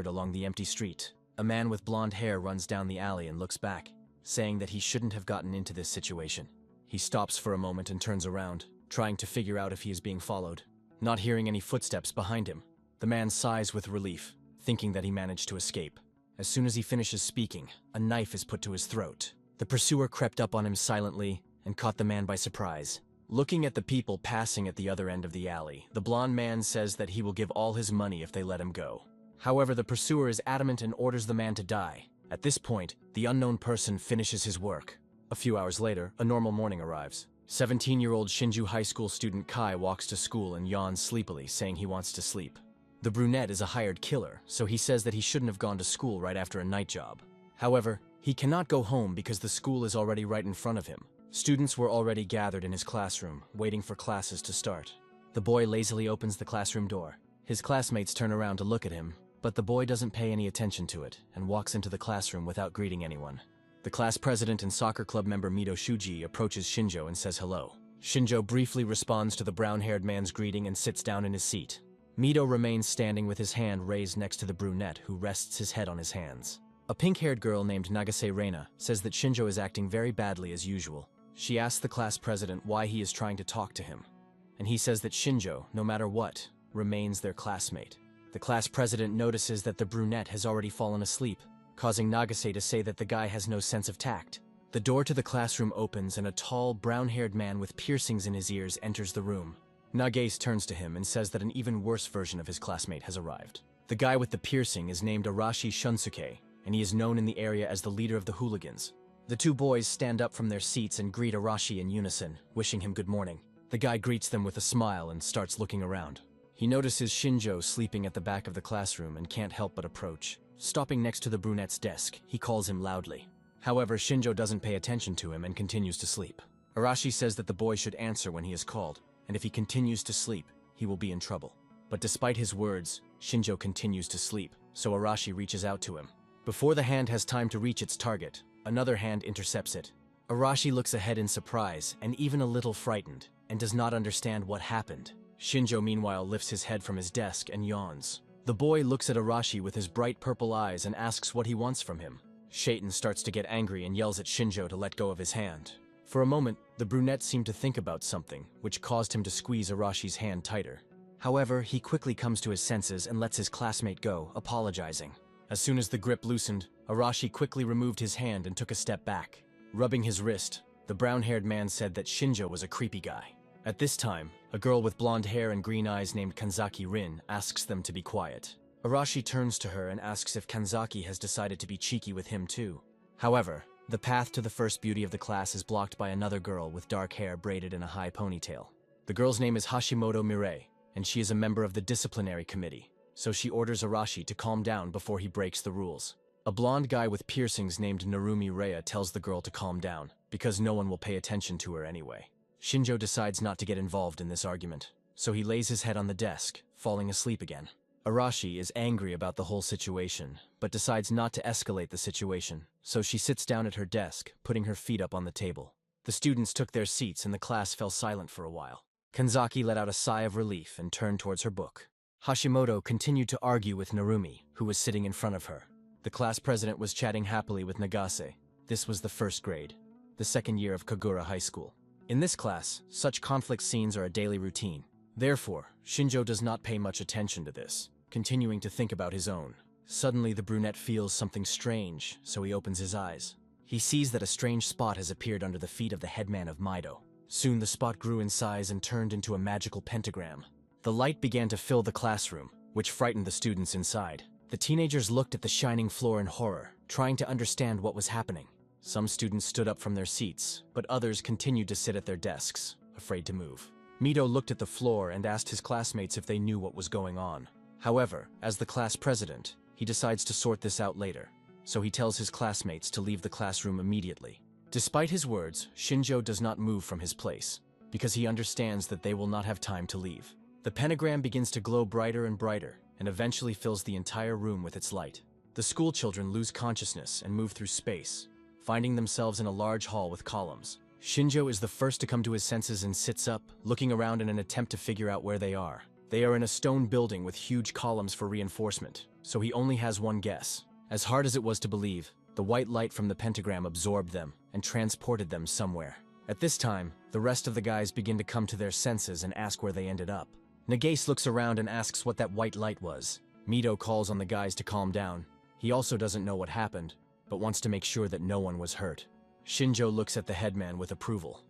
heard along the empty street. A man with blonde hair runs down the alley and looks back, saying that he shouldn't have gotten into this situation. He stops for a moment and turns around, trying to figure out if he is being followed. Not hearing any footsteps behind him, the man sighs with relief, thinking that he managed to escape. As soon as he finishes speaking, a knife is put to his throat. The pursuer crept up on him silently and caught the man by surprise. Looking at the people passing at the other end of the alley, the blonde man says that he will give all his money if they let him go. However, the pursuer is adamant and orders the man to die. At this point, the unknown person finishes his work. A few hours later, a normal morning arrives. 17-year-old Shinju High School student Kai walks to school and yawns sleepily, saying he wants to sleep. The brunette is a hired killer, so he says that he shouldn't have gone to school right after a night job. However, he cannot go home because the school is already right in front of him. Students were already gathered in his classroom, waiting for classes to start. The boy lazily opens the classroom door. His classmates turn around to look at him, but the boy doesn't pay any attention to it and walks into the classroom without greeting anyone. The class president and soccer club member Mito Shuji approaches Shinjo and says hello. Shinjo briefly responds to the brown-haired man's greeting and sits down in his seat. Mito remains standing with his hand raised next to the brunette, who rests his head on his hands. A pink-haired girl named Nagase Reina says that Shinjo is acting very badly as usual. She asks the class president why he is trying to talk to him, and he says that Shinjo, no matter what, remains their classmate. The class president notices that the brunette has already fallen asleep, causing Nagase to say that the guy has no sense of tact. The door to the classroom opens and a tall, brown-haired man with piercings in his ears enters the room. Nagase turns to him and says that an even worse version of his classmate has arrived. The guy with the piercing is named Arashi Shunsuke, and he is known in the area as the leader of the hooligans. The two boys stand up from their seats and greet Arashi in unison, wishing him good morning. The guy greets them with a smile and starts looking around. He notices Shinjo sleeping at the back of the classroom and can't help but approach. Stopping next to the brunette's desk, he calls him loudly. However, Shinjo doesn't pay attention to him and continues to sleep. Arashi says that the boy should answer when he is called, and if he continues to sleep, he will be in trouble. But despite his words, Shinjo continues to sleep, so Arashi reaches out to him. Before the hand has time to reach its target, another hand intercepts it. Arashi looks ahead in surprise and even a little frightened, and does not understand what happened. Shinjo meanwhile lifts his head from his desk and yawns. The boy looks at Arashi with his bright purple eyes and asks what he wants from him. Shaitan starts to get angry and yells at Shinjo to let go of his hand. For a moment, the brunette seemed to think about something, which caused him to squeeze Arashi's hand tighter. However, he quickly comes to his senses and lets his classmate go, apologizing. As soon as the grip loosened, Arashi quickly removed his hand and took a step back. Rubbing his wrist, the brown-haired man said that Shinjo was a creepy guy. At this time, a girl with blonde hair and green eyes named Kanzaki Rin asks them to be quiet. Arashi turns to her and asks if Kanzaki has decided to be cheeky with him too. However, the path to the first beauty of the class is blocked by another girl with dark hair braided in a high ponytail. The girl's name is Hashimoto Mirei, and she is a member of the disciplinary committee, so she orders Arashi to calm down before he breaks the rules. A blonde guy with piercings named Narumi Rhea tells the girl to calm down, because no one will pay attention to her anyway. Shinjo decides not to get involved in this argument, so he lays his head on the desk, falling asleep again. Arashi is angry about the whole situation, but decides not to escalate the situation, so she sits down at her desk, putting her feet up on the table. The students took their seats and the class fell silent for a while. Kanzaki let out a sigh of relief and turned towards her book. Hashimoto continued to argue with Narumi, who was sitting in front of her. The class president was chatting happily with Nagase. This was the first grade, the second year of Kagura High School. In this class, such conflict scenes are a daily routine. Therefore, Shinjo does not pay much attention to this, continuing to think about his own. Suddenly, the brunette feels something strange, so he opens his eyes. He sees that a strange spot has appeared under the feet of the headman of Maido. Soon the spot grew in size and turned into a magical pentagram. The light began to fill the classroom, which frightened the students inside. The teenagers looked at the shining floor in horror, trying to understand what was happening. Some students stood up from their seats, but others continued to sit at their desks, afraid to move. Mito looked at the floor and asked his classmates if they knew what was going on. However, as the class president, he decides to sort this out later, so he tells his classmates to leave the classroom immediately. Despite his words, Shinjo does not move from his place, because he understands that they will not have time to leave. The pentagram begins to glow brighter and brighter, and eventually fills the entire room with its light. The school children lose consciousness and move through space, finding themselves in a large hall with columns. Shinjo is the first to come to his senses and sits up, looking around in an attempt to figure out where they are. They are in a stone building with huge columns for reinforcement, so he only has one guess. As hard as it was to believe, the white light from the pentagram absorbed them and transported them somewhere. At this time, the rest of the guys begin to come to their senses and ask where they ended up. Nagase looks around and asks what that white light was. Mito calls on the guys to calm down. He also doesn't know what happened, but wants to make sure that no one was hurt. Shinjo looks at the headman with approval,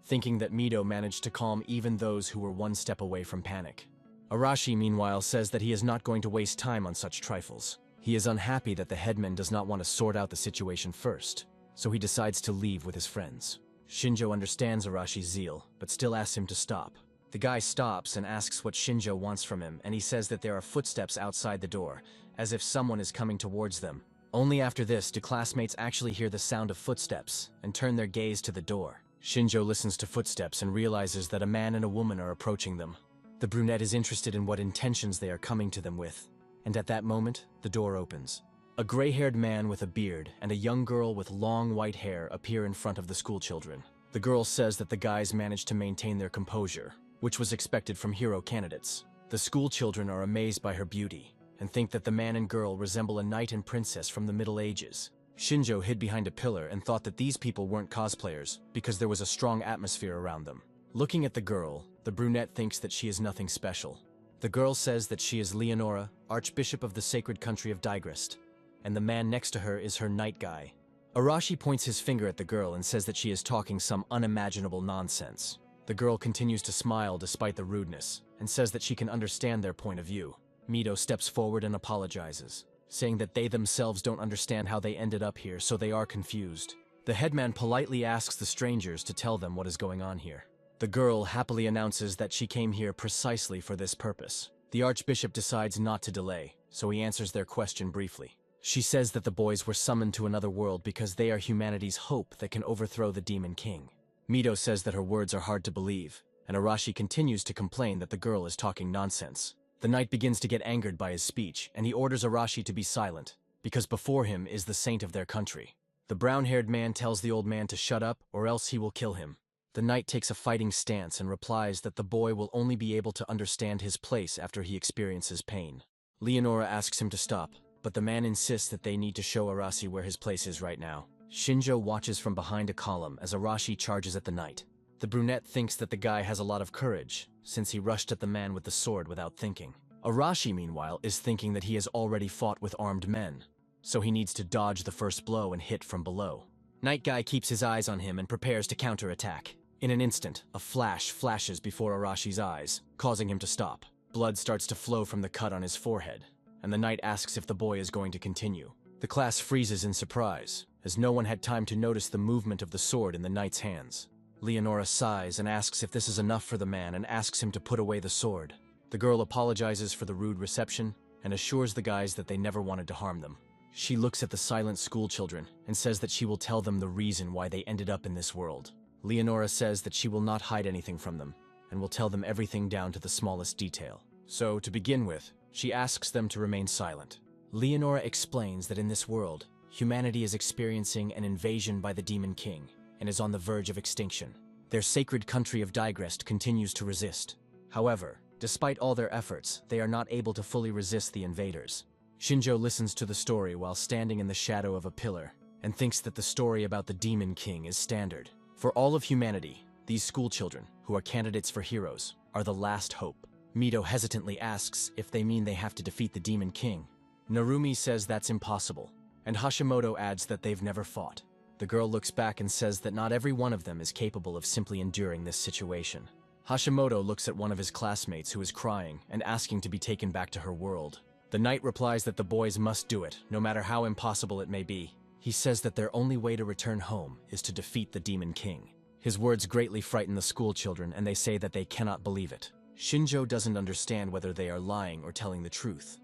thinking that Mito managed to calm even those who were one step away from panic. Arashi, meanwhile, says that he is not going to waste time on such trifles. He is unhappy that the headman does not want to sort out the situation first, so he decides to leave with his friends. Shinjo understands Arashi's zeal, but still asks him to stop. The guy stops and asks what Shinjo wants from him, and he says that there are footsteps outside the door, as if someone is coming towards them. Only after this do classmates actually hear the sound of footsteps and turn their gaze to the door. Shinjo listens to footsteps and realizes that a man and a woman are approaching them. The brunette is interested in what intentions they are coming to them with, and at that moment, the door opens. A gray-haired man with a beard and a young girl with long white hair appear in front of the schoolchildren. The girl says that the guys managed to maintain their composure, which was expected from hero candidates. The schoolchildren are amazed by her beauty and think that the man and girl resemble a knight and princess from the Middle Ages. Shinjo hid behind a pillar and thought that these people weren't cosplayers because there was a strong atmosphere around them. Looking at the girl, the brunette thinks that she is nothing special. The girl says that she is Leonora, Archbishop of the sacred country of Digrest, and the man next to her is her night guy. Arashi points his finger at the girl and says that she is talking some unimaginable nonsense. The girl continues to smile despite the rudeness, and says that she can understand their point of view. Mito steps forward and apologizes, saying that they themselves don't understand how they ended up here, so they are confused. The headman politely asks the strangers to tell them what is going on here. The girl happily announces that she came here precisely for this purpose. The Archbishop decides not to delay, so he answers their question briefly. She says that the boys were summoned to another world because they are humanity's hope that can overthrow the Demon King. Mito says that her words are hard to believe, and Arashi continues to complain that the girl is talking nonsense. The knight begins to get angered by his speech, and he orders Arashi to be silent, because before him is the saint of their country. The brown-haired man tells the old man to shut up, or else he will kill him. The knight takes a fighting stance and replies that the boy will only be able to understand his place after he experiences pain. Leonora asks him to stop, but the man insists that they need to show Arashi where his place is right now. Shinjo watches from behind a column as Arashi charges at the knight. The brunette thinks that the guy has a lot of courage, since he rushed at the man with the sword without thinking. Arashi, meanwhile, is thinking that he has already fought with armed men, so he needs to dodge the first blow and hit from below. Night Guy keeps his eyes on him and prepares to counterattack. In an instant, a flash flashes before Arashi's eyes, causing him to stop. Blood starts to flow from the cut on his forehead, and the knight asks if the boy is going to continue. The class freezes in surprise, as no one had time to notice the movement of the sword in the knight's hands. Leonora sighs and asks if this is enough for the man and asks him to put away the sword. The girl apologizes for the rude reception and assures the guys that they never wanted to harm them. She looks at the silent schoolchildren and says that she will tell them the reason why they ended up in this world. Leonora says that she will not hide anything from them and will tell them everything down to the smallest detail. So, to begin with, she asks them to remain silent. Leonora explains that in this world, humanity is experiencing an invasion by the Demon King and is on the verge of extinction. Their sacred country of Digrest continues to resist. However, despite all their efforts, they are not able to fully resist the invaders. Shinjo listens to the story while standing in the shadow of a pillar and thinks that the story about the Demon King is standard. For all of humanity, these schoolchildren, who are candidates for heroes, are the last hope. Mito hesitantly asks if they mean they have to defeat the Demon King. Narumi says that's impossible, and Hashimoto adds that they've never fought. The girl looks back and says that not every one of them is capable of simply enduring this situation. Hashimoto looks at one of his classmates who is crying and asking to be taken back to her world. The knight replies that the boys must do it, no matter how impossible it may be. He says that their only way to return home is to defeat the Demon King. His words greatly frighten the schoolchildren, and they say that they cannot believe it. Shinjo doesn't understand whether they are lying or telling the truth,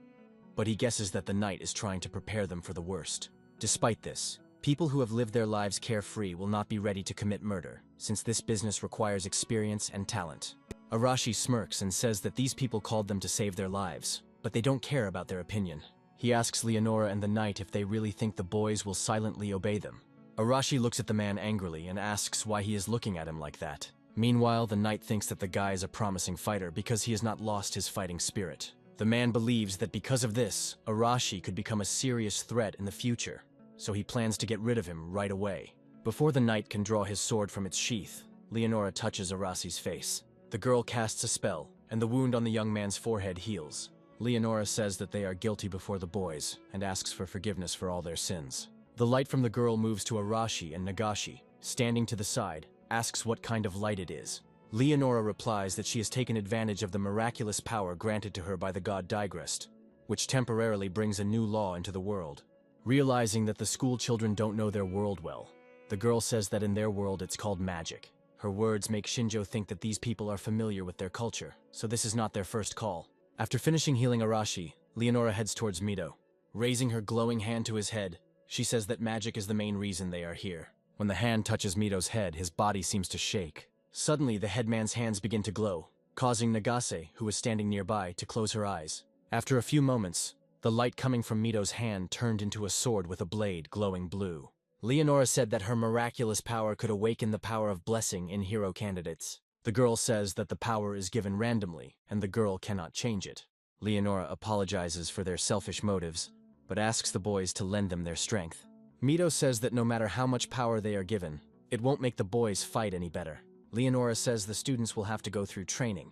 but he guesses that the knight is trying to prepare them for the worst. Despite this, people who have lived their lives carefree will not be ready to commit murder, since this business requires experience and talent. Arashi smirks and says that these people called them to save their lives, but they don't care about their opinion. He asks Leonora and the knight if they really think the boys will silently obey them. Arashi looks at the man angrily and asks why he is looking at him like that. Meanwhile, the knight thinks that the guy is a promising fighter because he has not lost his fighting spirit. The man believes that because of this, Arashi could become a serious threat in the future, so he plans to get rid of him right away. Before the knight can draw his sword from its sheath, Leonora touches Arashi's face. The girl casts a spell, and the wound on the young man's forehead heals. Leonora says that they are guilty before the boys, and asks for forgiveness for all their sins. The light from the girl moves to Arashi, and Nagashi, standing to the side, asks what kind of light it is. Leonora replies that she has taken advantage of the miraculous power granted to her by the god Digrest, which temporarily brings a new law into the world. Realizing that the school children don't know their world well, the girl says that in their world it's called magic. Her words make Shinjo think that these people are familiar with their culture, so this is not their first call. After finishing healing Arashi, Leonora heads towards Mito. Raising her glowing hand to his head, she says that magic is the main reason they are here. When the hand touches Mito's head, his body seems to shake. Suddenly, the headman's hands begin to glow, causing Nagase, who was standing nearby, to close her eyes. After a few moments, the light coming from Mito's hand turned into a sword with a blade glowing blue. Leonora said that her miraculous power could awaken the power of blessing in hero candidates. The girl says that the power is given randomly, and the girl cannot change it. Leonora apologizes for their selfish motives, but asks the boys to lend them their strength. Mito says that no matter how much power they are given, it won't make the boys fight any better. Leonora says the students will have to go through training,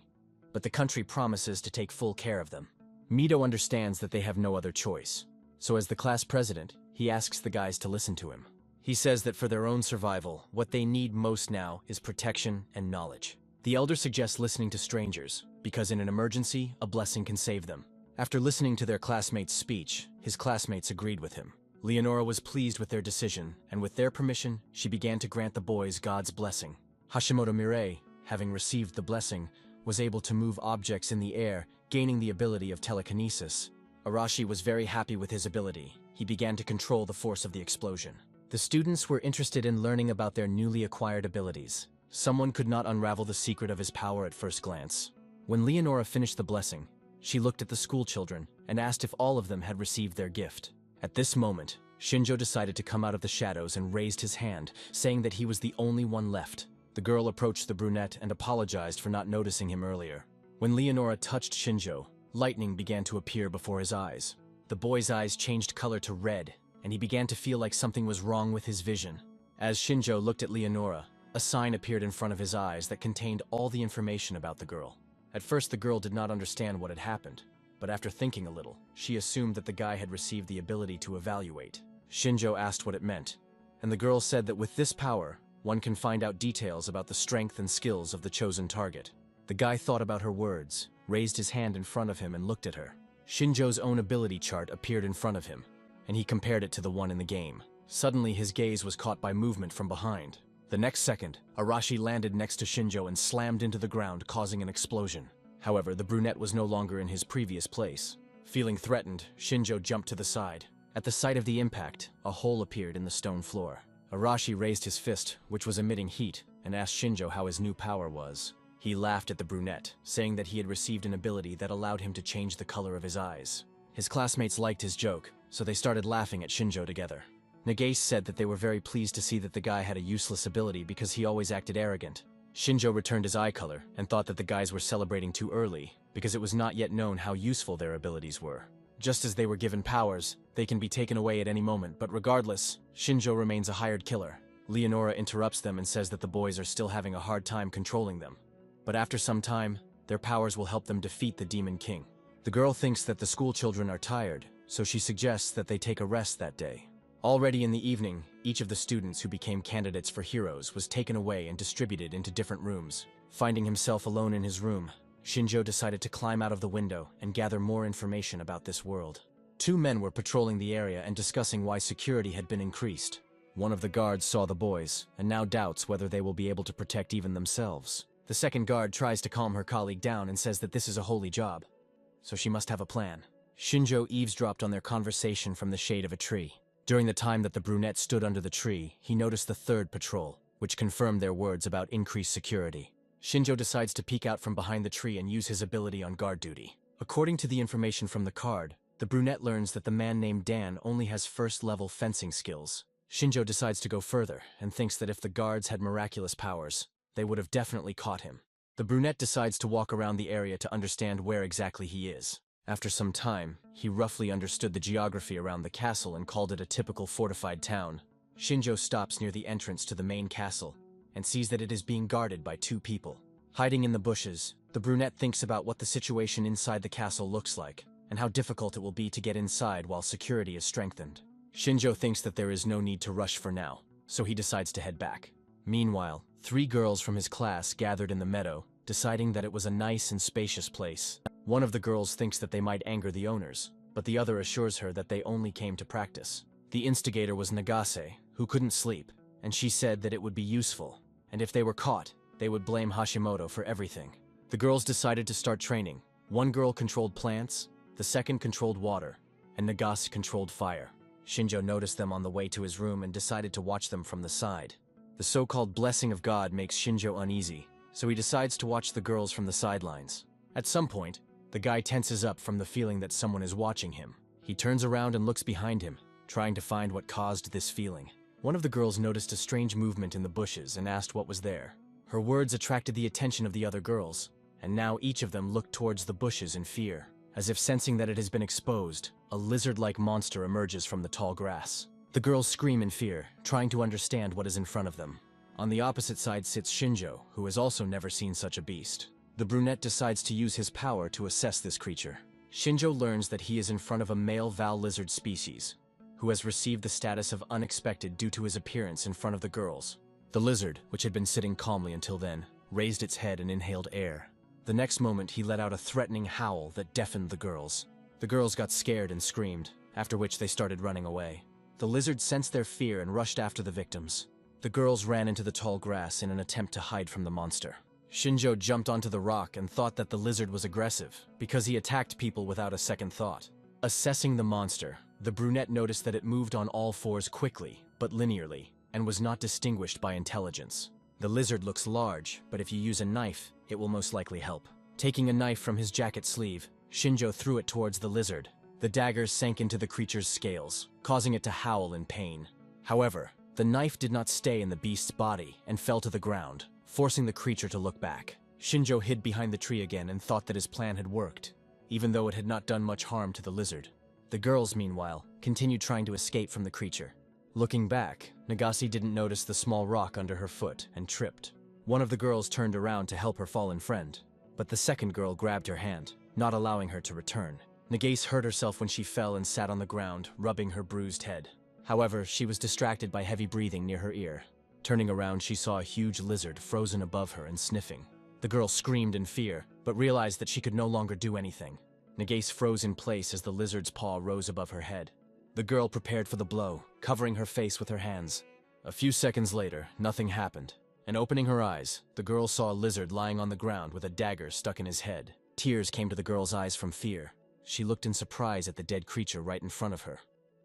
but the country promises to take full care of them. Mito understands that they have no other choice, so as the class president, he asks the guys to listen to him. He says that for their own survival, what they need most now is protection and knowledge. The elder suggests listening to strangers, because in an emergency, a blessing can save them. After listening to their classmate's speech, his classmates agreed with him. Leonora was pleased with their decision, and with their permission, she began to grant the boys God's blessing. Hashimoto Mirei, having received the blessing, was able to move objects in the air, gaining the ability of telekinesis. Arashi was very happy with his ability. He began to control the force of the explosion. The students were interested in learning about their newly acquired abilities. Someone could not unravel the secret of his power at first glance. When Leonora finished the blessing, she looked at the school children and asked if all of them had received their gift. At this moment, Shinjo decided to come out of the shadows and raised his hand, saying that he was the only one left. The girl approached the brunette and apologized for not noticing him earlier. When Leonora touched Shinjo, lightning began to appear before his eyes. The boy's eyes changed color to red, and he began to feel like something was wrong with his vision. As Shinjo looked at Leonora, a sign appeared in front of his eyes that contained all the information about the girl. At first, the girl did not understand what had happened, but after thinking a little, she assumed that the guy had received the ability to evaluate. Shinjo asked what it meant, and the girl said that with this power, one can find out details about the strength and skills of the chosen target. The guy thought about her words, raised his hand in front of him and looked at her. Shinjo's own ability chart appeared in front of him, and he compared it to the one in the game. Suddenly, his gaze was caught by movement from behind. The next second, Arashi landed next to Shinjo and slammed into the ground, causing an explosion. However, the brunette was no longer in his previous place. Feeling threatened, Shinjo jumped to the side. At the sight of the impact, a hole appeared in the stone floor. Arashi raised his fist, which was emitting heat, and asked Shinjo how his new power was. He laughed at the brunette, saying that he had received an ability that allowed him to change the color of his eyes. His classmates liked his joke, so they started laughing at Shinjo together. Nagase said that they were very pleased to see that the guy had a useless ability because he always acted arrogant. Shinjo returned his eye color and thought that the guys were celebrating too early because it was not yet known how useful their abilities were. Just as they were given powers, they can be taken away at any moment, but regardless, Shinjo remains a hired killer. Leonora interrupts them and says that the boys are still having a hard time controlling them. But after some time, their powers will help them defeat the Demon King. The girl thinks that the school children are tired, so she suggests that they take a rest that day. Already in the evening, each of the students who became candidates for heroes was taken away and distributed into different rooms. Finding himself alone in his room, Shinjo decided to climb out of the window and gather more information about this world. Two men were patrolling the area and discussing why security had been increased. One of the guards saw the boys and now doubts whether they will be able to protect even themselves. The second guard tries to calm her colleague down and says that this is a holy job, so she must have a plan. Shinjo eavesdropped on their conversation from the shade of a tree. During the time that the brunette stood under the tree, he noticed the third patrol, which confirmed their words about increased security. Shinjo decides to peek out from behind the tree and use his ability on guard duty. According to the information from the card, the brunette learns that the man named Dan only has first-level fencing skills. Shinjo decides to go further and thinks that if the guards had miraculous powers, they would have definitely caught him. The brunette decides to walk around the area to understand where exactly he is. After some time, he roughly understood the geography around the castle and called it a typical fortified town. Shinjo stops near the entrance to the main castle and sees that it is being guarded by two people. Hiding in the bushes, the brunette thinks about what the situation inside the castle looks like and how difficult it will be to get inside while security is strengthened. Shinjo thinks that there is no need to rush for now, so he decides to head back. Meanwhile, 3 girls from his class gathered in the meadow, deciding that it was a nice and spacious place. One of the girls thinks that they might anger the owners, but the other assures her that they only came to practice. The instigator was Nagase, who couldn't sleep, and she said that it would be useful, and if they were caught, they would blame Hashimoto for everything. The girls decided to start training. One girl controlled plants, the second controlled water, and Nagase controlled fire. Shinjo noticed them on the way to his room and decided to watch them from the side. The so-called blessing of God makes Shinjo uneasy, so he decides to watch the girls from the sidelines. At some point, the guy tenses up from the feeling that someone is watching him. He turns around and looks behind him, trying to find what caused this feeling. One of the girls noticed a strange movement in the bushes and asked what was there. Her words attracted the attention of the other girls, and now each of them looked towards the bushes in fear. As if sensing that it has been exposed, a lizard-like monster emerges from the tall grass. The girls scream in fear, trying to understand what is in front of them. On the opposite side sits Shinjo, who has also never seen such a beast. The brunette decides to use his power to assess this creature. Shinjo learns that he is in front of a male Val lizard species, who has received the status of unexpected due to his appearance in front of the girls. The lizard, which had been sitting calmly until then, raised its head and inhaled air. The next moment, he let out a threatening howl that deafened the girls. The girls got scared and screamed, after which they started running away. The lizard sensed their fear and rushed after the victims. The girls ran into the tall grass in an attempt to hide from the monster. Shinjo jumped onto the rock and thought that the lizard was aggressive, because he attacked people without a second thought. Assessing the monster, the brunette noticed that it moved on all fours quickly, but linearly, and was not distinguished by intelligence. The lizard looks large, but if you use a knife, it will most likely help. Taking a knife from his jacket sleeve, Shinjo threw it towards the lizard. The dagger sank into the creature's scales, causing it to howl in pain. However, the knife did not stay in the beast's body and fell to the ground, forcing the creature to look back. Shinjo hid behind the tree again and thought that his plan had worked, even though it had not done much harm to the lizard. The girls, meanwhile, continued trying to escape from the creature. Looking back, Nagase didn't notice the small rock under her foot and tripped. One of the girls turned around to help her fallen friend, but the second girl grabbed her hand, not allowing her to return. Nagase hurt herself when she fell and sat on the ground, rubbing her bruised head. However, she was distracted by heavy breathing near her ear. Turning around, she saw a huge lizard frozen above her and sniffing. The girl screamed in fear, but realized that she could no longer do anything. Nagase froze in place as the lizard's paw rose above her head. The girl prepared for the blow, covering her face with her hands. A few seconds later, nothing happened, and opening her eyes, the girl saw a lizard lying on the ground with a dagger stuck in his head. Tears came to the girl's eyes from fear. She looked in surprise at the dead creature right in front of her,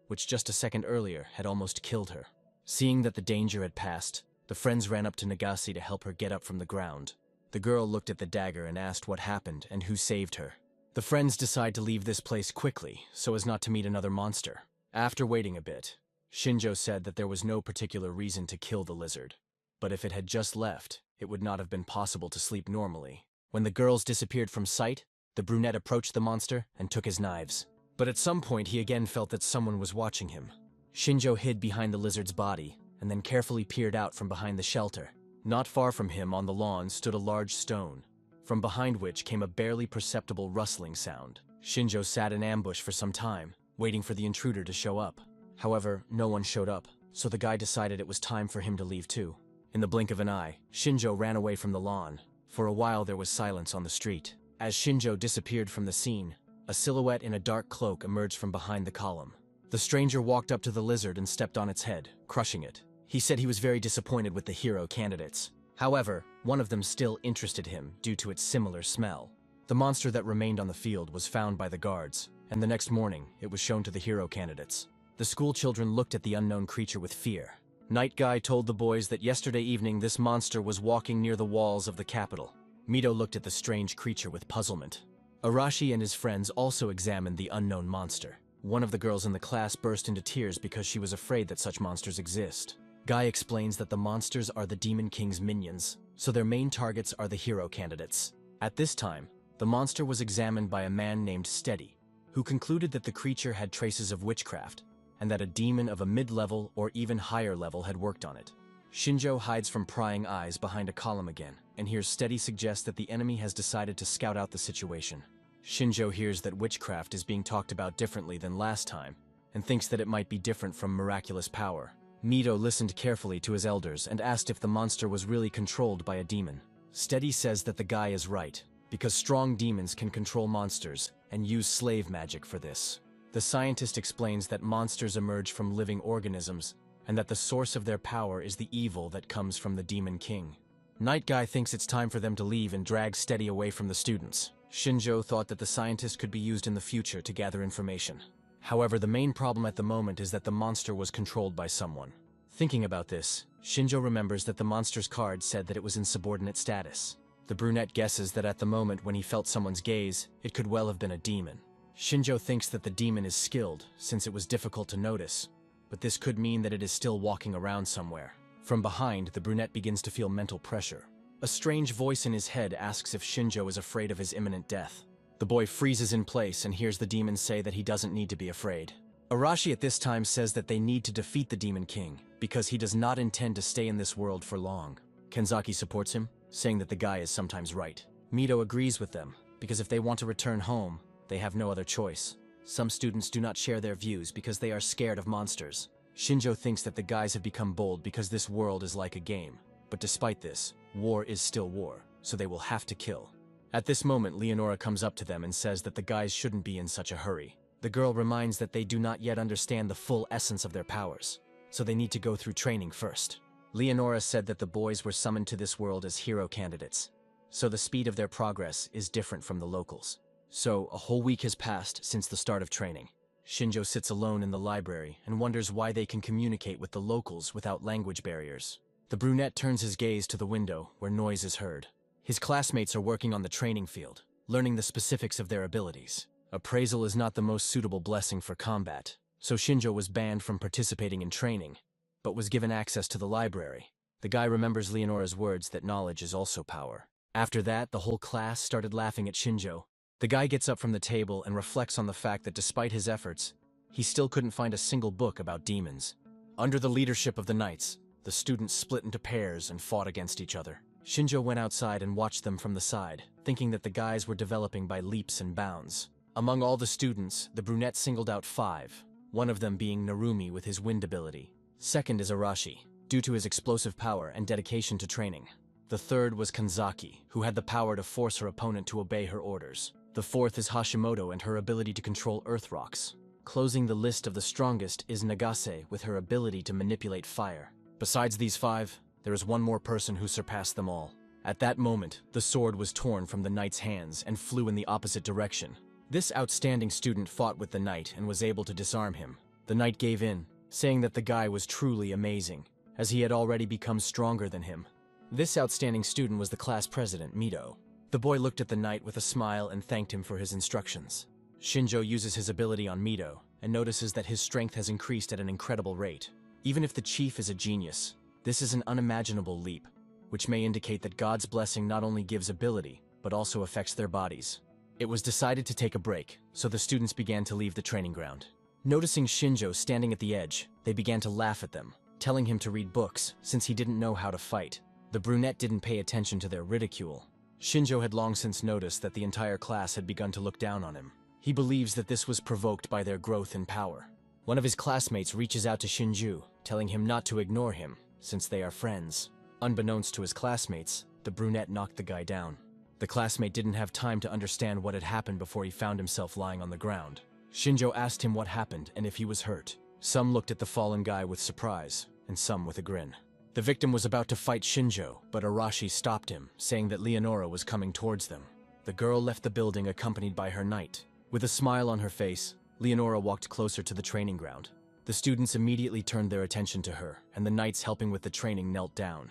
which just a second earlier had almost killed her. Seeing that the danger had passed, the friends ran up to Nagase to help her get up from the ground. The girl looked at the dagger and asked what happened and who saved her. The friends decide to leave this place quickly so as not to meet another monster. After waiting a bit, Shinjo said that there was no particular reason to kill the lizard, but if it had just left, it would not have been possible to sleep normally. When the girls disappeared from sight, the brunette approached the monster and took his knives. But at some point he again felt that someone was watching him. Shinjo hid behind the lizard's body and then carefully peered out from behind the shelter. Not far from him on the lawn stood a large stone, from behind which came a barely perceptible rustling sound. Shinjo sat in ambush for some time, waiting for the intruder to show up. However, no one showed up, so the guy decided it was time for him to leave too. In the blink of an eye, Shinjo ran away from the lawn. For a while there was silence on the street. As Shinjo disappeared from the scene, a silhouette in a dark cloak emerged from behind the column. The stranger walked up to the lizard and stepped on its head, crushing it. He said he was very disappointed with the hero candidates. However, one of them still interested him due to its similar smell. The monster that remained on the field was found by the guards, and the next morning it was shown to the hero candidates. The school children looked at the unknown creature with fear. Night Guy told the boys that yesterday evening this monster was walking near the walls of the capital. Mito looked at the strange creature with puzzlement. Arashi and his friends also examined the unknown monster. One of the girls in the class burst into tears because she was afraid that such monsters exist. Guy explains that the monsters are the Demon King's minions, so their main targets are the hero candidates. At this time, the monster was examined by a man named Steady, who concluded that the creature had traces of witchcraft, and that a demon of a mid-level or even higher level had worked on it. Shinjo hides from prying eyes behind a column again, and hears Steady suggest that the enemy has decided to scout out the situation. Shinjo hears that witchcraft is being talked about differently than last time, and thinks that it might be different from miraculous power. Mito listened carefully to his elders and asked if the monster was really controlled by a demon. Steady says that the guy is right, because strong demons can control monsters and use slave magic for this. The scientist explains that monsters emerge from living organisms, and that the source of their power is the evil that comes from the Demon King. Night Guy thinks it's time for them to leave and drags Steady away from the students. Shinjo thought that the scientist could be used in the future to gather information. However, the main problem at the moment is that the monster was controlled by someone. Thinking about this, Shinjo remembers that the monster's card said that it was in subordinate status. The brunette guesses that at the moment when he felt someone's gaze, it could well have been a demon. Shinjo thinks that the demon is skilled, since it was difficult to notice, but this could mean that it is still walking around somewhere. From behind, the brunette begins to feel mental pressure. A strange voice in his head asks if Shinjo is afraid of his imminent death. The boy freezes in place and hears the demon say that he doesn't need to be afraid. Arashi at this time says that they need to defeat the Demon King, because he does not intend to stay in this world for long. Kenzaki supports him, saying that the guy is sometimes right. Mito agrees with them, because if they want to return home, they have no other choice. Some students do not share their views because they are scared of monsters. Shinjo thinks that the guys have become bold because this world is like a game. But despite this, war is still war, so they will have to kill. At this moment, Leonora comes up to them and says that the guys shouldn't be in such a hurry. The girl reminds that they do not yet understand the full essence of their powers, so they need to go through training first. Leonora said that the boys were summoned to this world as hero candidates, so the speed of their progress is different from the locals. So, a whole week has passed since the start of training. Shinjo sits alone in the library and wonders why they can communicate with the locals without language barriers. The brunette turns his gaze to the window, where noise is heard. His classmates are working on the training field, learning the specifics of their abilities. Appraisal is not the most suitable blessing for combat, so Shinjo was banned from participating in training, but was given access to the library. The guy remembers Leonora's words that knowledge is also power. After that, the whole class started laughing at Shinjo. The guy gets up from the table and reflects on the fact that despite his efforts, he still couldn't find a single book about demons. Under the leadership of the knights, the students split into pairs and fought against each other. Shinjo went outside and watched them from the side, thinking that the guys were developing by leaps and bounds. Among all the students, the brunette singled out 5, one of them being Narumi with his wind ability. Second is Arashi, due to his explosive power and dedication to training. The third was Kanzaki, who had the power to force her opponent to obey her orders. The fourth is Hashimoto and her ability to control earth rocks. Closing the list of the strongest is Nagase with her ability to manipulate fire. Besides these 5, there is one more person who surpassed them all. At that moment, the sword was torn from the knight's hands and flew in the opposite direction. This outstanding student fought with the knight and was able to disarm him. The knight gave in, saying that the guy was truly amazing, as he had already become stronger than him. This outstanding student was the class president, Mito. The boy looked at the knight with a smile and thanked him for his instructions. Shinjo uses his ability on Mito and notices that his strength has increased at an incredible rate. Even if the chief is a genius, this is an unimaginable leap, which may indicate that God's blessing not only gives ability, but also affects their bodies. It was decided to take a break, so the students began to leave the training ground. Noticing Shinjo standing at the edge, they began to laugh at them, telling him to read books since he didn't know how to fight. The brunette didn't pay attention to their ridicule. Shinjo had long since noticed that the entire class had begun to look down on him. He believes that this was provoked by their growth in power. One of his classmates reaches out to Shinju, telling him not to ignore him, since they are friends. Unbeknownst to his classmates, the brunette knocked the guy down. The classmate didn't have time to understand what had happened before he found himself lying on the ground. Shinjo asked him what happened and if he was hurt. Some looked at the fallen guy with surprise, and some with a grin. The victim was about to fight Shinjo, but Arashi stopped him, saying that Leonora was coming towards them. The girl left the building accompanied by her knight. With a smile on her face, Leonora walked closer to the training ground. The students immediately turned their attention to her, and the knights helping with the training knelt down.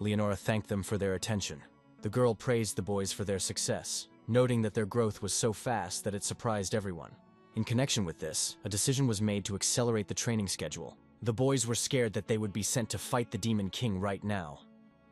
Leonora thanked them for their attention. The girl praised the boys for their success, noting that their growth was so fast that it surprised everyone. In connection with this, a decision was made to accelerate the training schedule. The boys were scared that they would be sent to fight the Demon King right now.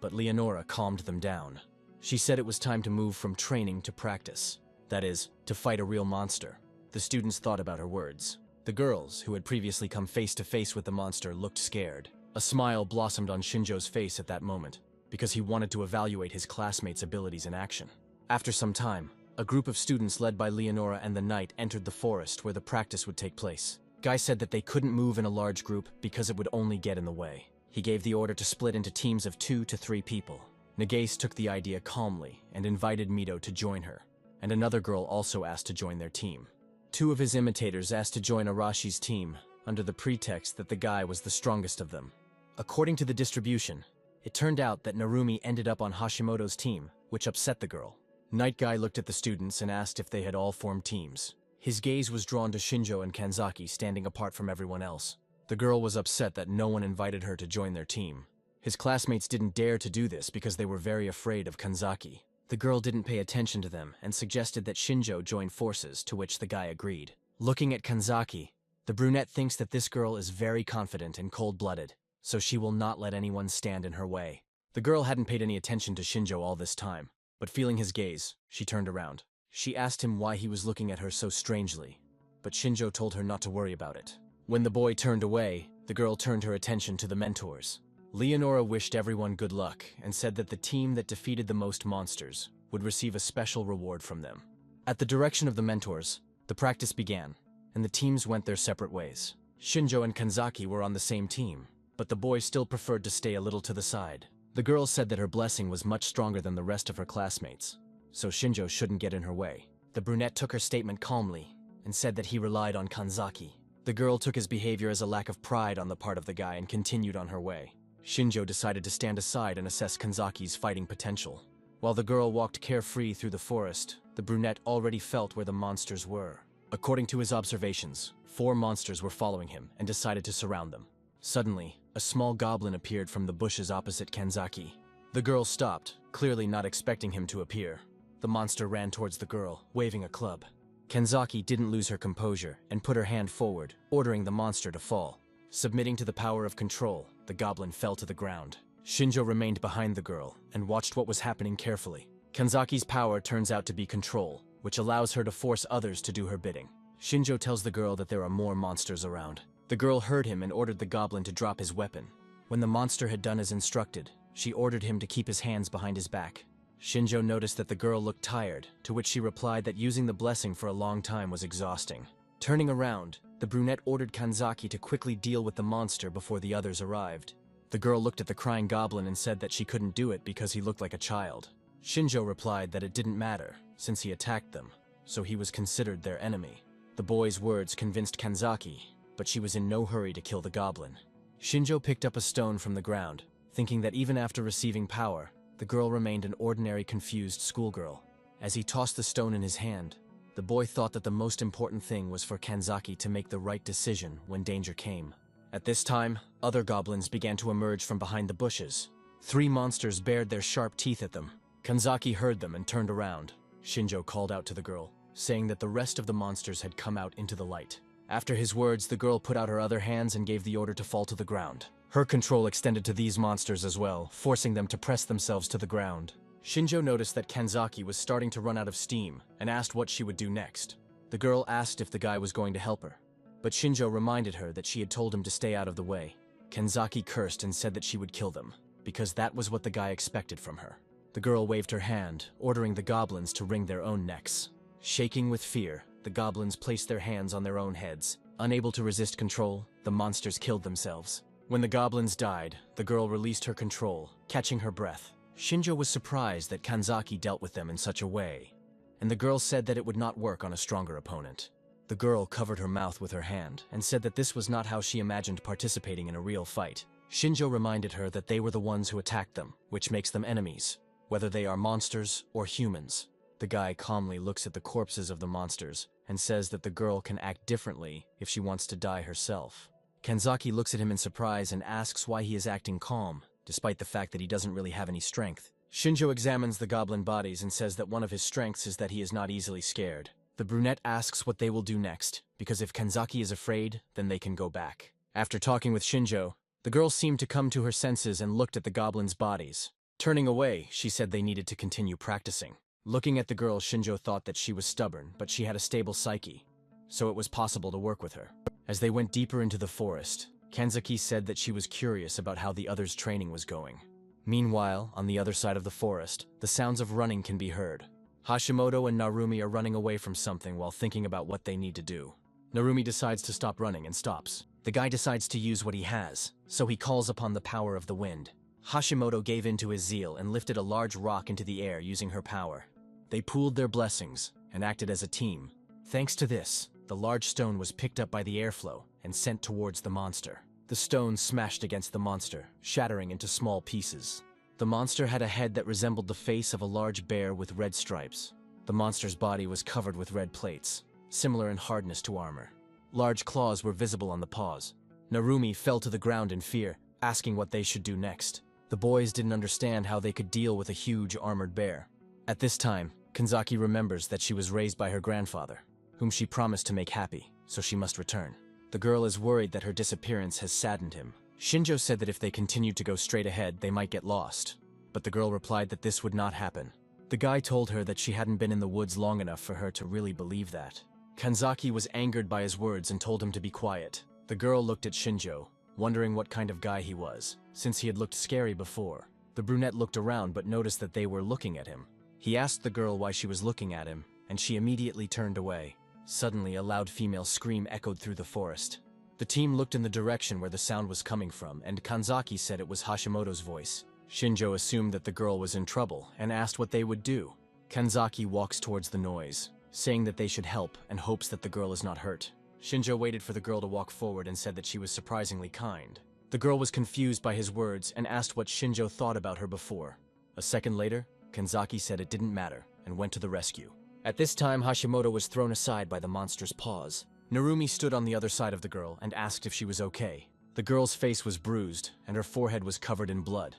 but Leonora calmed them down. She said it was time to move from training to practice. That is, to fight a real monster. The students thought about her words. The girls, who had previously come face to face with the monster, looked scared. A smile blossomed on Shinjo's face at that moment, because he wanted to evaluate his classmates' abilities in action. After some time, a group of students led by Leonora and the knight entered the forest where the practice would take place. Guy said that they couldn't move in a large group because it would only get in the way. He gave the order to split into teams of 2 to 3 people. Nagase took the idea calmly and invited Mito to join her, and another girl also asked to join their team. 2 of his imitators asked to join Arashi's team under the pretext that the guy was the strongest of them. According to the distribution, it turned out that Narumi ended up on Hashimoto's team, which upset the girl. Night Guy looked at the students and asked if they had all formed teams. His gaze was drawn to Shinjo and Kanzaki standing apart from everyone else. The girl was upset that no one invited her to join their team. His classmates didn't dare to do this because they were very afraid of Kanzaki. The girl didn't pay attention to them and suggested that Shinjo join forces, to which the guy agreed. Looking at Kanzaki, the brunette thinks that this girl is very confident and cold-blooded, so she will not let anyone stand in her way. The girl hadn't paid any attention to Shinjo all this time, but feeling his gaze, she turned around. She asked him why he was looking at her so strangely, but Shinjo told her not to worry about it. When the boy turned away, the girl turned her attention to the mentors. Leonora wished everyone good luck and said that the team that defeated the most monsters would receive a special reward from them. At the direction of the mentors, the practice began, and the teams went their separate ways. Shinjo and Kanzaki were on the same team, but the boy still preferred to stay a little to the side. The girl said that her blessing was much stronger than the rest of her classmates, so Shinjo shouldn't get in her way. The brunette took her statement calmly and said that he relied on Kanzaki. The girl took his behavior as a lack of pride on the part of the guy and continued on her way. Shinjo decided to stand aside and assess Kanzaki's fighting potential. While the girl walked carefree through the forest, the brunette already felt where the monsters were. According to his observations, 4 monsters were following him and decided to surround them. Suddenly, a small goblin appeared from the bushes opposite Kanzaki. The girl stopped, clearly not expecting him to appear. The monster ran towards the girl, waving a club. Kanzaki didn't lose her composure and put her hand forward, ordering the monster to fall. Submitting to the power of control, the goblin fell to the ground. Shinjo remained behind the girl and watched what was happening carefully. Kanzaki's power turns out to be control, which allows her to force others to do her bidding. Shinjo tells the girl that there are more monsters around. The girl heard him and ordered the goblin to drop his weapon. When the monster had done as instructed, she ordered him to keep his hands behind his back. Shinjo noticed that the girl looked tired, to which she replied that using the blessing for a long time was exhausting. Turning around, the brunette ordered Kanzaki to quickly deal with the monster before the others arrived. The girl looked at the crying goblin and said that she couldn't do it because he looked like a child. Shinjo replied that it didn't matter, since he attacked them, so he was considered their enemy. The boy's words convinced Kanzaki, but she was in no hurry to kill the goblin. Shinjo picked up a stone from the ground, thinking that even after receiving power, the girl remained an ordinary confused schoolgirl. As he tossed the stone in his hand, the boy thought that the most important thing was for Kanzaki to make the right decision when danger came. At this time, other goblins began to emerge from behind the bushes. 3 monsters bared their sharp teeth at them. Kanzaki heard them and turned around. Shinjo called out to the girl, saying that the rest of the monsters had come out into the light. After his words, the girl put out her other hands and gave the order to fall to the ground. Her control extended to these monsters as well, forcing them to press themselves to the ground. Shinjo noticed that Kanzaki was starting to run out of steam and asked what she would do next. The girl asked if the guy was going to help her, but Shinjo reminded her that she had told him to stay out of the way. Kanzaki cursed and said that she would kill them, because that was what the guy expected from her. The girl waved her hand, ordering the goblins to wring their own necks. Shaking with fear, the goblins placed their hands on their own heads. Unable to resist control, the monsters killed themselves. When the goblins died, the girl released her control, catching her breath. Shinjo was surprised that Kanzaki dealt with them in such a way, and the girl said that it would not work on a stronger opponent. The girl covered her mouth with her hand and said that this was not how she imagined participating in a real fight. Shinjo reminded her that they were the ones who attacked them, which makes them enemies, whether they are monsters or humans. The guy calmly looks at the corpses of the monsters and says that the girl can act differently if she wants to die herself. Kanzaki looks at him in surprise and asks why he is acting calm, despite the fact that he doesn't really have any strength. Shinjo examines the goblin bodies and says that one of his strengths is that he is not easily scared. The brunette asks what they will do next, because if Kanzaki is afraid, then they can go back. After talking with Shinjo, the girl seemed to come to her senses and looked at the goblins' bodies. Turning away, she said they needed to continue practicing. Looking at the girl, Shinjo thought that she was stubborn, but she had a stable psyche, so it was possible to work with her. As they went deeper into the forest, Kanzaki said that she was curious about how the others' training was going. Meanwhile, on the other side of the forest, the sounds of running can be heard. Hashimoto and Narumi are running away from something while thinking about what they need to do. Narumi decides to stop running and stops. The guy decides to use what he has, so he calls upon the power of the wind. Hashimoto gave in to his zeal and lifted a large rock into the air using her power. They pooled their blessings and acted as a team. Thanks to this, the large stone was picked up by the airflow and sent towards the monster. The stone smashed against the monster, shattering into small pieces. The monster had a head that resembled the face of a large bear with red stripes. The monster's body was covered with red plates, similar in hardness to armor. Large claws were visible on the paws. Narumi fell to the ground in fear, asking what they should do next. The boys didn't understand how they could deal with a huge armored bear. At this time, Kanzaki remembers that she was raised by her grandfather, whom she promised to make happy, so she must return. The girl is worried that her disappearance has saddened him. Shinjo said that if they continued to go straight ahead, they might get lost. But the girl replied that this would not happen. The guy told her that she hadn't been in the woods long enough for her to really believe that. Kanzaki was angered by his words and told him to be quiet. The girl looked at Shinjo, wondering what kind of guy he was, since he had looked scary before. The brunette looked around but noticed that they were looking at him. He asked the girl why she was looking at him, and she immediately turned away. Suddenly, a loud female scream echoed through the forest. The team looked in the direction where the sound was coming from, and Kanzaki said it was Hashimoto's voice. Shinjo assumed that the girl was in trouble and asked what they would do. Kanzaki walks towards the noise, saying that they should help and hopes that the girl is not hurt. Shinjo waited for the girl to walk forward and said that she was surprisingly kind. The girl was confused by his words and asked what Shinjo thought about her before. A second later, Kanzaki said it didn't matter and went to the rescue. At this time, Hashimoto was thrown aside by the monster's paws. Narumi stood on the other side of the girl and asked if she was okay. The girl's face was bruised and her forehead was covered in blood,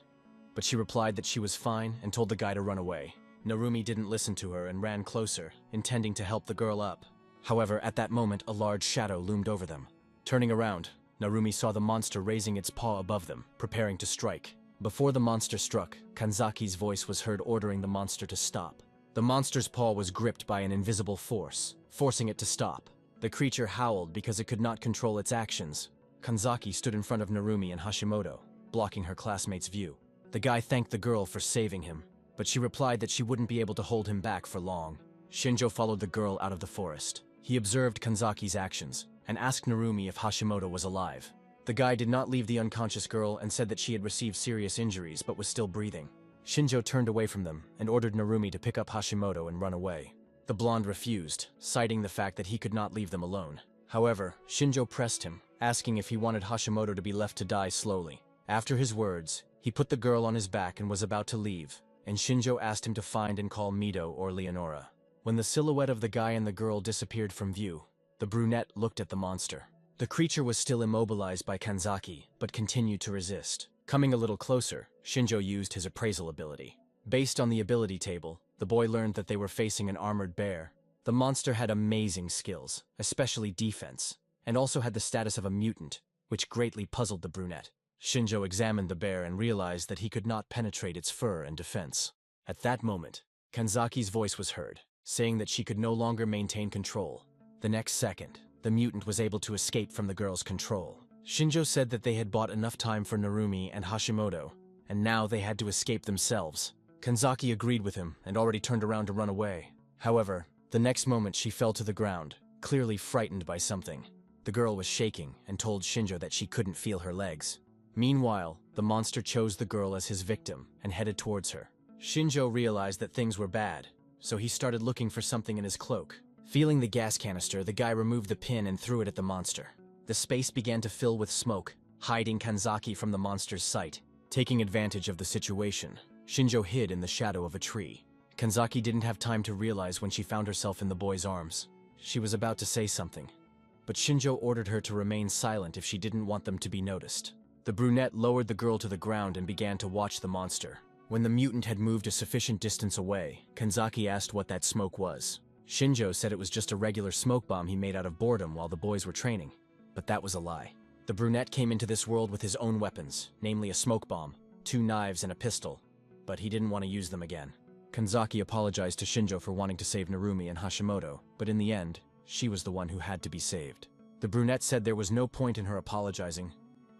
but she replied that she was fine and told the guy to run away. Narumi didn't listen to her and ran closer, intending to help the girl up. However, at that moment, a large shadow loomed over them. Turning around, Narumi saw the monster raising its paw above them, preparing to strike. Before the monster struck, Kanzaki's voice was heard ordering the monster to stop. The monster's paw was gripped by an invisible force, forcing it to stop. The creature howled because it could not control its actions. Kanzaki stood in front of Narumi and Hashimoto, blocking her classmate's view. The guy thanked the girl for saving him, but she replied that she wouldn't be able to hold him back for long. Shinjo followed the girl out of the forest. He observed Kanzaki's actions and asked Narumi if Hashimoto was alive. The guy did not leave the unconscious girl and said that she had received serious injuries but was still breathing. Shinjo turned away from them and ordered Narumi to pick up Hashimoto and run away. The blonde refused, citing the fact that he could not leave them alone. However, Shinjo pressed him, asking if he wanted Hashimoto to be left to die slowly. After his words, he put the girl on his back and was about to leave, and Shinjo asked him to find and call Mido or Leonora. When the silhouette of the guy and the girl disappeared from view, the brunette looked at the monster. The creature was still immobilized by Kanzaki, but continued to resist. Coming a little closer, Shinjo used his appraisal ability. Based on the ability table, the boy learned that they were facing an armored bear. The monster had amazing skills, especially defense, and also had the status of a mutant, which greatly puzzled the brunette. Shinjo examined the bear and realized that he could not penetrate its fur and defense. At that moment, Kanzaki's voice was heard, saying that she could no longer maintain control. The next second, the mutant was able to escape from the girl's control. Shinjo said that they had bought enough time for Narumi and Hashimoto, and now they had to escape themselves. Kanzaki agreed with him and already turned around to run away. However, the next moment she fell to the ground, clearly frightened by something. The girl was shaking and told Shinjo that she couldn't feel her legs. Meanwhile, the monster chose the girl as his victim and headed towards her. Shinjo realized that things were bad, so he started looking for something in his cloak. Feeling the gas canister, the guy removed the pin and threw it at the monster. The space began to fill with smoke, hiding Kanzaki from the monster's sight. Taking advantage of the situation, Shinjo hid in the shadow of a tree. Kanzaki didn't have time to realize when she found herself in the boy's arms. She was about to say something, but Shinjo ordered her to remain silent if she didn't want them to be noticed. The brunette lowered the girl to the ground and began to watch the monster. When the mutant had moved a sufficient distance away, Kanzaki asked what that smoke was. Shinjo said it was just a regular smoke bomb he made out of boredom while the boys were training. But that was a lie. The brunette came into this world with his own weapons, namely a smoke bomb, 2 knives and a pistol. but he didn't want to use them again. Kanzaki apologized to Shinjo for wanting to save Narumi and Hashimoto, but in the end, she was the one who had to be saved. The brunette said there was no point in her apologizing,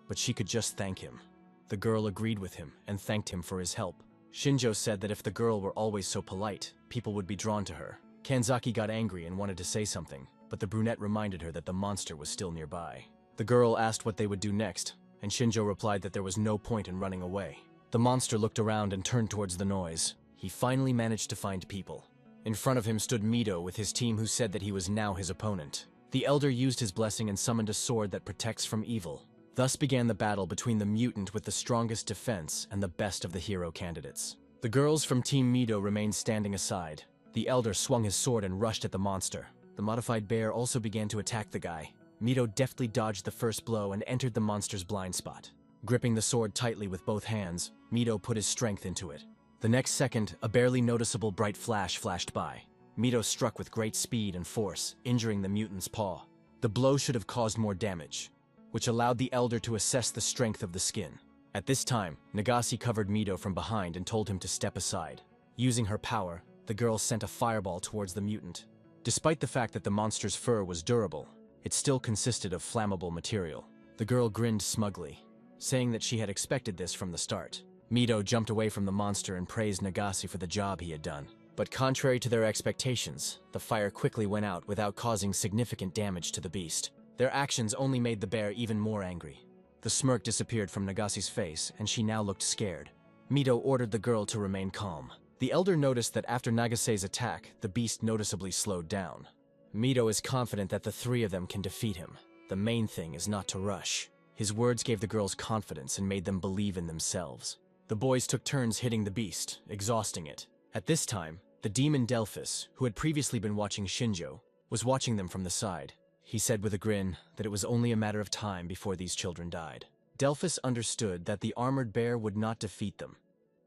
but she could just thank him. The girl agreed with him and thanked him for his help. Shinjo said that if the girl were always so polite, people would be drawn to her. Kanzaki got angry and wanted to say something, but the brunette reminded her that the monster was still nearby. The girl asked what they would do next, and Shinjo replied that there was no point in running away. The monster looked around and turned towards the noise. He finally managed to find people. In front of him stood Mido with his team, who said that he was now his opponent. The elder used his blessing and summoned a sword that protects from evil. Thus began the battle between the mutant with the strongest defense and the best of the hero candidates. The girls from Team Mido remained standing aside. The elder swung his sword and rushed at the monster. The modified bear also began to attack the guy. Mido deftly dodged the first blow and entered the monster's blind spot. Gripping the sword tightly with both hands, Mido put his strength into it. The next second, a barely noticeable bright flash flashed by. Mido struck with great speed and force, injuring the mutant's paw. The blow should have caused more damage, which allowed the elder to assess the strength of the skin. At this time, Nagase covered Mido from behind and told him to step aside. Using her power, the girl sent a fireball towards the mutant. Despite the fact that the monster's fur was durable, it still consisted of flammable material. The girl grinned smugly, saying that she had expected this from the start. Mido jumped away from the monster and praised Nagase for the job he had done. But contrary to their expectations, the fire quickly went out without causing significant damage to the beast. Their actions only made the bear even more angry. The smirk disappeared from Nagase's face, and she now looked scared. Mido ordered the girl to remain calm. The elder noticed that after Nagase's attack, the beast noticeably slowed down. Mido is confident that the three of them can defeat him. The main thing is not to rush. His words gave the girls confidence and made them believe in themselves. The boys took turns hitting the beast, exhausting it. At this time, the demon Delphus, who had previously been watching Shinjo, was watching them from the side. He said with a grin that it was only a matter of time before these children died. Delphus understood that the armored bear would not defeat them.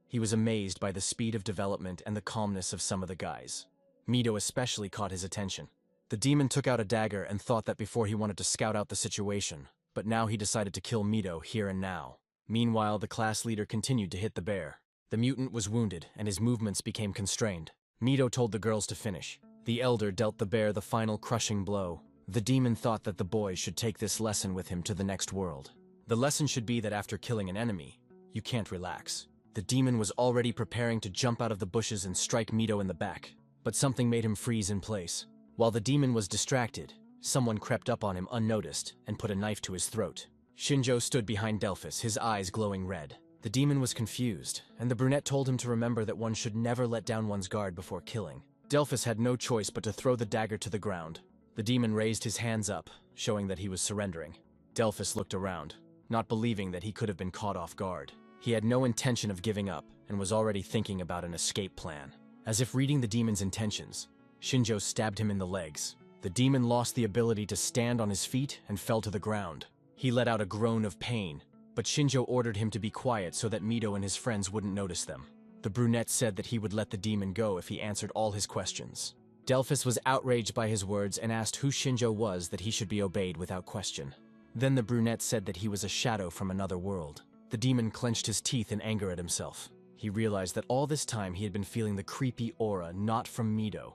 He was amazed by the speed of development and the calmness of some of the guys. Mido especially caught his attention. The demon took out a dagger and thought that before he wanted to scout out the situation, but now he decided to kill Mido here and now. Meanwhile, the class leader continued to hit the bear. The mutant was wounded, and his movements became constrained. Mido told the girls to finish. The elder dealt the bear the final crushing blow. The demon thought that the boys should take this lesson with him to the next world. The lesson should be that after killing an enemy, you can't relax. The demon was already preparing to jump out of the bushes and strike Mido in the back, but something made him freeze in place. While the demon was distracted, someone crept up on him unnoticed and put a knife to his throat. Shinjo stood behind Delphus, his eyes glowing red. The demon was confused, and the brunette told him to remember that one should never let down one's guard before killing. Delphus had no choice but to throw the dagger to the ground. The demon raised his hands up, showing that he was surrendering. Delphus looked around, not believing that he could have been caught off guard. He had no intention of giving up, and was already thinking about an escape plan. As if reading the demon's intentions, Shinjo stabbed him in the legs. The demon lost the ability to stand on his feet and fell to the ground. He let out a groan of pain, but Shinjo ordered him to be quiet so that Mido and his friends wouldn't notice them. The brunette said that he would let the demon go if he answered all his questions. Delphus was outraged by his words and asked who Shinjo was that he should be obeyed without question. Then the brunette said that he was a shadow from another world. The demon clenched his teeth in anger at himself. He realized that all this time he had been feeling the creepy aura not from Mido,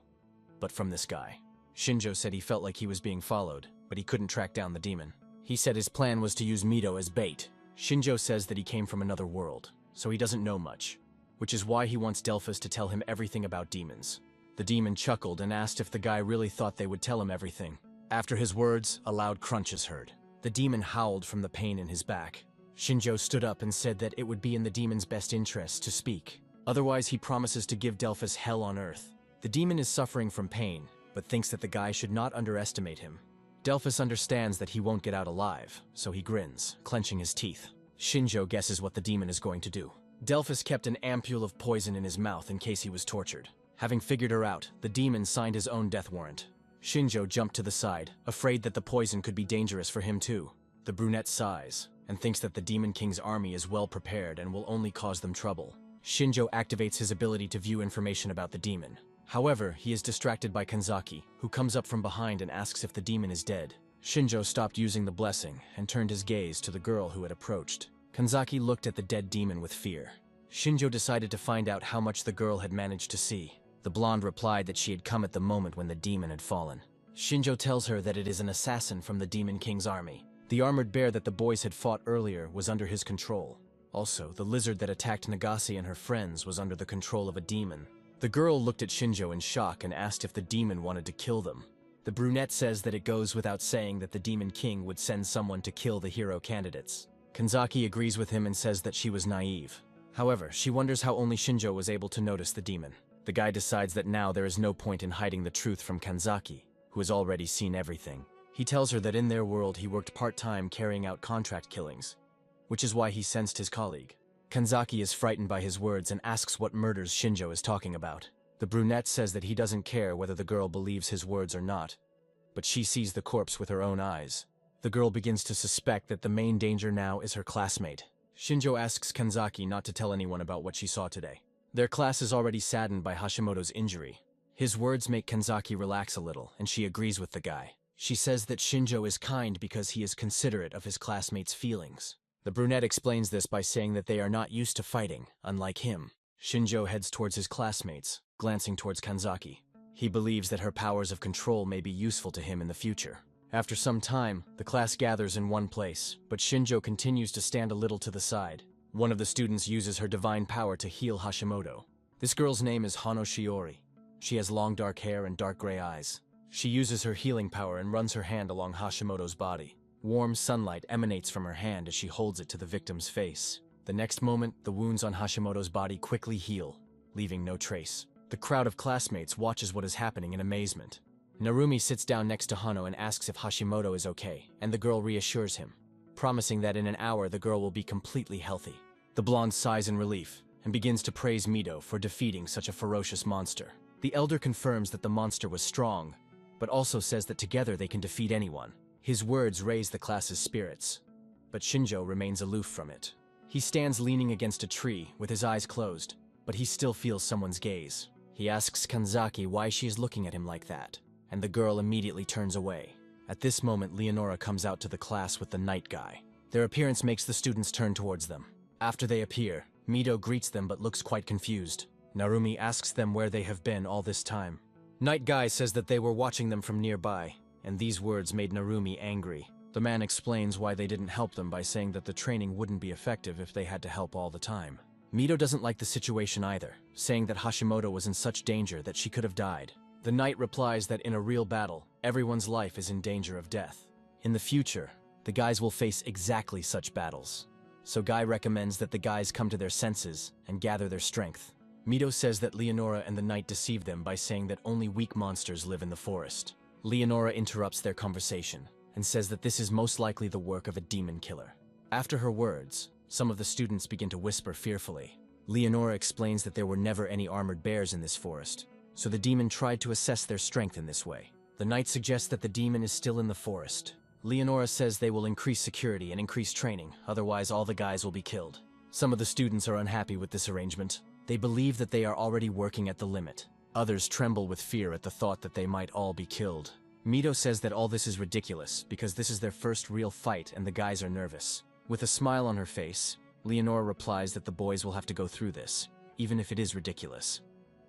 but from this guy. Shinjo said he felt like he was being followed, but he couldn't track down the demon. He said his plan was to use Mido as bait. Shinjo says that he came from another world, so he doesn't know much, which is why he wants Delphus to tell him everything about demons. The demon chuckled and asked if the guy really thought they would tell him everything. After his words, a loud crunch is heard. The demon howled from the pain in his back. Shinjo stood up and said that it would be in the demon's best interest to speak. Otherwise, he promises to give Delphus hell on earth. The demon is suffering from pain, but thinks that the guy should not underestimate him. Delphus understands that he won't get out alive, so he grins, clenching his teeth. Shinjo guesses what the demon is going to do. Delphus kept an ampule of poison in his mouth in case he was tortured. Having figured her out, the demon signed his own death warrant. Shinjo jumped to the side, afraid that the poison could be dangerous for him too. The brunette sighs, and thinks that the Demon King's army is well prepared and will only cause them trouble. Shinjo activates his ability to view information about the demon. However, he is distracted by Kanzaki, who comes up from behind and asks if the demon is dead. Shinjo stopped using the blessing and turned his gaze to the girl who had approached. Kanzaki looked at the dead demon with fear. Shinjo decided to find out how much the girl had managed to see. The blonde replied that she had come at the moment when the demon had fallen. Shinjo tells her that it is an assassin from the Demon King's army. The armored bear that the boys had fought earlier was under his control. Also, the lizard that attacked Nagase and her friends was under the control of a demon. The girl looked at Shinjo in shock and asked if the demon wanted to kill them. The brunette says that it goes without saying that the Demon King would send someone to kill the hero candidates. Kanzaki agrees with him and says that she was naive. However, she wonders how only Shinjo was able to notice the demon. The guy decides that now there is no point in hiding the truth from Kanzaki, who has already seen everything. He tells her that in their world he worked part-time carrying out contract killings, which is why he sensed his colleague. Kanzaki is frightened by his words and asks what murders Shinjo is talking about. The brunette says that he doesn't care whether the girl believes his words or not, but she sees the corpse with her own eyes. The girl begins to suspect that the main danger now is her classmate. Shinjo asks Kanzaki not to tell anyone about what she saw today. Their class is already saddened by Hashimoto's injury. His words make Kanzaki relax a little, and she agrees with the guy. She says that Shinjo is kind because he is considerate of his classmates' feelings. The brunette explains this by saying that they are not used to fighting, unlike him. Shinjo heads towards his classmates, glancing towards Kanzaki. He believes that her powers of control may be useful to him in the future. After some time, the class gathers in one place, but Shinjo continues to stand a little to the side. One of the students uses her divine power to heal Hashimoto. This girl's name is Hano Shiori. She has long dark hair and dark gray eyes. She uses her healing power and runs her hand along Hashimoto's body. Warm sunlight emanates from her hand as she holds it to the victim's face. The next moment, the wounds on Hashimoto's body quickly heal, leaving no trace. The crowd of classmates watches what is happening in amazement. Narumi sits down next to Hano and asks if Hashimoto is okay, and the girl reassures him, promising that in an hour the girl will be completely healthy. The blonde sighs in relief and begins to praise Mido for defeating such a ferocious monster. The elder confirms that the monster was strong, but also says that together they can defeat anyone. His words raise the class's spirits, but Shinjo remains aloof from it. He stands leaning against a tree with his eyes closed, but he still feels someone's gaze. He asks Kanzaki why she is looking at him like that, and the girl immediately turns away. At this moment, Leonora comes out to the class with the night guy. Their appearance makes the students turn towards them. After they appear, Mido greets them but looks quite confused. Narumi asks them where they have been all this time. Night guy says that they were watching them from nearby, and these words made Narumi angry. The man explains why they didn't help them by saying that the training wouldn't be effective if they had to help all the time. Mido doesn't like the situation either, saying that Hashimoto was in such danger that she could have died. The knight replies that in a real battle, everyone's life is in danger of death. In the future, the guys will face exactly such battles. So Guy recommends that the guys come to their senses and gather their strength. Mido says that Leonora and the knight deceive them by saying that only weak monsters live in the forest. Leonora interrupts their conversation and says that this is most likely the work of a demon killer. After her words, some of the students begin to whisper fearfully. Leonora explains that there were never any armored bears in this forest, so the demon tried to assess their strength in this way. The knight suggests that the demon is still in the forest. Leonora says they will increase security and increase training, otherwise all the guys will be killed. Some of the students are unhappy with this arrangement. They believe that they are already working at the limit. Others tremble with fear at the thought that they might all be killed. Mido says that all this is ridiculous because this is their first real fight and the guys are nervous. With a smile on her face, Leonora replies that the boys will have to go through this, even if it is ridiculous.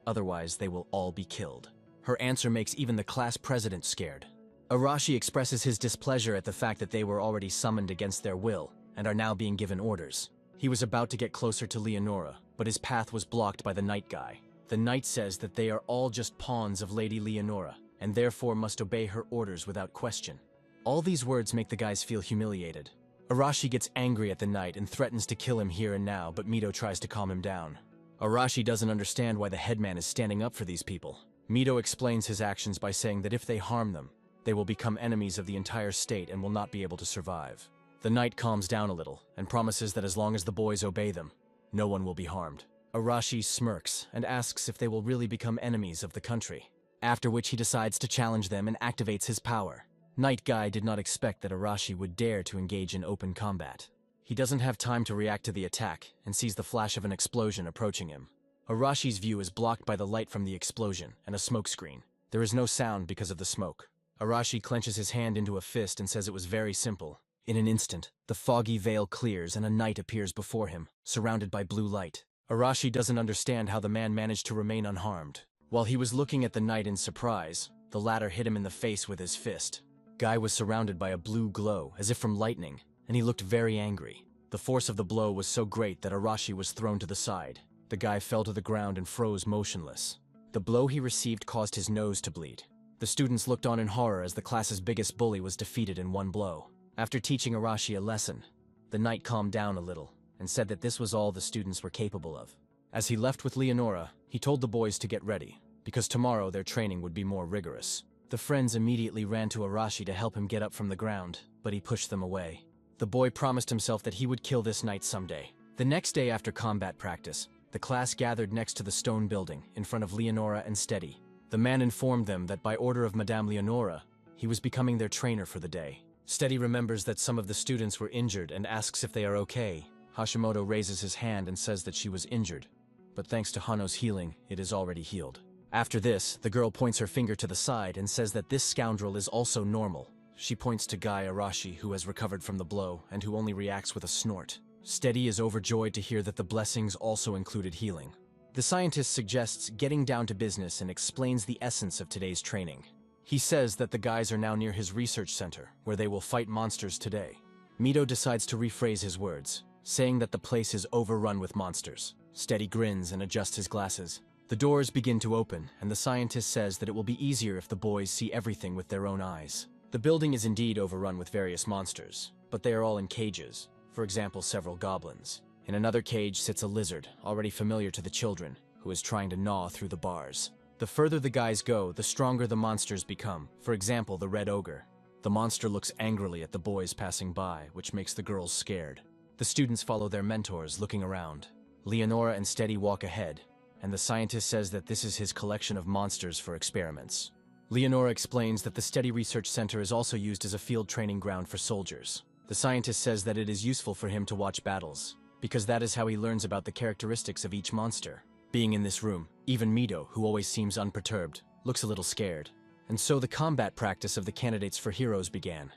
Otherwise, they will all be killed. Her answer makes even the class president scared. Arashi expresses his displeasure at the fact that they were already summoned against their will and are now being given orders. He was about to get closer to Leonora, but his path was blocked by the night guy. The knight says that they are all just pawns of Lady Leonora, and therefore must obey her orders without question. All these words make the guys feel humiliated. Arashi gets angry at the knight and threatens to kill him here and now, but Mido tries to calm him down. Arashi doesn't understand why the headman is standing up for these people. Mido explains his actions by saying that if they harm them, they will become enemies of the entire state and will not be able to survive. The knight calms down a little and promises that as long as the boys obey them, no one will be harmed. Arashi smirks and asks if they will really become enemies of the country, after which he decides to challenge them and activates his power. Night Guy did not expect that Arashi would dare to engage in open combat. He doesn't have time to react to the attack and sees the flash of an explosion approaching him. Arashi's view is blocked by the light from the explosion and a smoke screen. There is no sound because of the smoke. Arashi clenches his hand into a fist and says it was very simple. In an instant, the foggy veil clears and a knight appears before him, surrounded by blue light. Arashi doesn't understand how the man managed to remain unharmed. While he was looking at the knight in surprise, the latter hit him in the face with his fist. Guy was surrounded by a blue glow, as if from lightning, and he looked very angry. The force of the blow was so great that Arashi was thrown to the side. The guy fell to the ground and froze motionless. The blow he received caused his nose to bleed. The students looked on in horror as the class's biggest bully was defeated in one blow. After teaching Arashi a lesson, the knight calmed down a little and said that this was all the students were capable of. As he left with Leonora, he told the boys to get ready, because tomorrow their training would be more rigorous. The friends immediately ran to Arashi to help him get up from the ground, but he pushed them away. The boy promised himself that he would kill this knight someday. The next day after combat practice, the class gathered next to the stone building, in front of Leonora and Steady. The man informed them that by order of Madame Leonora, he was becoming their trainer for the day. Steady remembers that some of the students were injured and asks if they are okay. Hashimoto raises his hand and says that she was injured, but thanks to Hano's healing, it is already healed. After this, the girl points her finger to the side and says that this scoundrel is also normal. She points to Guy Arashi, who has recovered from the blow and who only reacts with a snort. Steady is overjoyed to hear that the blessings also included healing. The scientist suggests getting down to business and explains the essence of today's training. He says that the guys are now near his research center, where they will fight monsters today. Mito decides to rephrase his words, saying that the place is overrun with monsters. Steady grins and adjusts his glasses. The doors begin to open, and the scientist says that it will be easier if the boys see everything with their own eyes. The building is indeed overrun with various monsters, but they are all in cages. For example, several goblins. In another cage sits a lizard, already familiar to the children, who is trying to gnaw through the bars. The further the guys go, the stronger the monsters become. For example, the red ogre. The monster looks angrily at the boys passing by, which makes the girls scared. The students follow their mentors, looking around. Leonora and Steady walk ahead, and the scientist says that this is his collection of monsters for experiments. Leonora explains that the Steady Research Center is also used as a field training ground for soldiers. The scientist says that it is useful for him to watch battles, because that is how he learns about the characteristics of each monster. Being in this room, even Mito, who always seems unperturbed, looks a little scared. And so the combat practice of the candidates for heroes began,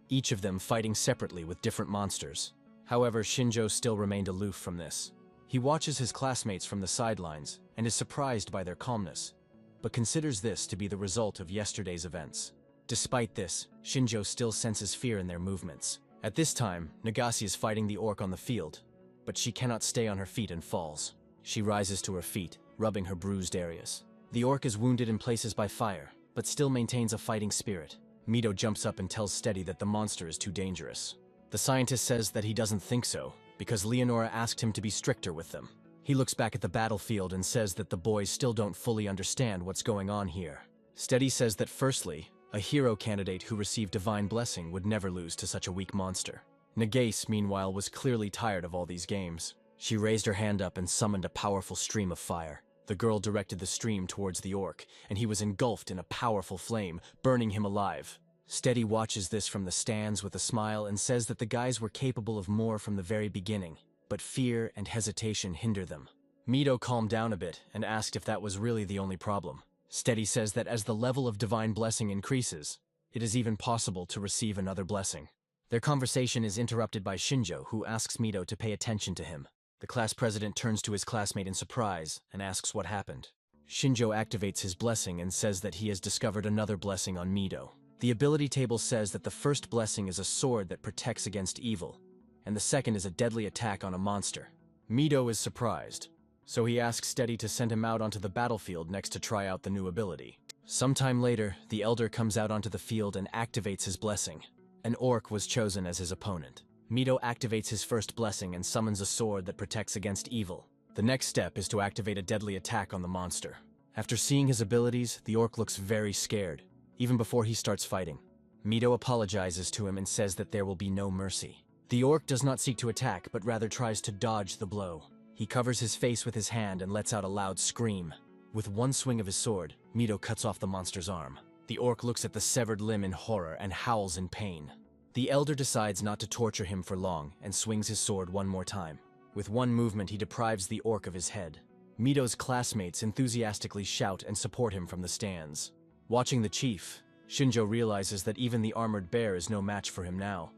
each of them fighting separately with different monsters. However, Shinjo still remained aloof from this. He watches his classmates from the sidelines and is surprised by their calmness, but considers this to be the result of yesterday's events. Despite this, Shinjo still senses fear in their movements. At this time, Nagase is fighting the orc on the field, but she cannot stay on her feet and falls. She rises to her feet, rubbing her bruised areas. The orc is wounded in places by fire, but still maintains a fighting spirit. Mito jumps up and tells Steady that the monster is too dangerous. The scientist says that he doesn't think so, because Leonora asked him to be stricter with them. He looks back at the battlefield and says that the boys still don't fully understand what's going on here. Steady says that firstly, a hero candidate who received divine blessing would never lose to such a weak monster. Nagase, meanwhile, was clearly tired of all these games. She raised her hand up and summoned a powerful stream of fire. The girl directed the stream towards the orc, and he was engulfed in a powerful flame, burning him alive. Steady watches this from the stands with a smile and says that the guys were capable of more from the very beginning, but fear and hesitation hinder them. Mito calmed down a bit and asked if that was really the only problem. Steady says that as the level of divine blessing increases, it is even possible to receive another blessing. Their conversation is interrupted by Shinjo, who asks Mito to pay attention to him. The class president turns to his classmate in surprise and asks what happened. Shinjo activates his blessing and says that he has discovered another blessing on Mito. The ability table says that the first blessing is a sword that protects against evil, and the second is a deadly attack on a monster. Mito is surprised, so he asks Steady to send him out onto the battlefield next to try out the new ability. Sometime later, the elder comes out onto the field and activates his blessing. An orc was chosen as his opponent. Mito activates his first blessing and summons a sword that protects against evil. The next step is to activate a deadly attack on the monster. After seeing his abilities, the orc looks very scared, even before he starts fighting. Mito apologizes to him and says that there will be no mercy. The orc does not seek to attack, but rather tries to dodge the blow. He covers his face with his hand and lets out a loud scream. With one swing of his sword, Mito cuts off the monster's arm. The orc looks at the severed limb in horror and howls in pain. The elder decides not to torture him for long and swings his sword one more time. With one movement, he deprives the orc of his head. Mito's classmates enthusiastically shout and support him from the stands. Watching the chief, Shinjo realizes that even the armored bear is no match for him now,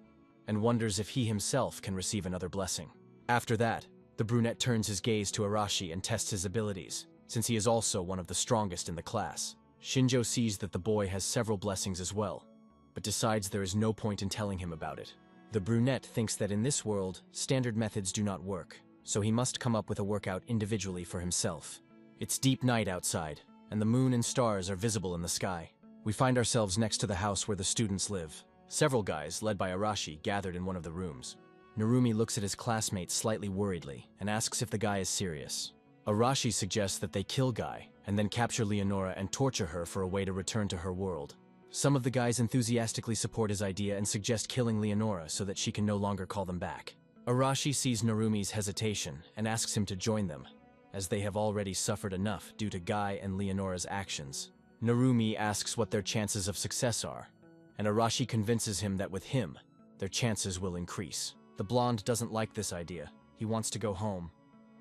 and wonders if he himself can receive another blessing. After that, The brunette turns his gaze to Arashi and tests his abilities, since he is also one of the strongest in the class. Shinjo sees that the boy has several blessings as well, but decides there is no point in telling him about it. The brunette thinks that in this world, standard methods do not work, so he must come up with a workout individually for himself. It's deep night outside, and the moon and stars are visible in the sky. We find ourselves next to the house where the students live. Several guys, led by Arashi, gathered in one of the rooms. Narumi looks at his classmates slightly worriedly and asks if the guy is serious. Arashi suggests that they kill Guy and then capture Leonora and torture her for a way to return to her world. Some of the guys enthusiastically support his idea and suggest killing Leonora so that she can no longer call them back. Arashi sees Narumi's hesitation and asks him to join them, as they have already suffered enough due to Guy and Leonora's actions. Narumi asks what their chances of success are, and Arashi convinces him that with him, their chances will increase. The blonde doesn't like this idea. He wants to go home,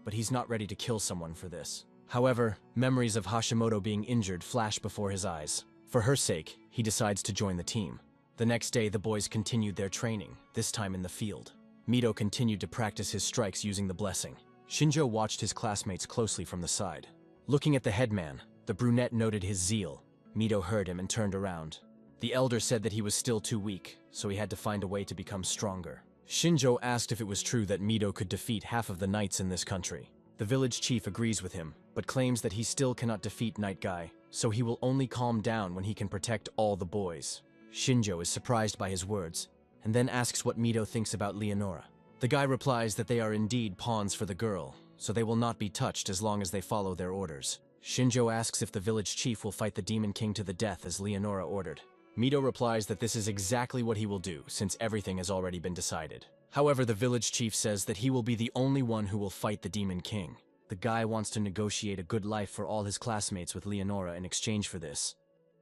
but he's not ready to kill someone for this. However, memories of Hashimoto being injured flash before his eyes. For her sake, he decides to join the team. The next day, the boys continued their training, this time in the field. Mito continued to practice his strikes using the blessing. Shinjo watched his classmates closely from the side. Looking at the headman, the brunette noted his zeal. Mito heard him and turned around. The elder said that he was still too weak, so he had to find a way to become stronger. Shinjo asked if it was true that Mito could defeat half of the knights in this country. The village chief agrees with him, but claims that he still cannot defeat Knight Guy, so he will only calm down when he can protect all the boys. Shinjo is surprised by his words, and then asks what Mito thinks about Leonora. The guy replies that they are indeed pawns for the girl, so they will not be touched as long as they follow their orders. Shinjo asks if the village chief will fight the Demon King to the death as Leonora ordered. Mito replies that this is exactly what he will do, since everything has already been decided. However, the village chief says that he will be the only one who will fight the Demon King. The guy wants to negotiate a good life for all his classmates with Leonora in exchange for this,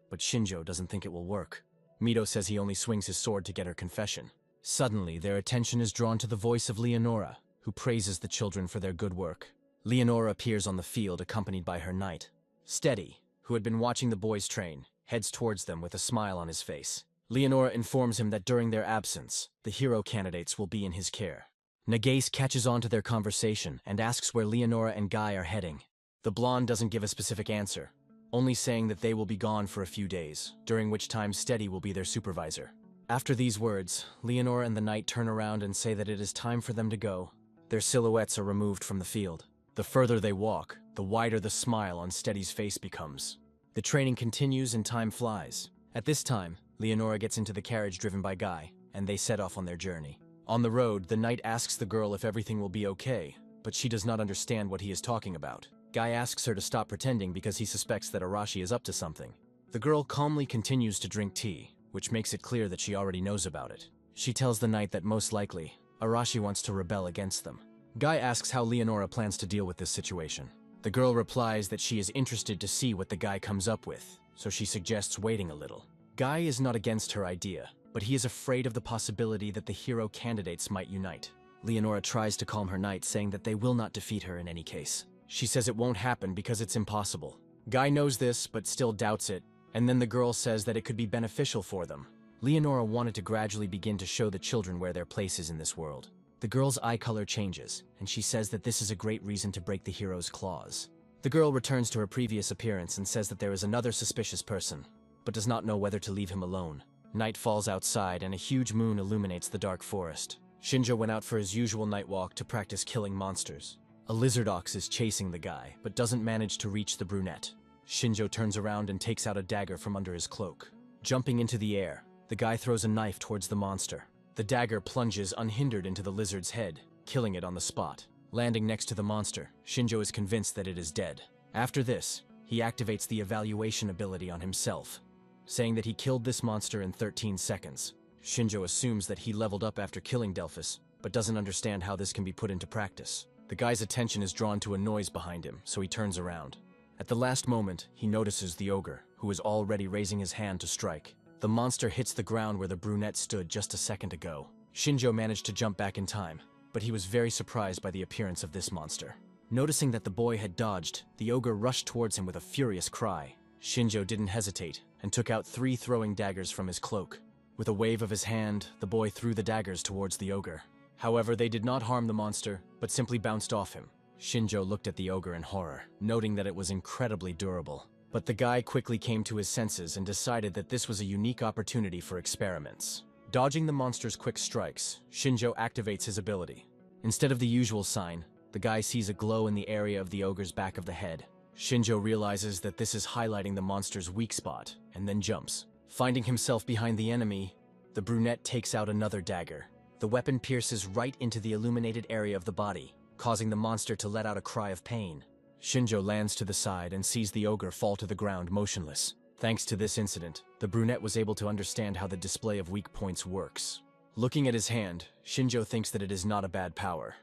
but Shinjo doesn't think it will work. Mito says he only swings his sword to get her confession. Suddenly, their attention is drawn to the voice of Leonora, who praises the children for their good work. Leonora appears on the field accompanied by her knight. Steady, who had been watching the boys train, heads towards them with a smile on his face. Leonora informs him that during their absence, the hero candidates will be in his care. Nagase catches on to their conversation and asks where Leonora and Guy are heading. The blonde doesn't give a specific answer, only saying that they will be gone for a few days, during which time Steady will be their supervisor. After these words, Leonora and the knight turn around and say that it is time for them to go. Their silhouettes are removed from the field. The further they walk, the wider the smile on Steady's face becomes. The training continues and time flies. At this time, Leonora gets into the carriage driven by Guy, and they set off on their journey. On the road, the knight asks the girl if everything will be okay, but she does not understand what he is talking about. Guy asks her to stop pretending because he suspects that Arashi is up to something. The girl calmly continues to drink tea, which makes it clear that she already knows about it. She tells the knight that most likely, Arashi wants to rebel against them. Guy asks how Leonora plans to deal with this situation. The girl replies that she is interested to see what the guy comes up with, so she suggests waiting a little. Guy is not against her idea, but he is afraid of the possibility that the hero candidates might unite. Leonora tries to calm her knight, saying that they will not defeat her in any case. She says it won't happen because it's impossible. Guy knows this, but still doubts it, and then the girl says that it could be beneficial for them. Leonora wanted to gradually begin to show the children where their place is in this world. The girl's eye color changes, and she says that this is a great reason to break the hero's claws. The girl returns to her previous appearance and says that there is another suspicious person, but does not know whether to leave him alone. Night falls outside and a huge moon illuminates the dark forest. Shinjo went out for his usual night walk to practice killing monsters. A lizard ox is chasing the guy, but doesn't manage to reach the brunette. Shinjo turns around and takes out a dagger from under his cloak. Jumping into the air, the guy throws a knife towards the monster. The dagger plunges unhindered into the lizard's head, killing it on the spot. Landing next to the monster, Shinjo is convinced that it is dead. After this, he activates the evaluation ability on himself, saying that he killed this monster in 13 seconds. Shinjo assumes that he leveled up after killing Delphus, but doesn't understand how this can be put into practice. The guy's attention is drawn to a noise behind him, so he turns around. At the last moment, he notices the ogre, who is already raising his hand to strike. The monster hits the ground where the brunette stood just a second ago. Shinjo managed to jump back in time, but he was very surprised by the appearance of this monster. Noticing that the boy had dodged, the ogre rushed towards him with a furious cry. Shinjo didn't hesitate, and took out 3 throwing daggers from his cloak. With a wave of his hand, the boy threw the daggers towards the ogre. However, they did not harm the monster, but simply bounced off him. Shinjo looked at the ogre in horror, noting that it was incredibly durable. But the guy quickly came to his senses and decided that this was a unique opportunity for experiments. Dodging the monster's quick strikes, Shinjo activates his ability. Instead of the usual sign, the guy sees a glow in the area of the ogre's back of the head. Shinjo realizes that this is highlighting the monster's weak spot, and then jumps. Finding himself behind the enemy, the brunette takes out another dagger. The weapon pierces right into the illuminated area of the body, causing the monster to let out a cry of pain. Shinjo lands to the side and sees the ogre fall to the ground motionless. Thanks to this incident, the brunette was able to understand how the display of weak points works. Looking at his hand, Shinjo thinks that it is not a bad power,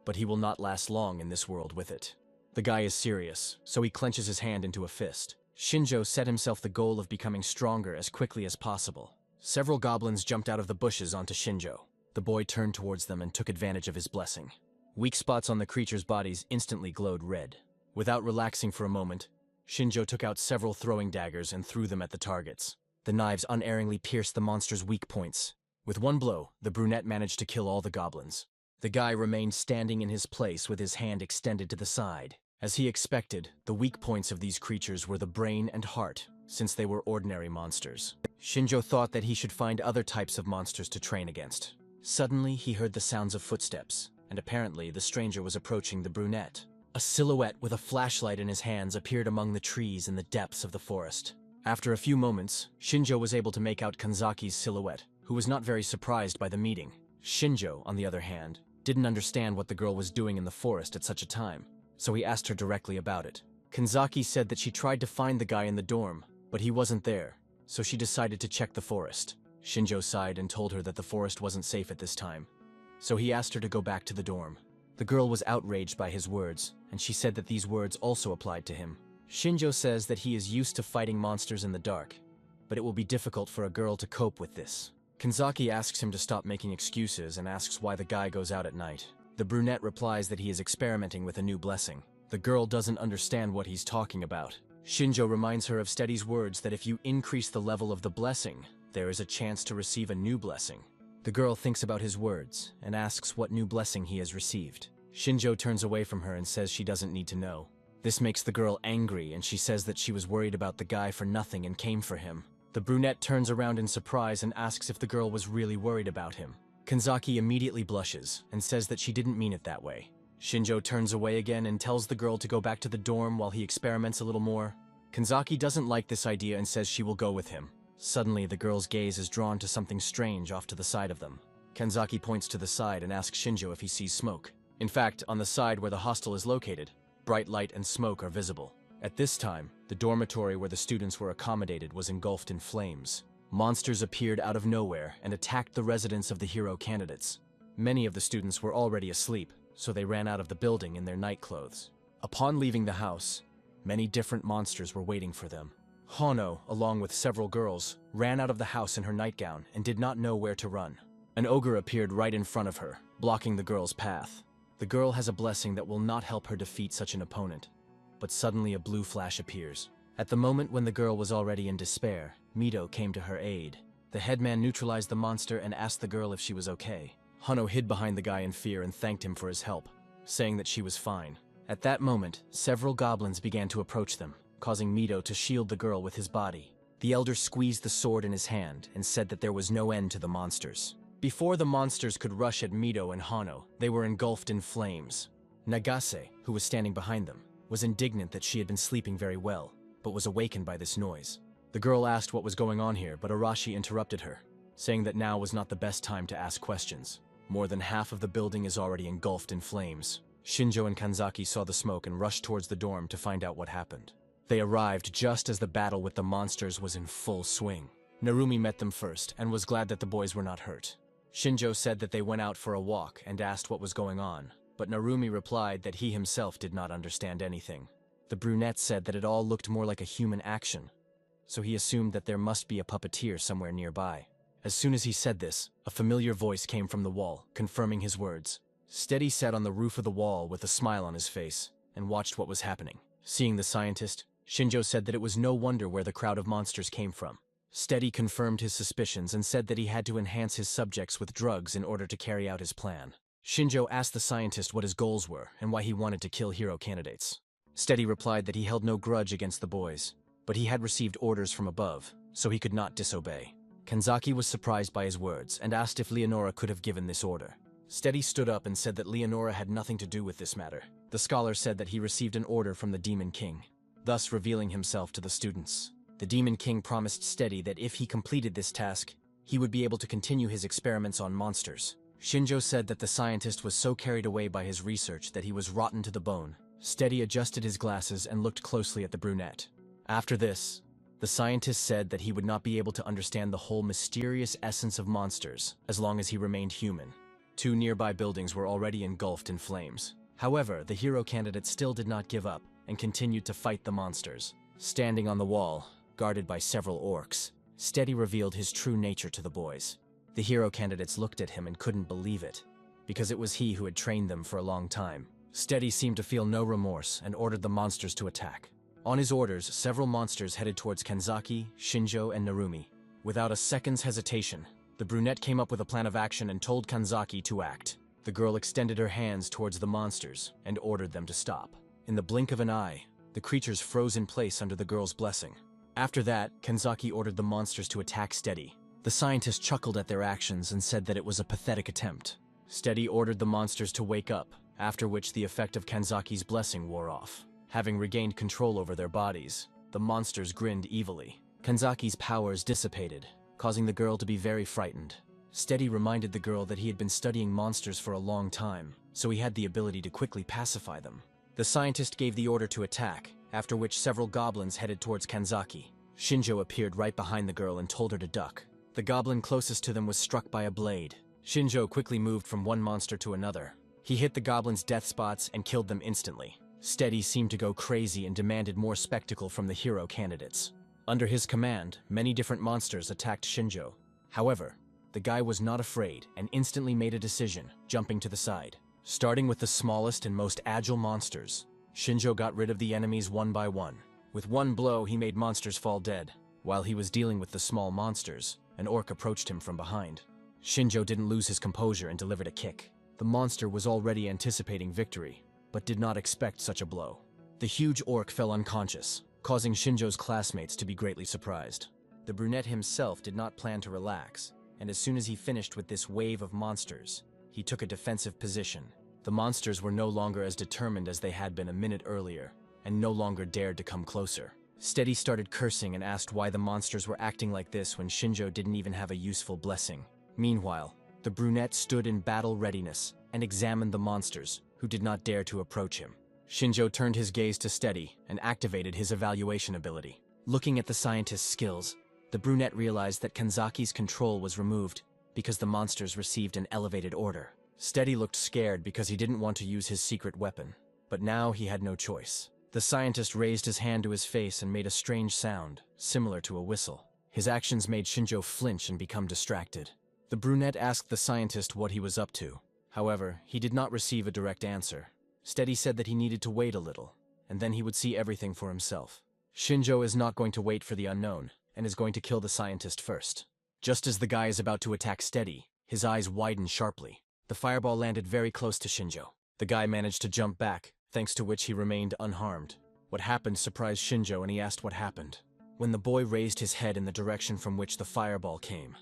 but he will not last long in this world with it. The guy is serious, so he clenches his hand into a fist. Shinjo set himself the goal of becoming stronger as quickly as possible. Several goblins jumped out of the bushes onto Shinjo. The boy turned towards them and took advantage of his blessing. Weak spots on the creatures' bodies instantly glowed red. Without relaxing for a moment, Shinjo took out several throwing daggers and threw them at the targets. The knives unerringly pierced the monster's weak points. With one blow, the brunette managed to kill all the goblins. The guy remained standing in his place with his hand extended to the side. As he expected, the weak points of these creatures were the brain and heart, since they were ordinary monsters. Shinjo thought that he should find other types of monsters to train against. Suddenly, he heard the sounds of footsteps, and apparently the stranger was approaching the brunette. A silhouette with a flashlight in his hands appeared among the trees in the depths of the forest. After a few moments, Shinjo was able to make out Kanzaki's silhouette, who was not very surprised by the meeting. Shinjo, on the other hand, didn't understand what the girl was doing in the forest at such a time, so he asked her directly about it. Kanzaki said that she tried to find the guy in the dorm, but he wasn't there, so she decided to check the forest. Shinjo sighed and told her that the forest wasn't safe at this time, so he asked her to go back to the dorm. The girl was outraged by his words, and she said that these words also applied to him. Shinjo says that he is used to fighting monsters in the dark, but it will be difficult for a girl to cope with this. Kanzaki asks him to stop making excuses and asks why the guy goes out at night. The brunette replies that he is experimenting with a new blessing. The girl doesn't understand what he's talking about. Shinjo reminds her of Steady's words that if you increase the level of the blessing, there is a chance to receive a new blessing. The girl thinks about his words and asks what new blessing he has received. Shinjo turns away from her and says she doesn't need to know. This makes the girl angry, and she says that she was worried about the guy for nothing and came for him. The brunette turns around in surprise and asks if the girl was really worried about him. Kanzaki immediately blushes and says that she didn't mean it that way. Shinjo turns away again and tells the girl to go back to the dorm while he experiments a little more. Kanzaki doesn't like this idea and says she will go with him. Suddenly, the girl's gaze is drawn to something strange off to the side of them. Kanzaki points to the side and asks Shinjo if he sees smoke. In fact, on the side where the hostel is located, bright light and smoke are visible. At this time, the dormitory where the students were accommodated was engulfed in flames. Monsters appeared out of nowhere and attacked the residents of the hero candidates. Many of the students were already asleep, so they ran out of the building in their night clothes. Upon leaving the house, many different monsters were waiting for them. Hono, along with several girls, ran out of the house in her nightgown and did not know where to run. An ogre appeared right in front of her, blocking the girl's path. The girl has a blessing that will not help her defeat such an opponent, but suddenly a blue flash appears. At the moment when the girl was already in despair, Mito came to her aid. The headman neutralized the monster and asked the girl if she was okay. Hono hid behind the guy in fear and thanked him for his help, saying that she was fine. At that moment, several goblins began to approach them, causing Mito to shield the girl with his body. The elder squeezed the sword in his hand and said that there was no end to the monsters. Before the monsters could rush at Mito and Hono, they were engulfed in flames. Nagase, who was standing behind them, was indignant that she had been sleeping very well, but was awakened by this noise. The girl asked what was going on here, but Arashi interrupted her, saying that now was not the best time to ask questions. More than half of the building is already engulfed in flames. Shinjo and Kanzaki saw the smoke and rushed towards the dorm to find out what happened. They arrived just as the battle with the monsters was in full swing. Narumi met them first and was glad that the boys were not hurt. Shinjo said that they went out for a walk and asked what was going on, but Narumi replied that he himself did not understand anything. The brunette said that it all looked more like a human action, so he assumed that there must be a puppeteer somewhere nearby. As soon as he said this, a familiar voice came from the wall, confirming his words. Steady sat on the roof of the wall with a smile on his face and watched what was happening. Seeing the scientist, Shinjo said that it was no wonder where the crowd of monsters came from. Steady confirmed his suspicions and said that he had to enhance his subjects with drugs in order to carry out his plan. Shinjo asked the scientist what his goals were and why he wanted to kill hero candidates. Steady replied that he held no grudge against the boys, but he had received orders from above, so he could not disobey. Kanzaki was surprised by his words and asked if Leonora could have given this order. Steady stood up and said that Leonora had nothing to do with this matter. The scholar said that he received an order from the Demon King, thus revealing himself to the students. The Demon King promised Steady that if he completed this task, he would be able to continue his experiments on monsters. Shinjo said that the scientist was so carried away by his research that he was rotten to the bone. Steady adjusted his glasses and looked closely at the brunette. After this, the scientist said that he would not be able to understand the whole mysterious essence of monsters as long as he remained human. 2 nearby buildings were already engulfed in flames. However, the hero candidate still did not give up and continued to fight the monsters. Standing on the wall, guarded by several orcs, Steady revealed his true nature to the boys. The hero candidates looked at him and couldn't believe it, because it was he who had trained them for a long time. Steady seemed to feel no remorse and ordered the monsters to attack. On his orders, several monsters headed towards Kanzaki, Shinjo, and Narumi. Without a second's hesitation, the brunette came up with a plan of action and told Kanzaki to act. The girl extended her hands towards the monsters and ordered them to stop. In the blink of an eye, the creatures froze in place under the girl's blessing. After that, Kanzaki ordered the monsters to attack Steady. The scientist chuckled at their actions and said that it was a pathetic attempt. Steady ordered the monsters to wake up, after which the effect of Kanzaki's blessing wore off. Having regained control over their bodies, the monsters grinned evilly. Kanzaki's powers dissipated, causing the girl to be very frightened. Steady reminded the girl that he had been studying monsters for a long time, so he had the ability to quickly pacify them. The scientist gave the order to attack, after which several goblins headed towards Kanzaki. Shinjo appeared right behind the girl and told her to duck. The goblin closest to them was struck by a blade. Shinjo quickly moved from one monster to another. He hit the goblin's death spots and killed them instantly. Steady seemed to go crazy and demanded more spectacle from the hero candidates. Under his command, many different monsters attacked Shinjo. However, the guy was not afraid and instantly made a decision, jumping to the side. Starting with the smallest and most agile monsters, Shinjo got rid of the enemies one by one. With one blow, he made monsters fall dead. While he was dealing with the small monsters, an orc approached him from behind. Shinjo didn't lose his composure and delivered a kick. The monster was already anticipating victory, but did not expect such a blow. The huge orc fell unconscious, causing Shinjo's classmates to be greatly surprised. The brunette himself did not plan to relax, and as soon as he finished with this wave of monsters, he took a defensive position. The monsters were no longer as determined as they had been a minute earlier, and no longer dared to come closer. Steady started cursing and asked why the monsters were acting like this when Shinjo didn't even have a useful blessing. Meanwhile, the brunette stood in battle readiness and examined the monsters, who did not dare to approach him. Shinjo turned his gaze to Steady and activated his evaluation ability. Looking at the scientist's skills, the brunette realized that Kanzaki's control was removed because the monsters received an elevated order. Steady looked scared because he didn't want to use his secret weapon, but now he had no choice. The scientist raised his hand to his face and made a strange sound, similar to a whistle. His actions made Shinjo flinch and become distracted. The brunette asked the scientist what he was up to. However, he did not receive a direct answer. Steady said that he needed to wait a little, and then he would see everything for himself. Shinjo is not going to wait for the unknown, and is going to kill the scientist first. Just as the guy is about to attack Steady, his eyes widened sharply. The fireball landed very close to Shinjo. The guy managed to jump back, thanks to which he remained unharmed. What happened surprised Shinjo and he asked what happened. When the boy raised his head in the direction from which the fireball came,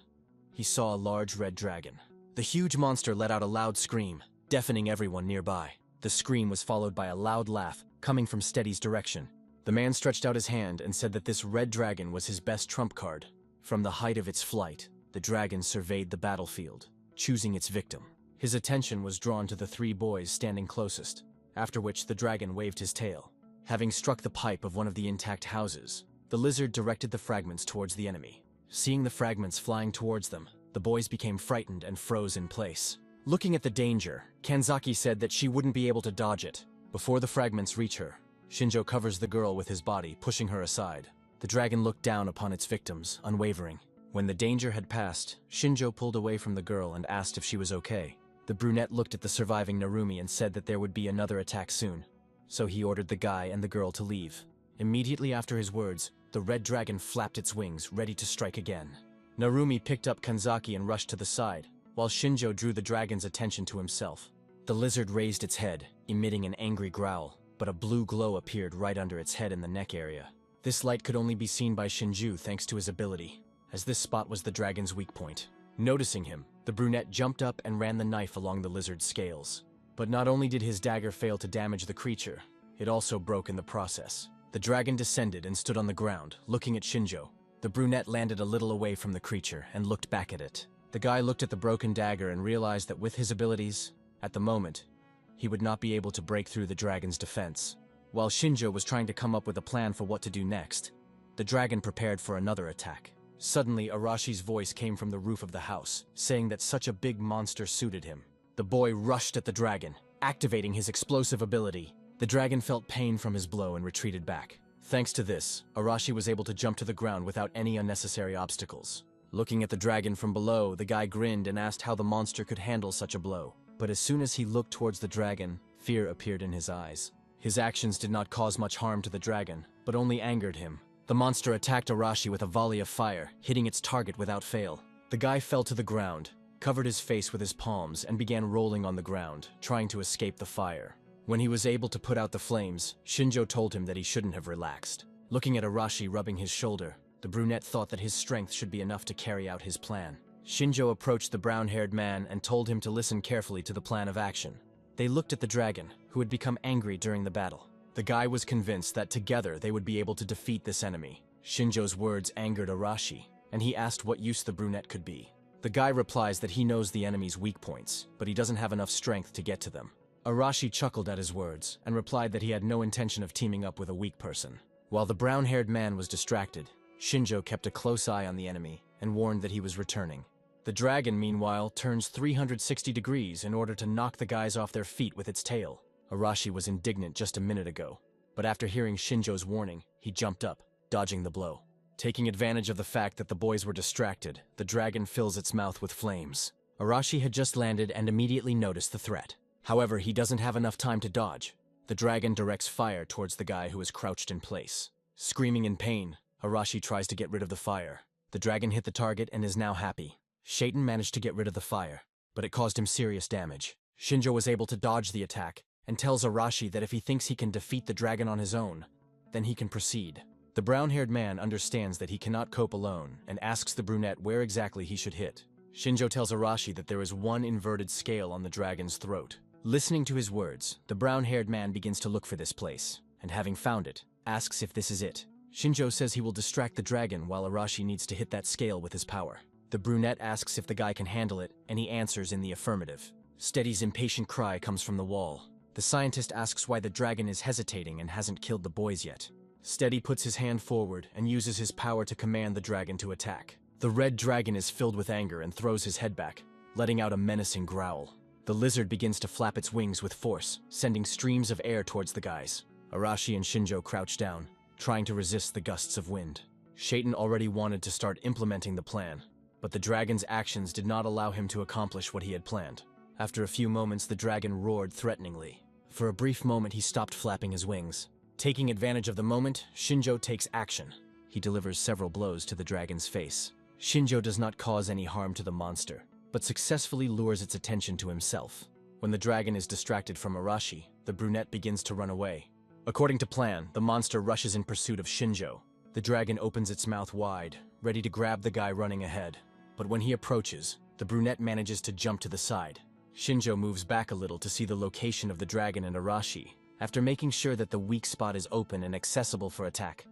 he saw a large red dragon. The huge monster let out a loud scream, deafening everyone nearby. The scream was followed by a loud laugh coming from Steady's direction. The man stretched out his hand and said that this red dragon was his best trump card. From the height of its flight, the dragon surveyed the battlefield, choosing its victim. His attention was drawn to the 3 boys standing closest, after which the dragon waved his tail. Having struck the pipe of one of the intact houses, the lizard directed the fragments towards the enemy. Seeing the fragments flying towards them, the boys became frightened and froze in place. Looking at the danger, Kanzaki said that she wouldn't be able to dodge it. Before the fragments reach her, Shinjo covers the girl with his body, pushing her aside. The dragon looked down upon its victims, unwavering. When the danger had passed, Shinjo pulled away from the girl and asked if she was okay. The brunette looked at the surviving Narumi and said that there would be another attack soon, so he ordered the guy and the girl to leave. Immediately after his words, the red dragon flapped its wings, ready to strike again. Narumi picked up Kanzaki and rushed to the side, while Shinjo drew the dragon's attention to himself. The lizard raised its head, emitting an angry growl, but a blue glow appeared right under its head in the neck area. This light could only be seen by Shinju thanks to his ability, as this spot was the dragon's weak point. Noticing him, the brunette jumped up and ran the knife along the lizard's scales. But not only did his dagger fail to damage the creature, it also broke in the process. The dragon descended and stood on the ground, looking at Shinjo. The brunette landed a little away from the creature and looked back at it. The guy looked at the broken dagger and realized that with his abilities, at the moment, he would not be able to break through the dragon's defense. While Shinjo was trying to come up with a plan for what to do next, the dragon prepared for another attack. Suddenly, Arashi's voice came from the roof of the house, saying that such a big monster suited him. The boy rushed at the dragon, activating his explosive ability. The dragon felt pain from his blow and retreated back. Thanks to this, Arashi was able to jump to the ground without any unnecessary obstacles. Looking at the dragon from below, the guy grinned and asked how the monster could handle such a blow. But as soon as he looked towards the dragon, fear appeared in his eyes. His actions did not cause much harm to the dragon, but only angered him. The monster attacked Arashi with a volley of fire, hitting its target without fail. The guy fell to the ground, covered his face with his palms, and began rolling on the ground, trying to escape the fire. When he was able to put out the flames, Shinjo told him that he shouldn't have relaxed. Looking at Arashi rubbing his shoulder, the brunette thought that his strength should be enough to carry out his plan. Shinjo approached the brown-haired man and told him to listen carefully to the plan of action. They looked at the dragon, who had become angry during the battle. The guy was convinced that together they would be able to defeat this enemy. Shinjo's words angered Arashi, and he asked what use the brunette could be. The guy replies that he knows the enemy's weak points, but he doesn't have enough strength to get to them. Arashi chuckled at his words and replied that he had no intention of teaming up with a weak person. While the brown-haired man was distracted, Shinjo kept a close eye on the enemy and warned that he was returning. The dragon, meanwhile, turns 360 degrees in order to knock the guys off their feet with its tail. Arashi was indignant just a minute ago, but after hearing Shinjo's warning, he jumped up, dodging the blow. Taking advantage of the fact that the boys were distracted, the dragon fills its mouth with flames. Arashi had just landed and immediately noticed the threat. However, he doesn't have enough time to dodge. The dragon directs fire towards the guy who is crouched in place. Screaming in pain, Arashi tries to get rid of the fire. The dragon hit the target and is now happy. Shaitan managed to get rid of the fire, but it caused him serious damage. Shinjo was able to dodge the attack and tells Arashi that if he thinks he can defeat the dragon on his own, then he can proceed. The brown-haired man understands that he cannot cope alone and asks the brunette where exactly he should hit. Shinjo tells Arashi that there is one inverted scale on the dragon's throat. Listening to his words, the brown-haired man begins to look for this place, and having found it, asks if this is it. Shinjo says he will distract the dragon while Arashi needs to hit that scale with his power. The brunette asks if the guy can handle it, and he answers in the affirmative. Steady's impatient cry comes from the wall. The scientist asks why the dragon is hesitating and hasn't killed the boys yet. Steady puts his hand forward and uses his power to command the dragon to attack. The red dragon is filled with anger and throws his head back, letting out a menacing growl. The lizard begins to flap its wings with force, sending streams of air towards the guys. Arashi and Shinjo crouch down, trying to resist the gusts of wind. Shaitan already wanted to start implementing the plan, but the dragon's actions did not allow him to accomplish what he had planned. After a few moments, the dragon roared threateningly. For a brief moment, he stopped flapping his wings. Taking advantage of the moment, Shinjo takes action. He delivers several blows to the dragon's face. Shinjo does not cause any harm to the monster, but successfully lures its attention to himself. When the dragon is distracted from Arashi, the brunette begins to run away. According to plan, the monster rushes in pursuit of Shinjo. The dragon opens its mouth wide, ready to grab the guy running ahead. But when he approaches, the brunette manages to jump to the side. Shinjo moves back a little to see the location of the dragon and Arashi. After making sure that the weak spot is open and accessible for attack,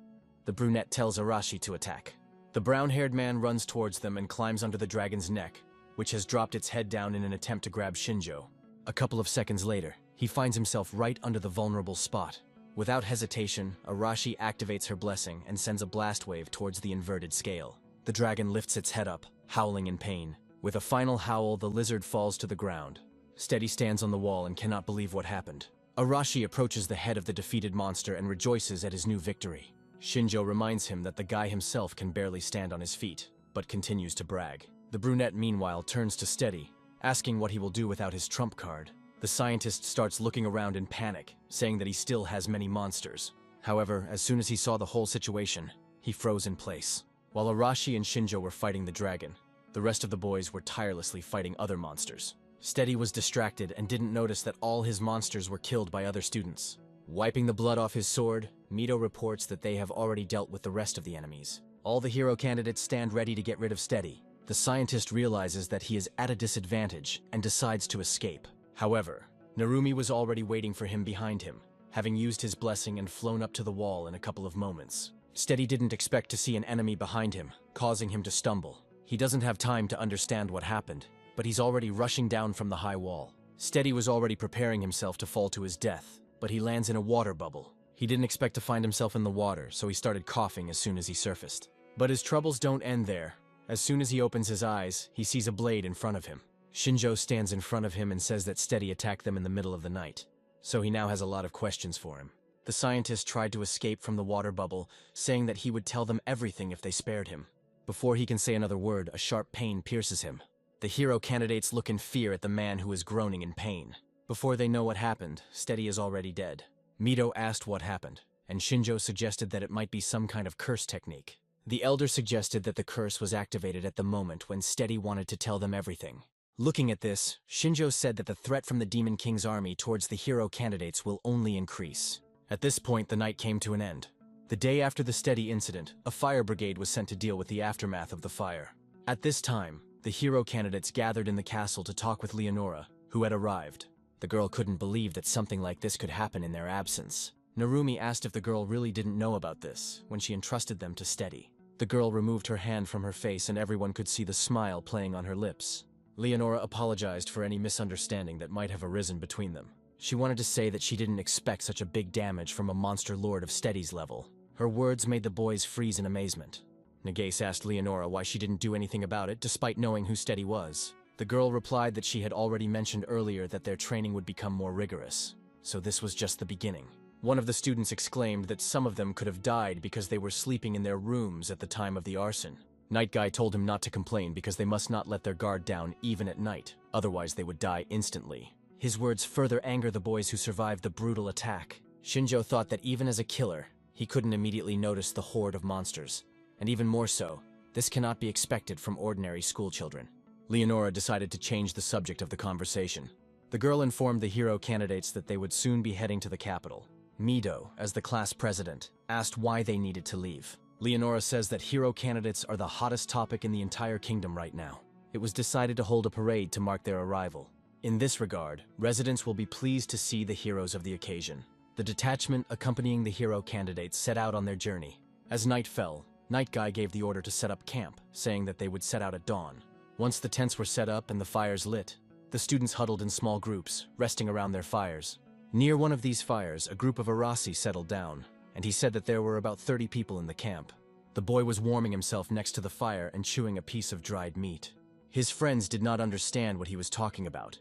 the brunette tells Arashi to attack. The brown-haired man runs towards them and climbs under the dragon's neck, which has dropped its head down in an attempt to grab Shinjo. A couple of seconds later, he finds himself right under the vulnerable spot. Without hesitation, Arashi activates her blessing and sends a blast wave towards the inverted scale. The dragon lifts its head up, howling in pain. With a final howl, the lizard falls to the ground. Steady stands on the wall and cannot believe what happened. Arashi approaches the head of the defeated monster and rejoices at his new victory. Shinjo reminds him that the guy himself can barely stand on his feet, but continues to brag. The brunette, meanwhile, turns to Steady, asking what he will do without his trump card. The scientist starts looking around in panic, saying that he still has many monsters. However, as soon as he saw the whole situation, He froze in place. While Arashi and Shinjo were fighting the dragon, the rest of the boys were tirelessly fighting other monsters. Steady was distracted and didn't notice that all his monsters were killed by other students. Wiping the blood off his sword, Mito reports that they have already dealt with the rest of the enemies. All the hero candidates stand ready to get rid of Steady. The scientist realizes that he is at a disadvantage and decides to escape. However, Narumi was already waiting for him behind him, having used his blessing and flown up to the wall in a couple of moments. Steady didn't expect to see an enemy behind him, causing him to stumble. He doesn't have time to understand what happened, but he's already rushing down from the high wall. Steady was already preparing himself to fall to his death, but he lands in a water bubble. He didn't expect to find himself in the water, so he started coughing as soon as he surfaced. But his troubles don't end there. As soon as he opens his eyes, he sees a blade in front of him. Shinjo stands in front of him and says that Steady attacked them in the middle of the night, so he now has a lot of questions for him. The scientist tried to escape from the water bubble, saying that he would tell them everything if they spared him. Before he can say another word, a sharp pain pierces him. The hero candidates look in fear at the man who is groaning in pain. Before they know what happened, Steady is already dead. Mito asked what happened, and Shinjo suggested that it might be some kind of curse technique. The elder suggested that the curse was activated at the moment when Steady wanted to tell them everything. Looking at this, Shinjo said that the threat from the Demon King's army towards the hero candidates will only increase. At this point, the night came to an end. The day after the Steady incident, a fire brigade was sent to deal with the aftermath of the fire. At this time, the hero candidates gathered in the castle to talk with Leonora, who had arrived. The girl couldn't believe that something like this could happen in their absence. Narumi asked if the girl really didn't know about this when she entrusted them to Steady. The girl removed her hand from her face and everyone could see the smile playing on her lips. Leonora apologized for any misunderstanding that might have arisen between them. She wanted to say that she didn't expect such a big damage from a monster lord of Steady's level. Her words made the boys freeze in amazement. Nagase asked Leonora why she didn't do anything about it despite knowing who Steady was. The girl replied that she had already mentioned earlier that their training would become more rigorous, so this was just the beginning. One of the students exclaimed that some of them could have died because they were sleeping in their rooms at the time of the arson. Night Guy told him not to complain because they must not let their guard down even at night, otherwise they would die instantly. His words further anger the boys who survived the brutal attack. Shinjo thought that even as a killer, he couldn't immediately notice the horde of monsters. And even more so, this cannot be expected from ordinary school children. Leonora decided to change the subject of the conversation. The girl informed the hero candidates that they would soon be heading to the capital. Mito, as the class president, asked why they needed to leave. Leonora says that hero candidates are the hottest topic in the entire kingdom right now. It was decided to hold a parade to mark their arrival. In this regard, residents will be pleased to see the heroes of the occasion. The detachment accompanying the hero candidates set out on their journey. As night fell, Night Guy gave the order to set up camp, saying that they would set out at dawn. Once the tents were set up and the fires lit, the students huddled in small groups, resting around their fires. Near one of these fires, a group of Arasi settled down, and he said that there were about 30 people in the camp. The boy was warming himself next to the fire and chewing a piece of dried meat. His friends did not understand what he was talking about.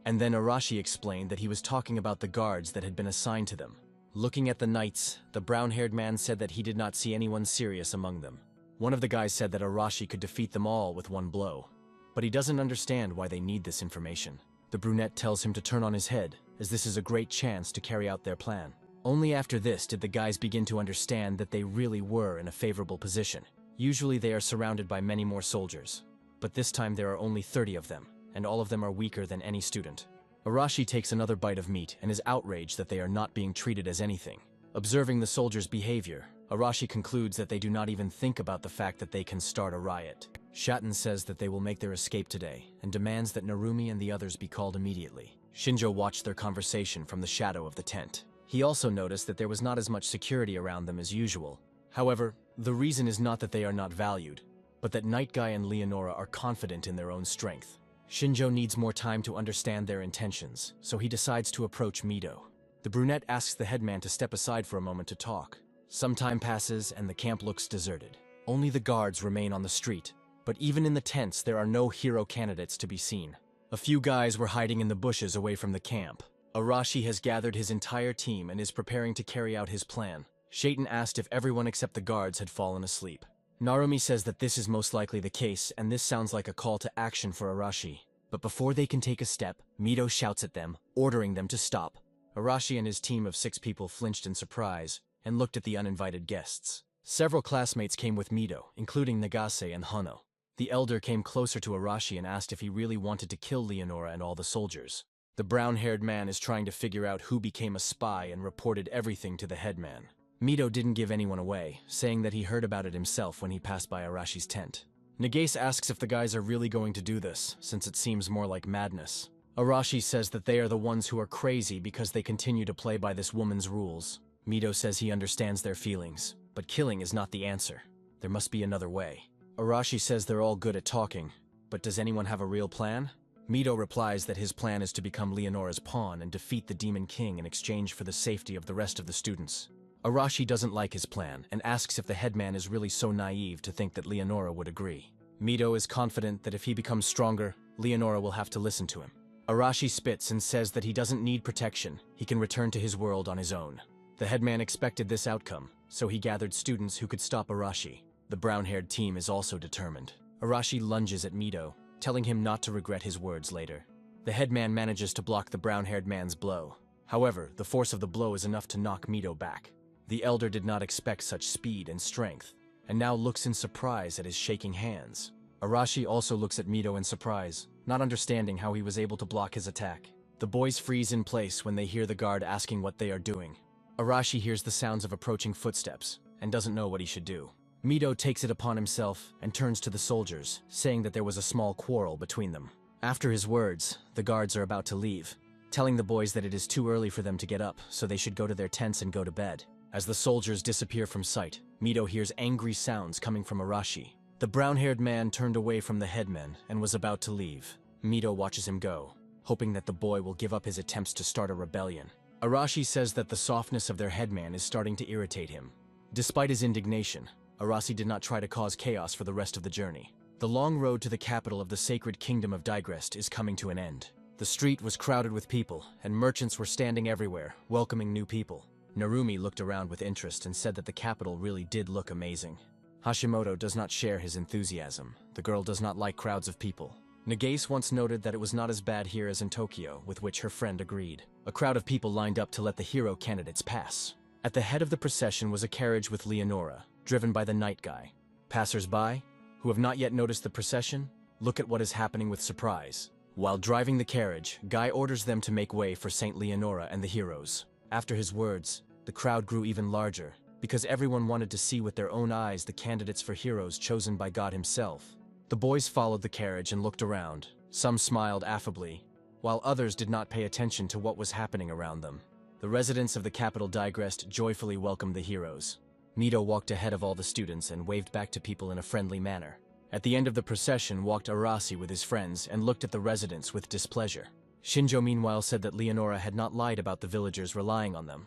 And then Arashi explained that he was talking about the guards that had been assigned to them. Looking at the knights, the brown-haired man said that he did not see anyone serious among them. One of the guys said that Arashi could defeat them all with one blow. But he doesn't understand why they need this information. The brunette tells him to turn on his head, as this is a great chance to carry out their plan. Only after this did the guys begin to understand that they really were in a favorable position. Usually they are surrounded by many more soldiers, but this time there are only 30 of them, and all of them are weaker than any student. Arashi takes another bite of meat and is outraged that they are not being treated as anything. Observing the soldiers' behavior, Arashi concludes that they do not even think about the fact that they can start a riot. Shatten says that they will make their escape today, and demands that Narumi and the others be called immediately. Shinjo watched their conversation from the shadow of the tent. He also noticed that there was not as much security around them as usual. However, the reason is not that they are not valued, but that Night Guy and Leonora are confident in their own strength. Shinjo needs more time to understand their intentions, so he decides to approach Mito. The brunette asks the headman to step aside for a moment to talk. Some time passes and the camp looks deserted. Only the guards remain on the street, but even in the tents there are no hero candidates to be seen. A few guys were hiding in the bushes away from the camp. Arashi has gathered his entire team and is preparing to carry out his plan. Shaitan asked if everyone except the guards had fallen asleep. Narumi says that this is most likely the case, and this sounds like a call to action for Arashi. But before they can take a step, Mito shouts at them, ordering them to stop. Arashi and his team of 6 people flinched in surprise and looked at the uninvited guests. Several classmates came with Mito, including Nagase and Hano. The elder came closer to Arashi and asked if he really wanted to kill Leonora and all the soldiers. The brown-haired man is trying to figure out who became a spy and reported everything to the headman. Mito didn't give anyone away, saying that he heard about it himself when he passed by Arashi's tent. Nagase asks if the guys are really going to do this, since it seems more like madness. Arashi says that they are the ones who are crazy because they continue to play by this woman's rules. Mito says he understands their feelings, but killing is not the answer. There must be another way. Arashi says they're all good at talking, but does anyone have a real plan? Mito replies that his plan is to become Leonora's pawn and defeat the Demon King in exchange for the safety of the rest of the students. Arashi doesn't like his plan and asks if the headman is really so naive to think that Leonora would agree. Mito is confident that if he becomes stronger, Leonora will have to listen to him. Arashi spits and says that he doesn't need protection, he can return to his world on his own. The headman expected this outcome, so he gathered students who could stop Arashi. The brown-haired team is also determined. Arashi lunges at Mito, telling him not to regret his words later. The headman manages to block the brown-haired man's blow. However, the force of the blow is enough to knock Mito back. The elder did not expect such speed and strength, and now looks in surprise at his shaking hands. Arashi also looks at Mito in surprise, not understanding how he was able to block his attack. The boys freeze in place when they hear the guard asking what they are doing. Arashi hears the sounds of approaching footsteps, and doesn't know what he should do. Mito takes it upon himself and turns to the soldiers, saying that there was a small quarrel between them. After his words, the guards are about to leave, telling the boys that it is too early for them to get up, so they should go to their tents and go to bed. As the soldiers disappear from sight, Mito hears angry sounds coming from Arashi. The brown-haired man turned away from the headman and was about to leave. Mito watches him go, hoping that the boy will give up his attempts to start a rebellion. Arashi says that the softness of their headman is starting to irritate him. Despite his indignation, Arashi did not try to cause chaos for the rest of the journey. The long road to the capital of the sacred kingdom of Digrest is coming to an end. The street was crowded with people, and merchants were standing everywhere, welcoming new people. Narumi looked around with interest and said that the capital really did look amazing. Hashimoto does not share his enthusiasm. The girl does not like crowds of people. Nagase once noted that it was not as bad here as in Tokyo, with which her friend agreed. A crowd of people lined up to let the hero candidates pass. At the head of the procession was a carriage with Leonora, driven by the night guy. Passers-by, who have not yet noticed the procession, look at what is happening with surprise. While driving the carriage, Guy orders them to make way for Saint Leonora and the heroes. After his words, the crowd grew even larger, because everyone wanted to see with their own eyes the candidates for heroes chosen by God himself. The boys followed the carriage and looked around. Some smiled affably, while others did not pay attention to what was happening around them. The residents of the capital Digrest joyfully welcomed the heroes. Mito walked ahead of all the students and waved back to people in a friendly manner. At the end of the procession walked Arasi with his friends and looked at the residents with displeasure. Shinjo meanwhile said that Leonora had not lied about the villagers relying on them.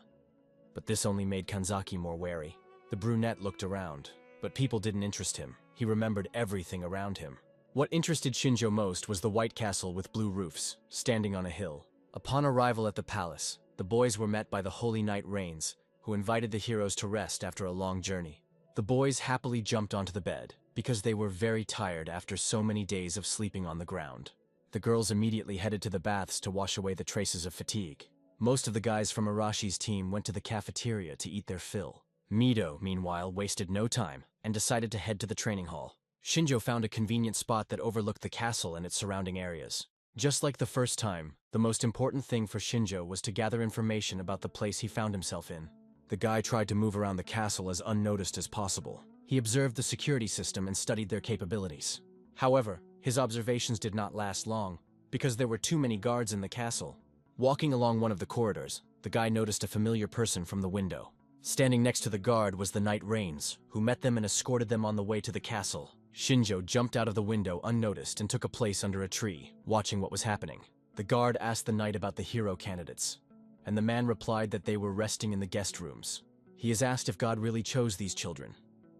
But this only made Kanzaki more wary. The brunette looked around, but people didn't interest him. He remembered everything around him. What interested Shinjo most was the white castle with blue roofs, standing on a hill. Upon arrival at the palace, the boys were met by the Holy Knight Rains, who invited the heroes to rest after a long journey. The boys happily jumped onto the bed, because they were very tired after so many days of sleeping on the ground. The girls immediately headed to the baths to wash away the traces of fatigue. Most of the guys from Arashi's team went to the cafeteria to eat their fill. Mito, meanwhile, wasted no time and decided to head to the training hall. Shinjo found a convenient spot that overlooked the castle and its surrounding areas. Just like the first time, the most important thing for Shinjo was to gather information about the place he found himself in. The guy tried to move around the castle as unnoticed as possible. He observed the security system and studied their capabilities. However, his observations did not last long, because there were too many guards in the castle. Walking along one of the corridors, the guy noticed a familiar person from the window. Standing next to the guard was the Knight Rains, who met them and escorted them on the way to the castle. Shinjo jumped out of the window unnoticed and took a place under a tree, watching what was happening. The guard asked the knight about the hero candidates, and the man replied that they were resting in the guest rooms. He is asked if God really chose these children,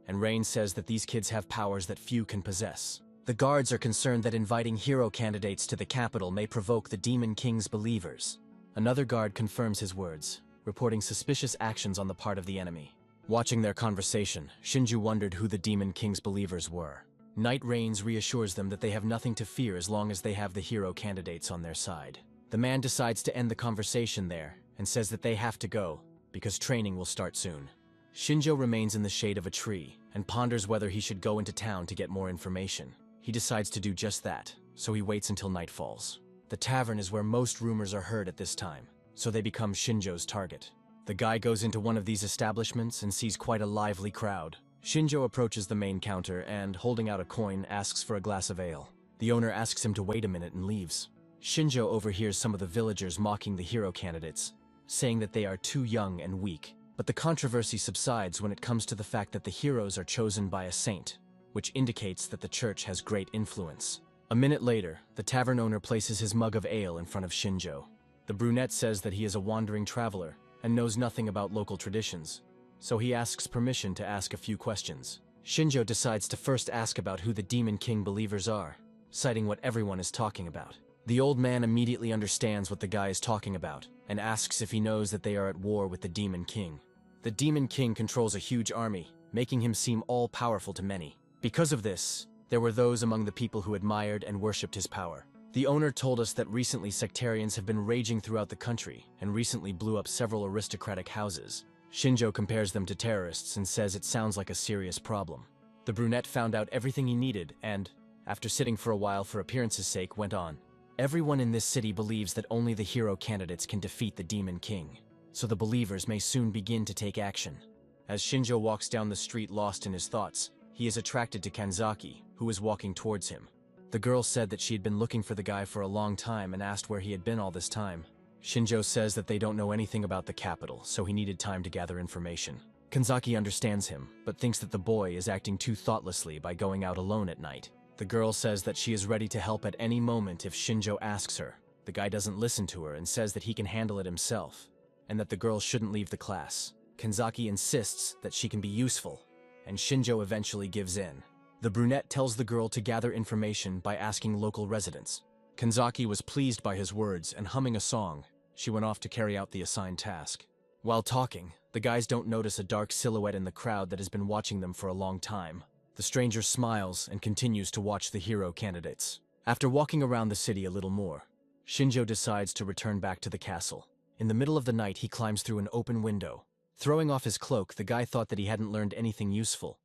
and Rain says that these kids have powers that few can possess. The guards are concerned that inviting hero candidates to the capital may provoke the Demon King's believers. Another guard confirms his words, reporting suspicious actions on the part of the enemy. Watching their conversation, Shinju wondered who the Demon King's believers were. Knight Rains reassures them that they have nothing to fear as long as they have the hero candidates on their side. The man decides to end the conversation there and says that they have to go because training will start soon. Shinjo remains in the shade of a tree and ponders whether he should go into town to get more information. He decides to do just that, so he waits until night falls. The tavern is where most rumors are heard at this time, so they become Shinjo's target. The guy goes into one of these establishments and sees quite a lively crowd. Shinjo approaches the main counter and, holding out a coin, asks for a glass of ale. The owner asks him to wait a minute and leaves. Shinjo overhears some of the villagers mocking the hero candidates, saying that they are too young and weak. But the controversy subsides when it comes to the fact that the heroes are chosen by a saint, which indicates that the church has great influence. A minute later, the tavern owner places his mug of ale in front of Shinjo. The brunette says that he is a wandering traveler and knows nothing about local traditions, so he asks permission to ask a few questions. Shinjo decides to first ask about who the Demon King believers are, citing what everyone is talking about. The old man immediately understands what the guy is talking about and asks if he knows that they are at war with the Demon King. The Demon King controls a huge army, making him seem all-powerful to many. Because of this, there were those among the people who admired and worshipped his power. The owner told us that recently sectarians have been raging throughout the country and recently blew up several aristocratic houses. Shinjo compares them to terrorists and says it sounds like a serious problem. The brunette found out everything he needed and, after sitting for a while for appearance's sake, went on. Everyone in this city believes that only the hero candidates can defeat the Demon King, so the believers may soon begin to take action. As Shinjo walks down the street lost in his thoughts, he is attracted to Kanzaki, who is walking towards him. The girl said that she had been looking for the guy for a long time and asked where he had been all this time. Shinjo says that they don't know anything about the capital, so he needed time to gather information. Kanzaki understands him, but thinks that the boy is acting too thoughtlessly by going out alone at night. The girl says that she is ready to help at any moment if Shinjo asks her. The guy doesn't listen to her and says that he can handle it himself, and that the girl shouldn't leave the class. Kanzaki insists that she can be useful, and Shinjo eventually gives in. The brunette tells the girl to gather information by asking local residents. Kanzaki was pleased by his words, and humming a song, she went off to carry out the assigned task. While talking, the guys don't notice a dark silhouette in the crowd that has been watching them for a long time. The stranger smiles and continues to watch the hero candidates. After walking around the city a little more, Shinjo decides to return back to the castle. In the middle of the night, he climbs through an open window. Throwing off his cloak, the guy thought that he hadn't learned anything useful,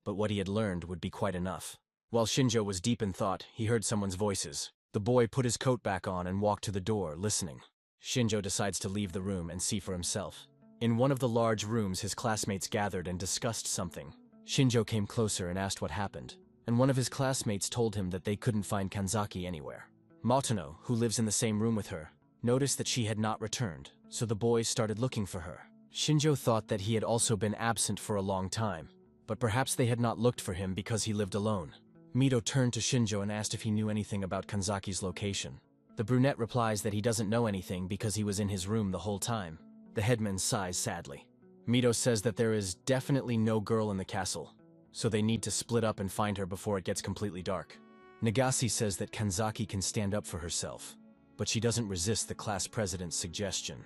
but what he had learned would be quite enough. While Shinjo was deep in thought, he heard someone's voices. The boy put his coat back on and walked to the door, listening. Shinjo decides to leave the room and see for himself. In one of the large rooms, his classmates gathered and discussed something. Shinjo came closer and asked what happened, and one of his classmates told him that they couldn't find Kanzaki anywhere. Matano, who lives in the same room with her, noticed that she had not returned, so the boys started looking for her. Shinjo thought that he had also been absent for a long time, but perhaps they had not looked for him because he lived alone. Mito turned to Shinjo and asked if he knew anything about Kanzaki's location. The brunette replies that he doesn't know anything because he was in his room the whole time. The headman sighs sadly. Mito says that there is definitely no girl in the castle, so they need to split up and find her before it gets completely dark. Nagase says that Kanzaki can stand up for herself, but she doesn't resist the class president's suggestion.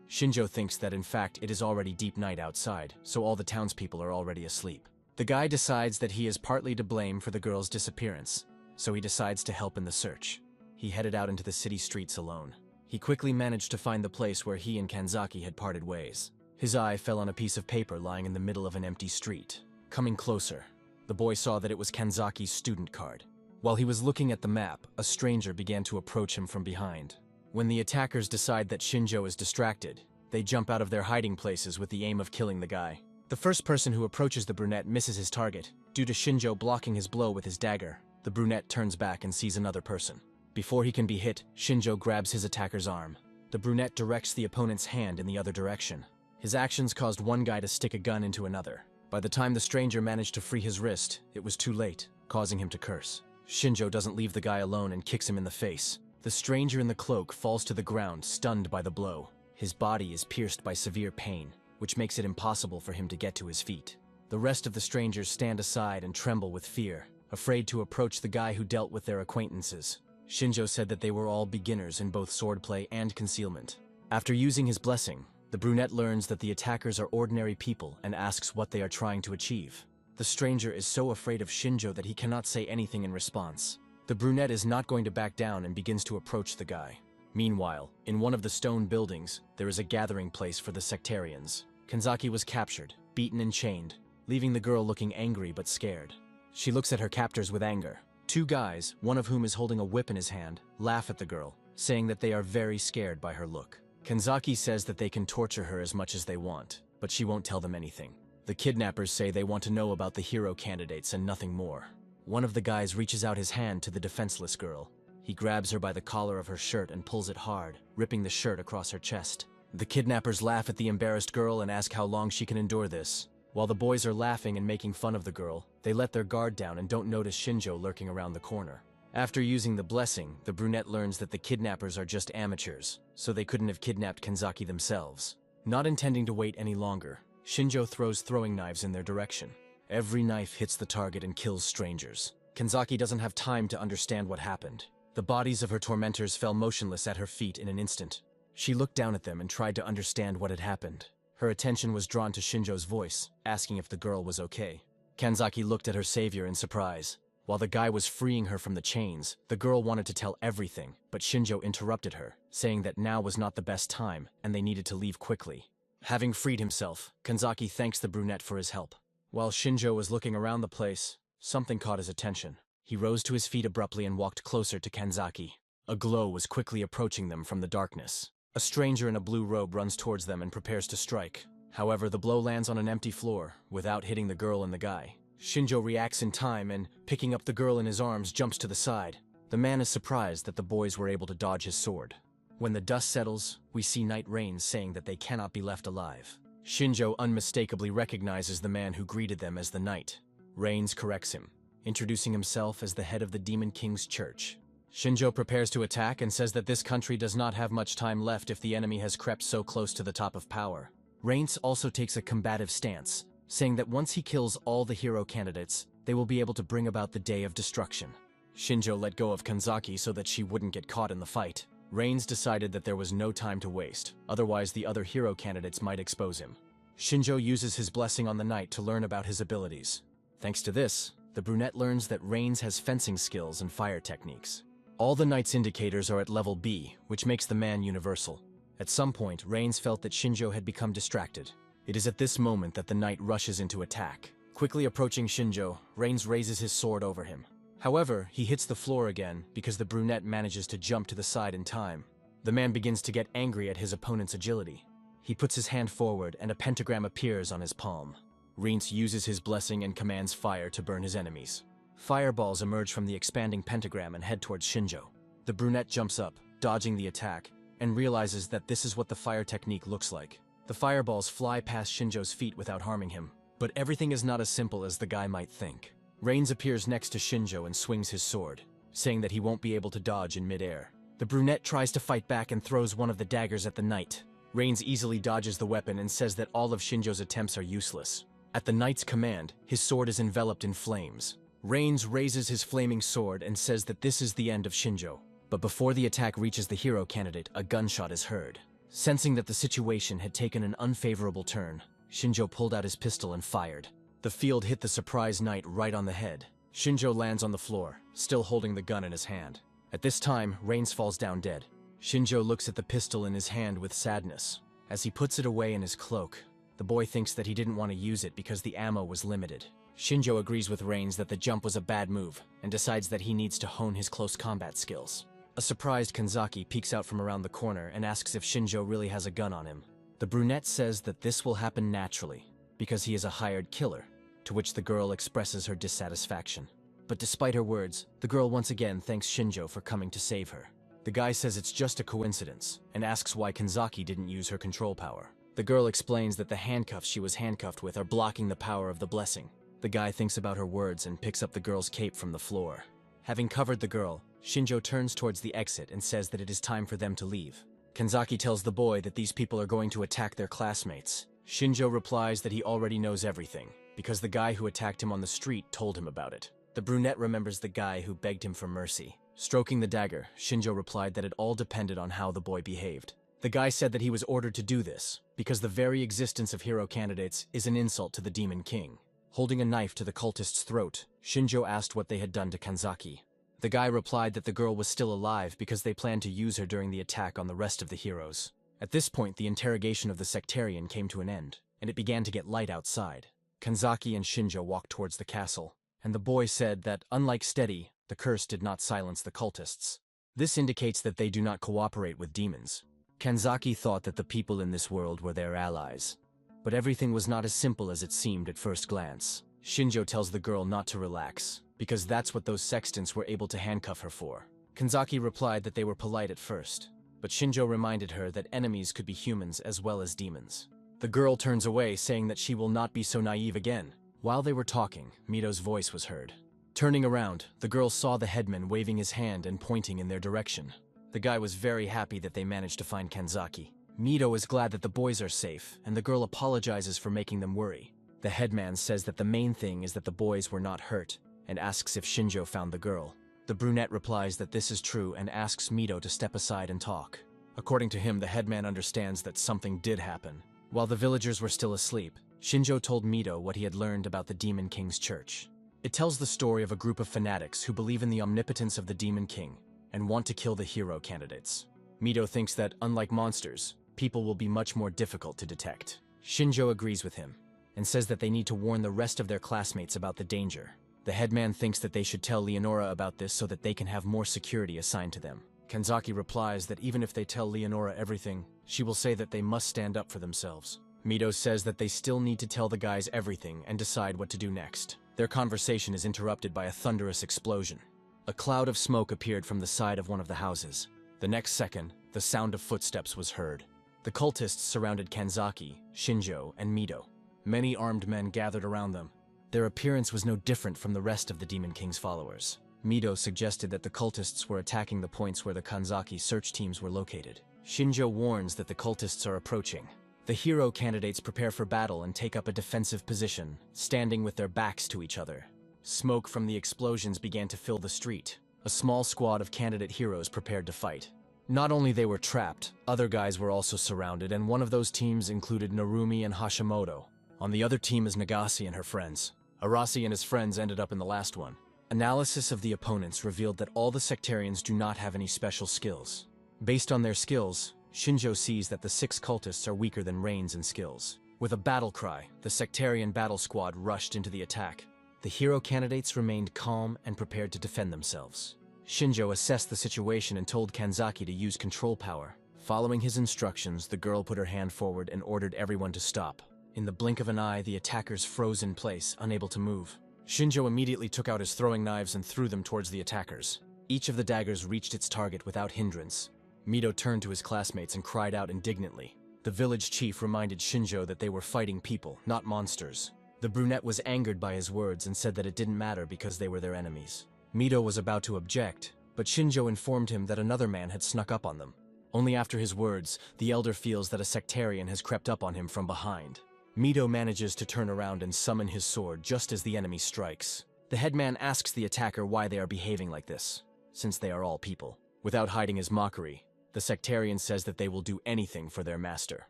Shinjo thinks that in fact it is already deep night outside, so all the townspeople are already asleep. The guy decides that he is partly to blame for the girl's disappearance, so he decides to help in the search. He headed out into the city streets alone. He quickly managed to find the place where he and Kanzaki had parted ways. His eye fell on a piece of paper lying in the middle of an empty street. Coming closer, the boy saw that it was Kanzaki's student card. While he was looking at the map, a stranger began to approach him from behind. When the attackers decide that Shinjo is distracted, they jump out of their hiding places with the aim of killing the guy. The first person who approaches the brunette misses his target, due to Shinjo blocking his blow with his dagger. The brunette turns back and sees another person. Before he can be hit, Shinjo grabs his attacker's arm. The brunette directs the opponent's hand in the other direction. His actions caused one guy to stick a gun into another. By the time the stranger managed to free his wrist, it was too late, causing him to curse. Shinjo doesn't leave the guy alone and kicks him in the face. The stranger in the cloak falls to the ground, stunned by the blow. His body is pierced by severe pain, which makes it impossible for him to get to his feet. The rest of the strangers stand aside and tremble with fear, afraid to approach the guy who dealt with their acquaintances. Shinjo said that they were all beginners in both swordplay and concealment. After using his blessing, the brunette learns that the attackers are ordinary people and asks what they are trying to achieve. The stranger is so afraid of Shinjo that he cannot say anything in response. The brunette is not going to back down and begins to approach the guy. Meanwhile, in one of the stone buildings, there is a gathering place for the sectarians. Kanzaki was captured, beaten and chained, leaving the girl looking angry but scared. She looks at her captors with anger. Two guys, one of whom is holding a whip in his hand, laugh at the girl, saying that they are very scared by her look. Kanzaki says that they can torture her as much as they want, but she won't tell them anything. The kidnappers say they want to know about the hero candidates and nothing more. One of the guys reaches out his hand to the defenseless girl. He grabs her by the collar of her shirt and pulls it hard, ripping the shirt across her chest. The kidnappers laugh at the embarrassed girl and ask how long she can endure this. While the boys are laughing and making fun of the girl, they let their guard down and don't notice Shinjo lurking around the corner. After using the blessing, the brunette learns that the kidnappers are just amateurs, so they couldn't have kidnapped Kanzaki themselves. Not intending to wait any longer, Shinjo throws throwing knives in their direction. Every knife hits the target and kills strangers. Kanzaki doesn't have time to understand what happened. The bodies of her tormentors fell motionless at her feet in an instant. She looked down at them and tried to understand what had happened. Her attention was drawn to Shinjo's voice, asking if the girl was okay. Kanzaki looked at her savior in surprise. While the guy was freeing her from the chains, the girl wanted to tell everything, but Shinjo interrupted her, saying that now was not the best time and they needed to leave quickly. Having freed himself, Kanzaki thanks the brunette for his help. While Shinjo was looking around the place, something caught his attention. He rose to his feet abruptly and walked closer to Kanzaki. A glow was quickly approaching them from the darkness. A stranger in a blue robe runs towards them and prepares to strike. However, the blow lands on an empty floor, without hitting the girl and the guy. Shinjo reacts in time and, picking up the girl in his arms, jumps to the side. The man is surprised that the boys were able to dodge his sword. When the dust settles, we see Night Rains saying that they cannot be left alive. Shinjo unmistakably recognizes the man who greeted them as the Knight. Rains corrects him, introducing himself as the head of the Demon King's church. Shinjo prepares to attack and says that this country does not have much time left if the enemy has crept so close to the top of power. Rains also takes a combative stance, saying that once he kills all the hero candidates, they will be able to bring about the day of destruction. Shinjo let go of Kanzaki so that she wouldn't get caught in the fight. Rains decided that there was no time to waste, otherwise the other hero candidates might expose him. Shinjo uses his blessing on the knight to learn about his abilities. Thanks to this, the brunette learns that Rains has fencing skills and fire techniques. All the knight's indicators are at level B, which makes the man universal. At some point, Rains felt that Shinjo had become distracted. It is at this moment that the knight rushes into attack. Quickly approaching Shinjo, Rains raises his sword over him. However, he hits the floor again because the brunette manages to jump to the side in time. The man begins to get angry at his opponent's agility. He puts his hand forward and a pentagram appears on his palm. Rains uses his blessing and commands fire to burn his enemies. Fireballs emerge from the expanding pentagram and head towards Shinjo. The brunette jumps up, dodging the attack, and realizes that this is what the fire technique looks like. The fireballs fly past Shinjo's feet without harming him. But everything is not as simple as the guy might think. Rains appears next to Shinjo and swings his sword, saying that he won't be able to dodge in midair. The brunette tries to fight back and throws one of the daggers at the knight. Rains easily dodges the weapon and says that all of Shinjo's attempts are useless. At the knight's command, his sword is enveloped in flames. Rains raises his flaming sword and says that this is the end of Shinjo. But before the attack reaches the hero candidate, a gunshot is heard. Sensing that the situation had taken an unfavorable turn, Shinjo pulled out his pistol and fired. The field hit the surprised knight right on the head. Shinjo lands on the floor, still holding the gun in his hand. At this time, Rains falls down dead. Shinjo looks at the pistol in his hand with sadness. As he puts it away in his cloak, the boy thinks that he didn't want to use it because the ammo was limited. Shinjo agrees with Rains that the jump was a bad move, and decides that he needs to hone his close combat skills. A surprised Kanzaki peeks out from around the corner and asks if Shinjo really has a gun on him. The brunette says that this will happen naturally, because he is a hired killer, to which the girl expresses her dissatisfaction. But despite her words, the girl once again thanks Shinjo for coming to save her. The guy says it's just a coincidence, and asks why Kanzaki didn't use her control power. The girl explains that the handcuffs she was handcuffed with are blocking the power of the blessing. The guy thinks about her words and picks up the girl's cape from the floor. Having covered the girl, Shinjo turns towards the exit and says that it is time for them to leave. Kanzaki tells the boy that these people are going to attack their classmates. Shinjo replies that he already knows everything, because the guy who attacked him on the street told him about it. The brunette remembers the guy who begged him for mercy. Stroking the dagger, Shinjo replied that it all depended on how the boy behaved. The guy said that he was ordered to do this, because the very existence of hero candidates is an insult to the Demon King. Holding a knife to the cultist's throat, Shinjo asked what they had done to Kanzaki. The guy replied that the girl was still alive because they planned to use her during the attack on the rest of the heroes. At this point, the interrogation of the sectarian came to an end, and it began to get light outside. Kanzaki and Shinjo walked towards the castle, and the boy said that, unlike Steady, the curse did not silence the cultists. This indicates that they do not cooperate with demons. Kanzaki thought that the people in this world were their allies. But everything was not as simple as it seemed at first glance. Shinjo tells the girl not to relax, because that's what those sextants were able to handcuff her for. Kanzaki replied that they were polite at first, but Shinjo reminded her that enemies could be humans as well as demons. The girl turns away, saying that she will not be so naive again. While they were talking, Mito's voice was heard. Turning around, the girl saw the headman waving his hand and pointing in their direction. The guy was very happy that they managed to find Kanzaki. Mito is glad that the boys are safe, and the girl apologizes for making them worry. The headman says that the main thing is that the boys were not hurt, and asks if Shinjo found the girl. The brunette replies that this is true and asks Mito to step aside and talk. According to him, the headman understands that something did happen. While the villagers were still asleep, Shinjo told Mito what he had learned about the Demon King's church. It tells the story of a group of fanatics who believe in the omnipotence of the Demon King and want to kill the hero candidates. Mito thinks that, unlike monsters, people will be much more difficult to detect. Shinjo agrees with him and says that they need to warn the rest of their classmates about the danger. The headman thinks that they should tell Leonora about this so that they can have more security assigned to them. Kanzaki replies that even if they tell Leonora everything, she will say that they must stand up for themselves. Mito says that they still need to tell the guys everything and decide what to do next. Their conversation is interrupted by a thunderous explosion. A cloud of smoke appeared from the side of one of the houses. The next second, the sound of footsteps was heard. The cultists surrounded Kanzaki, Shinjo, and Mito. Many armed men gathered around them. Their appearance was no different from the rest of the Demon King's followers. Mito suggested that the cultists were attacking the points where the Kanzaki search teams were located. Shinjo warns that the cultists are approaching. The hero candidates prepare for battle and take up a defensive position, standing with their backs to each other. Smoke from the explosions began to fill the street. A small squad of candidate heroes prepared to fight. Not only they were trapped, other guys were also surrounded, and one of those teams included Narumi and Hashimoto. On the other team is Nagase and her friends. Arasi and his friends ended up in the last one. Analysis of the opponents revealed that all the sectarians do not have any special skills. Based on their skills, Shinjo sees that the 6 cultists are weaker than Rain's in skills. With a battle cry, the sectarian battle squad rushed into the attack. The hero candidates remained calm and prepared to defend themselves. Shinjo assessed the situation and told Kanzaki to use control power. Following his instructions, the girl put her hand forward and ordered everyone to stop. In the blink of an eye, the attackers froze in place, unable to move. Shinjo immediately took out his throwing knives and threw them towards the attackers. Each of the daggers reached its target without hindrance. Mito turned to his classmates and cried out indignantly. The village chief reminded Shinjo that they were fighting people, not monsters. The brunette was angered by his words and said that it didn't matter because they were their enemies. Mito was about to object, but Shinjo informed him that another man had snuck up on them. Only after his words, the elder feels that a sectarian has crept up on him from behind. Mito manages to turn around and summon his sword just as the enemy strikes. The headman asks the attacker why they are behaving like this, since they are all people. Without hiding his mockery, the sectarian says that they will do anything for their master.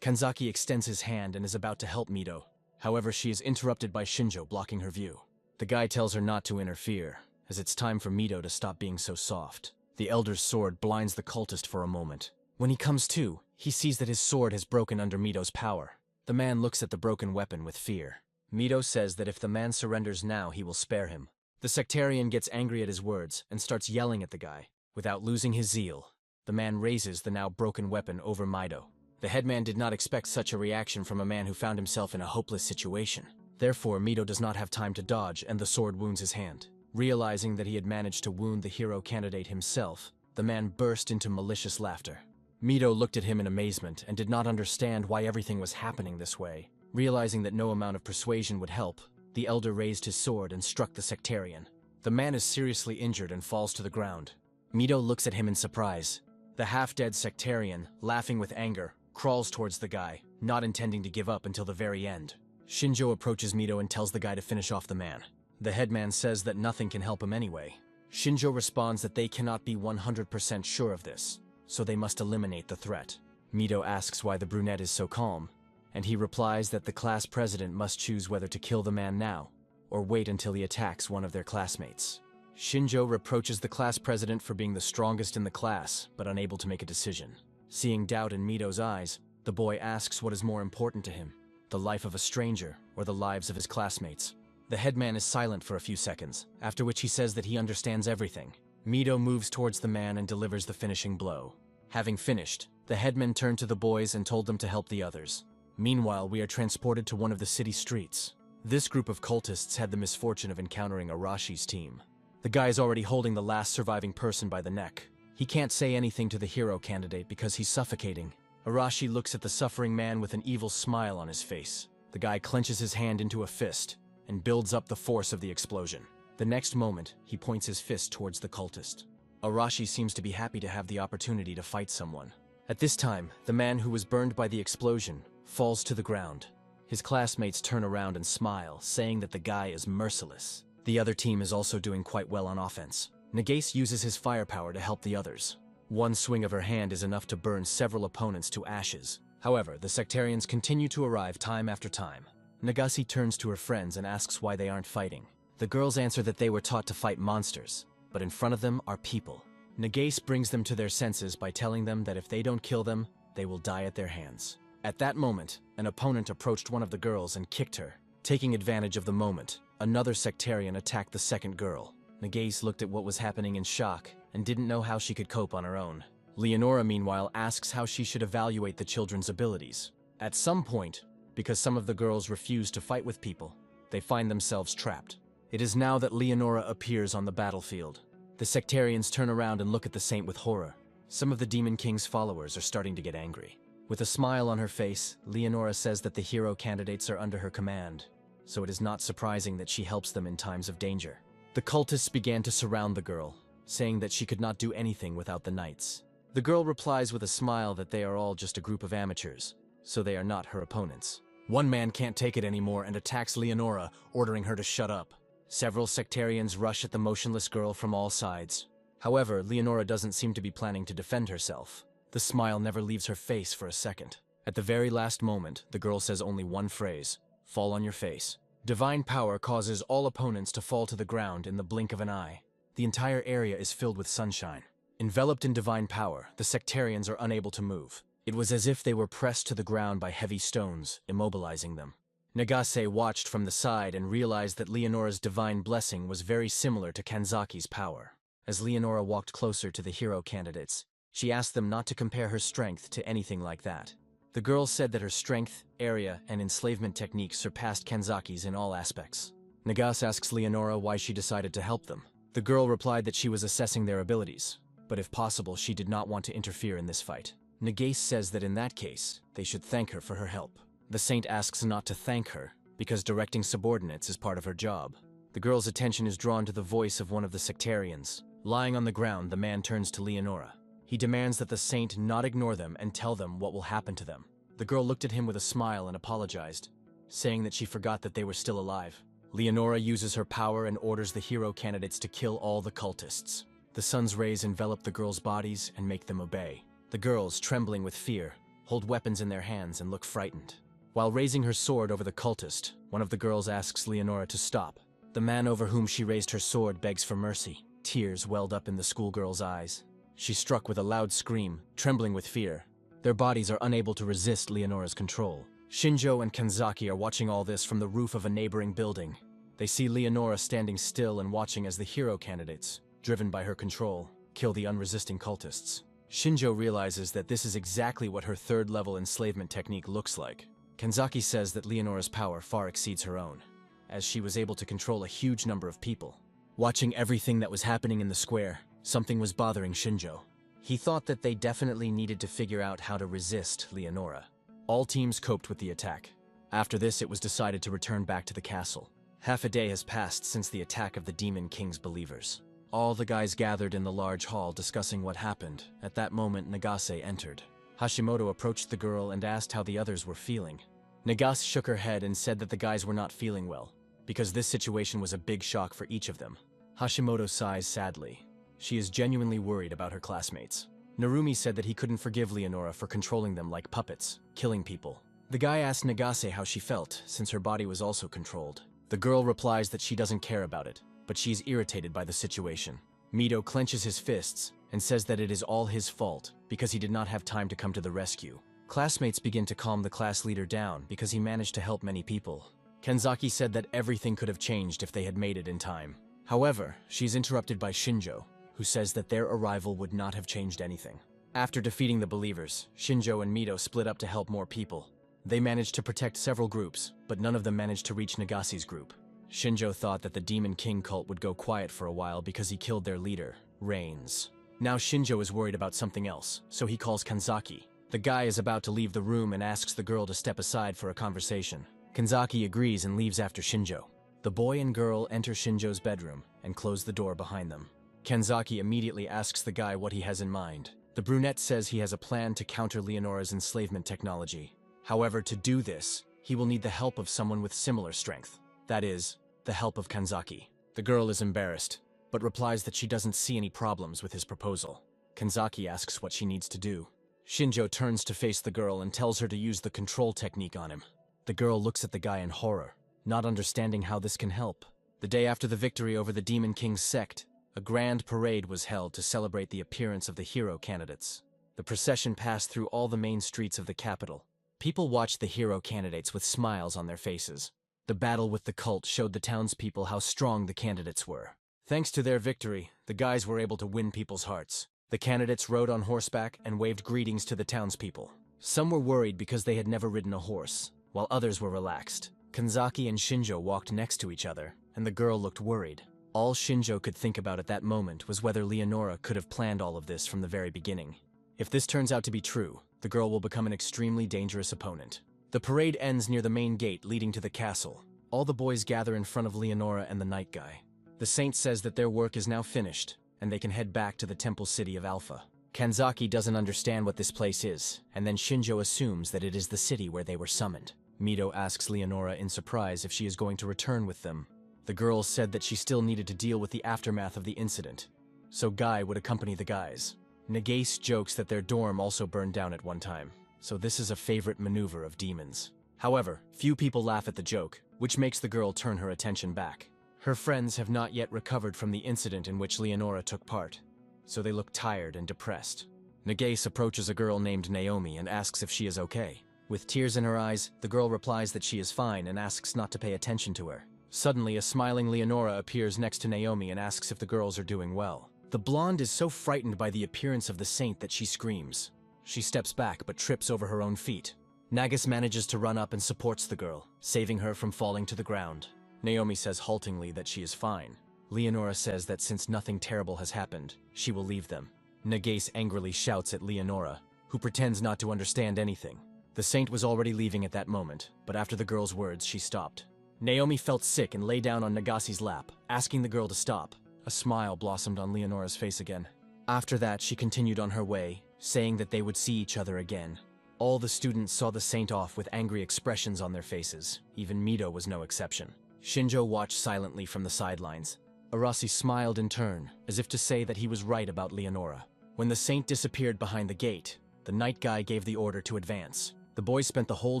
Kanzaki extends his hand and is about to help Mito. However, she is interrupted by Shinjo blocking her view. The guy tells her not to interfere, as it's time for Mito to stop being so soft. The elder's sword blinds the cultist for a moment. When he comes to, he sees that his sword has broken under Mito's power. The man looks at the broken weapon with fear. Mito says that if the man surrenders now, he will spare him. The sectarian gets angry at his words and starts yelling at the guy. Without losing his zeal, the man raises the now broken weapon over Mito. The headman did not expect such a reaction from a man who found himself in a hopeless situation. Therefore, Mito does not have time to dodge and the sword wounds his hand. Realizing that he had managed to wound the hero candidate himself, the man burst into malicious laughter. Mito looked at him in amazement and did not understand why everything was happening this way. Realizing that no amount of persuasion would help, the elder raised his sword and struck the sectarian. The man is seriously injured and falls to the ground. Mito looks at him in surprise. The half-dead sectarian, laughing with anger, crawls towards the guy, not intending to give up until the very end. Shinjo approaches Mito and tells the guy to finish off the man. The headman says that nothing can help him anyway. Shinjo responds that they cannot be 100% sure of this, so they must eliminate the threat. Mito asks why the brunette is so calm, and he replies that the class president must choose whether to kill the man now, or wait until he attacks one of their classmates. Shinjo reproaches the class president for being the strongest in the class, but unable to make a decision. Seeing doubt in Mito's eyes, the boy asks what is more important to him. the life of a stranger, or the lives of his classmates. The headman is silent for a few seconds, after which he says that he understands everything. Mido moves towards the man and delivers the finishing blow. Having finished, the headman turned to the boys and told them to help the others. Meanwhile, we are transported to one of the city streets. This group of cultists had the misfortune of encountering Arashi's team. The guy is already holding the last surviving person by the neck. He can't say anything to the hero candidate because he's suffocating. Arashi looks at the suffering man with an evil smile on his face. The guy clenches his hand into a fist and builds up the force of the explosion. The next moment, he points his fist towards the cultist. Arashi seems to be happy to have the opportunity to fight someone. At this time, the man who was burned by the explosion falls to the ground. His classmates turn around and smile, saying that the guy is merciless. The other team is also doing quite well on offense. Nagase uses his firepower to help the others. One swing of her hand is enough to burn several opponents to ashes. However, the sectarians continue to arrive time after time. Nagase turns to her friends and asks why they aren't fighting. The girls answer that they were taught to fight monsters, but in front of them are people. Nagase brings them to their senses by telling them that if they don't kill them, they will die at their hands. At that moment, an opponent approached one of the girls and kicked her. Taking advantage of the moment, another sectarian attacked the second girl. Nagase looked at what was happening in shock and didn't know how she could cope on her own. Leonora, meanwhile, asks how she should evaluate the children's abilities. At some point, because some of the girls refuse to fight with people, they find themselves trapped. It is now that Leonora appears on the battlefield. The sectarians turn around and look at the saint with horror. Some of the Demon King's followers are starting to get angry. With a smile on her face, Leonora says that the hero candidates are under her command, so it is not surprising that she helps them in times of danger. The cultists began to surround the girl, saying that she could not do anything without the knights. The girl replies with a smile that they are all just a group of amateurs, so they are not her opponents. One man can't take it anymore and attacks Leonora, ordering her to shut up. Several sectarians rush at the motionless girl from all sides. However, Leonora doesn't seem to be planning to defend herself. The smile never leaves her face for a second. At the very last moment, the girl says only one phrase: "Fall on your face." Divine power causes all opponents to fall to the ground in the blink of an eye. The entire area is filled with sunshine. Enveloped in divine power, the sectarians are unable to move. It was as if they were pressed to the ground by heavy stones, immobilizing them. Nagase watched from the side and realized that Leonora's divine blessing was very similar to Kanzaki's power. As Leonora walked closer to the hero candidates, she asked them not to compare her strength to anything like that. The girl said that her strength, area, and enslavement techniques surpassed Kanzaki's in all aspects. Nagase asks Leonora why she decided to help them. The girl replied that she was assessing their abilities, but if possible, she did not want to interfere in this fight. Nagase says that in that case, they should thank her for her help. The saint asks not to thank her, because directing subordinates is part of her job. The girl's attention is drawn to the voice of one of the sectarians. Lying on the ground, the man turns to Leonora. He demands that the saint not ignore them and tell them what will happen to them. The girl looked at him with a smile and apologized, saying that she forgot that they were still alive. Leonora uses her power and orders the hero candidates to kill all the cultists. The sun's rays envelop the girls' bodies and make them obey. The girls, trembling with fear, hold weapons in their hands and look frightened. While raising her sword over the cultist, one of the girls asks Leonora to stop. The man over whom she raised her sword begs for mercy. Tears welled up in the schoolgirl's eyes. She's struck with a loud scream, trembling with fear. Their bodies are unable to resist Leonora's control. Shinjo and Kanzaki are watching all this from the roof of a neighboring building. They see Leonora standing still and watching as the hero candidates, driven by her control, kill the unresisting cultists. Shinjo realizes that this is exactly what her third-level enslavement technique looks like. Kanzaki says that Leonora's power far exceeds her own, as she was able to control a huge number of people. Watching everything that was happening in the square, something was bothering Shinjo. He thought that they definitely needed to figure out how to resist Leonora. All teams coped with the attack. After this, it was decided to return back to the castle. Half a day has passed since the attack of the Demon King's believers. All the guys gathered in the large hall discussing what happened. At that moment, Nagase entered. Hashimoto approached the girl and asked how the others were feeling. Nagase shook her head and said that the guys were not feeling well, because this situation was a big shock for each of them. Hashimoto sighs sadly. She is genuinely worried about her classmates. Narumi said that he couldn't forgive Leonora for controlling them like puppets, killing people. The guy asked Nagase how she felt, since her body was also controlled. The girl replies that she doesn't care about it, but she is irritated by the situation. Mido clenches his fists and says that it is all his fault because he did not have time to come to the rescue. Classmates begin to calm the class leader down because he managed to help many people. Kanzaki said that everything could have changed if they had made it in time. However, she's interrupted by Shinjo, who says that their arrival would not have changed anything. After defeating the believers, Shinjo and Mito split up to help more people. They managed to protect several groups, but none of them managed to reach Nagasi's group. Shinjo thought that the Demon King cult would go quiet for a while because he killed their leader, Reigns. Now Shinjo is worried about something else, so he calls Kanzaki. The guy is about to leave the room and asks the girl to step aside for a conversation. Kanzaki agrees and leaves after Shinjo. The boy and girl enter Shinjo's bedroom and close the door behind them. Kanzaki immediately asks the guy what he has in mind. The brunette says he has a plan to counter Leonora's enslavement technology. However, to do this, he will need the help of someone with similar strength. That is, the help of Kanzaki. The girl is embarrassed, but replies that she doesn't see any problems with his proposal. Kanzaki asks what she needs to do. Shinjo turns to face the girl and tells her to use the control technique on him. The girl looks at the guy in horror, not understanding how this can help. The day after the victory over the Demon King's sect, a grand parade was held to celebrate the appearance of the hero candidates. The procession passed through all the main streets of the capital. People watched the hero candidates with smiles on their faces. The battle with the cult showed the townspeople how strong the candidates were. Thanks to their victory, the guys were able to win people's hearts. The candidates rode on horseback and waved greetings to the townspeople. Some were worried because they had never ridden a horse, while others were relaxed. Kanzaki and Shinjo walked next to each other, and the girl looked worried. All Shinjo could think about at that moment was whether Leonora could have planned all of this from the very beginning. If this turns out to be true, the girl will become an extremely dangerous opponent. The parade ends near the main gate leading to the castle. All the boys gather in front of Leonora and the night guy. The saint says that their work is now finished, and they can head back to the temple city of Alpha. Kanzaki doesn't understand what this place is, and then Shinjo assumes that it is the city where they were summoned. Mito asks Leonora in surprise if she is going to return with them. The girl said that she still needed to deal with the aftermath of the incident, so Guy would accompany the guys. Nagase jokes that their dorm also burned down at one time, so this is a favorite maneuver of demons. However, few people laugh at the joke, which makes the girl turn her attention back. Her friends have not yet recovered from the incident in which Leonora took part, so they look tired and depressed. Nagase approaches a girl named Naomi and asks if she is okay. With tears in her eyes, the girl replies that she is fine and asks not to pay attention to her. Suddenly, a smiling Leonora appears next to Naomi and asks if the girls are doing well. The blonde is so frightened by the appearance of the saint that she screams. She steps back but trips over her own feet. Nagus manages to run up and supports the girl, saving her from falling to the ground. Naomi says haltingly that she is fine. Leonora says that since nothing terrible has happened, she will leave them. Nagase angrily shouts at Leonora, who pretends not to understand anything. The saint was already leaving at that moment, but after the girl's words, she stopped. Naomi felt sick and lay down on Nagasi's lap, asking the girl to stop. A smile blossomed on Leonora's face again. After that, she continued on her way, saying that they would see each other again. All the students saw the saint off with angry expressions on their faces. Even Mito was no exception. Shinjo watched silently from the sidelines. Arasi smiled in turn, as if to say that he was right about Leonora. When the saint disappeared behind the gate, the night guy gave the order to advance. The boys spent the whole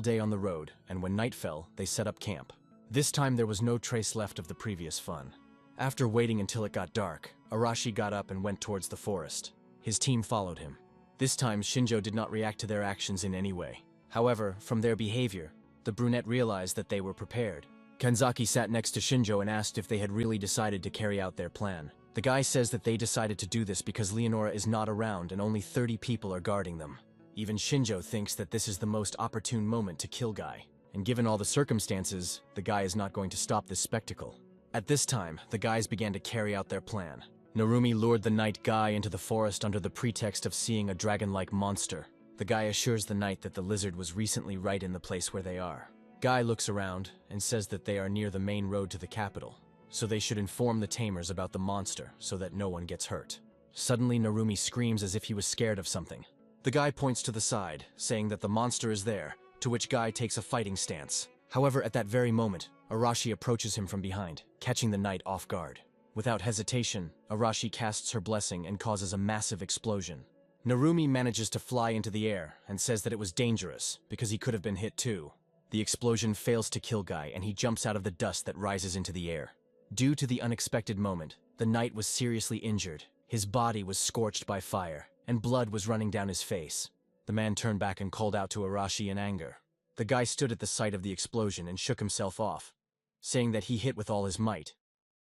day on the road, and when night fell, they set up camp. This time there was no trace left of the previous fun. After waiting until it got dark, Arashi got up and went towards the forest. His team followed him. This time, Shinjo did not react to their actions in any way. However, from their behavior, the brunette realized that they were prepared. Kanzaki sat next to Shinjo and asked if they had really decided to carry out their plan. The guy says that they decided to do this because Leonora is not around and only 30 people are guarding them. Even Shinjo thinks that this is the most opportune moment to kill Guy. And given all the circumstances, the guy is not going to stop this spectacle. At this time, the guys began to carry out their plan. Narumi lured the night guy into the forest under the pretext of seeing a dragon-like monster. The guy assures the knight that the lizard was recently right in the place where they are. Guy looks around and says that they are near the main road to the capital, so they should inform the tamers about the monster so that no one gets hurt. Suddenly, Narumi screams as if he was scared of something. The guy points to the side, saying that the monster is there, to which Guy takes a fighting stance. However, at that very moment, Arashi approaches him from behind, catching the knight off guard. Without hesitation, Arashi casts her blessing and causes a massive explosion. Narumi manages to fly into the air and says that it was dangerous because he could have been hit too. The explosion fails to kill Guy and he jumps out of the dust that rises into the air. Due to the unexpected moment, the knight was seriously injured. His body was scorched by fire, and blood was running down his face. The man turned back and called out to Arashi in anger. The guy stood at the sight of the explosion and shook himself off, saying that he hit with all his might.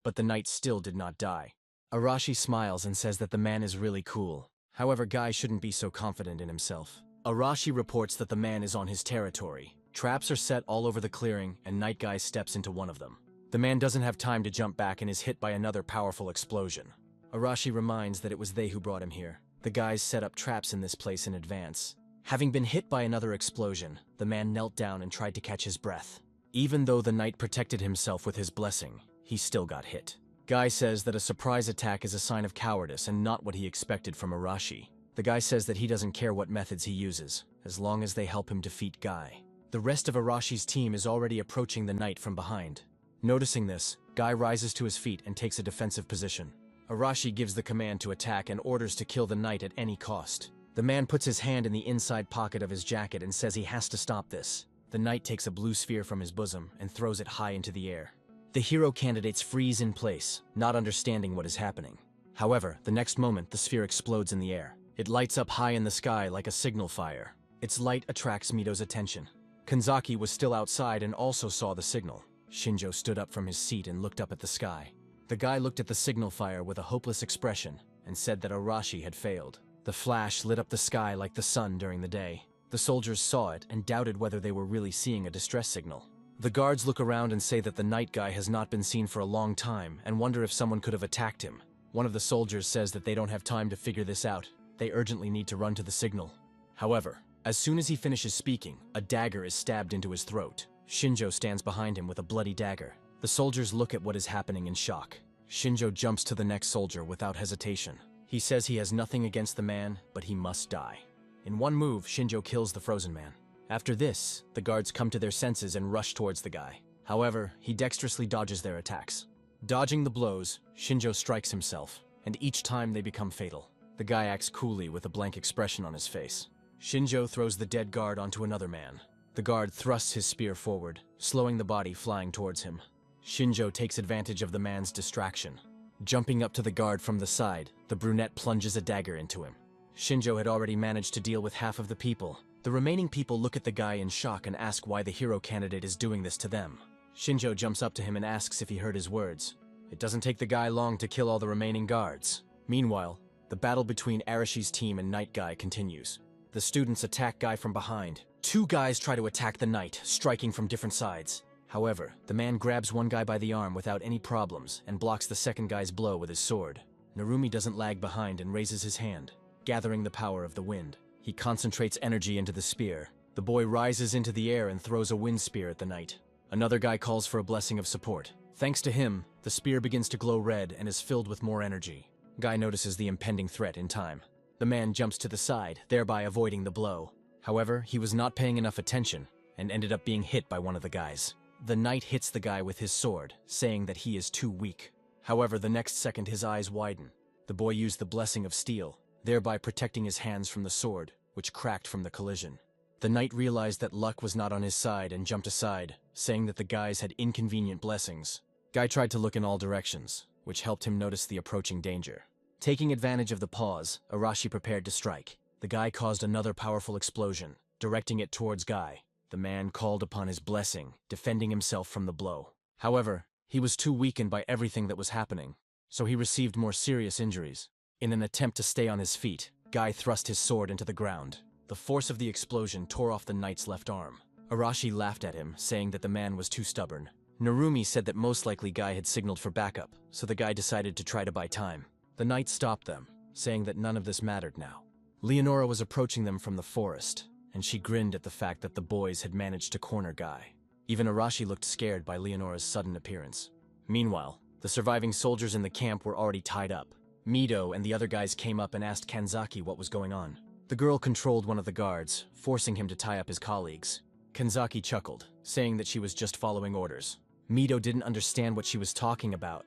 But the knight still did not die. Arashi smiles and says that the man is really cool. However, Guy shouldn't be so confident in himself. Arashi reports that the man is on his territory. Traps are set all over the clearing, and Night Guy steps into one of them. The man doesn't have time to jump back and is hit by another powerful explosion. Arashi reminds that it was they who brought him here. The guys set up traps in this place in advance. Having been hit by another explosion, the man knelt down and tried to catch his breath. Even though the knight protected himself with his blessing, he still got hit. Guy says that a surprise attack is a sign of cowardice and not what he expected from Arashi. The guy says that he doesn't care what methods he uses, as long as they help him defeat Guy. The rest of Arashi's team is already approaching the knight from behind. Noticing this, Guy rises to his feet and takes a defensive position. Arashi gives the command to attack and orders to kill the knight at any cost. The man puts his hand in the inside pocket of his jacket and says he has to stop this. The knight takes a blue sphere from his bosom and throws it high into the air. The hero candidates freeze in place, not understanding what is happening. However, the next moment the sphere explodes in the air. It lights up high in the sky like a signal fire. Its light attracts Mito's attention. Kanzaki was still outside and also saw the signal. Shinjo stood up from his seat and looked up at the sky. The guy looked at the signal fire with a hopeless expression and said that Arashi had failed. The flash lit up the sky like the sun during the day. The soldiers saw it and doubted whether they were really seeing a distress signal. The guards look around and say that the night guy has not been seen for a long time and wonder if someone could have attacked him. One of the soldiers says that they don't have time to figure this out. They urgently need to run to the signal. However, as soon as he finishes speaking, a dagger is stabbed into his throat. Shinjo stands behind him with a bloody dagger. The soldiers look at what is happening in shock. Shinjo jumps to the next soldier without hesitation. He says he has nothing against the man, but he must die. In one move, Shinjo kills the frozen man. After this, the guards come to their senses and rush towards the guy. However, he dexterously dodges their attacks. Dodging the blows, Shinjo strikes himself, and each time they become fatal. The guy acts coolly with a blank expression on his face. Shinjo throws the dead guard onto another man. The guard thrusts his spear forward, slowing the body flying towards him. Shinjo takes advantage of the man's distraction. Jumping up to the guard from the side, the brunette plunges a dagger into him. Shinjo had already managed to deal with half of the people. The remaining people look at the guy in shock and ask why the hero candidate is doing this to them. Shinjo jumps up to him and asks if he heard his words. It doesn't take the guy long to kill all the remaining guards. Meanwhile, the battle between Arashi's team and Night Guy continues. The students attack Guy from behind. Two guys try to attack the knight, striking from different sides. However, the man grabs one guy by the arm without any problems and blocks the second guy's blow with his sword. Narumi doesn't lag behind and raises his hand, gathering the power of the wind. He concentrates energy into the spear. The boy rises into the air and throws a wind spear at the knight. Another guy calls for a blessing of support. Thanks to him, the spear begins to glow red and is filled with more energy. Guy notices the impending threat in time. The man jumps to the side, thereby avoiding the blow. However, he was not paying enough attention and ended up being hit by one of the guys. The knight hits the guy with his sword, saying that he is too weak. However, the next second his eyes widen. The boy used the blessing of steel, thereby protecting his hands from the sword, which cracked from the collision. The knight realized that luck was not on his side and jumped aside, saying that the guys had inconvenient blessings. Guy tried to look in all directions, which helped him notice the approaching danger. Taking advantage of the pause, Arashi prepared to strike. The guy caused another powerful explosion, directing it towards Guy. The man called upon his blessing, defending himself from the blow. However, he was too weakened by everything that was happening, so he received more serious injuries. In an attempt to stay on his feet, Guy thrust his sword into the ground. The force of the explosion tore off the knight's left arm. Arashi laughed at him, saying that the man was too stubborn. Narumi said that most likely Guy had signaled for backup, so the guy decided to try to buy time. The knight stopped them, saying that none of this mattered now. Leonora was approaching them from the forest, and she grinned at the fact that the boys had managed to corner Guy. Even Arashi looked scared by Leonora's sudden appearance. Meanwhile, the surviving soldiers in the camp were already tied up. Mito and the other guys came up and asked Kanzaki what was going on. The girl controlled one of the guards, forcing him to tie up his colleagues. Kanzaki chuckled, saying that she was just following orders. Mito didn't understand what she was talking about,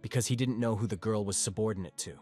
because he didn't know who the girl was subordinate to.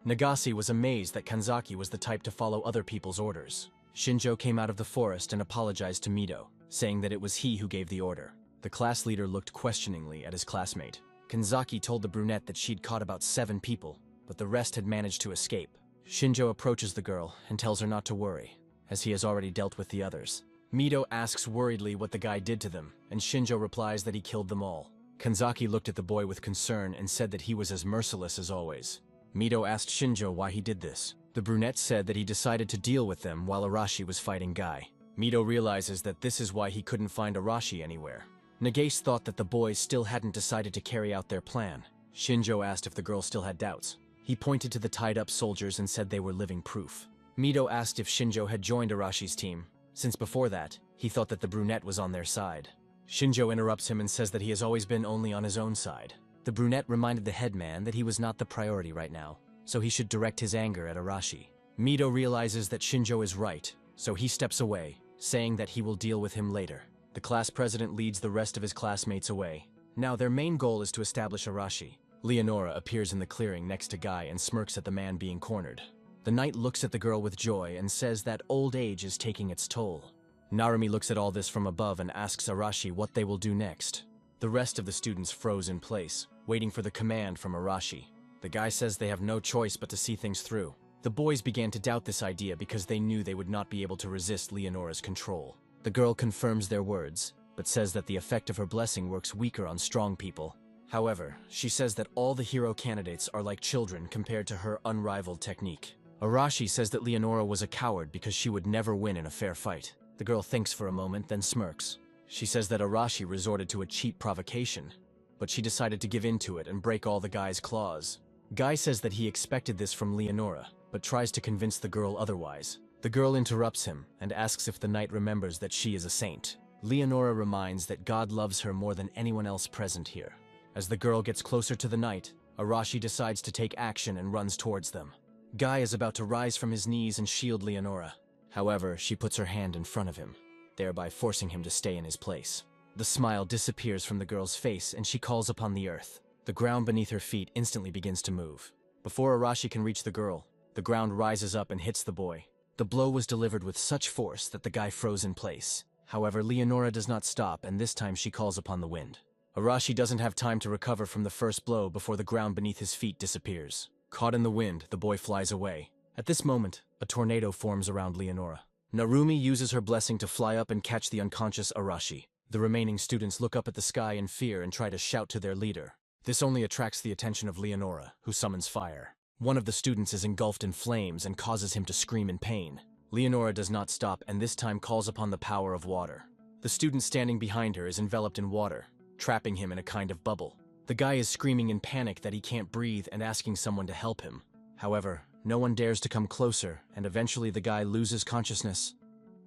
Nagase was amazed that Kanzaki was the type to follow other people's orders. Shinjo came out of the forest and apologized to Mito, saying that it was he who gave the order. The class leader looked questioningly at his classmate. Kanzaki told the brunette that she'd caught about 7 people, but the rest had managed to escape. Shinjo approaches the girl and tells her not to worry, as he has already dealt with the others. Mito asks worriedly what the guy did to them, and Shinjo replies that he killed them all. Kanzaki looked at the boy with concern and said that he was as merciless as always. Mito asked Shinjo why he did this. The brunette said that he decided to deal with them while Arashi was fighting Guy. Mito realizes that this is why he couldn't find Arashi anywhere. Nagase thought that the boys still hadn't decided to carry out their plan. Shinjo asked if the girl still had doubts. He pointed to the tied-up soldiers and said they were living proof. Mito asked if Shinjo had joined Arashi's team, since before that, he thought that the brunette was on their side. Shinjo interrupts him and says that he has always been only on his own side. The brunette reminded the headman that he was not the priority right now, so he should direct his anger at Arashi. Mito realizes that Shinjo is right, so he steps away, saying that he will deal with him later. The class president leads the rest of his classmates away. Now their main goal is to establish Arashi. Leonora appears in the clearing next to Guy and smirks at the man being cornered. The knight looks at the girl with joy and says that old age is taking its toll. Narumi looks at all this from above and asks Arashi what they will do next. The rest of the students froze in place, waiting for the command from Arashi. The guy says they have no choice but to see things through. The boys began to doubt this idea because they knew they would not be able to resist Leonora's control. The girl confirms their words, but says that the effect of her blessing works weaker on strong people. However, she says that all the hero candidates are like children compared to her unrivaled technique. Arashi says that Leonora was a coward because she would never win in a fair fight. The girl thinks for a moment, then smirks. She says that Arashi resorted to a cheap provocation, but she decided to give in to it and break all the guy's claws. Guy says that he expected this from Leonora, but tries to convince the girl otherwise. The girl interrupts him and asks if the knight remembers that she is a saint. Leonora reminds that God loves her more than anyone else present here. As the girl gets closer to the knight, Arashi decides to take action and runs towards them. Guy is about to rise from his knees and shield Leonora. However, she puts her hand in front of him, thereby forcing him to stay in his place. The smile disappears from the girl's face and she calls upon the earth. The ground beneath her feet instantly begins to move. Before Arashi can reach the girl, the ground rises up and hits the boy. The blow was delivered with such force that the guy froze in place. However, Leonora does not stop, and this time she calls upon the wind. Arashi doesn't have time to recover from the first blow before the ground beneath his feet disappears. Caught in the wind, the boy flies away. At this moment, a tornado forms around Leonora. Narumi uses her blessing to fly up and catch the unconscious Arashi. The remaining students look up at the sky in fear and try to shout to their leader. This only attracts the attention of Leonora, who summons fire. One of the students is engulfed in flames and causes him to scream in pain. Leonora does not stop and this time calls upon the power of water. The student standing behind her is enveloped in water, trapping him in a kind of bubble. The guy is screaming in panic that he can't breathe and asking someone to help him. However, no one dares to come closer, and eventually the guy loses consciousness.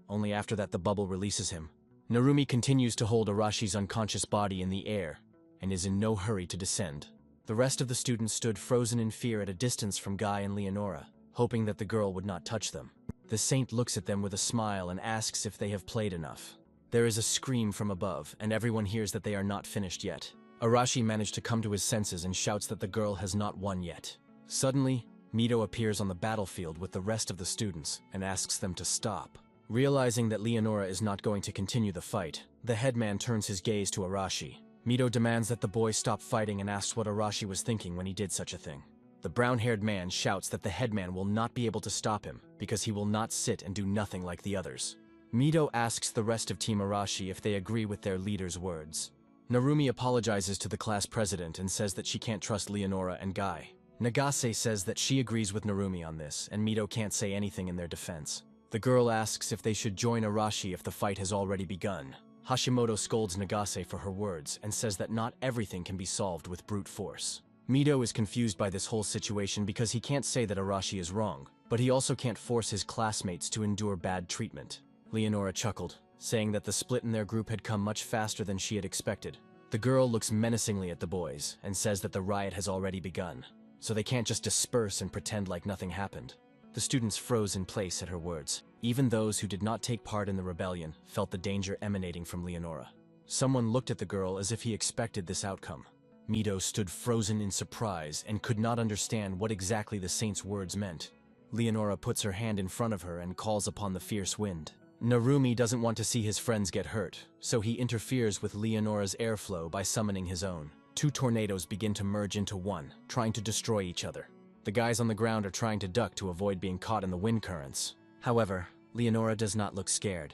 Only after that the bubble releases him. Narumi continues to hold Arashi's unconscious body in the air, and is in no hurry to descend. The rest of the students stood frozen in fear at a distance from Guy and Leonora, hoping that the girl would not touch them. The saint looks at them with a smile and asks if they have played enough. There is a scream from above, and everyone hears that they are not finished yet. Arashi managed to come to his senses and shouts that the girl has not won yet. Suddenly, Mito appears on the battlefield with the rest of the students and asks them to stop. Realizing that Leonora is not going to continue the fight, the headman turns his gaze to Arashi. Mito demands that the boy stop fighting and asks what Arashi was thinking when he did such a thing. The brown-haired man shouts that the headman will not be able to stop him because he will not sit and do nothing like the others. Mito asks the rest of Team Arashi if they agree with their leader's words. Narumi apologizes to the class president and says that she can't trust Leonora and Guy. Nagase says that she agrees with Narumi on this, and Mito can't say anything in their defense. The girl asks if they should join Arashi if the fight has already begun. Hashimoto scolds Nagase for her words and says that not everything can be solved with brute force. Mito is confused by this whole situation because he can't say that Arashi is wrong, but he also can't force his classmates to endure bad treatment. Leonora chuckled, saying that the split in their group had come much faster than she had expected. The girl looks menacingly at the boys and says that the riot has already begun, so they can't just disperse and pretend like nothing happened. The students froze in place at her words. Even those who did not take part in the rebellion felt the danger emanating from Leonora. Someone looked at the girl as if he expected this outcome. Mito stood frozen in surprise and could not understand what exactly the saint's words meant. Leonora puts her hand in front of her and calls upon the fierce wind. Narumi doesn't want to see his friends get hurt, so he interferes with Leonora's airflow by summoning his own. Two tornadoes begin to merge into one, trying to destroy each other. The guys on the ground are trying to duck to avoid being caught in the wind currents. However, Leonora does not look scared.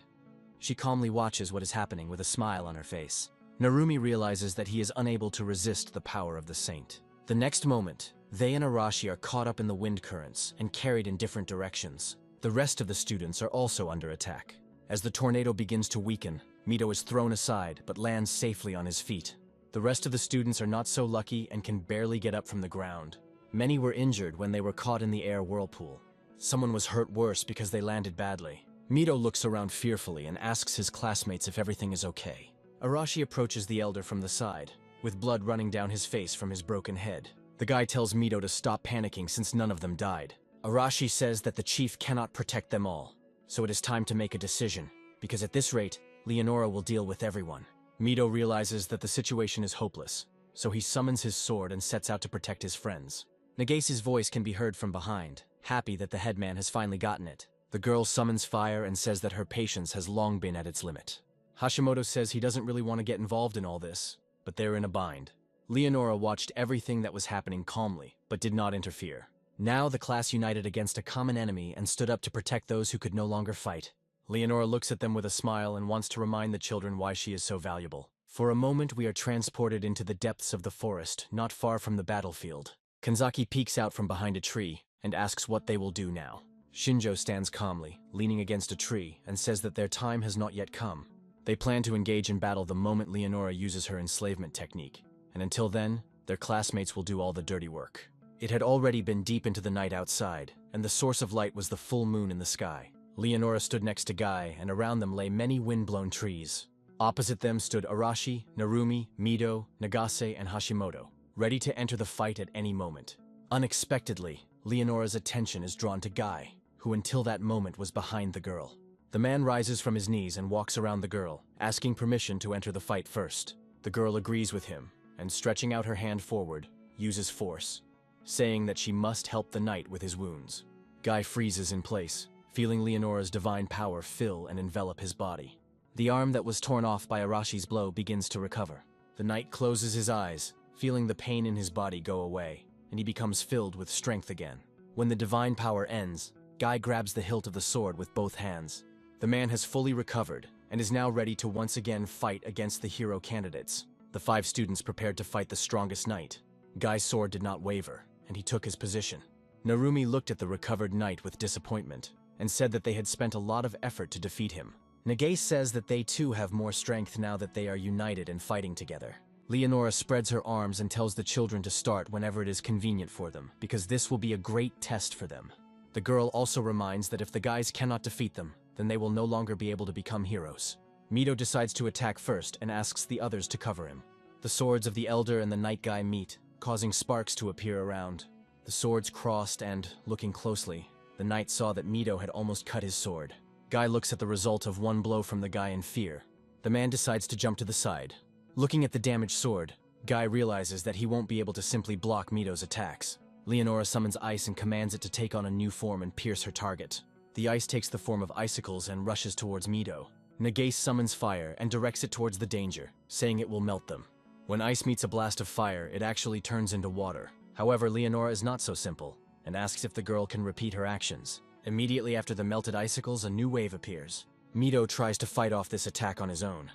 She calmly watches what is happening with a smile on her face. Narumi realizes that he is unable to resist the power of the saint. The next moment, they and Arashi are caught up in the wind currents and carried in different directions. The rest of the students are also under attack. As the tornado begins to weaken, Mito is thrown aside but lands safely on his feet. The rest of the students are not so lucky and can barely get up from the ground. Many were injured when they were caught in the air whirlpool. Someone was hurt worse because they landed badly. Mito looks around fearfully and asks his classmates if everything is okay. Arashi approaches the elder from the side, with blood running down his face from his broken head. The guy tells Mito to stop panicking since none of them died. Arashi says that the chief cannot protect them all, so it is time to make a decision, because at this rate, Leonora will deal with everyone. Mito realizes that the situation is hopeless, so he summons his sword and sets out to protect his friends. Nagese's voice can be heard from behind, happy that the headman has finally gotten it. The girl summons fire and says that her patience has long been at its limit. Hashimoto says he doesn't really want to get involved in all this, but they're in a bind. Leonora watched everything that was happening calmly, but did not interfere. Now the class united against a common enemy and stood up to protect those who could no longer fight. Leonora looks at them with a smile and wants to remind the children why she is so valuable. For a moment we are transported into the depths of the forest, not far from the battlefield. Kanzaki peeks out from behind a tree and asks what they will do now. Shinjo stands calmly, leaning against a tree, and says that their time has not yet come. They plan to engage in battle the moment Leonora uses her enslavement technique, and until then, their classmates will do all the dirty work. It had already been deep into the night outside, and the source of light was the full moon in the sky. Leonora stood next to Guy, and around them lay many wind-blown trees. Opposite them stood Arashi, Narumi, Mito, Nagase, and Hashimoto, ready to enter the fight at any moment. Unexpectedly, Leonora's attention is drawn to Guy, who until that moment was behind the girl. The man rises from his knees and walks around the girl, asking permission to enter the fight first. The girl agrees with him, and stretching out her hand forward, uses force, saying that she must help the knight with his wounds. Guy freezes in place, feeling Leonora's divine power fill and envelop his body. The arm that was torn off by Arashi's blow begins to recover. The knight closes his eyes, feeling the pain in his body go away, and he becomes filled with strength again. When the divine power ends, Guy grabs the hilt of the sword with both hands. The man has fully recovered, and is now ready to once again fight against the hero candidates. The 5 students prepared to fight the strongest knight. Guy's sword did not waver, and he took his position. Narumi looked at the recovered knight with disappointment, and said that they had spent a lot of effort to defeat him. Nagase says that they too have more strength now that they are united and fighting together. Leonora spreads her arms and tells the children to start whenever it is convenient for them, because this will be a great test for them. The girl also reminds that if the guys cannot defeat them, then they will no longer be able to become heroes. Mito decides to attack first and asks the others to cover him. The swords of the elder and the night guy meet, causing sparks to appear around. The swords crossed and, looking closely, the knight saw that Mito had almost cut his sword. Guy looks at the result of one blow from the guy in fear. The man decides to jump to the side. Looking at the damaged sword, Guy realizes that he won't be able to simply block Mito's attacks. Leonora summons ice and commands it to take on a new form and pierce her target. The ice takes the form of icicles and rushes towards Mito. Nagase summons fire and directs it towards the danger, saying it will melt them. When ice meets a blast of fire, it actually turns into water. However, Leonora is not so simple, and asks if the girl can repeat her actions. Immediately after the melted icicles, a new wave appears. Mito tries to fight off this attack on his own.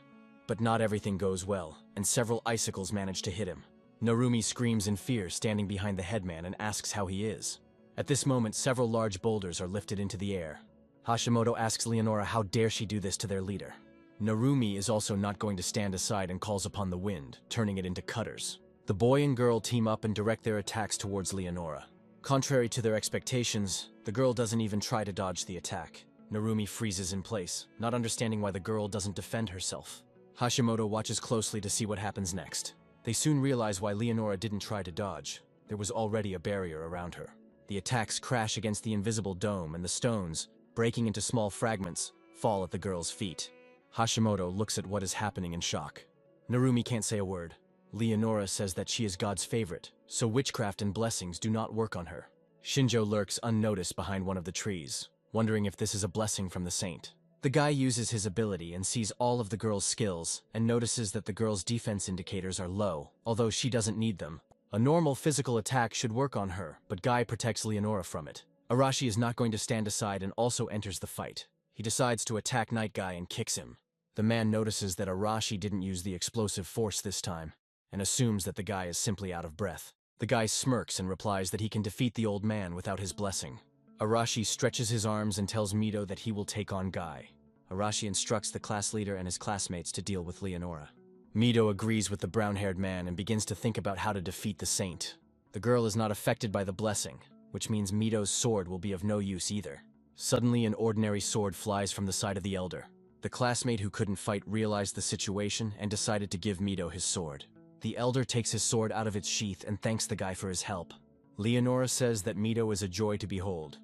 But not everything goes well, and several icicles manage to hit him. Narumi screams in fear, standing behind the headman, and asks how he is. At this moment, several large boulders are lifted into the air. Hashimoto asks Leonora how dare she do this to their leader. Narumi is also not going to stand aside and calls upon the wind, turning it into cutters. The boy and girl team up and direct their attacks towards Leonora. Contrary to their expectations, the girl doesn't even try to dodge the attack. Narumi freezes in place, not understanding why the girl doesn't defend herself. Hashimoto watches closely to see what happens next. They soon realize why Leonora didn't try to dodge. There was already a barrier around her. The attacks crash against the invisible dome, and the stones, breaking into small fragments, fall at the girl's feet. Hashimoto looks at what is happening in shock. Narumi can't say a word. Leonora says that she is God's favorite, so witchcraft and blessings do not work on her. Shinjo lurks unnoticed behind one of the trees, wondering if this is a blessing from the saint. The guy uses his ability and sees all of the girl's skills, and notices that the girl's defense indicators are low, although she doesn't need them. A normal physical attack should work on her, but Guy protects Leonora from it. Arashi is not going to stand aside and also enters the fight. He decides to attack Night Guy and kicks him. The man notices that Arashi didn't use the explosive force this time, and assumes that the guy is simply out of breath. The guy smirks and replies that he can defeat the old man without his blessing. Arashi stretches his arms and tells Mito that he will take on Guy. Arashi instructs the class leader and his classmates to deal with Leonora. Mito agrees with the brown-haired man and begins to think about how to defeat the saint. The girl is not affected by the blessing, which means Mito's sword will be of no use either. Suddenly, an ordinary sword flies from the side of the elder. The classmate who couldn't fight realized the situation and decided to give Mito his sword. The elder takes his sword out of its sheath and thanks the guy for his help. Leonora says that Mito is a joy to behold,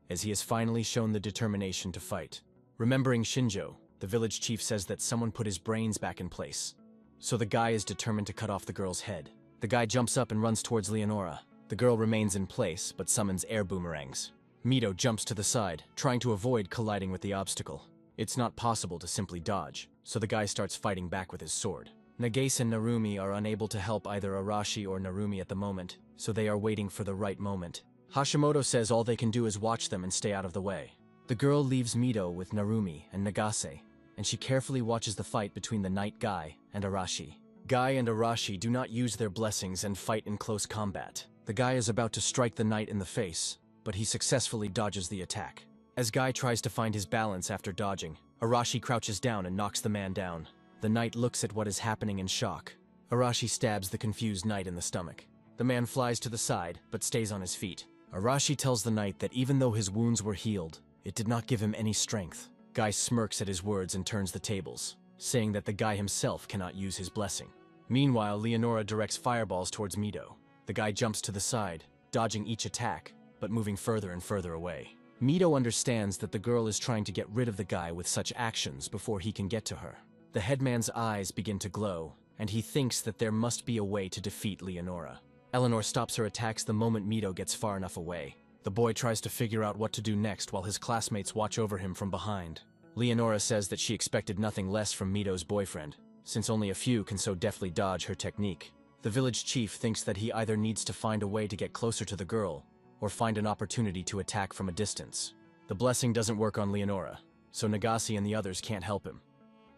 as he has finally shown the determination to fight. Remembering Shinjo, the village chief says that someone put his brains back in place. So the guy is determined to cut off the girl's head. The guy jumps up and runs towards Leonora. The girl remains in place, but summons air boomerangs. Mito jumps to the side, trying to avoid colliding with the obstacle. It's not possible to simply dodge, so the guy starts fighting back with his sword. Nagase and Narumi are unable to help either Arashi or Narumi at the moment, so they are waiting for the right moment. Hashimoto says all they can do is watch them and stay out of the way. The girl leaves Mito with Narumi and Nagase, and she carefully watches the fight between the Night Guy and Arashi. Guy and Arashi do not use their blessings and fight in close combat. The guy is about to strike the knight in the face, but he successfully dodges the attack. As Guy tries to find his balance after dodging, Arashi crouches down and knocks the man down. The knight looks at what is happening in shock. Arashi stabs the confused knight in the stomach. The man flies to the side, but stays on his feet. Arashi tells the knight that even though his wounds were healed, it did not give him any strength. Guy smirks at his words and turns the tables, saying that the guy himself cannot use his blessing. Meanwhile, Leonora directs fireballs towards Mito. The guy jumps to the side, dodging each attack, but moving further and further away. Mito understands that the girl is trying to get rid of the guy with such actions before he can get to her. The headman's eyes begin to glow, and he thinks that there must be a way to defeat Leonora. Eleanor stops her attacks the moment Mito gets far enough away. The boy tries to figure out what to do next while his classmates watch over him from behind. Leonora says that she expected nothing less from Mito's boyfriend, since only a few can so deftly dodge her technique. The village chief thinks that he either needs to find a way to get closer to the girl, or find an opportunity to attack from a distance. The blessing doesn't work on Leonora, so Nagase and the others can't help him,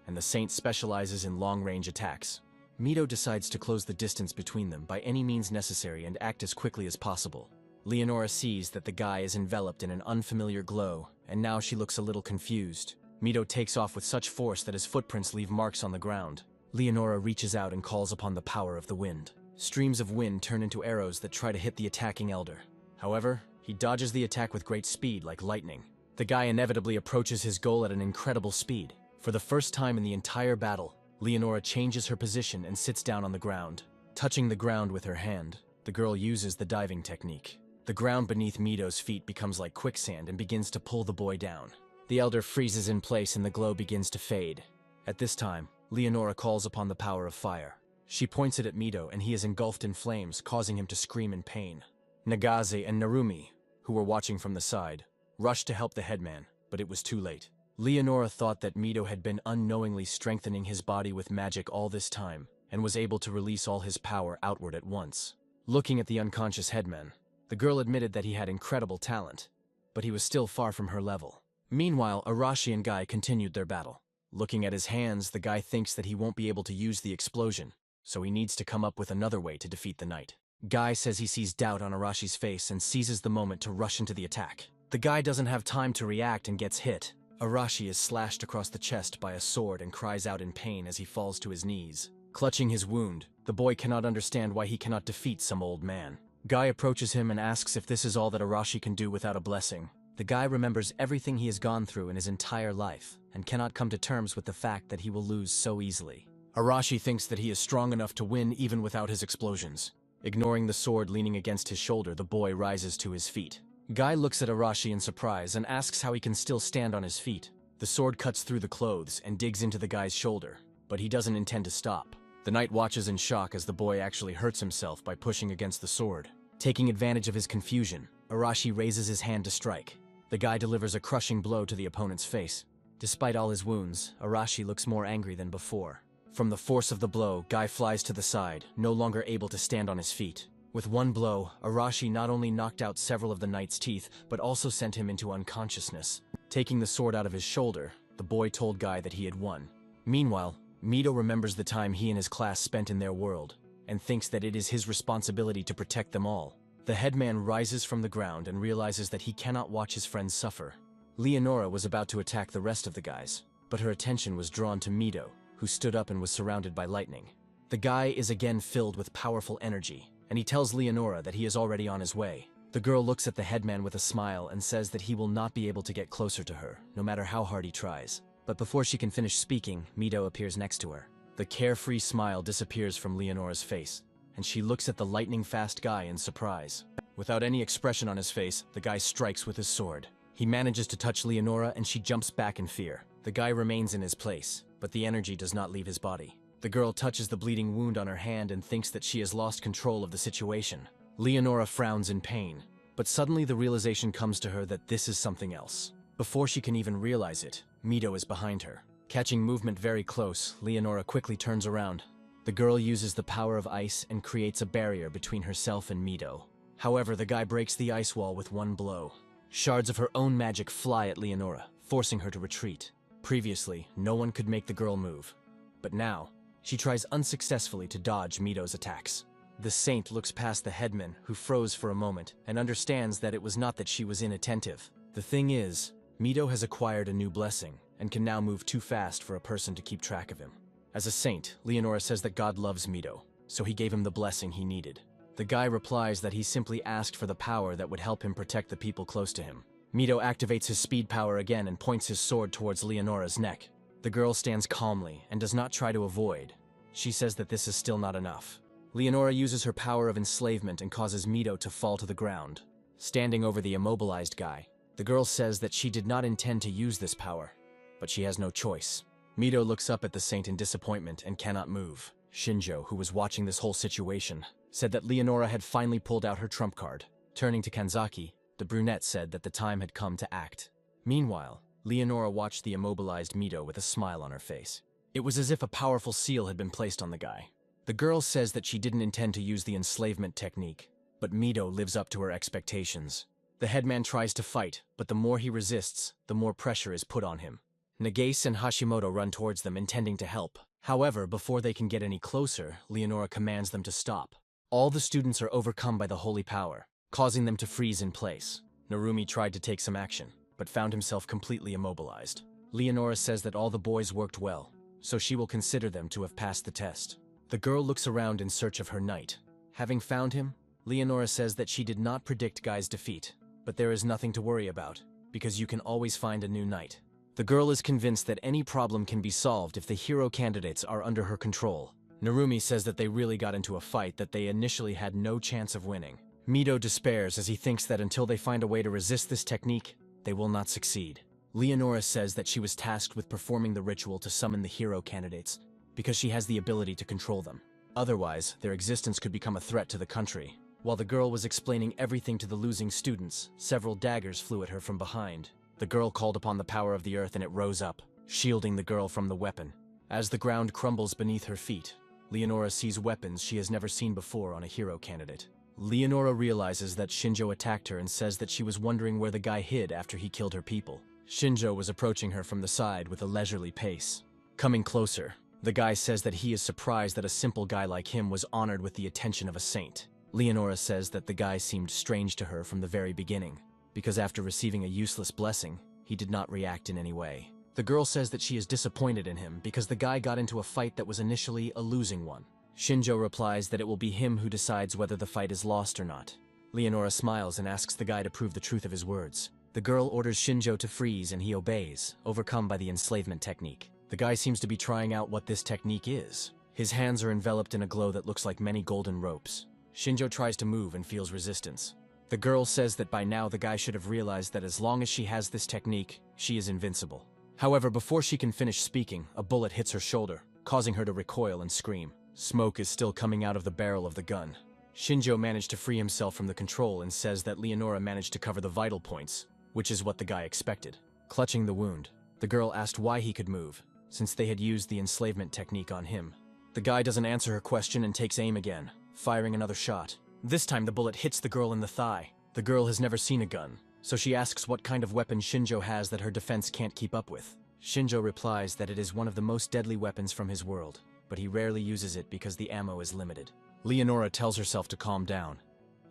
and the saint specializes in long-range attacks. Mito decides to close the distance between them by any means necessary and act as quickly as possible. Leonora sees that the guy is enveloped in an unfamiliar glow, and now she looks a little confused. Mito takes off with such force that his footprints leave marks on the ground. Leonora reaches out and calls upon the power of the wind. Streams of wind turn into arrows that try to hit the attacking elder. However, he dodges the attack with great speed like lightning. The guy inevitably approaches his goal at an incredible speed. For the first time in the entire battle, Leonora changes her position and sits down on the ground. Touching the ground with her hand, the girl uses the diving technique. The ground beneath Mito's feet becomes like quicksand and begins to pull the boy down. The elder freezes in place and the glow begins to fade. At this time, Leonora calls upon the power of fire. She points it at Mito and he is engulfed in flames, causing him to scream in pain. Nagase and Narumi, who were watching from the side, rushed to help the headman, but it was too late. Leonora thought that Mito had been unknowingly strengthening his body with magic all this time, and was able to release all his power outward at once. Looking at the unconscious headman, the girl admitted that he had incredible talent, but he was still far from her level. Meanwhile, Arashi and Guy continued their battle. Looking at his hands, the guy thinks that he won't be able to use the explosion, so he needs to come up with another way to defeat the knight. Guy says he sees doubt on Arashi's face and seizes the moment to rush into the attack. The guy doesn't have time to react and gets hit. Arashi is slashed across the chest by a sword and cries out in pain as he falls to his knees. Clutching his wound, the boy cannot understand why he cannot defeat some old man. Guy approaches him and asks if this is all that Arashi can do without a blessing. The guy remembers everything he has gone through in his entire life, and cannot come to terms with the fact that he will lose so easily. Arashi thinks that he is strong enough to win even without his explosions. Ignoring the sword leaning against his shoulder, the boy rises to his feet. Guy looks at Arashi in surprise and asks how he can still stand on his feet. The sword cuts through the clothes and digs into the guy's shoulder, but he doesn't intend to stop. The knight watches in shock as the boy actually hurts himself by pushing against the sword. Taking advantage of his confusion, Arashi raises his hand to strike. The guy delivers a crushing blow to the opponent's face. Despite all his wounds, Arashi looks more angry than before. From the force of the blow, Guy flies to the side, no longer able to stand on his feet. With one blow, Arashi not only knocked out several of the knight's teeth, but also sent him into unconsciousness. Taking the sword out of his shoulder, the boy told Guy that he had won. Meanwhile, Mito remembers the time he and his class spent in their world, and thinks that it is his responsibility to protect them all. The headman rises from the ground and realizes that he cannot watch his friends suffer. Leonora was about to attack the rest of the guys, but her attention was drawn to Mito, who stood up and was surrounded by lightning. The guy is again filled with powerful energy, and he tells Leonora that he is already on his way. The girl looks at the headman with a smile and says that he will not be able to get closer to her, no matter how hard he tries. But before she can finish speaking, Mito appears next to her. The carefree smile disappears from Leonora's face, and she looks at the lightning-fast guy in surprise. Without any expression on his face, the guy strikes with his sword. He manages to touch Leonora and she jumps back in fear. The guy remains in his place, but the energy does not leave his body. The girl touches the bleeding wound on her hand and thinks that she has lost control of the situation. Leonora frowns in pain, but suddenly the realization comes to her that this is something else. Before she can even realize it, Mito is behind her. Catching movement very close, Leonora quickly turns around. The girl uses the power of ice and creates a barrier between herself and Mito. However, the guy breaks the ice wall with one blow. Shards of her own magic fly at Leonora, forcing her to retreat. Previously, no one could make the girl move. But now, she tries unsuccessfully to dodge Mito's attacks. The saint looks past the headman, who froze for a moment, and understands that it was not that she was inattentive. The thing is, Mito has acquired a new blessing, and can now move too fast for a person to keep track of him. As a saint, Leonora says that God loves Mito, so he gave him the blessing he needed. The guy replies that he simply asked for the power that would help him protect the people close to him. Mito activates his speed power again and points his sword towards Leonora's neck. The girl stands calmly and does not try to avoid. She says that this is still not enough. Leonora uses her power of enslavement and causes Mito to fall to the ground. Standing over the immobilized guy, the girl says that she did not intend to use this power, but she has no choice. Mito looks up at the saint in disappointment and cannot move. Shinjo, who was watching this whole situation, said that Leonora had finally pulled out her trump card. Turning to Kanzaki, the brunette said that the time had come to act. Meanwhile, Leonora watched the immobilized Mito with a smile on her face. It was as if a powerful seal had been placed on the guy. The girl says that she didn't intend to use the enslavement technique, but Mito lives up to her expectations. The headman tries to fight, but the more he resists, the more pressure is put on him. Nagase and Hashimoto run towards them, intending to help. However, before they can get any closer, Leonora commands them to stop. All the students are overcome by the holy power, causing them to freeze in place. Narumi tried to take some action, but found himself completely immobilized. Leonora says that all the boys worked well, so she will consider them to have passed the test. The girl looks around in search of her knight. Having found him, Leonora says that she did not predict Guy's defeat, but there is nothing to worry about, because you can always find a new knight. The girl is convinced that any problem can be solved if the hero candidates are under her control. Narumi says that they really got into a fight that they initially had no chance of winning. Mito despairs as he thinks that until they find a way to resist this technique, they will not succeed. Leonora says that she was tasked with performing the ritual to summon the hero candidates, because she has the ability to control them. Otherwise, their existence could become a threat to the country. While the girl was explaining everything to the losing students, several daggers flew at her from behind. The girl called upon the power of the earth and it rose up, shielding the girl from the weapon. As the ground crumbles beneath her feet, Leonora sees weapons she has never seen before on a hero candidate. Leonora realizes that Shinjo attacked her and says that she was wondering where the guy hid after he killed her people. Shinjo was approaching her from the side with a leisurely pace. Coming closer, the guy says that he is surprised that a simple guy like him was honored with the attention of a saint. Leonora says that the guy seemed strange to her from the very beginning, because after receiving a useless blessing, he did not react in any way. The girl says that she is disappointed in him because the guy got into a fight that was initially a losing one. Shinjo replies that it will be him who decides whether the fight is lost or not. Leonora smiles and asks the guy to prove the truth of his words. The girl orders Shinjo to freeze and he obeys, overcome by the enslavement technique. The guy seems to be trying out what this technique is. His hands are enveloped in a glow that looks like many golden ropes. Shinjo tries to move and feels resistance. The girl says that by now the guy should have realized that as long as she has this technique, she is invincible. However, before she can finish speaking, a bullet hits her shoulder, causing her to recoil and scream. Smoke is still coming out of the barrel of the gun. Shinjo managed to free himself from the control and says that Leonora managed to cover the vital points, which is what the guy expected. Clutching the wound, the girl asked why he could move, since they had used the enslavement technique on him. The guy doesn't answer her question and takes aim again, firing another shot. This time the bullet hits the girl in the thigh. The girl has never seen a gun, So she asks what kind of weapon Shinjo has that her defense can't keep up with. Shinjo replies that it is one of the most deadly weapons from his world, but he rarely uses it because the ammo is limited. Leonora tells herself to calm down.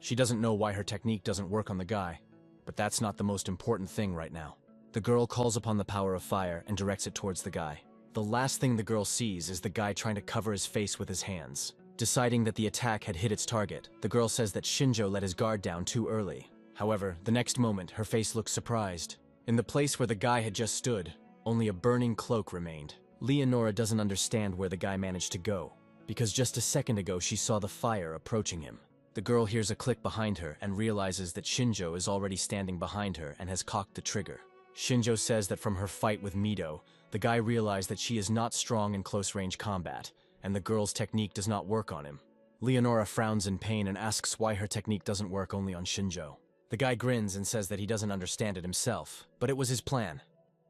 She doesn't know why her technique doesn't work on the guy, but that's not the most important thing right now. The girl calls upon the power of fire and directs it towards the guy. The last thing the girl sees is the guy trying to cover his face with his hands. Deciding that the attack had hit its target, the girl says that Shinjo let his guard down too early. However, the next moment, her face looks surprised. In the place where the guy had just stood, only a burning cloak remained. Leonora doesn't understand where the guy managed to go, because just a second ago she saw the fire approaching him. The girl hears a click behind her and realizes that Shinjo is already standing behind her and has cocked the trigger. Shinjo says that from her fight with Mido, the guy realized that she is not strong in close-range combat, and the girl's technique does not work on him. Leonora frowns in pain and asks why her technique doesn't work only on Shinjo. The guy grins and says that he doesn't understand it himself, but it was his plan.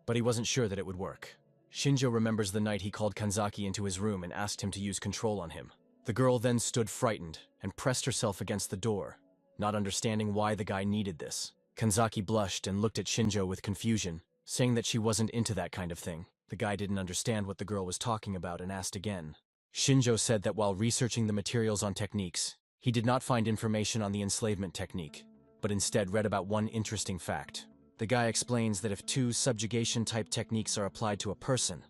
But he wasn't sure that it would work. Shinjo remembers the night he called Kanzaki into his room and asked him to use control on him. The girl then stood frightened and pressed herself against the door, not understanding why the guy needed this. Kanzaki blushed and looked at Shinjo with confusion, saying that she wasn't into that kind of thing. The guy didn't understand what the girl was talking about and asked again. Shinjo said that while researching the materials on techniques, he did not find information on the enslavement technique, but instead read about one interesting fact. The guy explains that if two subjugation-type techniques are applied to a person,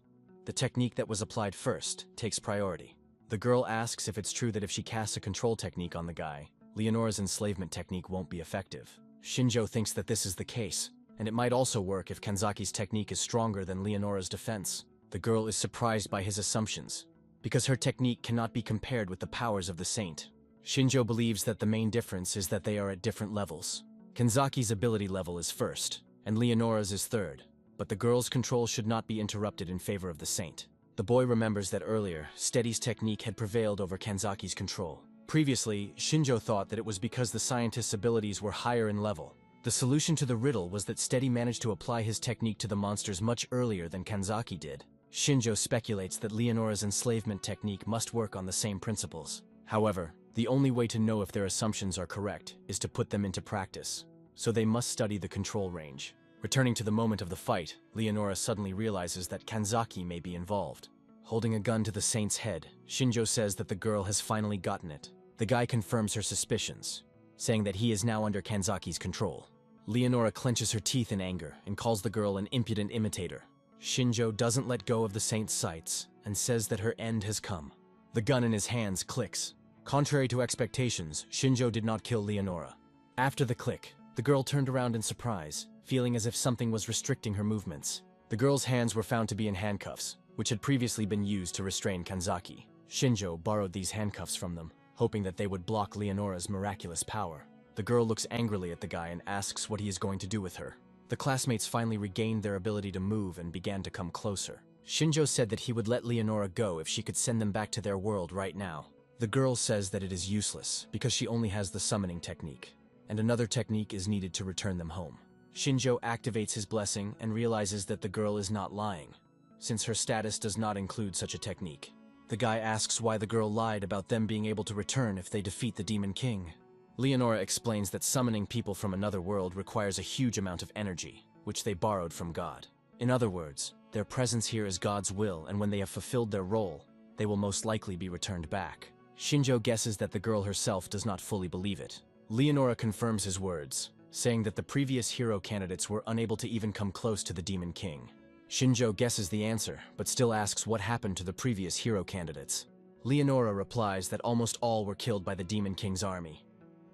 the technique that was applied first takes priority. The girl asks if it's true that if she casts a control technique on the guy, Leonora's enslavement technique won't be effective. Shinjo thinks that this is the case, and it might also work if Kanzaki's technique is stronger than Leonora's defense. The girl is surprised by his assumptions, because her technique cannot be compared with the powers of the saint. Shinjo believes that the main difference is that they are at different levels. Kanzaki's ability level is first, and Leonora's is third, but the girl's control should not be interrupted in favor of the saint. The boy remembers that earlier, Steady's technique had prevailed over Kanzaki's control. Previously, Shinjo thought that it was because the scientist's abilities were higher in level. The solution to the riddle was that Steady managed to apply his technique to the monsters much earlier than Kanzaki did. Shinjo speculates that Leonora's enslavement technique must work on the same principles. However, the only way to know if their assumptions are correct is to put them into practice, so they must study the control range. Returning to the moment of the fight, Leonora suddenly realizes that Kanzaki may be involved. Holding a gun to the saint's head, Shinjo says that the girl has finally gotten it. The guy confirms her suspicions, saying that he is now under Kanzaki's control. Leonora clenches her teeth in anger and calls the girl an impudent imitator. Shinjo doesn't let go of the saint's sights and says that her end has come. The gun in his hands clicks. Contrary to expectations, Shinjo did not kill Leonora. After the click, the girl turned around in surprise, feeling as if something was restricting her movements. The girl's hands were found to be in handcuffs, which had previously been used to restrain Kanzaki. Shinjo borrowed these handcuffs from them, hoping that they would block Leonora's miraculous power. The girl looks angrily at the guy and asks what he is going to do with her. The classmates finally regained their ability to move and began to come closer. Shinjo said that he would let Leonora go if she could send them back to their world right now. The girl says that it is useless because she only has the summoning technique, and another technique is needed to return them home. Shinjo activates his blessing and realizes that the girl is not lying, since her status does not include such a technique. The guy asks why the girl lied about them being able to return if they defeat the Demon King. Leonora explains that summoning people from another world requires a huge amount of energy, which they borrowed from God. In other words, their presence here is God's will, and when they have fulfilled their role, they will most likely be returned back. Shinjo guesses that the girl herself does not fully believe it. Leonora confirms his words, saying that the previous hero candidates were unable to even come close to the Demon King. Shinjo guesses the answer, but still asks what happened to the previous hero candidates. Leonora replies that almost all were killed by the Demon King's army,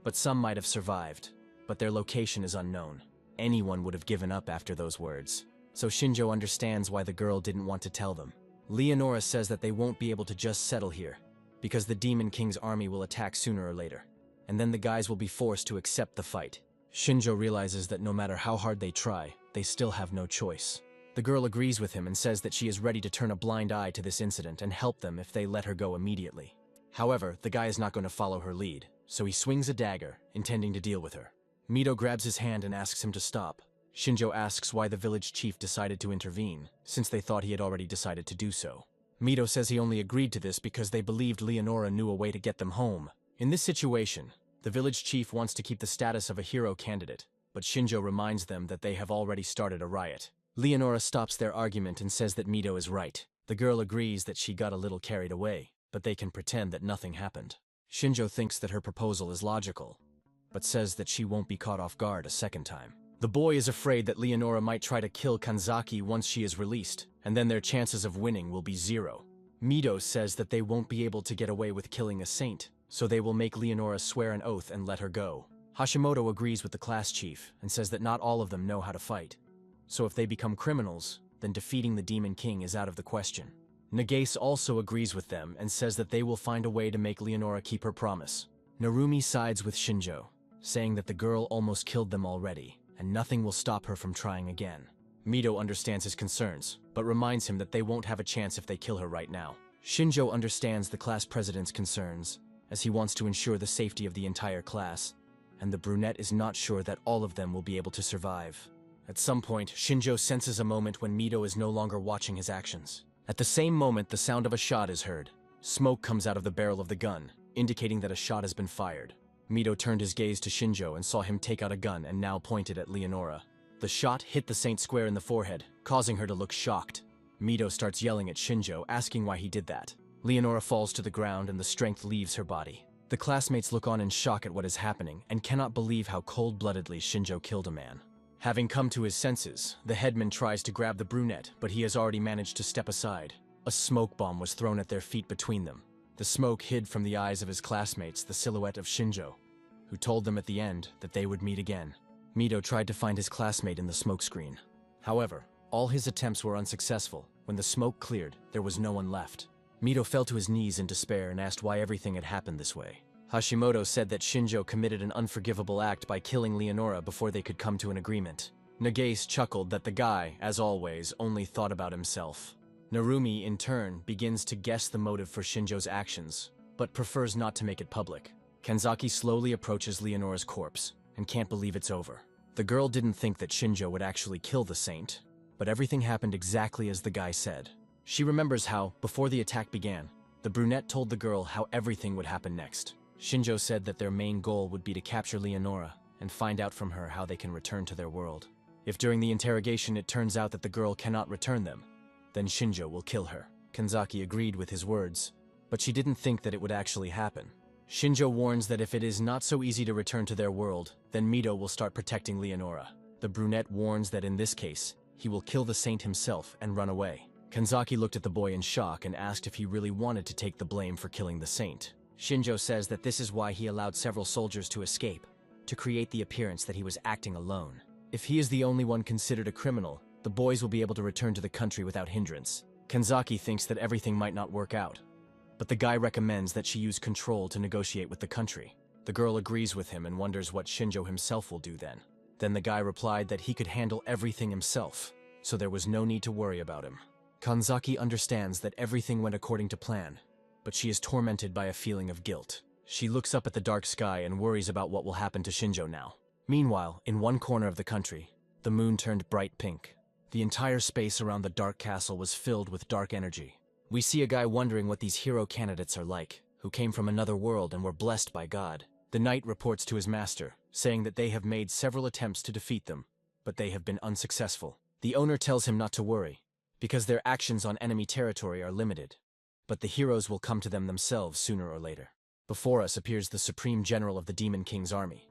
but some might have survived, but their location is unknown. Anyone would have given up after those words, so Shinjo understands why the girl didn't want to tell them. Leonora says that they won't be able to just settle here, because the Demon King's army will attack sooner or later, and then the guys will be forced to accept the fight. Shinjo realizes that no matter how hard they try, they still have no choice. The girl agrees with him and says that she is ready to turn a blind eye to this incident and help them if they let her go immediately. However, the guy is not going to follow her lead, so he swings a dagger, intending to deal with her. Mido grabs his hand and asks him to stop. Shinjo asks why the village chief decided to intervene, since they thought he had already decided to do so. Mido says he only agreed to this because they believed Leonora knew a way to get them home. In this situation, the village chief wants to keep the status of a hero candidate, but Shinjo reminds them that they have already started a riot. Leonora stops their argument and says that Mito is right. The girl agrees that she got a little carried away, but they can pretend that nothing happened. Shinjo thinks that her proposal is logical, but says that she won't be caught off guard a second time. The boy is afraid that Leonora might try to kill Kanzaki once she is released, and then their chances of winning will be 0. Mito says that they won't be able to get away with killing a saint, so they will make Leonora swear an oath and let her go. Hashimoto agrees with the class chief and says that not all of them know how to fight, so if they become criminals, then defeating the Demon King is out of the question. Nagase also agrees with them and says that they will find a way to make Leonora keep her promise. Narumi sides with Shinjo, saying that the girl almost killed them already, and nothing will stop her from trying again. Mito understands his concerns, but reminds him that they won't have a chance if they kill her right now. Shinjo understands the class president's concerns, as he wants to ensure the safety of the entire class, and the brunette is not sure that all of them will be able to survive. At some point, Shinjo senses a moment when Mito is no longer watching his actions. At the same moment, the sound of a shot is heard. Smoke comes out of the barrel of the gun, indicating that a shot has been fired. Mito turned his gaze to Shinjo and saw him take out a gun and now pointed at Leonora. The shot hit the saint square in the forehead, causing her to look shocked. Mito starts yelling at Shinjo, asking why he did that. Leonora falls to the ground and the strength leaves her body. The classmates look on in shock at what is happening and cannot believe how cold-bloodedly Shinjo killed a man. Having come to his senses, the headman tries to grab the brunette, but he has already managed to step aside. A smoke bomb was thrown at their feet between them. The smoke hid from the eyes of his classmates the silhouette of Shinjo, who told them at the end that they would meet again. Mito tried to find his classmate in the smokescreen. However, all his attempts were unsuccessful. When the smoke cleared, there was no one left. Mito fell to his knees in despair and asked why everything had happened this way. Hashimoto said that Shinjo committed an unforgivable act by killing Leonora before they could come to an agreement. Nagase chuckled that the guy, as always, only thought about himself. Narumi, in turn, begins to guess the motive for Shinjo's actions, but prefers not to make it public. Kanzaki slowly approaches Leonora's corpse, and can't believe it's over. The girl didn't think that Shinjo would actually kill the saint, but everything happened exactly as the guy said. She remembers how, before the attack began, the brunette told the girl how everything would happen next. Shinjo said that their main goal would be to capture Leonora and find out from her how they can return to their world. If during the interrogation it turns out that the girl cannot return them, then Shinjo will kill her. Kanzaki agreed with his words, but she didn't think that it would actually happen. Shinjo warns that if it is not so easy to return to their world, then Mito will start protecting Leonora. The brunette warns that in this case, he will kill the saint himself and run away. Kanzaki looked at the boy in shock and asked if he really wanted to take the blame for killing the saint. Shinjo says that this is why he allowed several soldiers to escape, to create the appearance that he was acting alone. If he is the only one considered a criminal, the boys will be able to return to the country without hindrance. Kanzaki thinks that everything might not work out, but the guy recommends that she use control to negotiate with the country. The girl agrees with him and wonders what Shinjo himself will do then. Then the guy replied that he could handle everything himself, so there was no need to worry about him. Kanzaki understands that everything went according to plan, but she is tormented by a feeling of guilt. She looks up at the dark sky and worries about what will happen to Shinjo now. Meanwhile, in one corner of the country, the moon turned bright pink. The entire space around the dark castle was filled with dark energy. We see a guy wondering what these hero candidates are like, who came from another world and were blessed by God. The knight reports to his master, saying that they have made several attempts to defeat them, but they have been unsuccessful. The owner tells him not to worry, because their actions on enemy territory are limited, but the heroes will come to them themselves sooner or later. Before us appears the supreme general of the Demon King's army,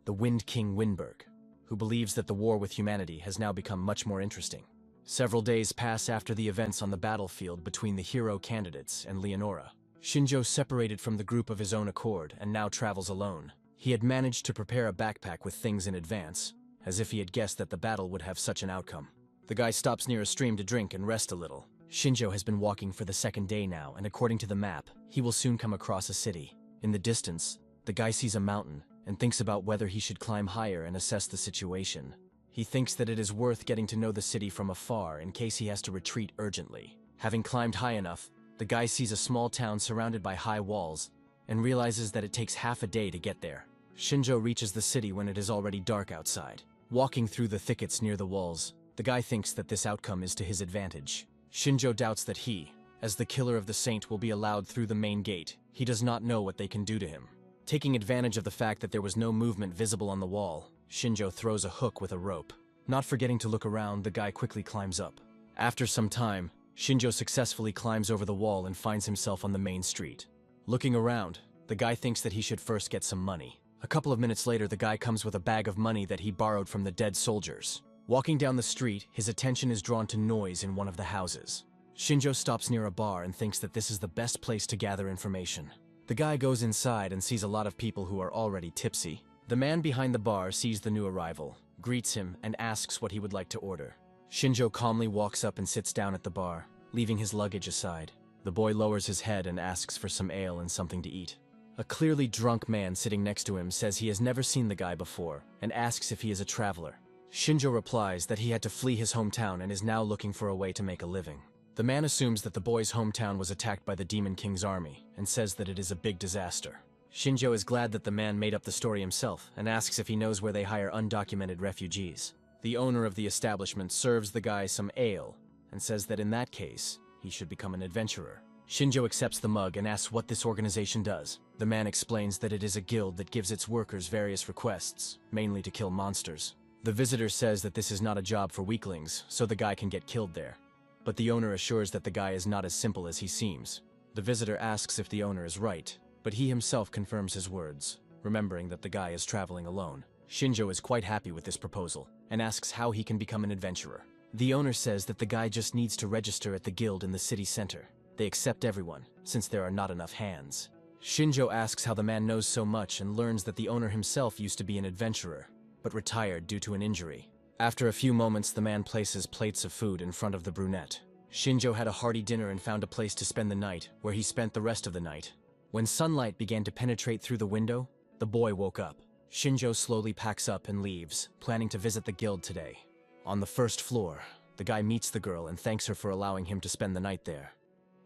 the Wind King Windberg, who believes that the war with humanity has now become much more interesting. Several days pass after the events on the battlefield between the hero candidates and Leonora. Shinjo separated from the group of his own accord and now travels alone. He had managed to prepare a backpack with things in advance, as if he had guessed that the battle would have such an outcome. The guy stops near a stream to drink and rest a little. Shinjo has been walking for the second day now, and according to the map, he will soon come across a city. In the distance, the guy sees a mountain and thinks about whether he should climb higher and assess the situation. He thinks that it is worth getting to know the city from afar in case he has to retreat urgently. Having climbed high enough, the guy sees a small town surrounded by high walls and realizes that it takes half a day to get there. Shinjo reaches the city when it is already dark outside. Walking through the thickets near the walls, the guy thinks that this outcome is to his advantage. Shinjo doubts that he, as the killer of the saint, will be allowed through the main gate. He does not know what they can do to him. Taking advantage of the fact that there was no movement visible on the wall, Shinjo throws a hook with a rope. Not forgetting to look around, the guy quickly climbs up. After some time, Shinjo successfully climbs over the wall and finds himself on the main street. Looking around, the guy thinks that he should first get some money. A couple of minutes later, the guy comes with a bag of money that he borrowed from the dead soldiers. Walking down the street, his attention is drawn to noise in one of the houses. Shinjo stops near a bar and thinks that this is the best place to gather information. The guy goes inside and sees a lot of people who are already tipsy. The man behind the bar sees the new arrival, greets him, and asks what he would like to order. Shinjo calmly walks up and sits down at the bar, leaving his luggage aside. The boy lowers his head and asks for some ale and something to eat. A clearly drunk man sitting next to him says he has never seen the guy before and asks if he is a traveler. Shinjo replies that he had to flee his hometown and is now looking for a way to make a living. The man assumes that the boy's hometown was attacked by the Demon King's army and says that it is a big disaster. Shinjo is glad that the man made up the story himself and asks if he knows where they hire undocumented refugees. The owner of the establishment serves the guy some ale and says that in that case, he should become an adventurer. Shinjo accepts the mug and asks what this organization does. The man explains that it is a guild that gives its workers various requests, mainly to kill monsters. The visitor says that this is not a job for weaklings, so the guy can get killed there. But the owner assures that the guy is not as simple as he seems. The visitor asks if the owner is right, but he himself confirms his words, remembering that the guy is traveling alone. Shinjo is quite happy with this proposal, and asks how he can become an adventurer. The owner says that the guy just needs to register at the guild in the city center. They accept everyone, since there are not enough hands. Shinjo asks how the man knows so much and learns that the owner himself used to be an adventurer, but retired due to an injury. After a few moments, the man places plates of food in front of the brunette. Shinjo had a hearty dinner and found a place to spend the night, where he spent the rest of the night. When sunlight began to penetrate through the window, the boy woke up. Shinjo slowly packs up and leaves, planning to visit the guild today. On the first floor, the guy meets the girl and thanks her for allowing him to spend the night there,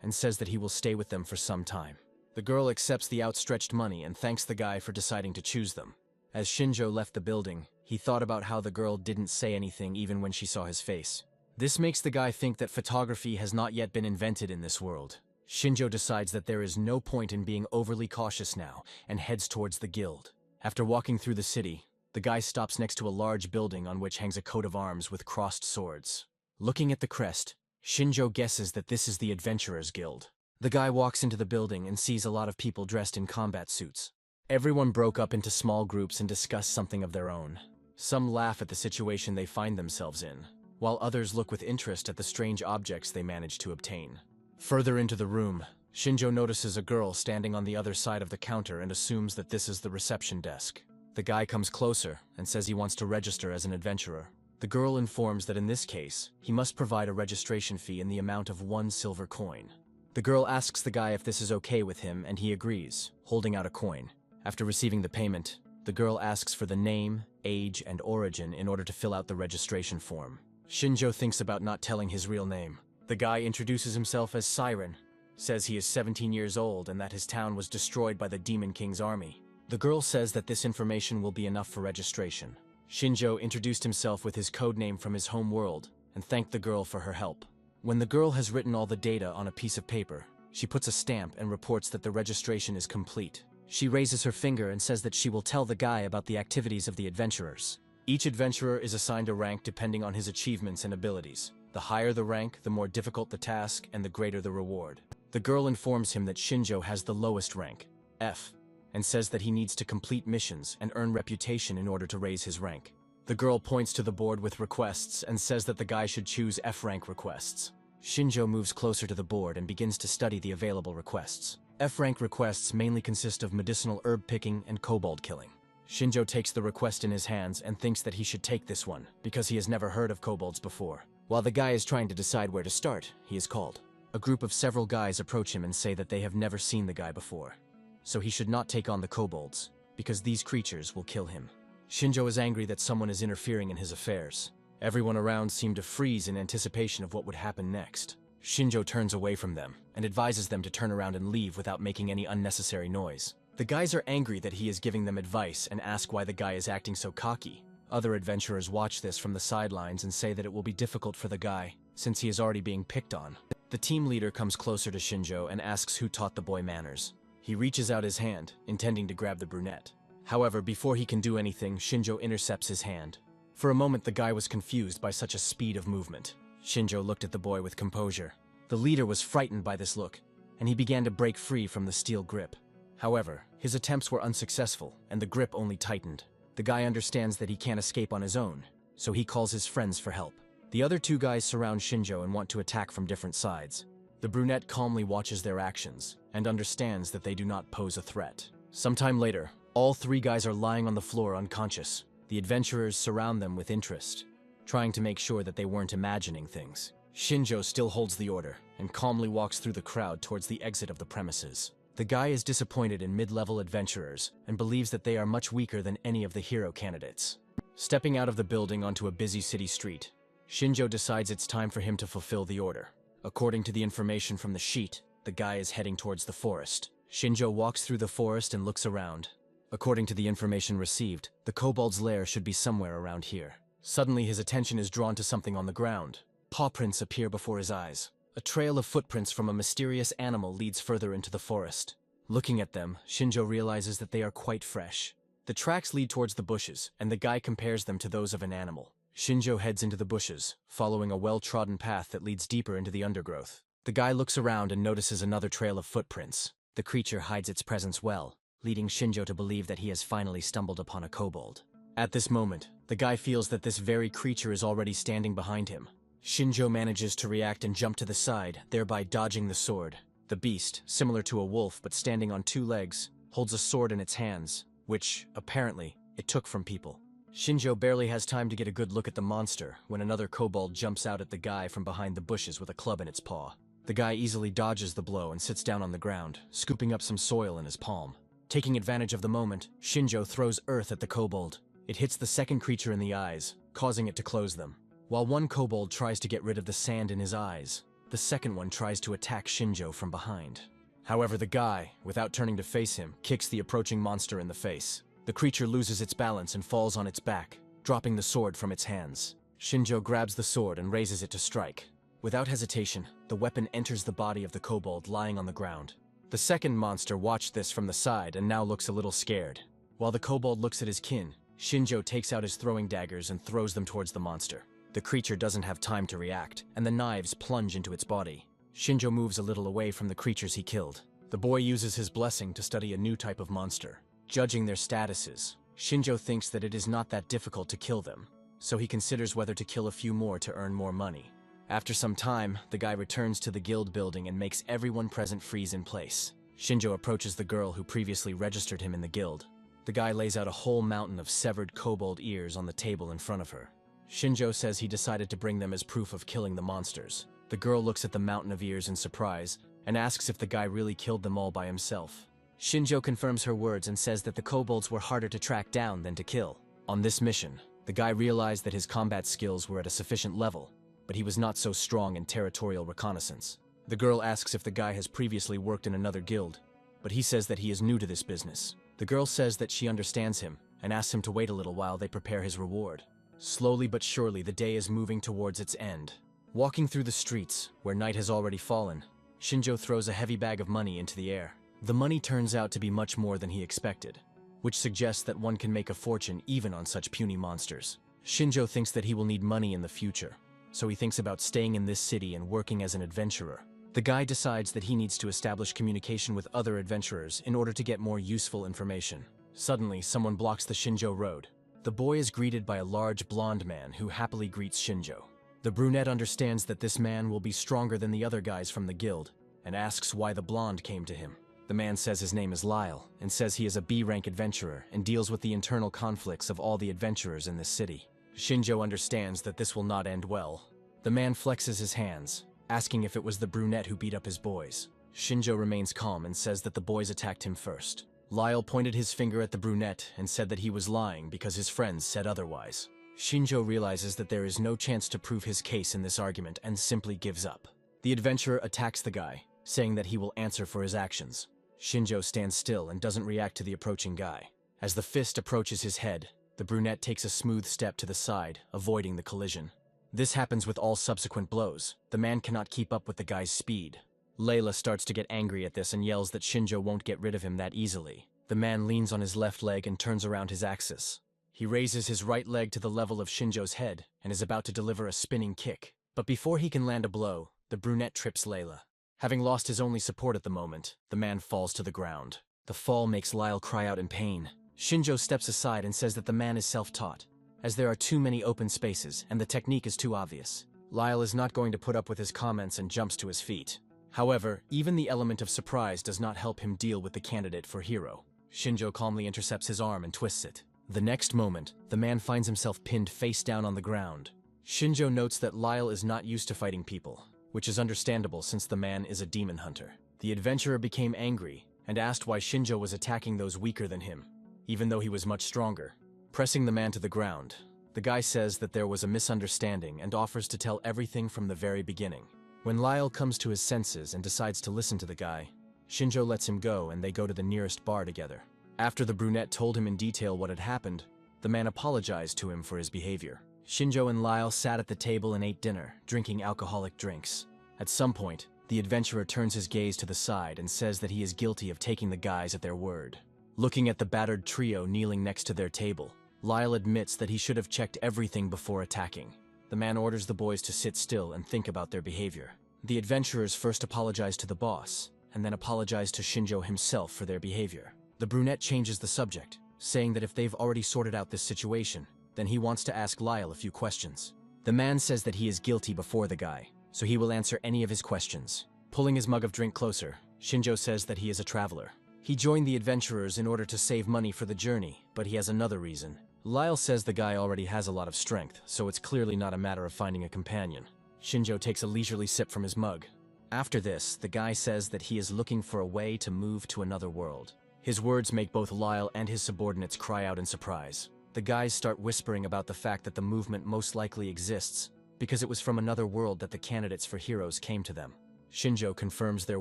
and says that he will stay with them for some time. The girl accepts the outstretched money and thanks the guy for deciding to choose them. As Shinjo left the building, he thought about how the girl didn't say anything even when she saw his face. This makes the guy think that photography has not yet been invented in this world. Shinjo decides that there is no point in being overly cautious now and heads towards the guild. After walking through the city, the guy stops next to a large building on which hangs a coat of arms with crossed swords. Looking at the crest, Shinjo guesses that this is the Adventurers Guild. The guy walks into the building and sees a lot of people dressed in combat suits. Everyone broke up into small groups and discuss something of their own. Some laugh at the situation they find themselves in, while others look with interest at the strange objects they manage to obtain. Further into the room, Shinjo notices a girl standing on the other side of the counter and assumes that this is the reception desk. The guy comes closer and says he wants to register as an adventurer. The girl informs that in this case, he must provide a registration fee in the amount of 1 silver coin. The girl asks the guy if this is okay with him and he agrees, holding out a coin. After receiving the payment, the girl asks for the name, age, and origin in order to fill out the registration form. Shinjo thinks about not telling his real name. The guy introduces himself as Siren, says he is 17 years old and that his town was destroyed by the Demon King's army. The girl says that this information will be enough for registration. Shinjo introduced himself with his code name from his home world and thanked the girl for her help. When the girl has written all the data on a piece of paper, she puts a stamp and reports that the registration is complete. She raises her finger and says that she will tell the guy about the activities of the adventurers. Each adventurer is assigned a rank depending on his achievements and abilities. The higher the rank, the more difficult the task and the greater the reward. The girl informs him that Shinjo has the lowest rank, F, and says that he needs to complete missions and earn reputation in order to raise his rank. The girl points to the board with requests and says that the guy should choose F-rank requests. Shinjo moves closer to the board and begins to study the available requests. F-rank requests mainly consist of medicinal herb picking and kobold killing. Shinjo takes the request in his hands and thinks that he should take this one, because he has never heard of kobolds before. While the guy is trying to decide where to start, he is called. A group of several guys approach him and say that they have never seen the guy before, so he should not take on the kobolds, because these creatures will kill him. Shinjo is angry that someone is interfering in his affairs. Everyone around seemed to freeze in anticipation of what would happen next. Shinjo turns away from them and advises them to turn around and leave without making any unnecessary noise. The guys are angry that he is giving them advice and ask why the guy is acting so cocky. Other adventurers watch this from the sidelines and say that it will be difficult for the guy, since he is already being picked on. The team leader comes closer to Shinjo and asks who taught the boy manners. He reaches out his hand, intending to grab the brunette. However, before he can do anything, Shinjo intercepts his hand. For a moment, the guy was confused by such a speed of movement. Shinjo looked at the boy with composure. The leader was frightened by this look, and he began to break free from the steel grip. However, his attempts were unsuccessful, and the grip only tightened. The guy understands that he can't escape on his own, so he calls his friends for help. The other two guys surround Shinjo and want to attack from different sides. The brunette calmly watches their actions, and understands that they do not pose a threat. Sometime later, all three guys are lying on the floor unconscious. The adventurers surround them with interest, trying to make sure that they weren't imagining things. Shinjo still holds the order, and calmly walks through the crowd towards the exit of the premises. The guy is disappointed in mid-level adventurers, and believes that they are much weaker than any of the hero candidates. Stepping out of the building onto a busy city street, Shinjo decides it's time for him to fulfill the order. According to the information from the sheet, the guy is heading towards the forest. Shinjo walks through the forest and looks around. According to the information received, the kobold's lair should be somewhere around here. Suddenly, his attention is drawn to something on the ground. Paw prints appear before his eyes. A trail of footprints from a mysterious animal leads further into the forest. Looking at them, Shinjo realizes that they are quite fresh. The tracks lead towards the bushes, and the guy compares them to those of an animal. Shinjo heads into the bushes, following a well-trodden path that leads deeper into the undergrowth. The guy looks around and notices another trail of footprints. The creature hides its presence well, leading Shinjo to believe that he has finally stumbled upon a kobold. At this moment, the guy feels that this very creature is already standing behind him. Shinjo manages to react and jump to the side, thereby dodging the sword. The beast, similar to a wolf but standing on two legs, holds a sword in its hands, which, apparently, it took from people. Shinjo barely has time to get a good look at the monster when another kobold jumps out at the guy from behind the bushes with a club in its paw. The guy easily dodges the blow and sits down on the ground, scooping up some soil in his palm. Taking advantage of the moment, Shinjo throws earth at the kobold. It hits the second creature in the eyes, causing it to close them. While one kobold tries to get rid of the sand in his eyes, the second one tries to attack Shinjo from behind. However, the guy, without turning to face him, kicks the approaching monster in the face. The creature loses its balance and falls on its back, dropping the sword from its hands. Shinjo grabs the sword and raises it to strike. Without hesitation, the weapon enters the body of the kobold lying on the ground. The second monster watched this from the side and now looks a little scared. While the kobold looks at his kin, Shinjo takes out his throwing daggers and throws them towards the monster. The creature doesn't have time to react, and the knives plunge into its body. Shinjo moves a little away from the creatures he killed. The boy uses his blessing to study a new type of monster. Judging their statuses, Shinjo thinks that it is not that difficult to kill them, so he considers whether to kill a few more to earn more money. After some time, the guy returns to the guild building and makes everyone present freeze in place. Shinjo approaches the girl who previously registered him in the guild. The guy lays out a whole mountain of severed kobold ears on the table in front of her. Shinjo says he decided to bring them as proof of killing the monsters. The girl looks at the mountain of ears in surprise and asks if the guy really killed them all by himself. Shinjo confirms her words and says that the kobolds were harder to track down than to kill. On this mission, the guy realized that his combat skills were at a sufficient level, but he was not so strong in territorial reconnaissance. The girl asks if the guy has previously worked in another guild, but he says that he is new to this business. The girl says that she understands him and asks him to wait a little while they prepare his reward. Slowly but surely, the day is moving towards its end. Walking through the streets, where night has already fallen, Shinjo throws a heavy bag of money into the air. The money turns out to be much more than he expected, which suggests that one can make a fortune even on such puny monsters. Shinjo thinks that he will need money in the future, so he thinks about staying in this city and working as an adventurer. The guy decides that he needs to establish communication with other adventurers in order to get more useful information. Suddenly, someone blocks the Shinjo road. The boy is greeted by a large blonde man who happily greets Shinjo. The brunette understands that this man will be stronger than the other guys from the guild, and asks why the blonde came to him. The man says his name is Lyle, and says he is a B-rank adventurer and deals with the internal conflicts of all the adventurers in this city. Shinjo understands that this will not end well. The man flexes his hands, asking if it was the brunette who beat up his boys. Shinjo remains calm and says that the boys attacked him first. Lyle pointed his finger at the brunette and said that he was lying because his friends said otherwise. Shinjo realizes that there is no chance to prove his case in this argument and simply gives up. The adventurer attacks the guy, saying that he will answer for his actions. Shinjo stands still and doesn't react to the approaching guy. As the fist approaches his head, the brunette takes a smooth step to the side, avoiding the collision. This happens with all subsequent blows. The man cannot keep up with the guy's speed. Layla starts to get angry at this and yells that Shinjo won't get rid of him that easily. The man leans on his left leg and turns around his axis. He raises his right leg to the level of Shinjo's head and is about to deliver a spinning kick. But before he can land a blow, the brunette trips Layla. Having lost his only support at the moment, the man falls to the ground. The fall makes Lyle cry out in pain. Shinjo steps aside and says that the man is self-taught, as there are too many open spaces and the technique is too obvious. Lyle is not going to put up with his comments and jumps to his feet. However, even the element of surprise does not help him deal with the candidate for hero. Shinjo calmly intercepts his arm and twists it. The next moment, the man finds himself pinned face down on the ground. Shinjo notes that Lyle is not used to fighting people, which is understandable since the man is a demon hunter. The adventurer became angry and asked why Shinjo was attacking those weaker than him, even though he was much stronger. Pressing the man to the ground, the guy says that there was a misunderstanding and offers to tell everything from the very beginning. When Lyle comes to his senses and decides to listen to the guy, Shinjo lets him go and they go to the nearest bar together. After the brunette told him in detail what had happened, the man apologized to him for his behavior. Shinjo and Lyle sat at the table and ate dinner, drinking alcoholic drinks. At some point, the adventurer turns his gaze to the side and says that he is guilty of taking the guys at their word. Looking at the battered trio kneeling next to their table, Lyle admits that he should have checked everything before attacking. The man orders the boys to sit still and think about their behavior. The adventurers first apologize to the boss, and then apologize to Shinjo himself for their behavior. The brunette changes the subject, saying that if they've already sorted out this situation, then he wants to ask Lyle a few questions. The man says that he is guilty before the guy, so he will answer any of his questions. Pulling his mug of drink closer, Shinjo says that he is a traveler. He joined the adventurers in order to save money for the journey, but he has another reason. Lyle says the guy already has a lot of strength, so it's clearly not a matter of finding a companion. Shinjo takes a leisurely sip from his mug. After this, the guy says that he is looking for a way to move to another world. His words make both Lyle and his subordinates cry out in surprise. The guys start whispering about the fact that the movement most likely exists because it was from another world that the candidates for heroes came to them. Shinjo confirms their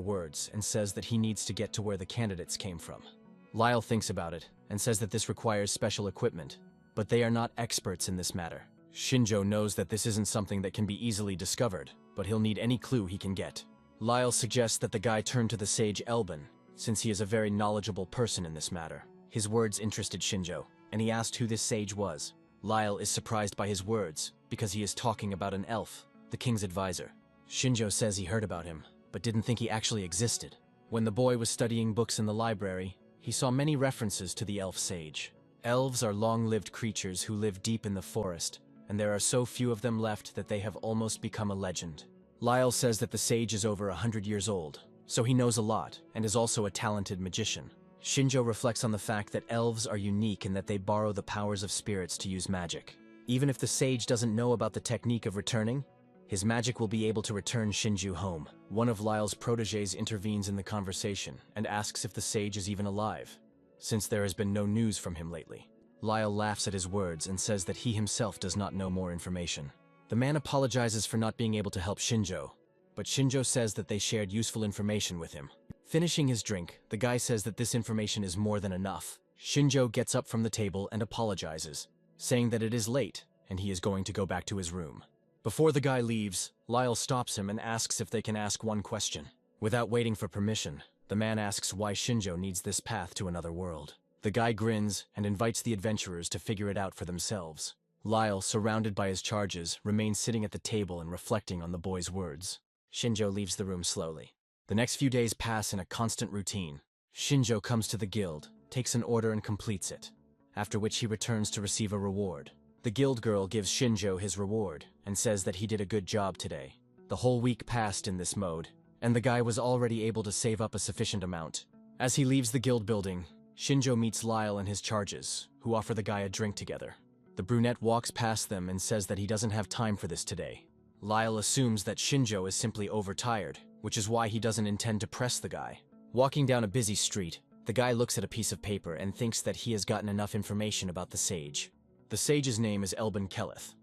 words and says that he needs to get to where the candidates came from. Lyle thinks about it and says that this requires special equipment, but they are not experts in this matter. Shinjo knows that this isn't something that can be easily discovered, but he'll need any clue he can get. Lyle suggests that the guy turn to the sage Elben, since he is a very knowledgeable person in this matter. His words interested Shinjo, and he asked who this sage was. Lyle is surprised by his words, because he is talking about an elf, the king's advisor. Shinjo says he heard about him, but didn't think he actually existed. When the boy was studying books in the library, he saw many references to the elf sage. Elves are long-lived creatures who live deep in the forest, and there are so few of them left that they have almost become a legend. Lyle says that the sage is over 100 years old, so he knows a lot, and is also a talented magician. Shinjo reflects on the fact that elves are unique in that they borrow the powers of spirits to use magic. Even if the sage doesn't know about the technique of returning, his magic will be able to return Shinju home. One of Lyle's protégés intervenes in the conversation and asks if the sage is even alive, since there has been no news from him lately. Lyle laughs at his words and says that he himself does not know more information. The man apologizes for not being able to help Shinjo, but Shinjo says that they shared useful information with him. Finishing his drink, the guy says that this information is more than enough. Shinjo gets up from the table and apologizes, saying that it is late and he is going to go back to his room. Before the guy leaves, Lyle stops him and asks if they can ask one question. Without waiting for permission, the man asks why Shinjo needs this path to another world. The guy grins and invites the adventurers to figure it out for themselves. Lyle, surrounded by his charges, remains sitting at the table and reflecting on the boy's words. Shinjo leaves the room slowly. The next few days pass in a constant routine. Shinjo comes to the guild, takes an order and completes it, after which he returns to receive a reward. The guild girl gives Shinjo his reward and says that he did a good job today. The whole week passed in this mode, and the guy was already able to save up a sufficient amount. As he leaves the guild building, Shinjo meets Lyle and his charges, who offer the guy a drink together. The brunette walks past them and says that he doesn't have time for this today. Lyle assumes that Shinjo is simply overtired, which is why he doesn't intend to press the guy. Walking down a busy street, the guy looks at a piece of paper and thinks that he has gotten enough information about the sage. The sage's name is Elben Kelleth.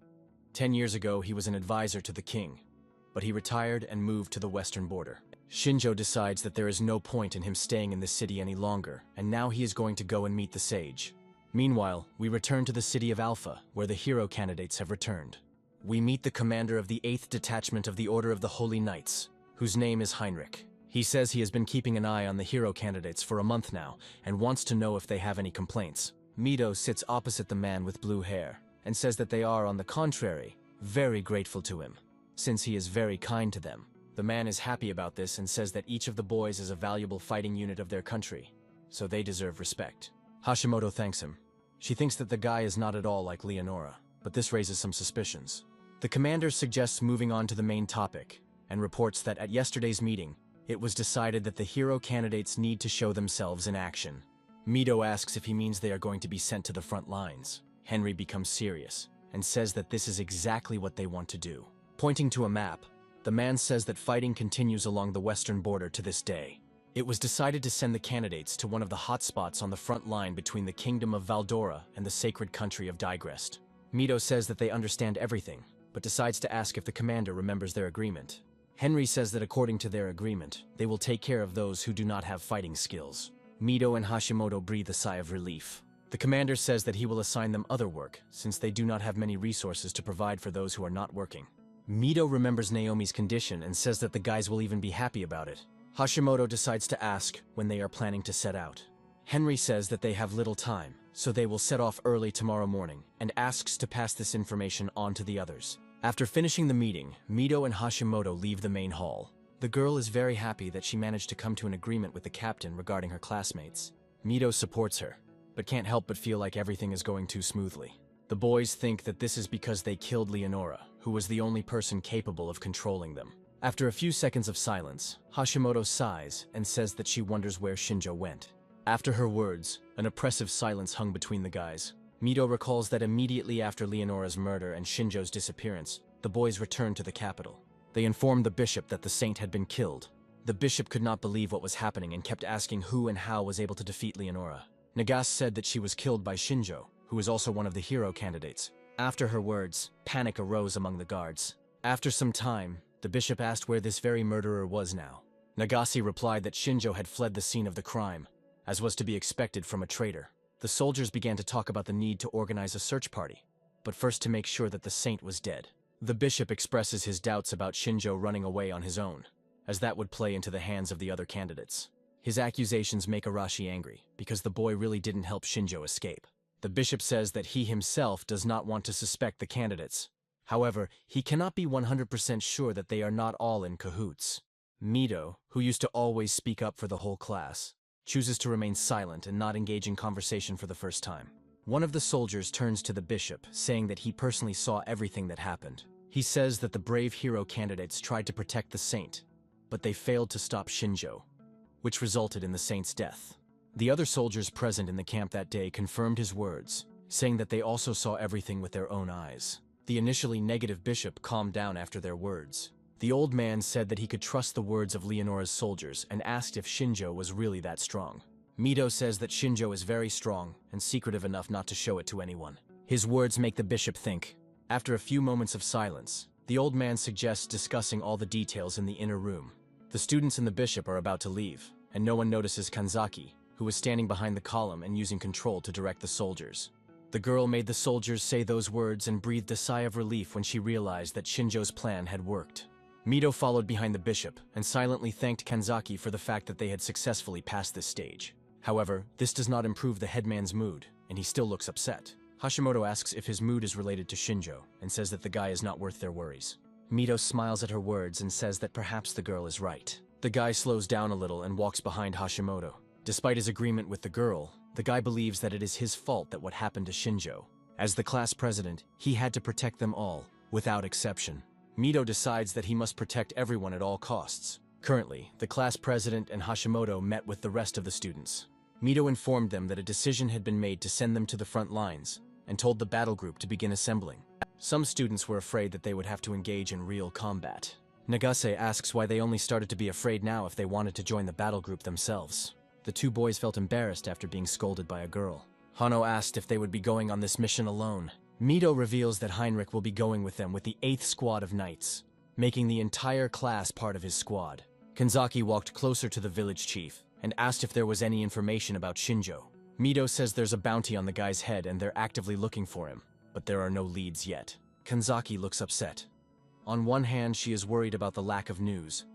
10 years ago, he was an advisor to the king, but he retired and moved to the western border. Shinjo decides that there is no point in him staying in this city any longer, and now he is going to go and meet the sage. Meanwhile, we return to the city of Alpha, where the hero candidates have returned. We meet the commander of the 8th Detachment of the Order of the Holy Knights, whose name is Heinrich. He says he has been keeping an eye on the hero candidates for a month now and wants to know if they have any complaints. Mito sits opposite the man with blue hair and says that they are, on the contrary, very grateful to him, since he is very kind to them. The man is happy about this and says that each of the boys is a valuable fighting unit of their country, so they deserve respect. Hashimoto thanks him. She thinks that the guy is not at all like Leonora, but this raises some suspicions. The commander suggests moving on to the main topic and reports that at yesterday's meeting, it was decided that the hero candidates need to show themselves in action. Mito asks if he means they are going to be sent to the front lines. Henry becomes serious and says that this is exactly what they want to do. Pointing to a map, the man says that fighting continues along the western border to this day. It was decided to send the candidates to one of the hotspots on the front line between the kingdom of Valdora and the sacred country of Digrest. Mito says that they understand everything, but decides to ask if the commander remembers their agreement. Henry says that according to their agreement, they will take care of those who do not have fighting skills. Mito and Hashimoto breathe a sigh of relief. The commander says that he will assign them other work, since they do not have many resources to provide for those who are not working. Mito remembers Naomi's condition and says that the guys will even be happy about it. Hashimoto decides to ask when they are planning to set out. Henry says that they have little time, so they will set off early tomorrow morning, and asks to pass this information on to the others. After finishing the meeting, Mito and Hashimoto leave the main hall. The girl is very happy that she managed to come to an agreement with the captain regarding her classmates. Mito supports her, but can't help but feel like everything is going too smoothly. The boys think that this is because they killed Leonora, who was the only person capable of controlling them. After a few seconds of silence, Hashimoto sighs and says that she wonders where Shinjo went. After her words, an oppressive silence hung between the guys. Mito recalls that immediately after Leonora's murder and Shinjo's disappearance, the boys returned to the capital. They informed the bishop that the saint had been killed. The bishop could not believe what was happening and kept asking who and how was able to defeat Leonora. Nagase said that she was killed by Shinjo, who is also one of the hero candidates. After her words, panic arose among the guards. After some time, the bishop asked where this very murderer was now. Nagase replied that Shinjo had fled the scene of the crime, as was to be expected from a traitor. The soldiers began to talk about the need to organize a search party, but first to make sure that the saint was dead. The bishop expresses his doubts about Shinjo running away on his own, as that would play into the hands of the other candidates. His accusations make Arashi angry, because the boy really didn't help Shinjo escape. The bishop says that he himself does not want to suspect the candidates. However, he cannot be 100% sure that they are not all in cahoots. Mito, who used to always speak up for the whole class, chooses to remain silent and not engage in conversation for the first time. One of the soldiers turns to the bishop, saying that he personally saw everything that happened. He says that the brave hero candidates tried to protect the saint, but they failed to stop Shinjo, which resulted in the saint's death. The other soldiers present in the camp that day confirmed his words, saying that they also saw everything with their own eyes. The initially negative bishop calmed down after their words. The old man said that he could trust the words of Leonora's soldiers and asked if Shinjo was really that strong. Mito says that Shinjo is very strong and secretive enough not to show it to anyone. His words make the bishop think. After a few moments of silence, the old man suggests discussing all the details in the inner room. The students and the bishop are about to leave, and no one notices Kanzaki, who is standing behind the column and using control to direct the soldiers. The girl made the soldiers say those words and breathed a sigh of relief when she realized that Shinjo's plan had worked. Mito followed behind the bishop and silently thanked Kanzaki for the fact that they had successfully passed this stage. However, this does not improve the headman's mood, and he still looks upset. Hashimoto asks if his mood is related to Shinjo, and says that the guy is not worth their worries. Mito smiles at her words and says that perhaps the girl is right. The guy slows down a little and walks behind Hashimoto. Despite his agreement with the girl, the guy believes that it is his fault that what happened to Shinjo. As the class president, he had to protect them all, without exception. Mito decides that he must protect everyone at all costs. Currently, the class president and Hashimoto met with the rest of the students. Mito informed them that a decision had been made to send them to the front lines, and told the battle group to begin assembling. Some students were afraid that they would have to engage in real combat. Nagase asks why they only started to be afraid now if they wanted to join the battle group themselves. The two boys felt embarrassed after being scolded by a girl. Hano asked if they would be going on this mission alone. Mito reveals that Heinrich will be going with them with the 8th squad of knights, making the entire class part of his squad. Kanzaki walked closer to the village chief and asked if there was any information about Shinjo. Mito says there's a bounty on the guy's head and they're actively looking for him, but there are no leads yet. Kanzaki looks upset. On one hand, she is worried about the lack of news,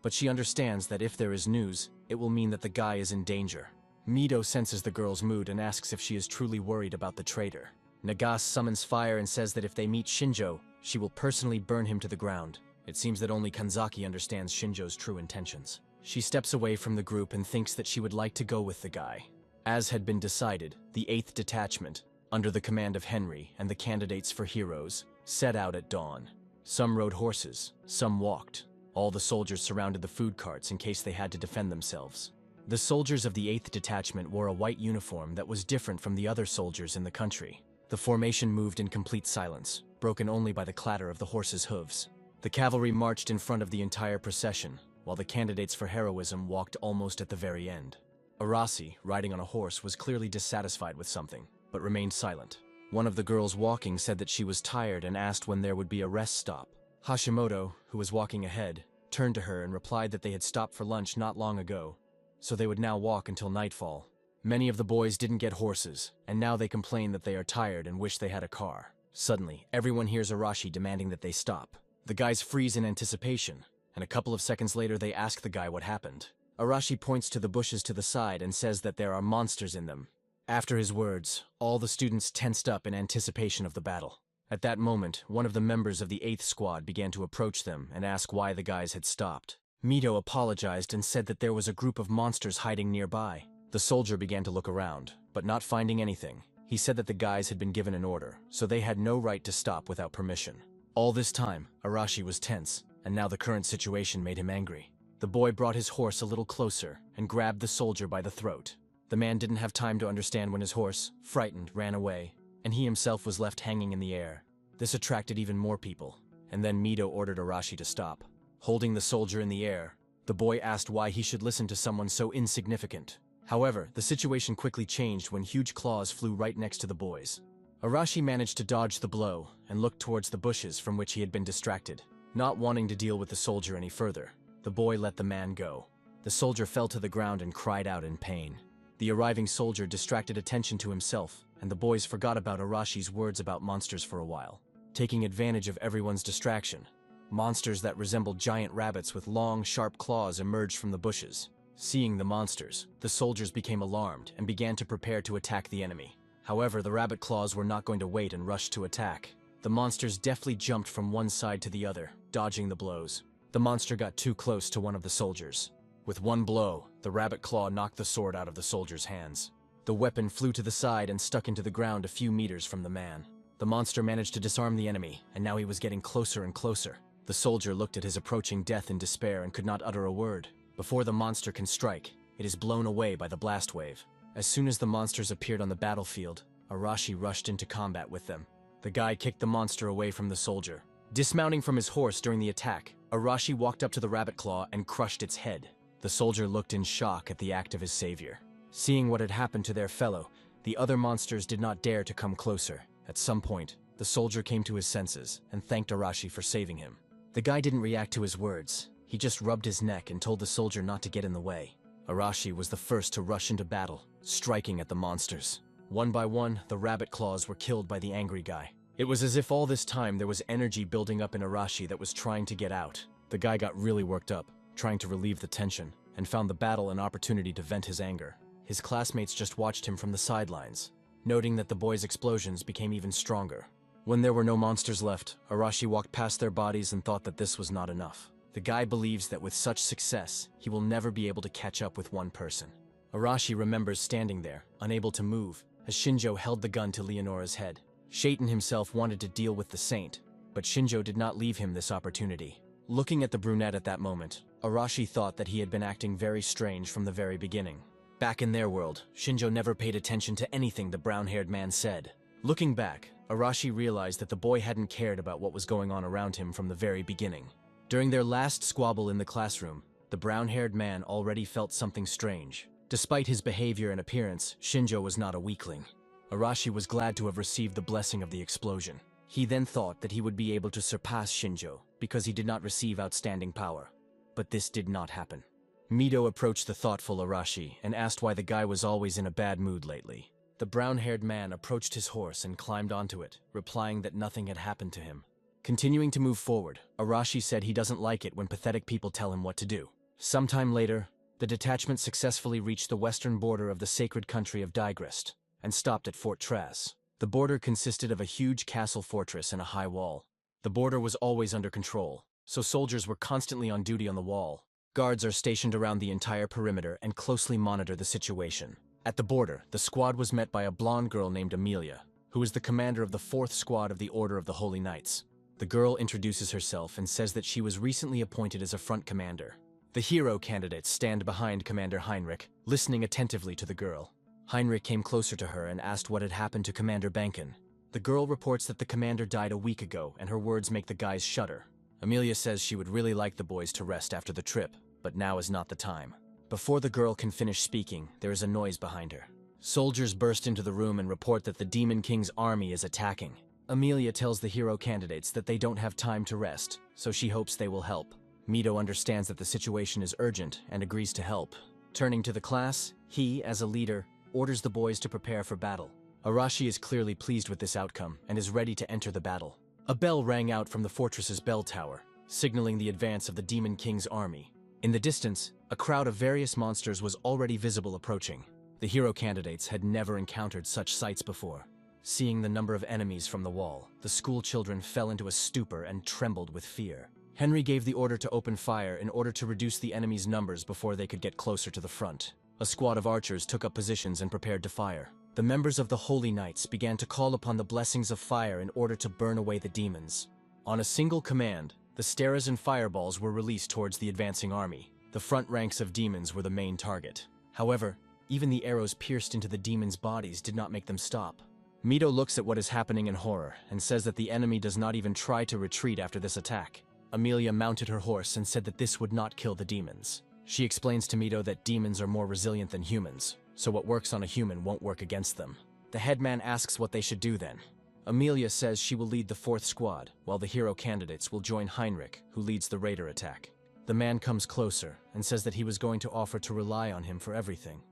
but she understands that if there is news, it will mean that the guy is in danger. Mido senses the girl's mood and asks if she is truly worried about the traitor. Nagase summons fire and says that if they meet Shinjo, she will personally burn him to the ground. It seems that only Kanzaki understands Shinjo's true intentions. She steps away from the group and thinks that she would like to go with the guy. As had been decided, the 8th Detachment, under the command of Henry and the candidates for heroes, set out at dawn. Some rode horses, some walked. All the soldiers surrounded the food carts in case they had to defend themselves. The soldiers of the 8th Detachment wore a white uniform that was different from the other soldiers in the country. The formation moved in complete silence, broken only by the clatter of the horses' hooves. The cavalry marched in front of the entire procession, while the candidates for heroism walked almost at the very end. Arasi, riding on a horse, was clearly dissatisfied with something, but remained silent. One of the girls walking said that she was tired and asked when there would be a rest stop. Hashimoto, who was walking ahead, turned to her and replied that they had stopped for lunch not long ago, so they would now walk until nightfall. Many of the boys didn't get horses, and now they complain that they are tired and wish they had a car. Suddenly, everyone hears Arashi demanding that they stop. The guys freeze in anticipation, and a couple of seconds later they ask the guy what happened. Arashi points to the bushes to the side and says that there are monsters in them. After his words, all the students tensed up in anticipation of the battle. At that moment, one of the members of the 8th Squad began to approach them and ask why the guys had stopped. Mido apologized and said that there was a group of monsters hiding nearby. The soldier began to look around, but not finding anything. He said that the guys had been given an order, so they had no right to stop without permission. All this time, Arashi was tense, and now the current situation made him angry. The boy brought his horse a little closer and grabbed the soldier by the throat. The man didn't have time to understand when his horse, frightened, ran away, and he himself was left hanging in the air. This attracted even more people, and then Mido ordered Arashi to stop. Holding the soldier in the air, the boy asked why he should listen to someone so insignificant. However, the situation quickly changed when huge claws flew right next to the boys. Arashi managed to dodge the blow and looked towards the bushes from which he had been distracted. Not wanting to deal with the soldier any further, the boy let the man go. The soldier fell to the ground and cried out in pain. The arriving soldier distracted attention to himself, and the boys forgot about Arashi's words about monsters for a while. Taking advantage of everyone's distraction, monsters that resembled giant rabbits with long, sharp claws emerged from the bushes. Seeing the monsters, the soldiers became alarmed and began to prepare to attack the enemy. However, the rabbit claws were not going to wait and rushed to attack. The monsters deftly jumped from one side to the other, dodging the blows. The monster got too close to one of the soldiers. With one blow, the rabbit claw knocked the sword out of the soldier's hands. The weapon flew to the side and stuck into the ground a few meters from the man. The monster managed to disarm the enemy, and now he was getting closer and closer. The soldier looked at his approaching death in despair and could not utter a word. Before the monster can strike, it is blown away by the blast wave. As soon as the monsters appeared on the battlefield, Arashi rushed into combat with them. The guy kicked the monster away from the soldier. Dismounting from his horse during the attack, Arashi walked up to the rabbit claw and crushed its head. The soldier looked in shock at the act of his savior. Seeing what had happened to their fellow, the other monsters did not dare to come closer. At some point, the soldier came to his senses and thanked Arashi for saving him. The guy didn't react to his words. He just rubbed his neck and told the soldier not to get in the way. Arashi was the first to rush into battle, striking at the monsters. One by one, the rabbit claws were killed by the angry guy. It was as if all this time there was energy building up in Arashi that was trying to get out. The guy got really worked up, trying to relieve the tension, and found the battle an opportunity to vent his anger. His classmates just watched him from the sidelines, noting that the boy's explosions became even stronger. When there were no monsters left, Arashi walked past their bodies and thought that this was not enough. The guy believes that with such success, he will never be able to catch up with one person. Arashi remembers standing there, unable to move, as Shinjo held the gun to Leonora's head. Shaitan himself wanted to deal with the saint, but Shinjo did not leave him this opportunity. Looking at the brunette at that moment, Arashi thought that he had been acting very strange from the very beginning. Back in their world, Shinjo never paid attention to anything the brown-haired man said. Looking back, Arashi realized that the boy hadn't cared about what was going on around him from the very beginning. During their last squabble in the classroom, the brown-haired man already felt something strange. Despite his behavior and appearance, Shinjo was not a weakling. Arashi was glad to have received the blessing of the explosion. He then thought that he would be able to surpass Shinjo because he did not receive outstanding power. But this did not happen. Mido approached the thoughtful Arashi and asked why the guy was always in a bad mood lately. The brown-haired man approached his horse and climbed onto it, replying that nothing had happened to him. Continuing to move forward, Arashi said he doesn't like it when pathetic people tell him what to do. Sometime later, the detachment successfully reached the western border of the sacred country of Digrest and stopped at Fort Traz. The border consisted of a huge castle fortress and a high wall. The border was always under control, so soldiers were constantly on duty on the wall. Guards are stationed around the entire perimeter and closely monitor the situation. At the border, the squad was met by a blonde girl named Amelia, who is the commander of the 4th Squad of the Order of the Holy Knights. The girl introduces herself and says that she was recently appointed as a front commander. The hero candidates stand behind Commander Heinrich, listening attentively to the girl. Heinrich came closer to her and asked what had happened to Commander Benken. The girl reports that the commander died a week ago, and her words make the guys shudder. Amelia says she would really like the boys to rest after the trip, but now is not the time. Before the girl can finish speaking, there is a noise behind her. Soldiers burst into the room and report that the Demon King's army is attacking. Amelia tells the hero candidates that they don't have time to rest, so she hopes they will help. Mito understands that the situation is urgent and agrees to help. Turning to the class, he, as a leader, orders the boys to prepare for battle. Arashi is clearly pleased with this outcome and is ready to enter the battle. A bell rang out from the fortress's bell tower, signaling the advance of the Demon King's army. In the distance, a crowd of various monsters was already visible approaching. The hero candidates had never encountered such sights before. Seeing the number of enemies from the wall, the school children fell into a stupor and trembled with fear. Henry gave the order to open fire in order to reduce the enemies' numbers before they could get closer to the front. A squad of archers took up positions and prepared to fire. The members of the Holy Knights began to call upon the blessings of fire in order to burn away the demons. On a single command, the steras and fireballs were released towards the advancing army. The front ranks of demons were the main target. However, even the arrows pierced into the demons' bodies did not make them stop. Mito looks at what is happening in horror and says that the enemy does not even try to retreat after this attack. Amelia mounted her horse and said that this would not kill the demons. She explains to Mito that demons are more resilient than humans, so what works on a human won't work against them. The headman asks what they should do then. Amelia says she will lead the 4th Squad, while the hero candidates will join Heinrich, who leads the raider attack. The man comes closer and says that he was going to offer to rely on him for everything.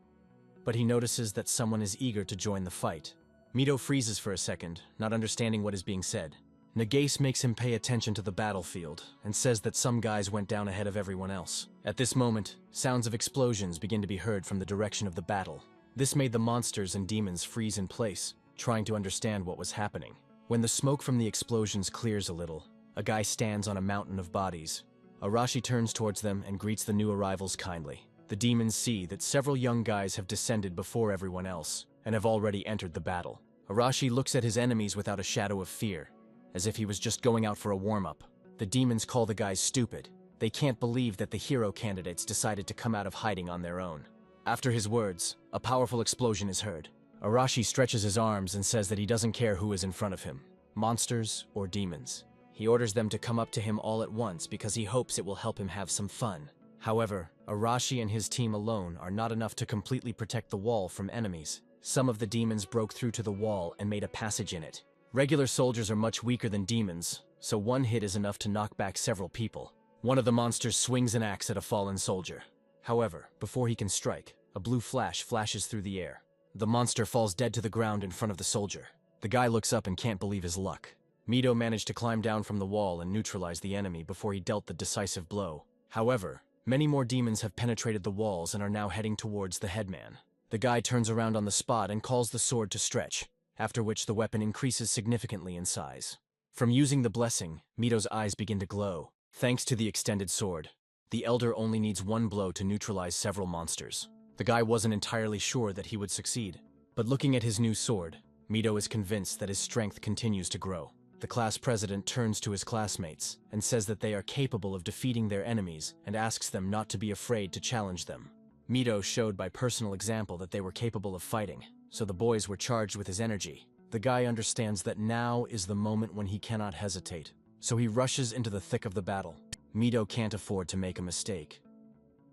But he notices that someone is eager to join the fight. Mito freezes for a second, not understanding what is being said. Nagase makes him pay attention to the battlefield and says that some guys went down ahead of everyone else. At this moment, sounds of explosions begin to be heard from the direction of the battle. This made the monsters and demons freeze in place, trying to understand what was happening. When the smoke from the explosions clears a little, a guy stands on a mountain of bodies. Arashi turns towards them and greets the new arrivals kindly. The demons see that several young guys have descended before everyone else and have already entered the battle. Arashi looks at his enemies without a shadow of fear, as if he was just going out for a warm-up. The demons call the guys stupid. They can't believe that the hero candidates decided to come out of hiding on their own. After his words, a powerful explosion is heard. Arashi stretches his arms and says that he doesn't care who is in front of him, monsters or demons. He orders them to come up to him all at once because he hopes it will help him have some fun. However, Arashi and his team alone are not enough to completely protect the wall from enemies. Some of the demons broke through to the wall and made a passage in it. Regular soldiers are much weaker than demons, so one hit is enough to knock back several people. One of the monsters swings an axe at a fallen soldier. However, before he can strike, a blue flash flashes through the air. The monster falls dead to the ground in front of the soldier. The guy looks up and can't believe his luck. Mito managed to climb down from the wall and neutralize the enemy before he dealt the decisive blow. However, many more demons have penetrated the walls and are now heading towards the headman. The guy turns around on the spot and calls the sword to stretch, after which the weapon increases significantly in size. From using the blessing, Mito's eyes begin to glow. Thanks to the extended sword, the Elder only needs one blow to neutralize several monsters. The guy wasn't entirely sure that he would succeed, but looking at his new sword, Mito is convinced that his strength continues to grow. The class president turns to his classmates and says that they are capable of defeating their enemies and asks them not to be afraid to challenge them. Mito showed by personal example that they were capable of fighting, so the boys were charged with his energy. The guy understands that now is the moment when he cannot hesitate, so he rushes into the thick of the battle. Mito can't afford to make a mistake,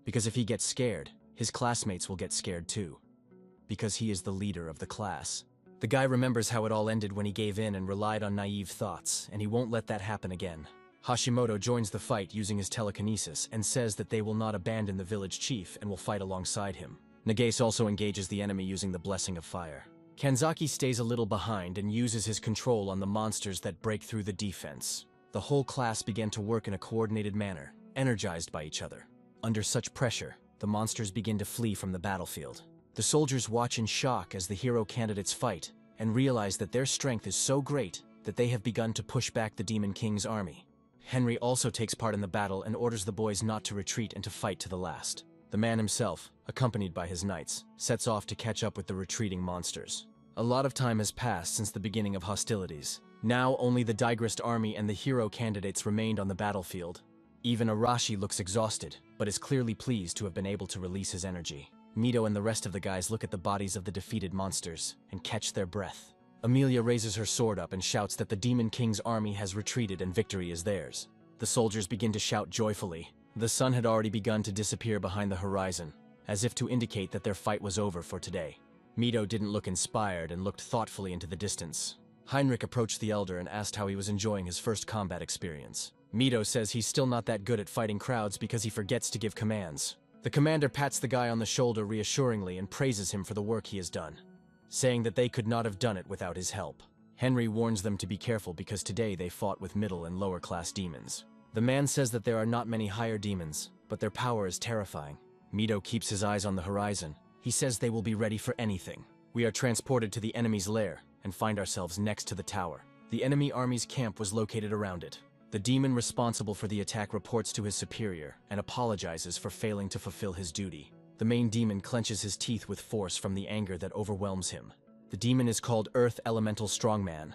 because if he gets scared, his classmates will get scared too, because he is the leader of the class. The guy remembers how it all ended when he gave in and relied on naive thoughts, and he won't let that happen again. Hashimoto joins the fight using his telekinesis and says that they will not abandon the village chief and will fight alongside him. Nagase also engages the enemy using the blessing of fire. Kanzaki stays a little behind and uses his control on the monsters that break through the defense. The whole class began to work in a coordinated manner, energized by each other. Under such pressure, the monsters begin to flee from the battlefield. The soldiers watch in shock as the hero candidates fight, and realize that their strength is so great that they have begun to push back the Demon King's army. Henry also takes part in the battle and orders the boys not to retreat and to fight to the last. The man himself, accompanied by his knights, sets off to catch up with the retreating monsters. A lot of time has passed since the beginning of hostilities. Now only the Digrist army and the hero candidates remained on the battlefield. Even Arashi looks exhausted, but is clearly pleased to have been able to release his energy. Mito and the rest of the guys look at the bodies of the defeated monsters and catch their breath. Amelia raises her sword up and shouts that the Demon King's army has retreated and victory is theirs. The soldiers begin to shout joyfully. The sun had already begun to disappear behind the horizon, as if to indicate that their fight was over for today. Mito didn't look inspired and looked thoughtfully into the distance. Heinrich approached the elder and asked how he was enjoying his first combat experience. Mito says he's still not that good at fighting crowds because he forgets to give commands. The commander pats the guy on the shoulder reassuringly and praises him for the work he has done, saying that they could not have done it without his help. Henry warns them to be careful because today they fought with middle and lower class demons. The man says that there are not many higher demons, but their power is terrifying. Mito keeps his eyes on the horizon. He says they will be ready for anything. We are transported to the enemy's lair and find ourselves next to the tower. The enemy army's camp was located around it. The demon responsible for the attack reports to his superior and apologizes for failing to fulfill his duty. The main demon clenches his teeth with force from the anger that overwhelms him. The demon is called Earth Elemental Strongman.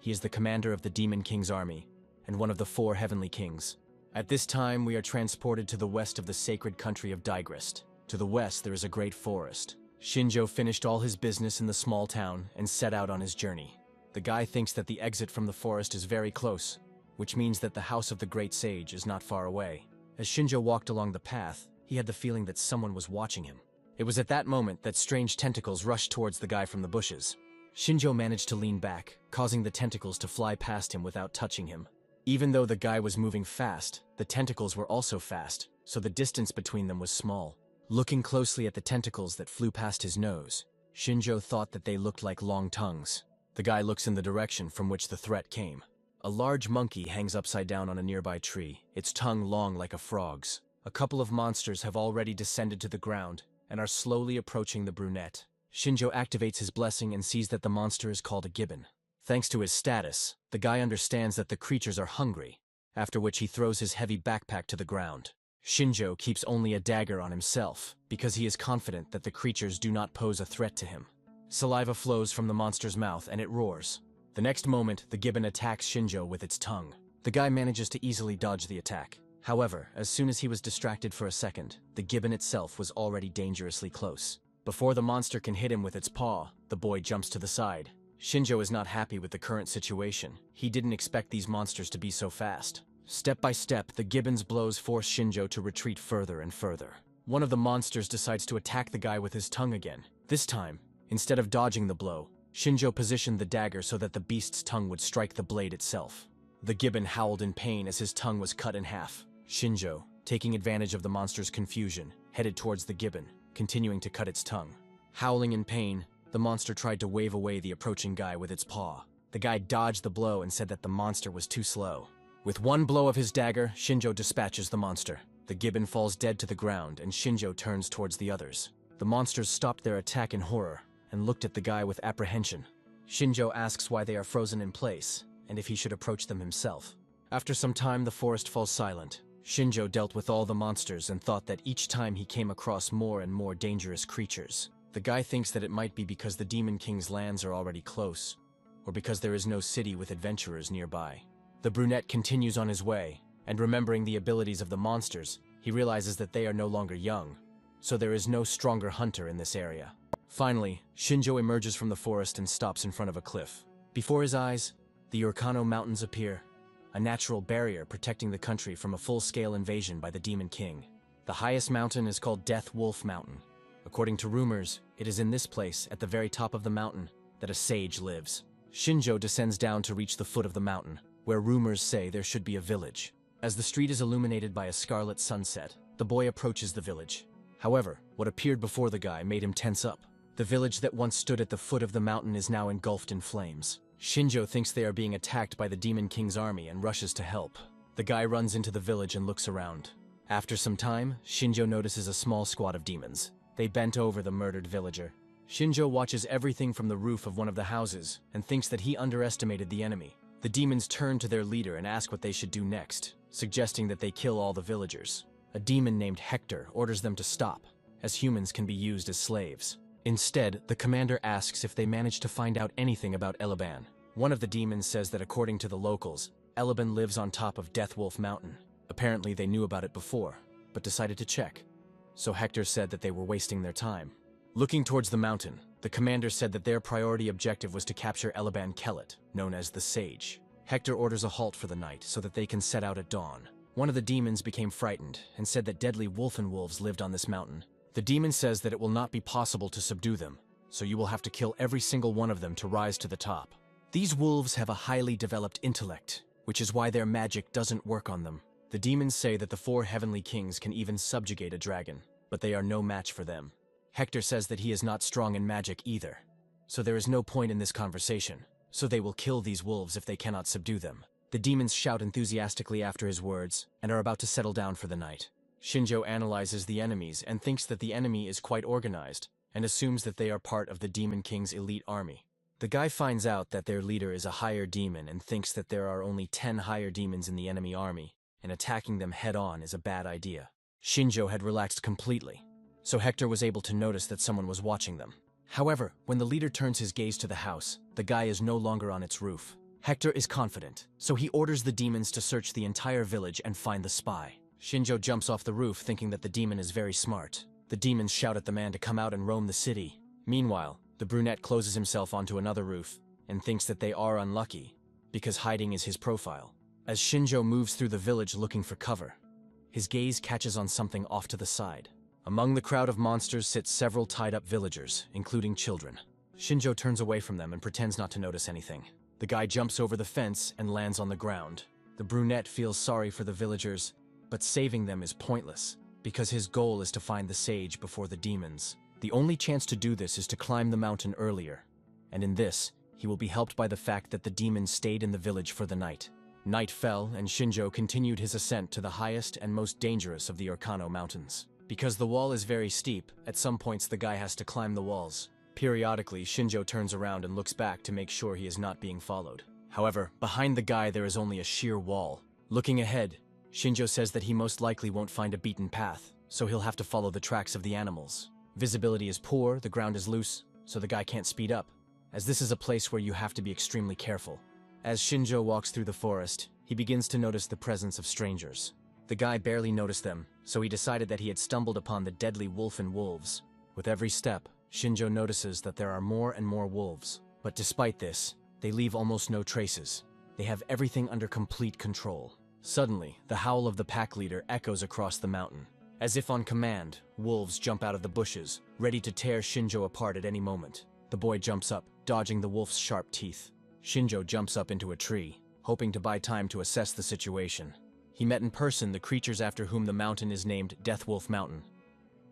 He is the commander of the Demon King's army and one of the 4 heavenly kings. At this time, we are transported to the west of the sacred country of Digrist. To the west, there is a great forest. Shinjo finished all his business in the small town and set out on his journey. The guy thinks that the exit from the forest is very close, which means that the house of the great sage is not far away. As Shinjo walked along the path, he had the feeling that someone was watching him. It was at that moment that strange tentacles rushed towards the guy from the bushes. Shinjo managed to lean back, causing the tentacles to fly past him without touching him. Even though the guy was moving fast, the tentacles were also fast, so the distance between them was small. Looking closely at the tentacles that flew past his nose, Shinjo thought that they looked like long tongues. The guy looks in the direction from which the threat came. A large monkey hangs upside down on a nearby tree, its tongue long like a frog's. A couple of monsters have already descended to the ground and are slowly approaching the brunette. Shinjo activates his blessing and sees that the monster is called a gibbon. Thanks to his status, the guy understands that the creatures are hungry, after which he throws his heavy backpack to the ground. Shinjo keeps only a dagger on himself because he is confident that the creatures do not pose a threat to him. Saliva flows from the monster's mouth and it roars. The next moment, the gibbon attacks Shinjo with its tongue. The guy manages to easily dodge the attack. However, as soon as he was distracted for a second, the gibbon itself was already dangerously close. Before the monster can hit him with its paw, the boy jumps to the side. Shinjo is not happy with the current situation. He didn't expect these monsters to be so fast. Step by step, the gibbon's blows force Shinjo to retreat further and further. One of the monsters decides to attack the guy with his tongue again. This time, instead of dodging the blow, Shinjo positioned the dagger so that the beast's tongue would strike the blade itself. The gibbon howled in pain as his tongue was cut in half. Shinjo, taking advantage of the monster's confusion, headed towards the gibbon, continuing to cut its tongue. Howling in pain, the monster tried to wave away the approaching guy with its paw. The guy dodged the blow and said that the monster was too slow. With one blow of his dagger, Shinjo dispatches the monster. The gibbon falls dead to the ground and Shinjo turns towards the others. The monsters stopped their attack in horror and looked at the guy with apprehension. Shinjo asks why they are frozen in place and if he should approach them himself. After some time, the forest falls silent. Shinjo dealt with all the monsters and thought that each time he came across more and more dangerous creatures. The guy thinks that it might be because the Demon King's lands are already close, or because there is no city with adventurers nearby. The brunette continues on his way, and remembering the abilities of the monsters, he realizes that they are no longer young, so there is no stronger hunter in this area. Finally, Shinjo emerges from the forest and stops in front of a cliff. Before his eyes, the Urkano Mountains appear, a natural barrier protecting the country from a full-scale invasion by the Demon King. The highest mountain is called Death Wolf Mountain. According to rumors, it is in this place, at the very top of the mountain, that a sage lives. Shinjo descends down to reach the foot of the mountain, where rumors say there should be a village. As the street is illuminated by a scarlet sunset, the boy approaches the village. However, what appeared before the guy made him tense up. The village that once stood at the foot of the mountain is now engulfed in flames. Shinjo thinks they are being attacked by the Demon King's army and rushes to help. The guy runs into the village and looks around. After some time, Shinjo notices a small squad of demons. They bent over the murdered villager. Shinjo watches everything from the roof of one of the houses and thinks that he underestimated the enemy. The demons turn to their leader and ask what they should do next, suggesting that they kill all the villagers. A demon named Hector orders them to stop, as humans can be used as slaves. Instead, the commander asks if they managed to find out anything about Elaban. One of the demons says that according to the locals, Elaban lives on top of Deathwolf Mountain. Apparently they knew about it before, but decided to check. So Hector said that they were wasting their time. Looking towards the mountain, the commander said that their priority objective was to capture Elaban Kellet, known as the Sage. Hector orders a halt for the night so that they can set out at dawn. One of the demons became frightened and said that deadly wolves lived on this mountain. The demon says that it will not be possible to subdue them, so you will have to kill every single one of them to rise to the top. These wolves have a highly developed intellect, which is why their magic doesn't work on them. The demons say that the 4 heavenly kings can even subjugate a dragon, but they are no match for them. Hector says that he is not strong in magic either, so there is no point in this conversation, so they will kill these wolves if they cannot subdue them. The demons shout enthusiastically after his words and are about to settle down for the night. Shinjo analyzes the enemies and thinks that the enemy is quite organized and assumes that they are part of the Demon King's elite army. The guy finds out that their leader is a higher demon and thinks that there are only 10 higher demons in the enemy army, and attacking them head-on is a bad idea. Shinjo had relaxed completely, so Hector was able to notice that someone was watching them. However, when the leader turns his gaze to the house, the guy is no longer on its roof. Hector is confident, so he orders the demons to search the entire village and find the spy. Shinjo jumps off the roof thinking that the demon is very smart. The demons shout at the man to come out and roam the city. Meanwhile, the brunette closes himself onto another roof and thinks that they are unlucky, because hiding is his profile. As Shinjo moves through the village looking for cover, his gaze catches on something off to the side. Among the crowd of monsters sit several tied-up villagers, including children. Shinjo turns away from them and pretends not to notice anything. The guy jumps over the fence and lands on the ground. The brunette feels sorry for the villagers, but saving them is pointless, because his goal is to find the sage before the demons. The only chance to do this is to climb the mountain earlier, and in this, he will be helped by the fact that the demons stayed in the village for the night. Night fell, and Shinjo continued his ascent to the highest and most dangerous of the Orkano Mountains. Because the wall is very steep, at some points the guy has to climb the walls. Periodically, Shinjo turns around and looks back to make sure he is not being followed. However, behind the guy there is only a sheer wall. Looking ahead, Shinjo says that he most likely won't find a beaten path, so he'll have to follow the tracks of the animals. Visibility is poor, the ground is loose, so the guy can't speed up, as this is a place where you have to be extremely careful. As Shinjo walks through the forest, he begins to notice the presence of strangers. The guy barely noticed them, so he decided that he had stumbled upon the deadly wolves. With every step, Shinjo notices that there are more and more wolves. But despite this, they leave almost no traces. They have everything under complete control. Suddenly, the howl of the pack leader echoes across the mountain. As if on command, wolves jump out of the bushes, ready to tear Shinjo apart at any moment. The boy jumps up, dodging the wolf's sharp teeth. Shinjo jumps up into a tree, hoping to buy time to assess the situation. He met in person the creatures after whom the mountain is named Deathwolf Mountain,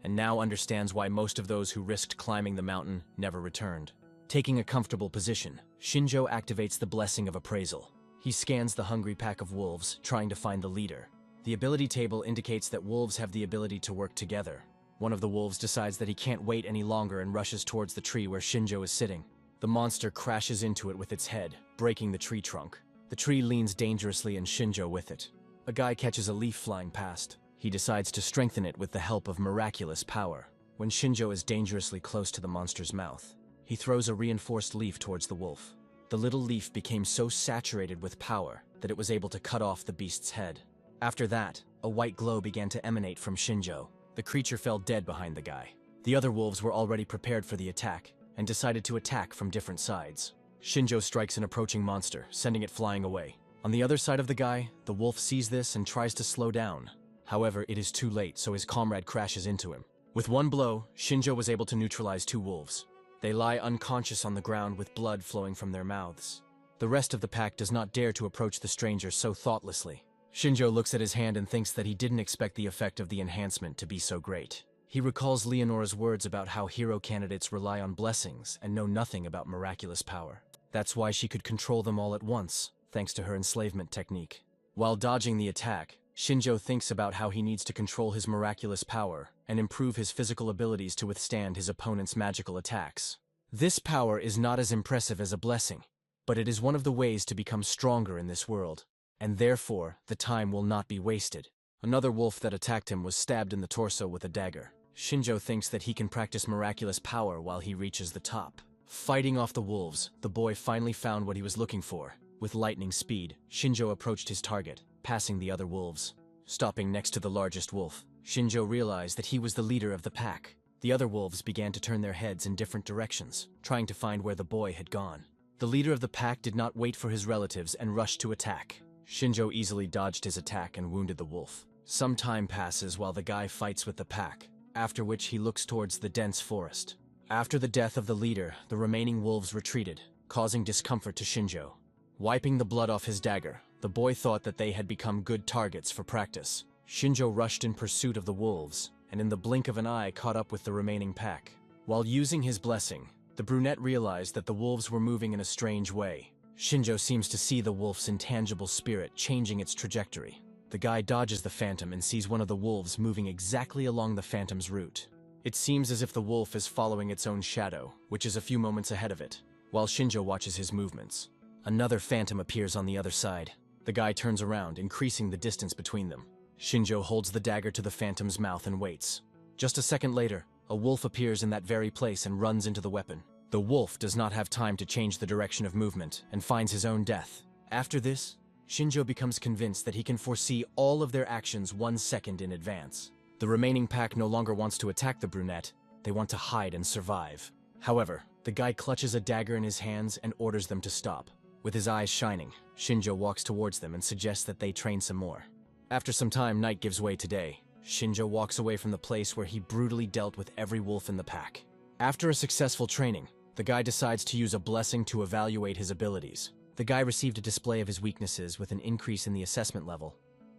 and now understands why most of those who risked climbing the mountain never returned. Taking a comfortable position, Shinjo activates the Blessing of Appraisal. He scans the hungry pack of wolves, trying to find the leader. The ability table indicates that wolves have the ability to work together. One of the wolves decides that he can't wait any longer and rushes towards the tree where Shinjo is sitting. The monster crashes into it with its head, breaking the tree trunk. The tree leans dangerously and Shinjo with it. A guy catches a leaf flying past. He decides to strengthen it with the help of miraculous power. When Shinjo is dangerously close to the monster's mouth, he throws a reinforced leaf towards the wolf. The little leaf became so saturated with power that it was able to cut off the beast's head. After that, a white glow began to emanate from Shinjo. The creature fell dead behind the guy. The other wolves were already prepared for the attack and decided to attack from different sides. Shinjo strikes an approaching monster, sending it flying away. On the other side of the guy, the wolf sees this and tries to slow down. However, it is too late, so his comrade crashes into him. With one blow, Shinjo was able to neutralize 2 wolves. They lie unconscious on the ground with blood flowing from their mouths. The rest of the pack does not dare to approach the stranger so thoughtlessly. Shinjo looks at his hand and thinks that he didn't expect the effect of the enhancement to be so great. He recalls Leonora's words about how hero candidates rely on blessings and know nothing about miraculous power. That's why she could control them all at once, thanks to her enslavement technique. While dodging the attack, Shinjo thinks about how he needs to control his miraculous power and improve his physical abilities to withstand his opponent's magical attacks. This power is not as impressive as a blessing, but it is one of the ways to become stronger in this world, and therefore the time will not be wasted. Another wolf that attacked him was stabbed in the torso with a dagger. Shinjo thinks that he can practice miraculous power while he reaches the top. Fighting off the wolves, the boy finally found what he was looking for. With lightning speed, Shinjo approached his target, passing the other wolves. Stopping next to the largest wolf, Shinjo realized that he was the leader of the pack. The other wolves began to turn their heads in different directions, trying to find where the boy had gone. The leader of the pack did not wait for his relatives and rushed to attack. Shinjo easily dodged his attack and wounded the wolf. Some time passes while the guy fights with the pack, after which he looks towards the dense forest. After the death of the leader, the remaining wolves retreated, causing discomfort to Shinjo. Wiping the blood off his dagger, the boy thought that they had become good targets for practice. Shinjo rushed in pursuit of the wolves, and in the blink of an eye caught up with the remaining pack. While using his blessing, the brunette realized that the wolves were moving in a strange way. Shinjo seems to see the wolf's intangible spirit changing its trajectory. The guy dodges the phantom and sees one of the wolves moving exactly along the phantom's route. It seems as if the wolf is following its own shadow, which is a few moments ahead of it, while Shinjo watches his movements. Another phantom appears on the other side. The guy turns around, increasing the distance between them. Shinjo holds the dagger to the phantom's mouth and waits. Just a second later, a wolf appears in that very place and runs into the weapon. The wolf does not have time to change the direction of movement and finds his own death. After this, Shinjo becomes convinced that he can foresee all of their actions 1 second in advance. The remaining pack no longer wants to attack the brunette, they want to hide and survive. However, the guy clutches a dagger in his hands and orders them to stop. With his eyes shining, Shinjo walks towards them and suggests that they train some more. After some time, night gives way to day. Shinjo walks away from the place where he brutally dealt with every wolf in the pack. After a successful training, the guy decides to use a blessing to evaluate his abilities. The guy received a display of his weaknesses with an increase in the assessment level,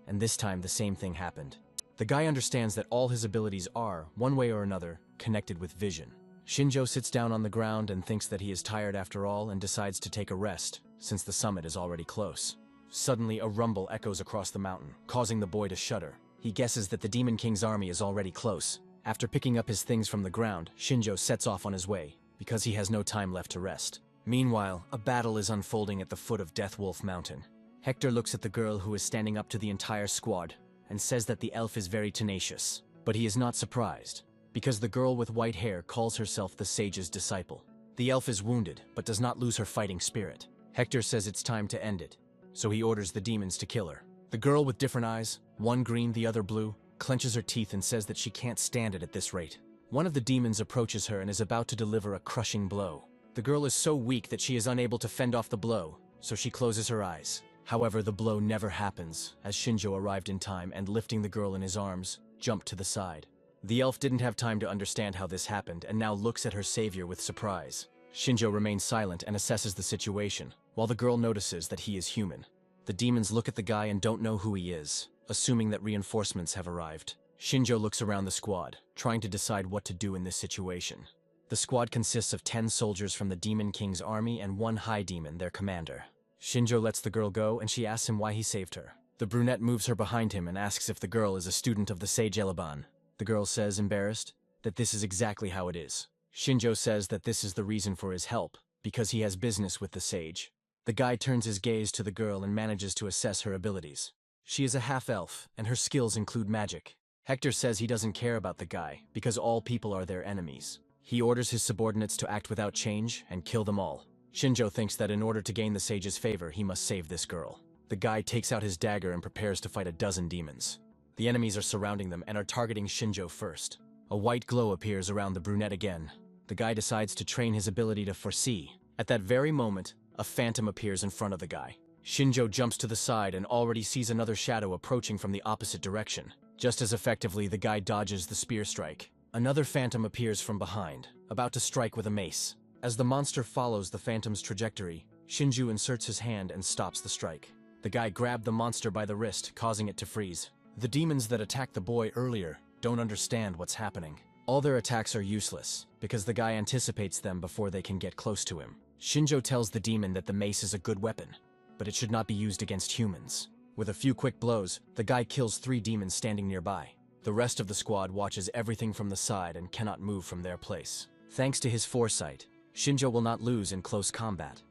and this time the same thing happened. The guy understands that all his abilities are, one way or another, connected with vision. Shinjo sits down on the ground and thinks that he is tired after all and decides to take a rest, since the summit is already close. Suddenly, a rumble echoes across the mountain, causing the boy to shudder. He guesses that the Demon King's army is already close. After picking up his things from the ground, Shinjo sets off on his way, because he has no time left to rest. Meanwhile, a battle is unfolding at the foot of Death Wolf Mountain. Hector looks at the girl who is standing up to the entire squad, and says that the elf is very tenacious. But he is not surprised, because the girl with white hair calls herself the sage's disciple. The elf is wounded, but does not lose her fighting spirit. Hector says it's time to end it, so he orders the demons to kill her. The girl with different eyes, one green, the other blue, clenches her teeth and says that she can't stand it at this rate. One of the demons approaches her and is about to deliver a crushing blow. The girl is so weak that she is unable to fend off the blow, so she closes her eyes. However, the blow never happens, as Shinjo arrived in time and, lifting the girl in his arms, jumped to the side. The elf didn't have time to understand how this happened and now looks at her savior with surprise. Shinjo remains silent and assesses the situation, while the girl notices that he is human. The demons look at the guy and don't know who he is, assuming that reinforcements have arrived. Shinjo looks around the squad, trying to decide what to do in this situation. The squad consists of 10 soldiers from the Demon King's army and 1 high demon, their commander. Shinjo lets the girl go and she asks him why he saved her. The brunette moves her behind him and asks if the girl is a student of the sage Elaban. The girl says, embarrassed, that this is exactly how it is. Shinjo says that this is the reason for his help, because he has business with the sage. The guy turns his gaze to the girl and manages to assess her abilities. She is a half-elf, and her skills include magic. Hector says he doesn't care about the guy, because all people are their enemies. He orders his subordinates to act without change and kill them all. Shinjo thinks that in order to gain the sage's favor, he must save this girl. The guy takes out his dagger and prepares to fight a dozen demons. The enemies are surrounding them and are targeting Shinjo first. A white glow appears around the brunette again. The guy decides to train his ability to foresee. At that very moment, a phantom appears in front of the guy. Shinjo jumps to the side and already sees another shadow approaching from the opposite direction. Just as effectively, the guy dodges the spear strike. Another phantom appears from behind, about to strike with a mace. As the monster follows the phantom's trajectory, Shinjo inserts his hand and stops the strike. The guy grabbed the monster by the wrist, causing it to freeze. The demons that attacked the boy earlier don't understand what's happening. All their attacks are useless, because the guy anticipates them before they can get close to him. Shinjo tells the demon that the mace is a good weapon, but it should not be used against humans. With a few quick blows, the guy kills 3 demons standing nearby. The rest of the squad watches everything from the side and cannot move from their place. Thanks to his foresight, Shinjo will not lose in close combat.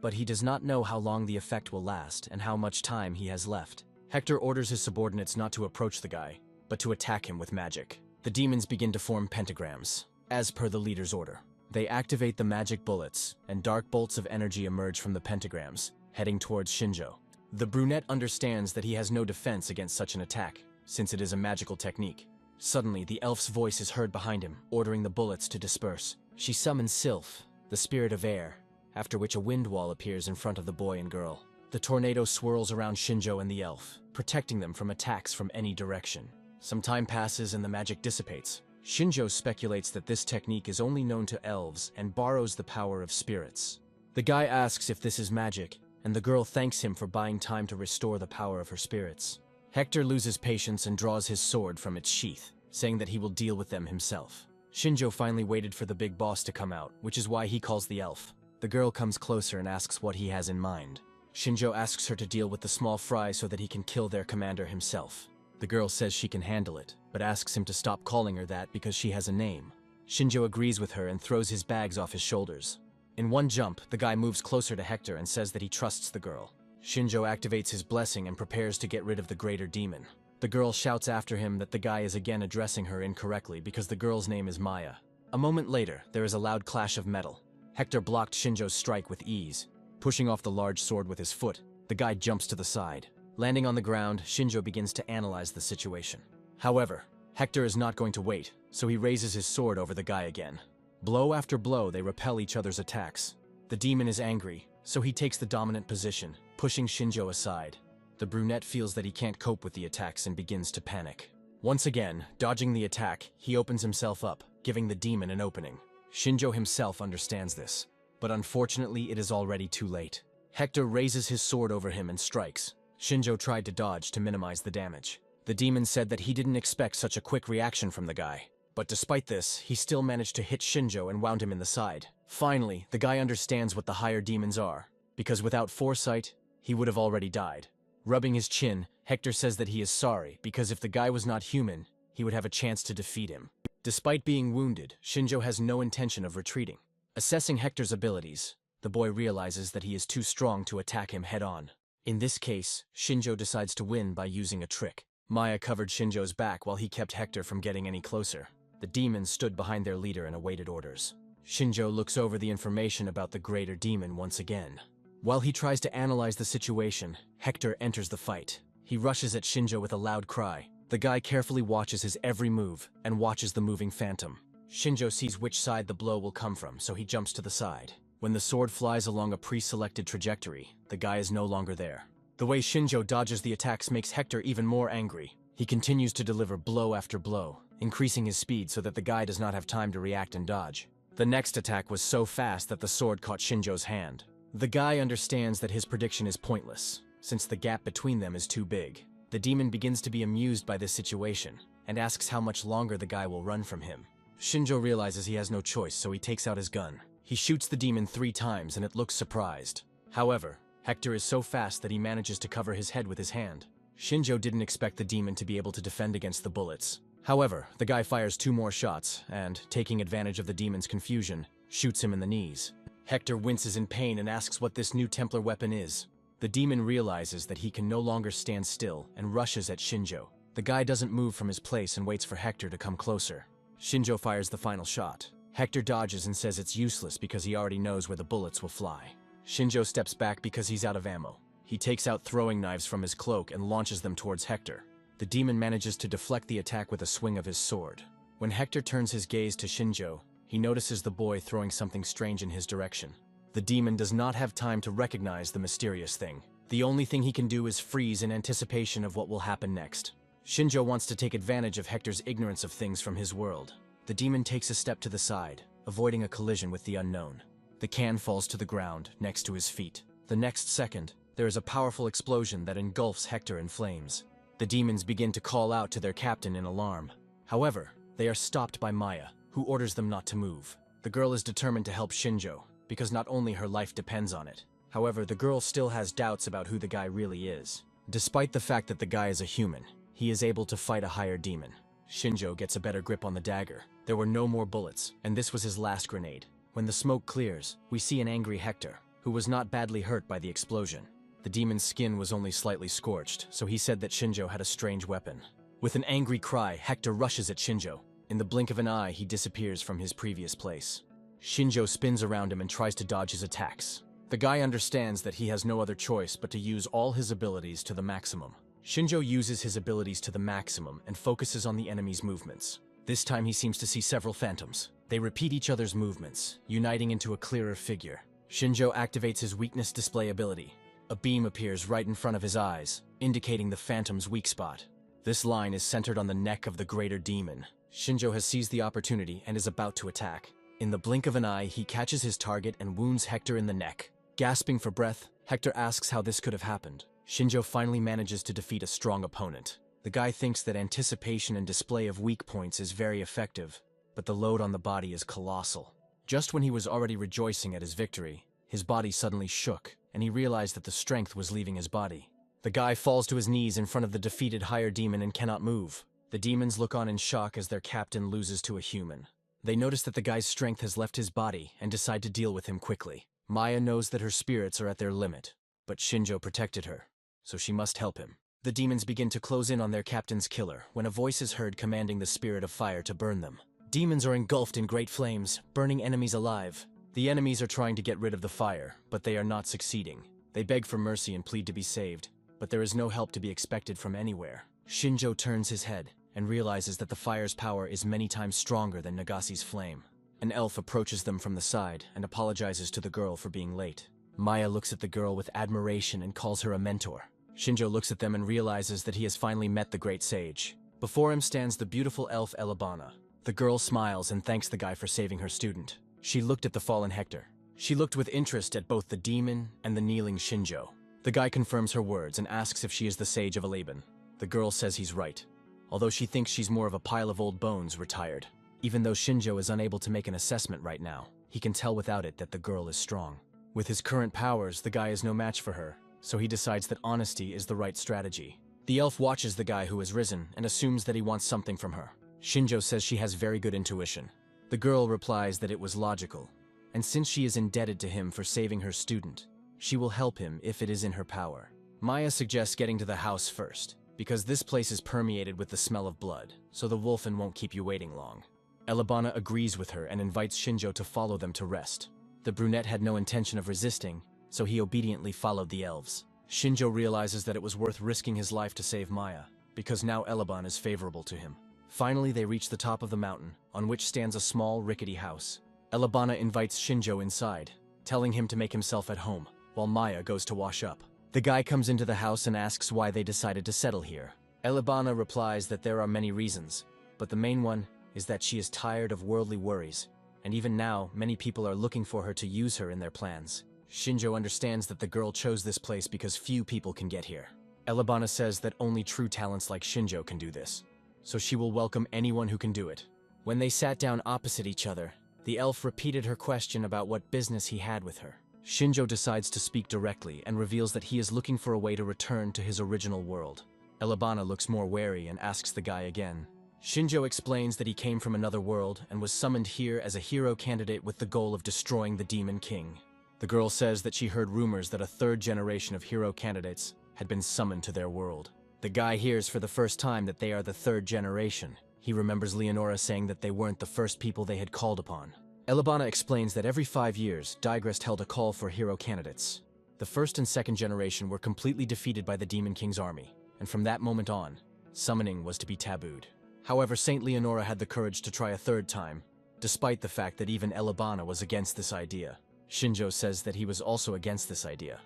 But he does not know how long the effect will last and how much time he has left. Hector orders his subordinates not to approach the guy, but to attack him with magic. The demons begin to form pentagrams, as per the leader's order. They activate the magic bullets, and dark bolts of energy emerge from the pentagrams, heading towards Shinjo. The brunette understands that he has no defense against such an attack, since it is a magical technique. Suddenly, the elf's voice is heard behind him, ordering the bullets to disperse. She summons Sylph, the spirit of air, after which a wind wall appears in front of the boy and girl. The tornado swirls around Shinjo and the elf, protecting them from attacks from any direction. Some time passes and the magic dissipates. Shinjo speculates that this technique is only known to elves and borrows the power of spirits. The guy asks if this is magic, and the girl thanks him for buying time to restore the power of her spirits. Hector loses patience and draws his sword from its sheath, saying that he will deal with them himself. Shinjo finally waited for the big boss to come out, which is why he calls the elf. The girl comes closer and asks what he has in mind. Shinjo asks her to deal with the small fry so that he can kill their commander himself. The girl says she can handle it, but asks him to stop calling her that because she has a name. Shinjo agrees with her and throws his bags off his shoulders. In one jump, the guy moves closer to Hector and says that he trusts the girl. Shinjo activates his blessing and prepares to get rid of the greater demon. The girl shouts after him that the guy is again addressing her incorrectly because the girl's name is Maya. A moment later, there is a loud clash of metal. Hector blocked Shinjo's strike with ease. Pushing off the large sword with his foot, the guy jumps to the side. Landing on the ground, Shinjo begins to analyze the situation. However, Hector is not going to wait, so he raises his sword over the guy again. Blow after blow, they repel each other's attacks. The demon is angry, so he takes the dominant position, pushing Shinjo aside. The brunette feels that he can't cope with the attacks and begins to panic. Once again, dodging the attack, he opens himself up, giving the demon an opening. Shinjo himself understands this, but unfortunately it is already too late. Hector raises his sword over him and strikes. Shinjo tried to dodge to minimize the damage. The demon said that he didn't expect such a quick reaction from the guy. But despite this, he still managed to hit Shinjo and wound him in the side. Finally, the guy understands what the higher demons are, because without foresight, he would have already died. Rubbing his chin, Hector says that he is sorry, because if the guy was not human, he would have a chance to defeat him. Despite being wounded, Shinjo has no intention of retreating. Assessing Hector's abilities, the boy realizes that he is too strong to attack him head-on. In this case, Shinjo decides to win by using a trick. Maya covered Shinjo's back while he kept Hector from getting any closer. The demons stood behind their leader and awaited orders. Shinjo looks over the information about the greater demon once again. While he tries to analyze the situation, Hector enters the fight. He rushes at Shinjo with a loud cry. The guy carefully watches his every move and watches the moving phantom. Shinjo sees which side the blow will come from, so he jumps to the side. When the sword flies along a pre-selected trajectory, the guy is no longer there. The way Shinjo dodges the attacks makes Hector even more angry. He continues to deliver blow after blow, increasing his speed so that the guy does not have time to react and dodge. The next attack was so fast that the sword caught Shinjo's hand. The guy understands that his prediction is pointless, since the gap between them is too big. The demon begins to be amused by this situation, and asks how much longer the guy will run from him. Shinjo realizes he has no choice, so he takes out his gun. He shoots the demon 3 times and it looks surprised. However, Hector is so fast that he manages to cover his head with his hand. Shinjo didn't expect the demon to be able to defend against the bullets. However, the guy fires 2 more shots and, taking advantage of the demon's confusion, shoots him in the knees. Hector winces in pain and asks what this new Templar weapon is. The demon realizes that he can no longer stand still and rushes at Shinjo. The guy doesn't move from his place and waits for Hector to come closer. Shinjo fires the final shot. Hector dodges and says it's useless because he already knows where the bullets will fly. Shinjo steps back because he's out of ammo. He takes out throwing knives from his cloak and launches them towards Hector. The demon manages to deflect the attack with a swing of his sword. When Hector turns his gaze to Shinjo, he notices the boy throwing something strange in his direction. The demon does not have time to recognize the mysterious thing. The only thing he can do is freeze in anticipation of what will happen next. Shinjo wants to take advantage of Hector's ignorance of things from his world. The demon takes a step to the side, avoiding a collision with the unknown. The can falls to the ground, next to his feet. The next second, there is a powerful explosion that engulfs Hector in flames. The demons begin to call out to their captain in alarm. However, They are stopped by Maya, who orders them not to move. The girl is determined to help Shinjo, because not only her life depends on it. However, the girl still has doubts about who the guy really is. Despite the fact that the guy is a human, he is able to fight a higher demon. Shinjo gets a better grip on the dagger. There were no more bullets, and this was his last grenade. When the smoke clears, we see an angry Hector, who was not badly hurt by the explosion. The demon's skin was only slightly scorched, so he said that Shinjo had a strange weapon. With an angry cry, Hector rushes at Shinjo. In the blink of an eye, he disappears from his previous place. Shinjo spins around him and tries to dodge his attacks. The guy understands that he has no other choice but to use all his abilities to the maximum. Shinjo uses his abilities to the maximum and focuses on the enemy's movements. This time he seems to see several phantoms. They repeat each other's movements, uniting into a clearer figure. Shinjo activates his weakness display ability. A beam appears right in front of his eyes, indicating the phantom's weak spot. This line is centered on the neck of the greater demon. Shinjo has seized the opportunity and is about to attack. In the blink of an eye, he catches his target and wounds Hector in the neck. Gasping for breath, Hector asks how this could have happened. Shinjo finally manages to defeat a strong opponent. The guy thinks that anticipation and display of weak points is very effective, but the load on the body is colossal. Just when he was already rejoicing at his victory, his body suddenly shook, and he realized that the strength was leaving his body. The guy falls to his knees in front of the defeated higher demon and cannot move. The demons look on in shock as their captain loses to a human. They notice that the guy's strength has left his body and decide to deal with him quickly. Maya knows that her spirits are at their limit, but Shinjo protected her, so she must help him. The demons begin to close in on their captain's killer when a voice is heard commanding the spirit of fire to burn them. Demons are engulfed in great flames, burning enemies alive. The enemies are trying to get rid of the fire, but they are not succeeding. They beg for mercy and plead to be saved, but there is no help to be expected from anywhere. Shinjo turns his head and realizes that the fire's power is many times stronger than Nagasi's flame. An elf approaches them from the side and apologizes to the girl for being late. Maya looks at the girl with admiration and calls her a mentor. Shinjo looks at them and realizes that he has finally met the great sage. Before him stands the beautiful elf Elabana. The girl smiles and thanks the guy for saving her student. She looked at the fallen Hector. She looked with interest at both the demon and the kneeling Shinjo. The guy confirms her words and asks if she is the sage of Alaban. The girl says he's right, although she thinks she's more of a pile of old bones retired. Even though Shinjo is unable to make an assessment right now, he can tell without it that the girl is strong. With his current powers, the guy is no match for her, so he decides that honesty is the right strategy. The elf watches the guy who has risen and assumes that he wants something from her. Shinjo says she has very good intuition. The girl replies that it was logical, and since she is indebted to him for saving her student, she will help him if it is in her power. Maya suggests getting to the house first, because this place is permeated with the smell of blood, so the wolfen won't keep you waiting long. Elabana agrees with her and invites Shinjo to follow them to rest. The brunette had no intention of resisting, so he obediently followed the elves. Shinjo realizes that it was worth risking his life to save Maya, because now Elaban is favorable to him. Finally, they reach the top of the mountain, on which stands a small, rickety house. Elabana invites Shinjo inside, telling him to make himself at home, while Maya goes to wash up. The guy comes into the house and asks why they decided to settle here. Elabana replies that there are many reasons, but the main one is that she is tired of worldly worries, and even now, many people are looking for her to use her in their plans. Shinjo understands that the girl chose this place because few people can get here. Elabana says that only true talents like Shinjo can do this, so she will welcome anyone who can do it. When they sat down opposite each other, the elf repeated her question about what business he had with her. Shinjo decides to speak directly and reveals that he is looking for a way to return to his original world. Elabana looks more wary and asks the guy again. Shinjo explains that he came from another world and was summoned here as a hero candidate with the goal of destroying the Demon King. The girl says that she heard rumors that a third generation of hero candidates had been summoned to their world. The guy hears for the first time that they are the third generation. He remembers Leonora saying that they weren't the first people they had called upon. Elabana explains that every 5 years, Digrest held a call for hero candidates. The first and second generation were completely defeated by the Demon King's army, and from that moment on, summoning was to be tabooed. However, Saint Leonora had the courage to try a third time, despite the fact that even Elabana was against this idea. Shinjo says that he was also against this idea,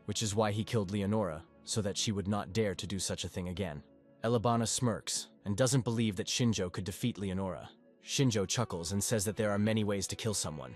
which is why he killed Leonora, so that she would not dare to do such a thing again. Elabana smirks and doesn't believe that Shinjo could defeat Leonora. Shinjo chuckles and says that there are many ways to kill someone,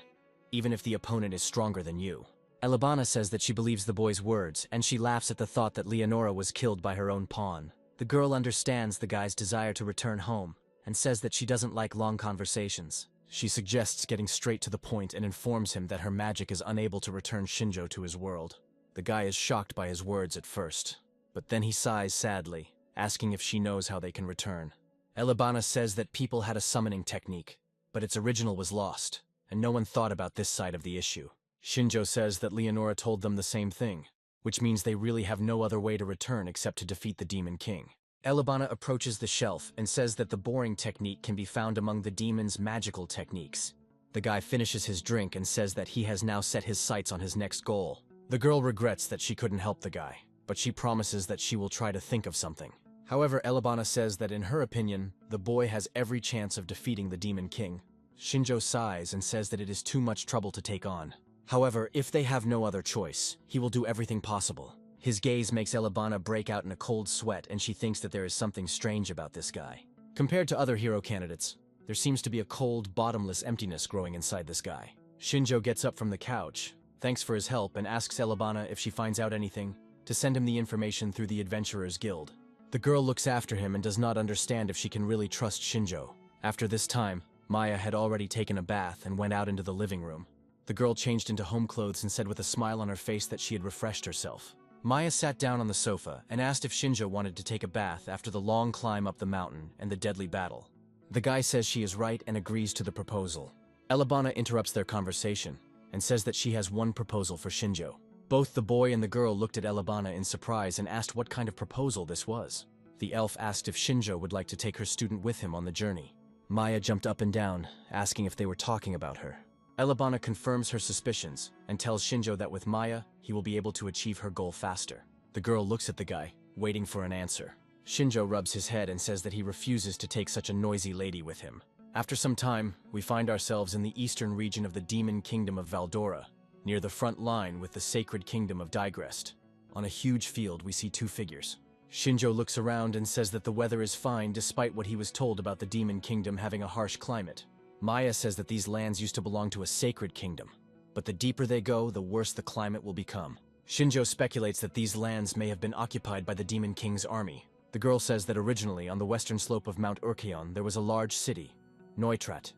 even if the opponent is stronger than you. Elabana says that she believes the boy's words, and she laughs at the thought that Leonora was killed by her own pawn. The girl understands the guy's desire to return home, and says that she doesn't like long conversations. She suggests getting straight to the point and informs him that her magic is unable to return Shinjo to his world. The guy is shocked by his words at first, but then he sighs sadly, asking if she knows how they can return. Elebana says that people had a summoning technique, but its original was lost, and no one thought about this side of the issue. Shinjo says that Leonora told them the same thing, which means they really have no other way to return except to defeat the Demon King. Elebana approaches the shelf and says that the boring technique can be found among the demon's magical techniques. The guy finishes his drink and says that he has now set his sights on his next goal. The girl regrets that she couldn't help the guy, but she promises that she will try to think of something. However, Elebana says that in her opinion, the boy has every chance of defeating the Demon King. Shinjo sighs and says that it is too much trouble to take on. However, if they have no other choice, he will do everything possible. His gaze makes Elebana break out in a cold sweat, and she thinks that there is something strange about this guy. Compared to other hero candidates, there seems to be a cold, bottomless emptiness growing inside this guy. Shinjo gets up from the couch, thanks for his help, and asks Elebana if she finds out anything, to send him the information through the Adventurers Guild. The girl looks after him and does not understand if she can really trust Shinjo. After this time, Maya had already taken a bath and went out into the living room. The girl changed into home clothes and said with a smile on her face that she had refreshed herself. Maya sat down on the sofa and asked if Shinjo wanted to take a bath after the long climb up the mountain and the deadly battle. The guy says she is right and agrees to the proposal. Elebana interrupts their conversation and says that she has one proposal for Shinjo. Both the boy and the girl looked at Elebana in surprise and asked what kind of proposal this was. The elf asked if Shinjo would like to take her student with him on the journey. Maya jumped up and down, asking if they were talking about her. Elebana confirms her suspicions and tells Shinjo that with Maya, he will be able to achieve her goal faster. The girl looks at the guy, waiting for an answer. Shinjo rubs his head and says that he refuses to take such a noisy lady with him. After some time, we find ourselves in the eastern region of the Demon Kingdom of Valdora, near the front line with the sacred kingdom of Digrest. On a huge field, we see two figures. Shinjo looks around and says that the weather is fine despite what he was told about the Demon Kingdom having a harsh climate. Maya says that these lands used to belong to a sacred kingdom, but the deeper they go, the worse the climate will become. Shinjo speculates that these lands may have been occupied by the Demon King's army. The girl says that originally, on the western slope of Mount Urkeon, there was a large city, Neutrat.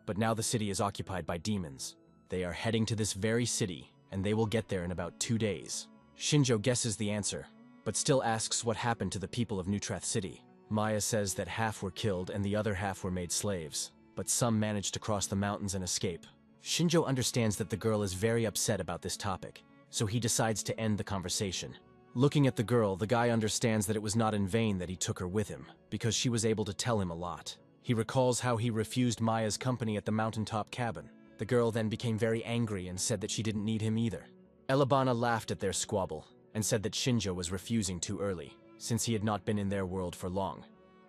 But now the city is occupied by demons. They are heading to this very city, and they will get there in about 2 days. Shinjo guesses the answer, but still asks what happened to the people of Neutrath City. Maya says that half were killed and the other half were made slaves, but some managed to cross the mountains and escape. Shinjo understands that the girl is very upset about this topic, so he decides to end the conversation. Looking at the girl, the guy understands that it was not in vain that he took her with him, because she was able to tell him a lot. He recalls how he refused Maya's company at the mountaintop cabin. The girl then became very angry and said that she didn't need him either. Elebana laughed at their squabble and said that Shinjo was refusing too early, since he had not been in their world for long,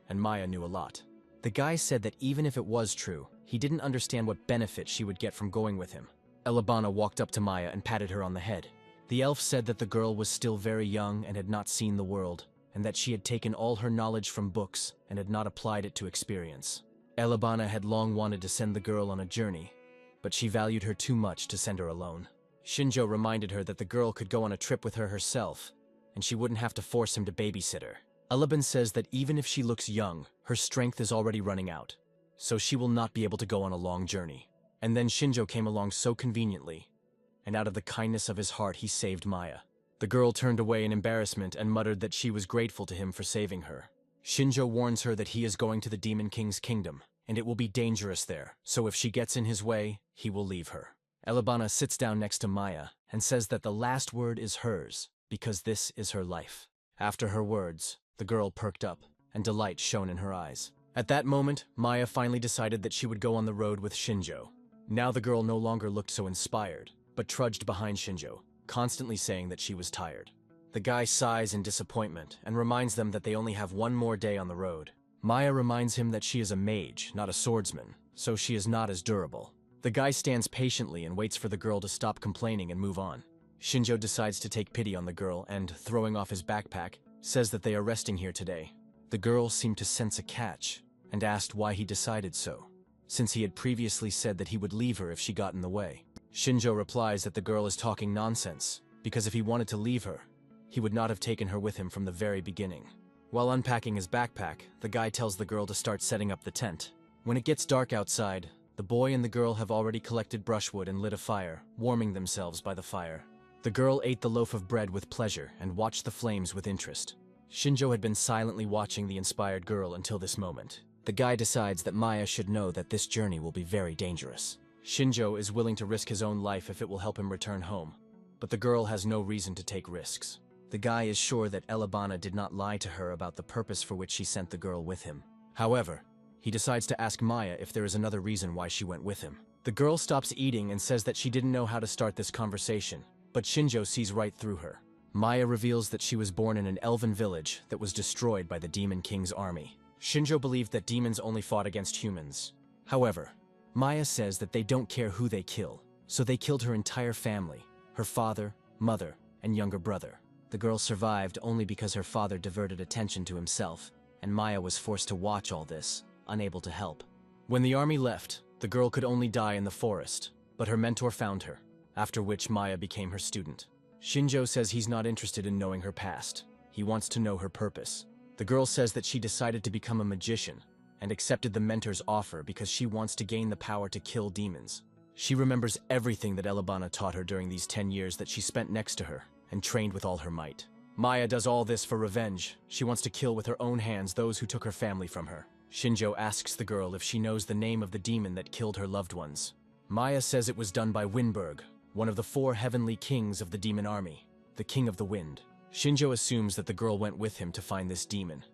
and Maya knew a lot. The guy said that even if it was true, he didn't understand what benefit she would get from going with him. Elebana walked up to Maya and patted her on the head. The elf said that the girl was still very young and had not seen the world, and that she had taken all her knowledge from books and had not applied it to experience. Elebana had long wanted to send the girl on a journey, but she valued her too much to send her alone. Shinjo reminded her that the girl could go on a trip with her herself, and she wouldn't have to force him to babysit her. Elebana says that even if she looks young, her strength is already running out, so she will not be able to go on a long journey. And then Shinjo came along so conveniently, and out of the kindness of his heart he saved Maya. The girl turned away in embarrassment and muttered that she was grateful to him for saving her. Shinjo warns her that he is going to the Demon King's kingdom, and it will be dangerous there, so if she gets in his way, he will leave her. Elebana sits down next to Maya and says that the last word is hers, because this is her life. After her words, the girl perked up, and delight shone in her eyes. At that moment, Maya finally decided that she would go on the road with Shinjo. Now the girl no longer looked so inspired, but trudged behind Shinjo, constantly saying that she was tired. The guy sighs in disappointment and reminds them that they only have one more day on the road. Maya reminds him that she is a mage, not a swordsman, so she is not as durable. The guy stands patiently and waits for the girl to stop complaining and move on. Shinjo decides to take pity on the girl and, throwing off his backpack, says that they are resting here today. The girl seemed to sense a catch and asked why he decided so, since he had previously said that he would leave her if she got in the way. Shinjo replies that the girl is talking nonsense, because if he wanted to leave her, he would not have taken her with him from the very beginning. While unpacking his backpack, the guy tells the girl to start setting up the tent. When it gets dark outside, the boy and the girl have already collected brushwood and lit a fire, warming themselves by the fire. The girl ate the loaf of bread with pleasure and watched the flames with interest. Shinjo had been silently watching the inspired girl until this moment. The guy decides that Maya should know that this journey will be very dangerous. Shinjo is willing to risk his own life if it will help him return home, but the girl has no reason to take risks. The guy is sure that Elabana did not lie to her about the purpose for which she sent the girl with him. However, he decides to ask Maya if there is another reason why she went with him. The girl stops eating and says that she didn't know how to start this conversation, but Shinjo sees right through her. Maya reveals that she was born in an elven village that was destroyed by the Demon King's army. Shinjo believed that demons only fought against humans. However, Maya says that they don't care who they kill, so they killed her entire family, her father, mother, and younger brother. The girl survived only because her father diverted attention to himself, and Maya was forced to watch all this, unable to help. When the army left, the girl could only die in the forest, but her mentor found her, after which Maya became her student. Shinjo says he's not interested in knowing her past. He wants to know her purpose. The girl says that she decided to become a magician and accepted the mentor's offer because she wants to gain the power to kill demons. She remembers everything that Elabana taught her during these 10 years that she spent next to her and trained with all her might. Maya does all this for revenge. She wants to kill with her own hands those who took her family from her. Shinjo asks the girl if she knows the name of the demon that killed her loved ones. Maya says it was done by Windberg, one of the 4 heavenly kings of the demon army, the king of the wind. Shinjo assumes that the girl went with him to find this demon,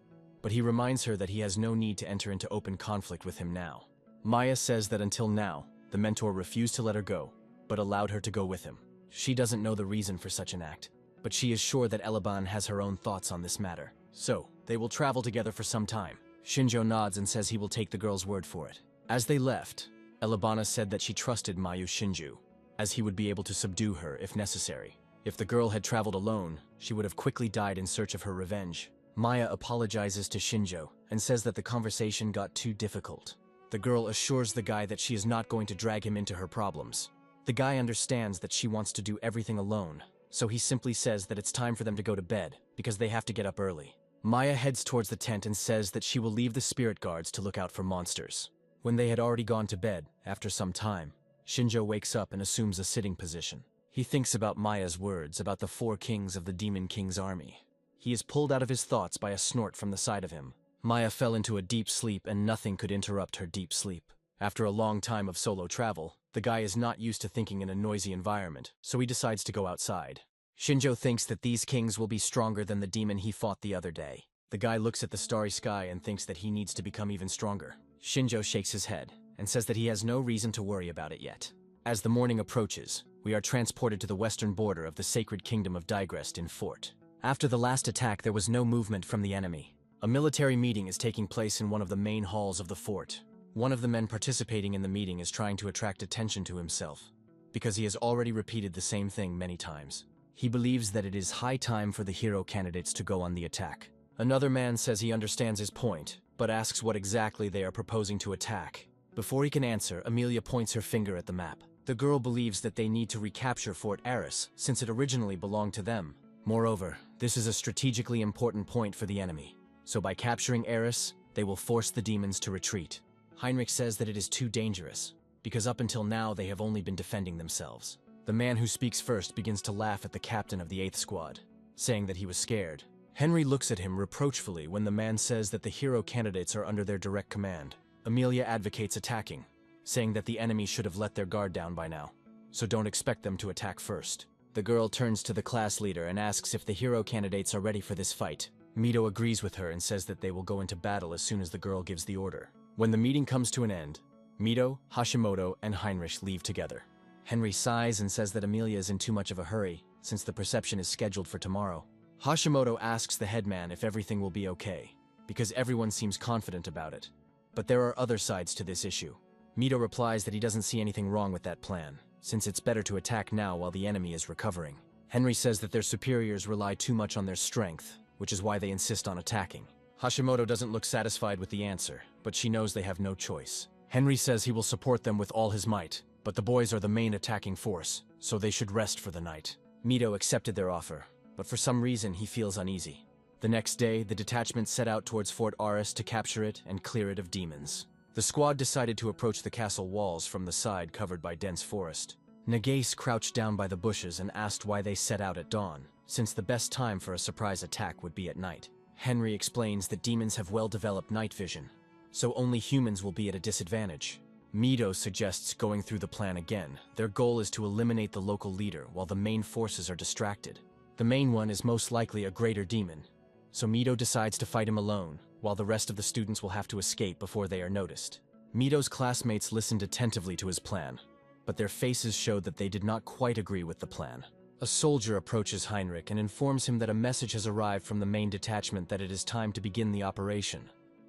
but he reminds her that he has no need to enter into open conflict with him now. Maya says that until now, the mentor refused to let her go, but allowed her to go with him. She doesn't know the reason for such an act, but she is sure that Elaban has her own thoughts on this matter. So, they will travel together for some time. Shinjo nods and says he will take the girl's word for it. As they left, Elabana said that she trusted Mayu Shinju, as he would be able to subdue her if necessary. If the girl had traveled alone, she would have quickly died in search of her revenge. Maya apologizes to Shinjo and says that the conversation got too difficult. The girl assures the guy that she is not going to drag him into her problems. The guy understands that she wants to do everything alone, so he simply says that it's time for them to go to bed because they have to get up early. Maya heads towards the tent and says that she will leave the spirit guards to look out for monsters. When they had already gone to bed, after some time, Shinjo wakes up and assumes a sitting position. He thinks about Maya's words about the 4 kings of the Demon King's army. He is pulled out of his thoughts by a snort from the side of him. Maya fell into a deep sleep and nothing could interrupt her deep sleep. After a long time of solo travel, the guy is not used to thinking in a noisy environment, so he decides to go outside. Shinjo thinks that these kings will be stronger than the demon he fought the other day. The guy looks at the starry sky and thinks that he needs to become even stronger. Shinjo shakes his head and says that he has no reason to worry about it yet. As the morning approaches, we are transported to the western border of the sacred kingdom of Digrest in Fort. After the last attack, there was no movement from the enemy. A military meeting is taking place in one of the main halls of the fort. One of the men participating in the meeting is trying to attract attention to himself, because he has already repeated the same thing many times. He believes that it is high time for the hero candidates to go on the attack. Another man says he understands his point, but asks what exactly they are proposing to attack. Before he can answer, Amelia points her finger at the map. The girl believes that they need to recapture Fort Aris, since it originally belonged to them. Moreover, this is a strategically important point for the enemy, so by capturing Aris, they will force the demons to retreat. Heinrich says that it is too dangerous, because up until now they have only been defending themselves. The man who speaks first begins to laugh at the captain of the 8th Squad, saying that he was scared. Henry looks at him reproachfully when the man says that the hero candidates are under their direct command. Amelia advocates attacking, saying that the enemy should have let their guard down by now, so don't expect them to attack first. The girl turns to the class leader and asks if the hero candidates are ready for this fight. Mito agrees with her and says that they will go into battle as soon as the girl gives the order. When the meeting comes to an end, Mito, Hashimoto, and Heinrich leave together. Henry sighs and says that Amelia is in too much of a hurry, since the perception is scheduled for tomorrow. Hashimoto asks the headman if everything will be okay, because everyone seems confident about it. But there are other sides to this issue. Mito replies that he doesn't see anything wrong with that plan, since it's better to attack now while the enemy is recovering. Henry says that their superiors rely too much on their strength, which is why they insist on attacking. Hashimoto doesn't look satisfied with the answer, but she knows they have no choice. Henry says he will support them with all his might, but the boys are the main attacking force, so they should rest for the night. Mito accepted their offer, but for some reason he feels uneasy. The next day, the detachment set out towards Fort Aris to capture it and clear it of demons. The squad decided to approach the castle walls from the side covered by dense forest. Nagase crouched down by the bushes and asked why they set out at dawn, since the best time for a surprise attack would be at night. Henry explains that demons have well-developed night vision, so only humans will be at a disadvantage. Mido suggests going through the plan again. Their goal is to eliminate the local leader while the main forces are distracted. The main one is most likely a greater demon, so Mido decides to fight him alone, while the rest of the students will have to escape before they are noticed. Mido's classmates listened attentively to his plan, but their faces showed that they did not quite agree with the plan. A soldier approaches Heinrich and informs him that a message has arrived from the main detachment that it is time to begin the operation.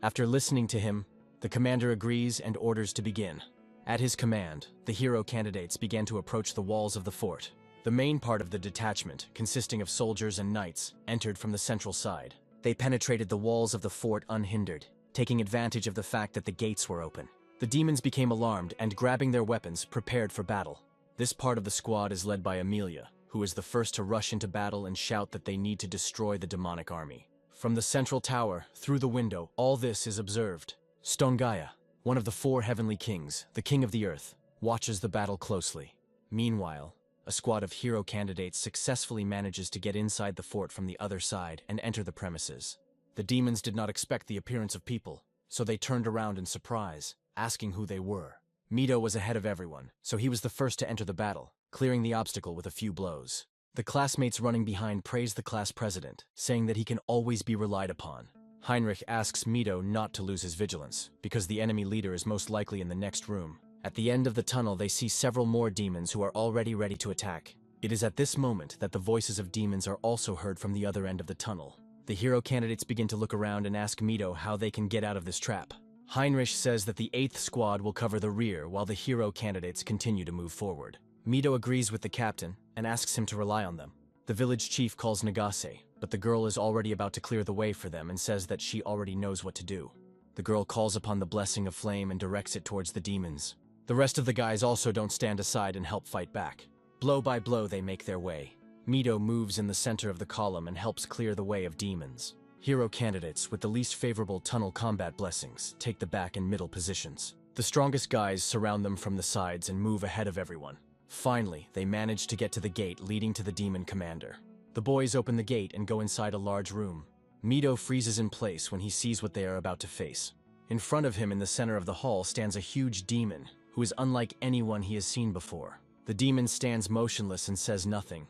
After listening to him, the commander agrees and orders to begin. At his command, the hero candidates began to approach the walls of the fort. The main part of the detachment, consisting of soldiers and knights, entered from the central side. They penetrated the walls of the fort unhindered, taking advantage of the fact that the gates were open. The demons became alarmed and, grabbing their weapons, prepared for battle. This part of the squad is led by Amelia, who is the first to rush into battle and shout that they need to destroy the demonic army. From the central tower, through the window, all this is observed. Stongaya, one of the 4 heavenly kings, the king of the earth, watches the battle closely. Meanwhile, a squad of hero candidates successfully manages to get inside the fort from the other side and enter the premises. The demons did not expect the appearance of people, so they turned around in surprise, asking who they were. Mido was ahead of everyone, so he was the first to enter the battle, clearing the obstacle with a few blows. The classmates running behind praised the class president, saying that he can always be relied upon. Heinrich asks Mido not to lose his vigilance, because the enemy leader is most likely in the next room. At the end of the tunnel, they see several more demons who are already ready to attack. It is at this moment that the voices of demons are also heard from the other end of the tunnel. The hero candidates begin to look around and ask Mido how they can get out of this trap. Heinrich says that the 8th squad will cover the rear while the hero candidates continue to move forward. Mido agrees with the captain and asks him to rely on them. The village chief calls Nagase, but the girl is already about to clear the way for them and says that she already knows what to do. The girl calls upon the blessing of flame and directs it towards the demons. The rest of the guys also don't stand aside and help fight back. Blow by blow they make their way. Mido moves in the center of the column and helps clear the way of demons. Hero candidates with the least favorable tunnel combat blessings take the back and middle positions. The strongest guys surround them from the sides and move ahead of everyone. Finally, they manage to get to the gate leading to the demon commander. The boys open the gate and go inside a large room. Mido freezes in place when he sees what they are about to face. In front of him in the center of the hall stands a huge demon, who is unlike anyone he has seen before. The demon stands motionless and says nothing,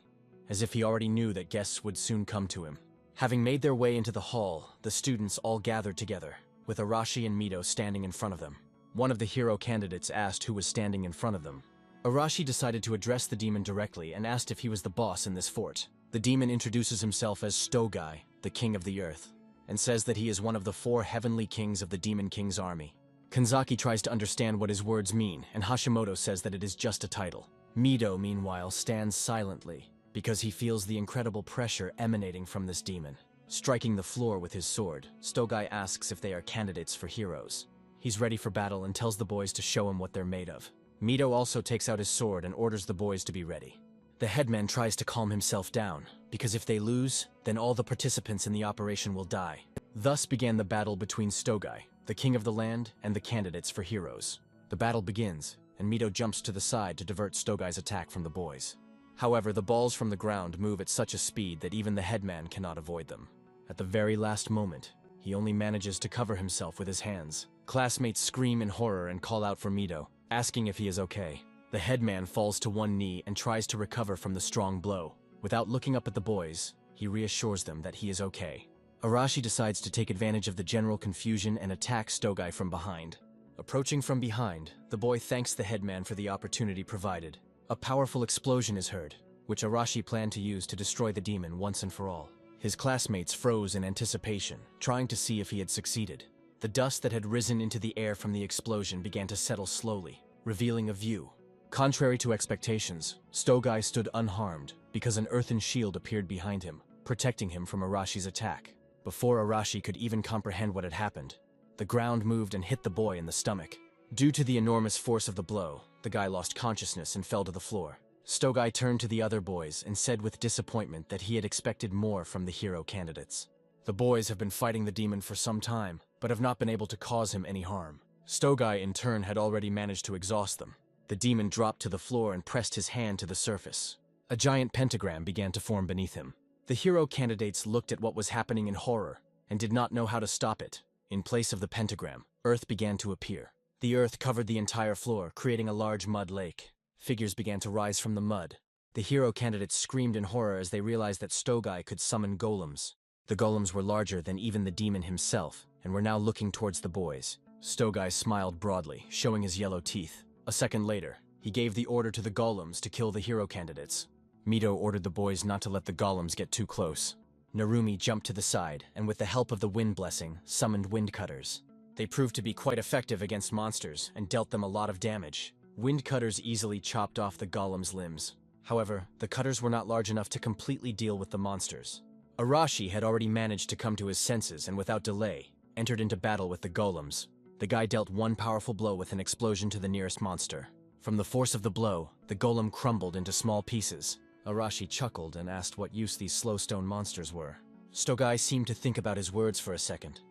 as if he already knew that guests would soon come to him. Having made their way into the hall, the students all gathered together, with Arashi and Mido standing in front of them. One of the hero candidates asked who was standing in front of them. Arashi decided to address the demon directly and asked if he was the boss in this fort. The demon introduces himself as Stogai, the king of the earth, and says that he is one of the 4 heavenly kings of the Demon King's army. Kanzaki tries to understand what his words mean, and Hashimoto says that it is just a title. Mido, meanwhile, stands silently, because he feels the incredible pressure emanating from this demon. Striking the floor with his sword, Stogai asks if they are candidates for heroes. He's ready for battle and tells the boys to show him what they're made of. Mido also takes out his sword and orders the boys to be ready. The headman tries to calm himself down, because if they lose, then all the participants in the operation will die. Thus began the battle between Stogai, the king of the land, and the candidates for heroes. The battle begins, and Mido jumps to the side to divert Stogai's attack from the boys. However, the balls from the ground move at such a speed that even the headman cannot avoid them. At the very last moment, he only manages to cover himself with his hands. Classmates scream in horror and call out for Mido, asking if he is okay. The headman falls to one knee and tries to recover from the strong blow. Without looking up at the boys, he reassures them that he is okay. Arashi decides to take advantage of the general confusion and attack Stogai from behind. Approaching from behind, the boy thanks the headman for the opportunity provided. A powerful explosion is heard, which Arashi planned to use to destroy the demon once and for all. His classmates froze in anticipation, trying to see if he had succeeded. The dust that had risen into the air from the explosion began to settle slowly, revealing a view. Contrary to expectations, Stogai stood unharmed because an earthen shield appeared behind him, protecting him from Arashi's attack. Before Arashi could even comprehend what had happened, the ground moved and hit the boy in the stomach. Due to the enormous force of the blow, the guy lost consciousness and fell to the floor. Stogai turned to the other boys and said with disappointment that he had expected more from the hero candidates. The boys have been fighting the demon for some time, but have not been able to cause him any harm. Stogai, in turn, had already managed to exhaust them. The demon dropped to the floor and pressed his hand to the surface. A giant pentagram began to form beneath him. The hero candidates looked at what was happening in horror and did not know how to stop it. In place of the pentagram, earth began to appear. The earth covered the entire floor, creating a large mud lake. Figures began to rise from the mud. The hero candidates screamed in horror as they realized that Stogai could summon golems. The golems were larger than even the demon himself and were now looking towards the boys. Stogai smiled broadly, showing his yellow teeth. A second later, he gave the order to the golems to kill the hero candidates. Mito ordered the boys not to let the golems get too close. Narumi jumped to the side and, with the help of the wind blessing, summoned wind cutters. They proved to be quite effective against monsters and dealt them a lot of damage. Wind cutters easily chopped off the golems' limbs. However, the cutters were not large enough to completely deal with the monsters. Arashi had already managed to come to his senses and, without delay, entered into battle with the golems. The guy dealt one powerful blow with an explosion to the nearest monster. From the force of the blow, the golem crumbled into small pieces. Arashi chuckled and asked what use these slow stone monsters were. Stogai seemed to think about his words for a second,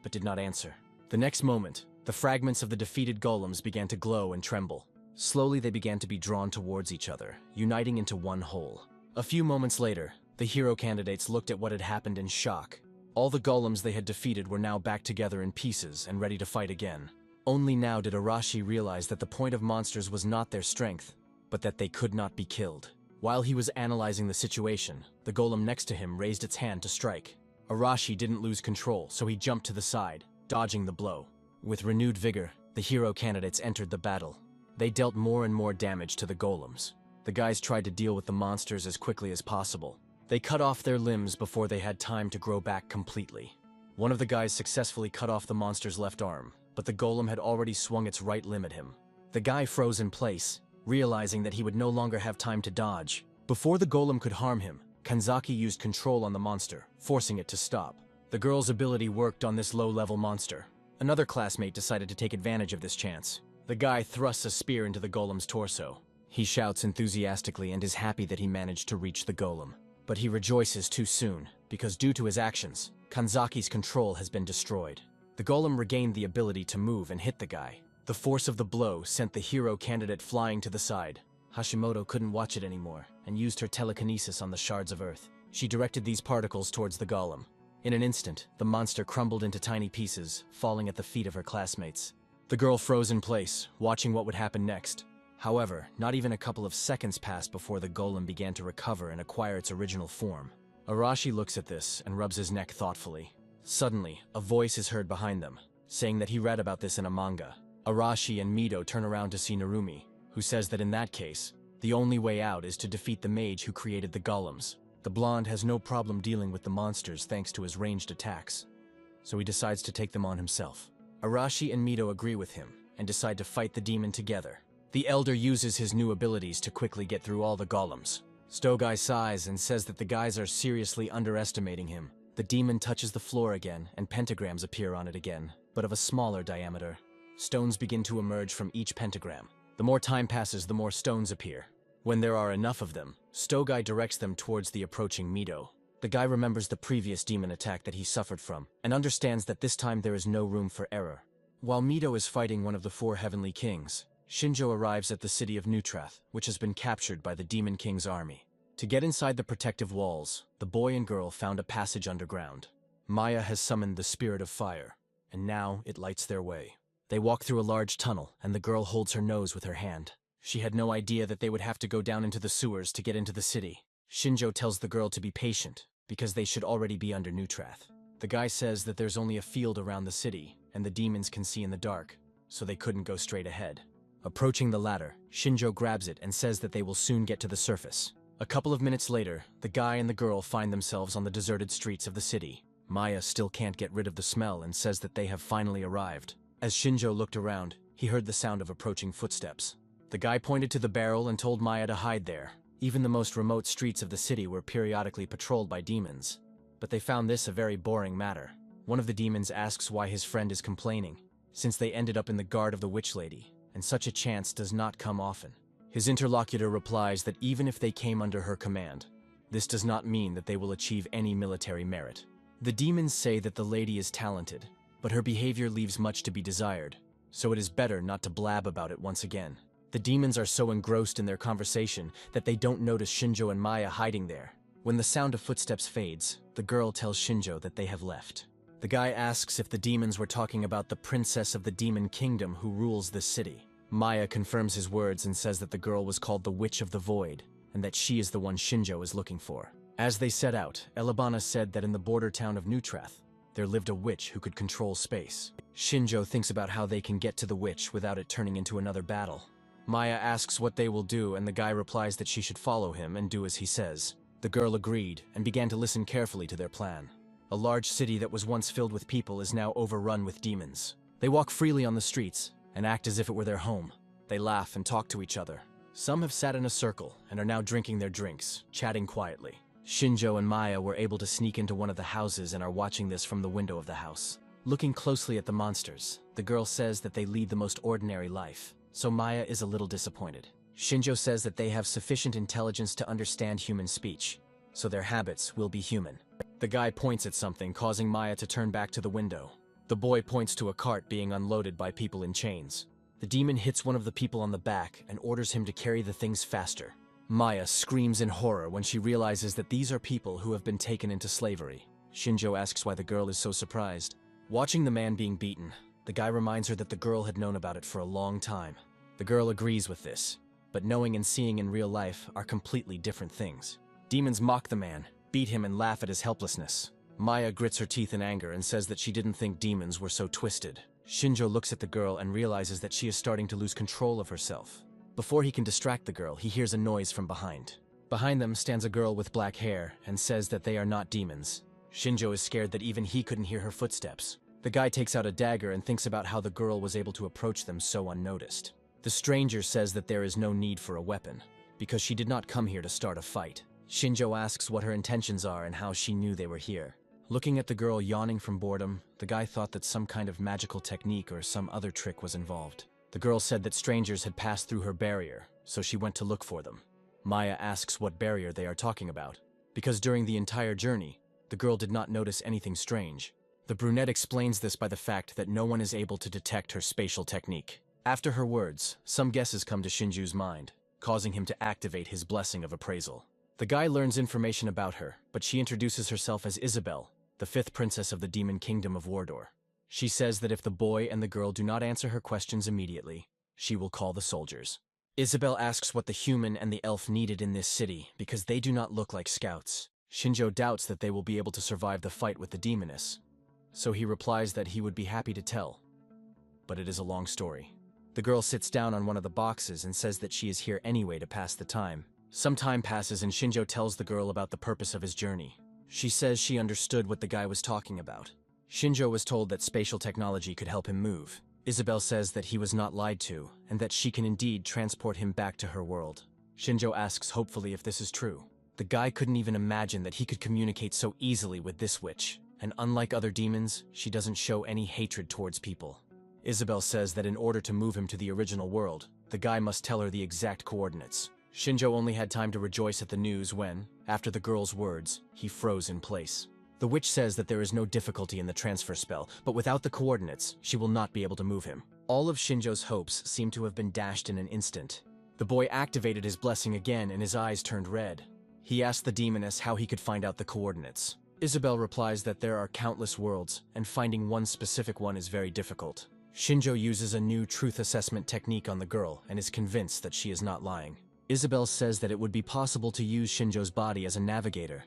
but did not answer. The next moment, the fragments of the defeated golems began to glow and tremble. Slowly they began to be drawn towards each other, uniting into one whole. A few moments later, the hero candidates looked at what had happened in shock. All the golems they had defeated were now back together in pieces and ready to fight again. Only now did Arashi realize that the point of monsters was not their strength, but that they could not be killed. While he was analyzing the situation, the golem next to him raised its hand to strike. Arashi didn't lose control, so he jumped to the side, dodging the blow. With renewed vigor, the hero candidates entered the battle. They dealt more and more damage to the golems. The guys tried to deal with the monsters as quickly as possible. They cut off their limbs before they had time to grow back completely. One of the guys successfully cut off the monster's left arm, but the golem had already swung its right limb at him. The guy froze in place, realizing that he would no longer have time to dodge. Before the golem could harm him, Kanzaki used control on the monster, forcing it to stop. The girl's ability worked on this low-level monster. Another classmate decided to take advantage of this chance. The guy thrusts a spear into the golem's torso. He shouts enthusiastically and is happy that he managed to reach the golem. But he rejoices too soon, because due to his actions, Kanzaki's control has been destroyed. The golem regained the ability to move and hit the guy. The force of the blow sent the hero candidate flying to the side. Hashimoto couldn't watch it anymore, and used her telekinesis on the shards of earth. She directed these particles towards the golem. In an instant, the monster crumbled into tiny pieces, falling at the feet of her classmates. The girl froze in place, watching what would happen next. However, not even a couple of seconds passed before the golem began to recover and acquire its original form. Arashi looks at this and rubs his neck thoughtfully. Suddenly, a voice is heard behind them, saying that he read about this in a manga. Arashi and Mito turn around to see Narumi, who says that in that case, the only way out is to defeat the mage who created the golems. The blonde has no problem dealing with the monsters thanks to his ranged attacks, so he decides to take them on himself. Arashi and Mito agree with him and decide to fight the demon together. The elder uses his new abilities to quickly get through all the golems. Stogai sighs and says that the guys are seriously underestimating him. The demon touches the floor again, and pentagrams appear on it again, but of a smaller diameter. Stones begin to emerge from each pentagram. The more time passes, the more stones appear. When there are enough of them, Stogai directs them towards the approaching Mito. The guy remembers the previous demon attack that he suffered from, and understands that this time there is no room for error. While Mito is fighting one of the 4 heavenly kings, Shinjo arrives at the city of Neutrath, which has been captured by the Demon King's army. To get inside the protective walls, the boy and girl found a passage underground. Maya has summoned the Spirit of Fire, and now it lights their way. They walk through a large tunnel, and the girl holds her nose with her hand. She had no idea that they would have to go down into the sewers to get into the city. Shinjo tells the girl to be patient, because they should already be under Neutrath. The guy says that there's only a field around the city, and the demons can see in the dark, so they couldn't go straight ahead. Approaching the ladder, Shinjo grabs it and says that they will soon get to the surface. A couple of minutes later, the guy and the girl find themselves on the deserted streets of the city. Maya still can't get rid of the smell and says that they have finally arrived. As Shinjo looked around, he heard the sound of approaching footsteps. The guy pointed to the barrel and told Maya to hide there. Even the most remote streets of the city were periodically patrolled by demons. But they found this a very boring matter. One of the demons asks why his friend is complaining, since they ended up in the guard of the witch lady, and such a chance does not come often. His interlocutor replies that even if they came under her command, this does not mean that they will achieve any military merit. The demons say that the lady is talented, but her behavior leaves much to be desired, so it is better not to blab about it once again. The demons are so engrossed in their conversation that they don't notice Shinjo and Maya hiding there. When the sound of footsteps fades, the girl tells Shinjo that they have left. The guy asks if the demons were talking about the princess of the demon kingdom who rules this city. Maya confirms his words and says that the girl was called the Witch of the Void, and that she is the one Shinjo is looking for. As they set out, Elebana said that in the border town of Neutrath, there lived a witch who could control space. Shinjo thinks about how they can get to the witch without it turning into another battle. Maya asks what they will do, and the guy replies that she should follow him and do as he says. The girl agreed and began to listen carefully to their plan. A large city that was once filled with people is now overrun with demons. They walk freely on the streets and act as if it were their home. They laugh and talk to each other. Some have sat in a circle and are now drinking their drinks, chatting quietly. Shinjo and Maya were able to sneak into one of the houses and are watching this from the window of the house. Looking closely at the monsters, the girl says that they lead the most ordinary life, so Maya is a little disappointed. Shinjo says that they have sufficient intelligence to understand human speech, so their habits will be human. The guy points at something, causing Maya to turn back to the window. The boy points to a cart being unloaded by people in chains. The demon hits one of the people on the back and orders him to carry the things faster. Maya screams in horror when she realizes that these are people who have been taken into slavery. Shinjo asks why the girl is so surprised. Watching the man being beaten, the guy reminds her that the girl had known about it for a long time. The girl agrees with this, but knowing and seeing in real life are completely different things. Demons mock the man, beat him and laugh at his helplessness. Maya grits her teeth in anger and says that she didn't think demons were so twisted. Shinjo looks at the girl and realizes that she is starting to lose control of herself. Before he can distract the girl, he hears a noise from behind. Behind them stands a girl with black hair and says that they are not demons. Shinjo is scared that even he couldn't hear her footsteps. The guy takes out a dagger and thinks about how the girl was able to approach them so unnoticed. The stranger says that there is no need for a weapon, because she did not come here to start a fight. Shinjo asks what her intentions are and how she knew they were here. Looking at the girl yawning from boredom, the guy thought that some kind of magical technique or some other trick was involved. The girl said that strangers had passed through her barrier, so she went to look for them. Maya asks what barrier they are talking about, because during the entire journey, the girl did not notice anything strange. The brunette explains this by the fact that no one is able to detect her spatial technique. After her words, some guesses come to Shinju's mind, causing him to activate his blessing of appraisal. The guy learns information about her, but she introduces herself as Isabel, the fifth princess of the demon kingdom of Wardor. She says that if the boy and the girl do not answer her questions immediately, she will call the soldiers. Isabel asks what the human and the elf needed in this city because they do not look like scouts. Shinjo doubts that they will be able to survive the fight with the demoness, so he replies that he would be happy to tell, but it is a long story. The girl sits down on one of the boxes and says that she is here anyway to pass the time. Some time passes and Shinjo tells the girl about the purpose of his journey. She says she understood what the guy was talking about. Shinjo was told that spatial technology could help him move. Isabel says that he was not lied to, and that she can indeed transport him back to her world. Shinjo asks hopefully if this is true. The guy couldn't even imagine that he could communicate so easily with this witch, and unlike other demons, she doesn't show any hatred towards people. Isabel says that in order to move him to the original world, the guy must tell her the exact coordinates. Shinjo only had time to rejoice at the news when, after the girl's words, he froze in place. The witch says that there is no difficulty in the transfer spell, but without the coordinates, she will not be able to move him. All of Shinjo's hopes seem to have been dashed in an instant. The boy activated his blessing again and his eyes turned red. He asked the demoness how he could find out the coordinates. Isabel replies that there are countless worlds, and finding one specific one is very difficult. Shinjo uses a new truth assessment technique on the girl and is convinced that she is not lying. Isabel says that it would be possible to use Shinjo's body as a navigator,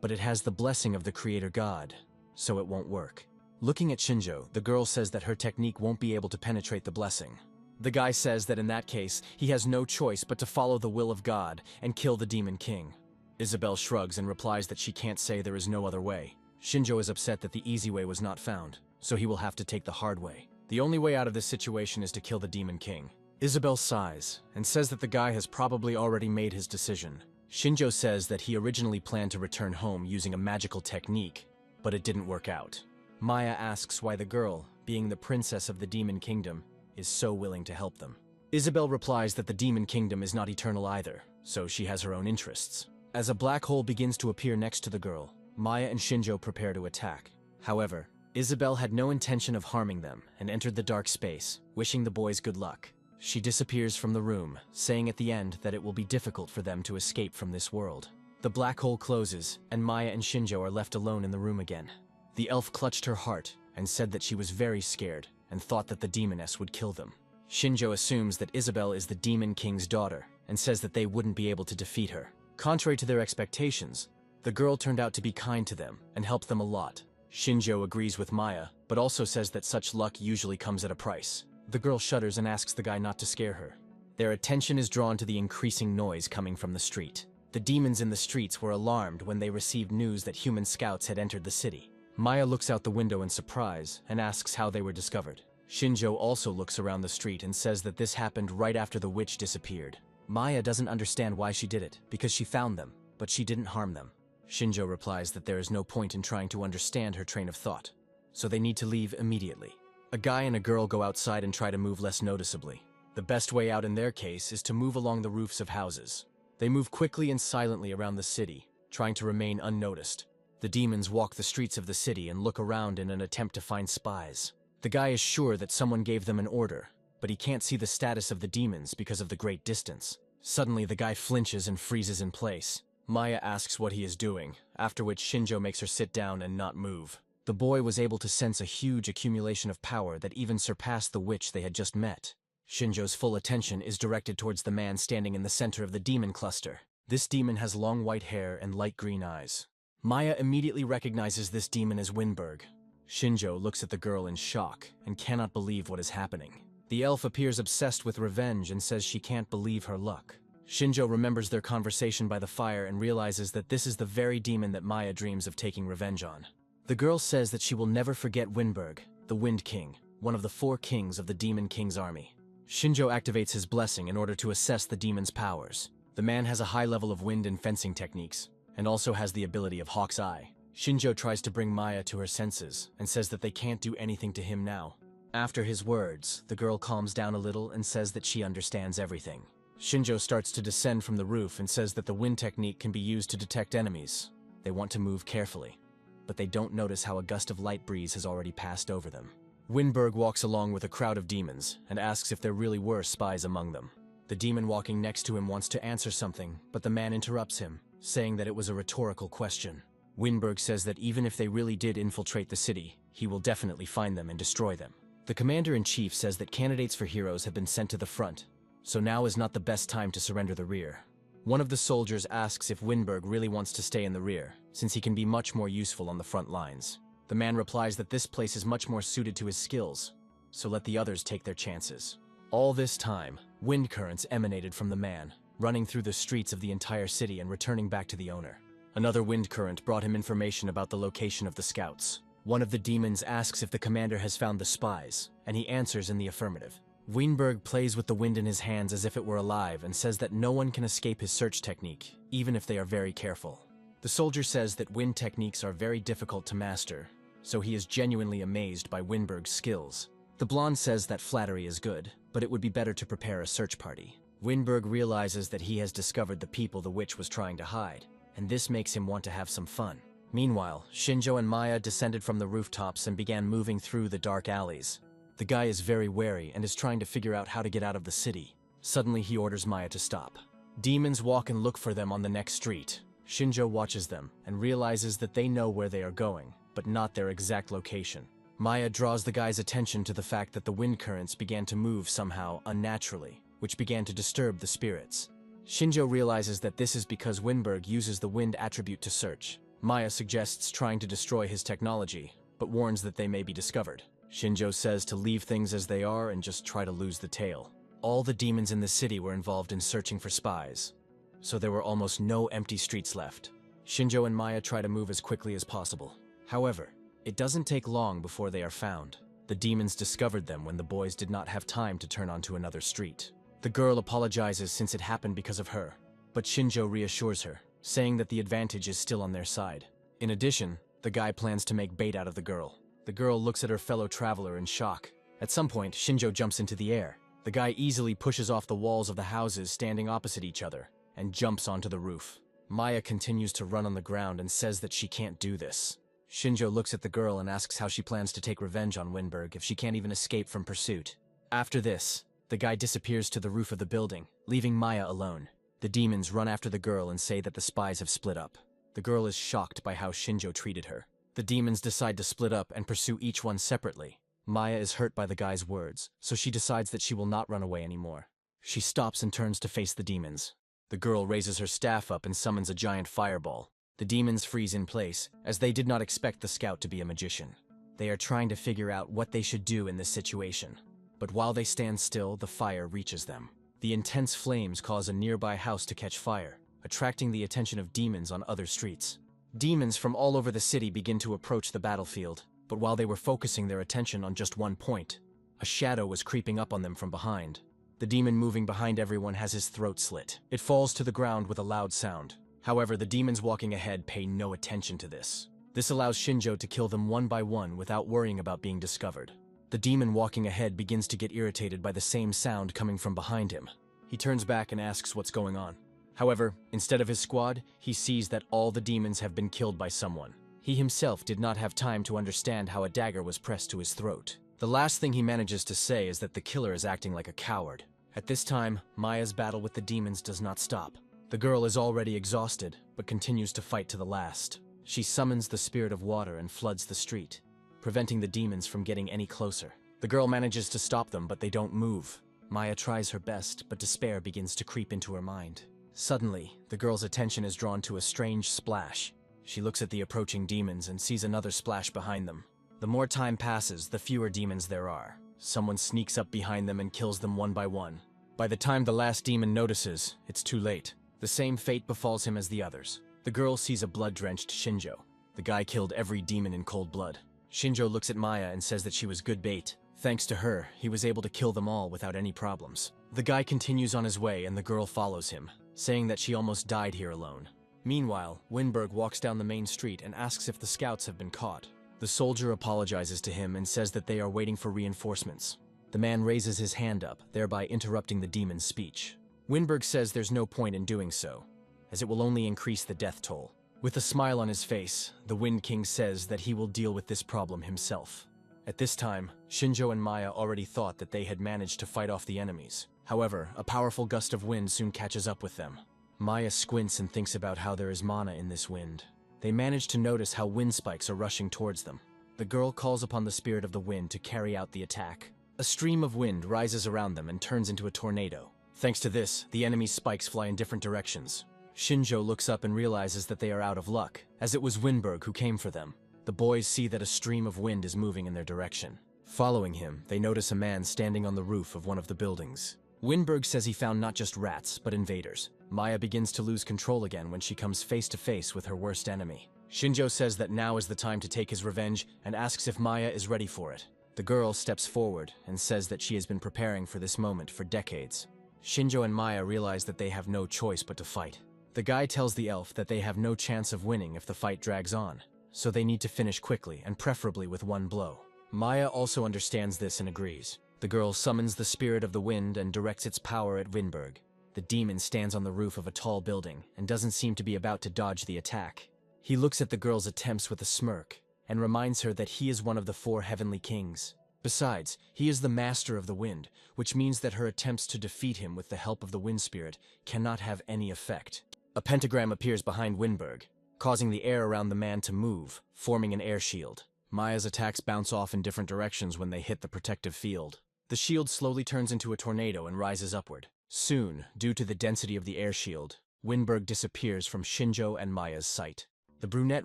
but it has the blessing of the creator god, so it won't work. Looking at Shinjo, the girl says that her technique won't be able to penetrate the blessing. The guy says that in that case, he has no choice but to follow the will of God and kill the demon king. Isabel shrugs and replies that she can't say there is no other way. Shinjo is upset that the easy way was not found, so he will have to take the hard way. The only way out of this situation is to kill the demon king. Isabel sighs and says that the guy has probably already made his decision. Shinjo says that he originally planned to return home using a magical technique, but it didn't work out. Maya asks why the girl, being the princess of the demon kingdom, is so willing to help them. Isabel replies that the demon kingdom is not eternal either, so she has her own interests. As a black hole begins to appear next to the girl, Maya and Shinjo prepare to attack. However, Isabel had no intention of harming them and entered the dark space, wishing the boys good luck. She disappears from the room, saying at the end that it will be difficult for them to escape from this world. The black hole closes, and Maya and Shinjo are left alone in the room again. The elf clutched her heart and said that she was very scared and thought that the demoness would kill them. Shinjo assumes that Isabel is the Demon King's daughter and says that they wouldn't be able to defeat her. Contrary to their expectations, the girl turned out to be kind to them and helped them a lot. Shinjo agrees with Maya, but also says that such luck usually comes at a price. The girl shudders and asks the guy not to scare her. Their attention is drawn to the increasing noise coming from the street. The demons in the streets were alarmed when they received news that human scouts had entered the city. Maya looks out the window in surprise and asks how they were discovered. Shinjo also looks around the street and says that this happened right after the witch disappeared. Maya doesn't understand why she did it, because she found them, but she didn't harm them. Shinjo replies that there is no point in trying to understand her train of thought, so they need to leave immediately. A guy and a girl go outside and try to move less noticeably. The best way out in their case is to move along the roofs of houses. They move quickly and silently around the city, trying to remain unnoticed. The demons walk the streets of the city and look around in an attempt to find spies. The guy is sure that someone gave them an order, but he can't see the status of the demons because of the great distance. Suddenly, the guy flinches and freezes in place. Maya asks what he is doing, after which Shinjo makes her sit down and not move. The boy was able to sense a huge accumulation of power that even surpassed the witch they had just met. Shinjo's full attention is directed towards the man standing in the center of the demon cluster. This demon has long white hair and light green eyes. Maya immediately recognizes this demon as Winberg. Shinjo looks at the girl in shock and cannot believe what is happening. The elf appears obsessed with revenge and says she can't believe her luck. Shinjo remembers their conversation by the fire and realizes that this is the very demon that Maya dreams of taking revenge on. The girl says that she will never forget Winberg, the Wind King, one of the 4 kings of the Demon King's army. Shinjo activates his blessing in order to assess the demon's powers. The man has a high level of wind and fencing techniques, and also has the ability of Hawk's Eye. Shinjo tries to bring Maya to her senses and says that they can't do anything to him now. After his words, the girl calms down a little and says that she understands everything. Shinjo starts to descend from the roof and says that the wind technique can be used to detect enemies. They want to move carefully, but they don't notice how a gust of light breeze has already passed over them. Winberg walks along with a crowd of demons and asks if there really were spies among them. The demon walking next to him wants to answer something, but the man interrupts him, saying that it was a rhetorical question. Winberg says that even if they really did infiltrate the city, he will definitely find them and destroy them. The commander-in-chief says that candidates for heroes have been sent to the front, so now is not the best time to surrender the rear. One of the soldiers asks if Winberg really wants to stay in the rear, since he can be much more useful on the front lines. The man replies that this place is much more suited to his skills, so let the others take their chances. All this time, wind currents emanated from the man, running through the streets of the entire city and returning back to the owner. Another wind current brought him information about the location of the scouts. One of the demons asks if the commander has found the spies, and he answers in the affirmative. Winberg plays with the wind in his hands as if it were alive and says that no one can escape his search technique, even if they are very careful. The soldier says that wind techniques are very difficult to master, so he is genuinely amazed by Winberg's skills. The blonde says that flattery is good, but it would be better to prepare a search party. Winberg realizes that he has discovered the people the witch was trying to hide, and this makes him want to have some fun. Meanwhile, Shinjo and Maya descended from the rooftops and began moving through the dark alleys. The guy is very wary and is trying to figure out how to get out of the city. Suddenly, he orders Maya to stop. Demons walk and look for them on the next street. Shinjo watches them and realizes that they know where they are going, but not their exact location. Maya draws the guy's attention to the fact that the wind currents began to move somehow unnaturally, which began to disturb the spirits. Shinjo realizes that this is because Winberg uses the wind attribute to search. Maya suggests trying to destroy his technology, but warns that they may be discovered. Shinjo says to leave things as they are and just try to lose the tail. All the demons in the city were involved in searching for spies, so there were almost no empty streets left. Shinjo and Maya try to move as quickly as possible. However, it doesn't take long before they are found. The demons discovered them when the boys did not have time to turn onto another street. The girl apologizes since it happened because of her, but Shinjo reassures her, saying that the advantage is still on their side. In addition, the guy plans to make bait out of the girl. The girl looks at her fellow traveler in shock. At some point, Shinjo jumps into the air. The guy easily pushes off the walls of the houses standing opposite each other and jumps onto the roof. Maya continues to run on the ground and says that she can't do this. Shinjo looks at the girl and asks how she plans to take revenge on Winberg if she can't even escape from pursuit. After this, the guy disappears to the roof of the building, leaving Maya alone. The demons run after the girl and say that the spies have split up. The girl is shocked by how Shinjo treated her. The demons decide to split up and pursue each one separately. Maya is hurt by the guy's words, so she decides that she will not run away anymore. She stops and turns to face the demons. The girl raises her staff up and summons a giant fireball. The demons freeze in place, as they did not expect the scout to be a magician. They are trying to figure out what they should do in this situation. But while they stand still, the fire reaches them. The intense flames cause a nearby house to catch fire, attracting the attention of demons on other streets. Demons from all over the city begin to approach the battlefield, but while they were focusing their attention on just one point, a shadow was creeping up on them from behind. The demon moving behind everyone has his throat slit. It falls to the ground with a loud sound. However, the demons walking ahead pay no attention to this. This allows Shinjo to kill them one by one without worrying about being discovered. The demon walking ahead begins to get irritated by the same sound coming from behind him. He turns back and asks what's going on. However, instead of his squad, he sees that all the demons have been killed by someone. He himself did not have time to understand how a dagger was pressed to his throat. The last thing he manages to say is that the killer is acting like a coward. At this time, Maya's battle with the demons does not stop. The girl is already exhausted, but continues to fight to the last. She summons the spirit of water and floods the street, preventing the demons from getting any closer. The girl manages to stop them, but they don't move. Maya tries her best, but despair begins to creep into her mind. Suddenly, the girl's attention is drawn to a strange splash. She looks at the approaching demons and sees another splash behind them. The more time passes, the fewer demons there are. Someone sneaks up behind them and kills them one by one. By the time the last demon notices, it's too late. The same fate befalls him as the others. The girl sees a blood-drenched Shinjo. The guy killed every demon in cold blood. Shinjo looks at Maya and says that she was good bait. Thanks to her, he was able to kill them all without any problems. The guy continues on his way and the girl follows him, saying that she almost died here alone. Meanwhile, Winberg walks down the main street and asks if the scouts have been caught. The soldier apologizes to him and says that they are waiting for reinforcements. The man raises his hand up, thereby interrupting the demon's speech. Winberg says there's no point in doing so, as it will only increase the death toll. With a smile on his face, the Wind King says that he will deal with this problem himself. At this time, Shinjo and Maya already thought that they had managed to fight off the enemies. However, a powerful gust of wind soon catches up with them. Maya squints and thinks about how there is mana in this wind. They manage to notice how wind spikes are rushing towards them. The girl calls upon the spirit of the wind to carry out the attack. A stream of wind rises around them and turns into a tornado. Thanks to this, the enemy's spikes fly in different directions. Shinjo looks up and realizes that they are out of luck, as it was Winberg who came for them. The boys see that a stream of wind is moving in their direction. Following him, they notice a man standing on the roof of one of the buildings. Winberg says he found not just rats, but invaders. Maya begins to lose control again when she comes face to face with her worst enemy. Shinjo says that now is the time to take his revenge and asks if Maya is ready for it. The girl steps forward and says that she has been preparing for this moment for decades. Shinjo and Maya realize that they have no choice but to fight. The guy tells the elf that they have no chance of winning if the fight drags on, so they need to finish quickly and preferably with one blow. Maya also understands this and agrees. The girl summons the spirit of the wind and directs its power at Winberg. The demon stands on the roof of a tall building and doesn't seem to be about to dodge the attack. He looks at the girl's attempts with a smirk and reminds her that he is one of the 4 heavenly kings. Besides, he is the master of the wind, which means that her attempts to defeat him with the help of the wind spirit cannot have any effect. A pentagram appears behind Winberg, causing the air around the man to move, forming an air shield. Maya's attacks bounce off in different directions when they hit the protective field. The shield slowly turns into a tornado and rises upward. Soon, due to the density of the air shield, Winberg disappears from Shinjo and Maya's sight. The brunette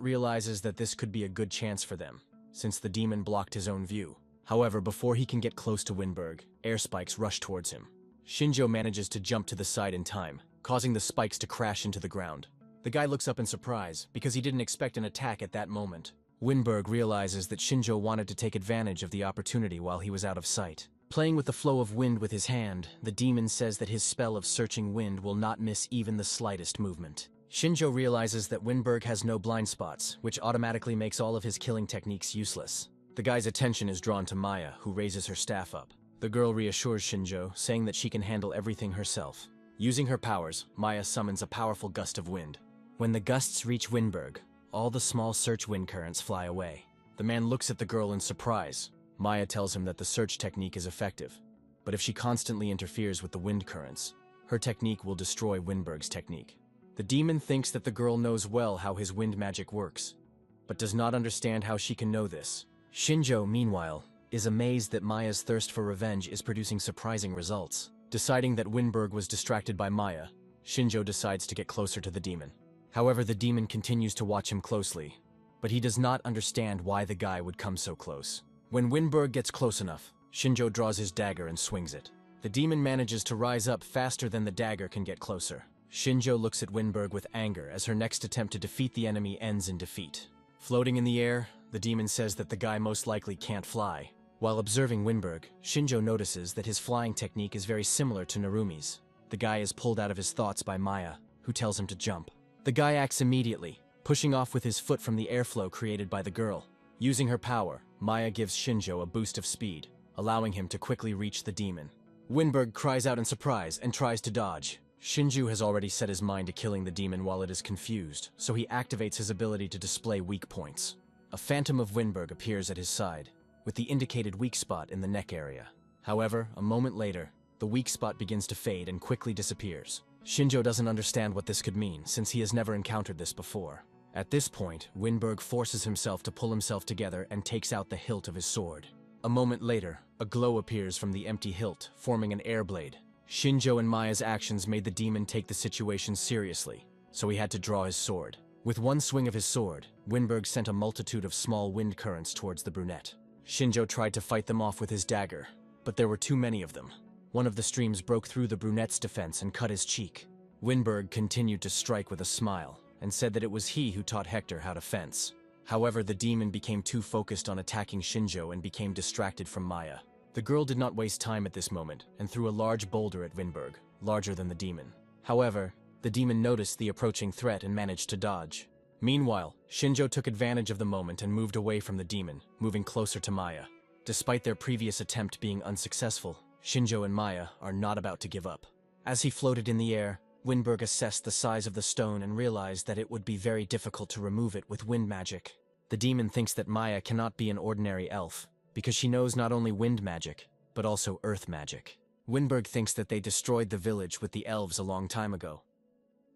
realizes that this could be a good chance for them, since the demon blocked his own view. However, before he can get close to Winberg, air spikes rush towards him. Shinjo manages to jump to the side in time, causing the spikes to crash into the ground. The guy looks up in surprise, because he didn't expect an attack at that moment. Winberg realizes that Shinjo wanted to take advantage of the opportunity while he was out of sight. Playing with the flow of wind with his hand, the demon says that his spell of searching wind will not miss even the slightest movement. Shinjo realizes that Winberg has no blind spots, which automatically makes all of his killing techniques useless. The guy's attention is drawn to Maya, who raises her staff up. The girl reassures Shinjo, saying that she can handle everything herself. Using her powers, Maya summons a powerful gust of wind. When the gusts reach Winberg, all the small search wind currents fly away. The man looks at the girl in surprise. Maya tells him that the search technique is effective, but if she constantly interferes with the wind currents, her technique will destroy Winberg's technique. The demon thinks that the girl knows well how his wind magic works, but does not understand how she can know this. Shinjo, meanwhile, is amazed that Maya's thirst for revenge is producing surprising results. Deciding that Winberg was distracted by Maya, Shinjo decides to get closer to the demon. However, the demon continues to watch him closely, but he does not understand why the guy would come so close. When Winberg gets close enough, Shinjo draws his dagger and swings it. The demon manages to rise up faster than the dagger can get closer. Shinjo looks at Winberg with anger as her next attempt to defeat the enemy ends in defeat. Floating in the air, the demon says that the guy most likely can't fly. While observing Winberg, Shinjo notices that his flying technique is very similar to Narumi's. The guy is pulled out of his thoughts by Maya, who tells him to jump. The guy acts immediately, pushing off with his foot from the airflow created by the girl. Using her power, Maya gives Shinjo a boost of speed, allowing him to quickly reach the demon. Winberg cries out in surprise and tries to dodge. Shinjo has already set his mind to killing the demon while it is confused, so he activates his ability to display weak points. A phantom of Winberg appears at his side, with the indicated weak spot in the neck area. However, a moment later, the weak spot begins to fade and quickly disappears. Shinjo doesn't understand what this could mean, since he has never encountered this before. At this point, Winberg forces himself to pull himself together and takes out the hilt of his sword. A moment later, a glow appears from the empty hilt, forming an air blade. Shinjo and Maya's actions made the demon take the situation seriously, so he had to draw his sword. With one swing of his sword, Winberg sent a multitude of small wind currents towards the brunette. Shinjo tried to fight them off with his dagger, but there were too many of them. One of the streams broke through the brunette's defense and cut his cheek. Winberg continued to strike with a smile, and said that it was he who taught Hector how to fence. However, the demon became too focused on attacking Shinjo and became distracted from Maya. The girl did not waste time at this moment and threw a large boulder at Winberg, larger than the demon. However, the demon noticed the approaching threat and managed to dodge. Meanwhile, Shinjo took advantage of the moment and moved away from the demon, moving closer to Maya. Despite their previous attempt being unsuccessful, Shinjo and Maya are not about to give up. As he floated in the air, Winberg assessed the size of the stone and realized that it would be very difficult to remove it with wind magic. The demon thinks that Maya cannot be an ordinary elf, because she knows not only wind magic, but also earth magic. Winberg thinks that they destroyed the village with the elves a long time ago,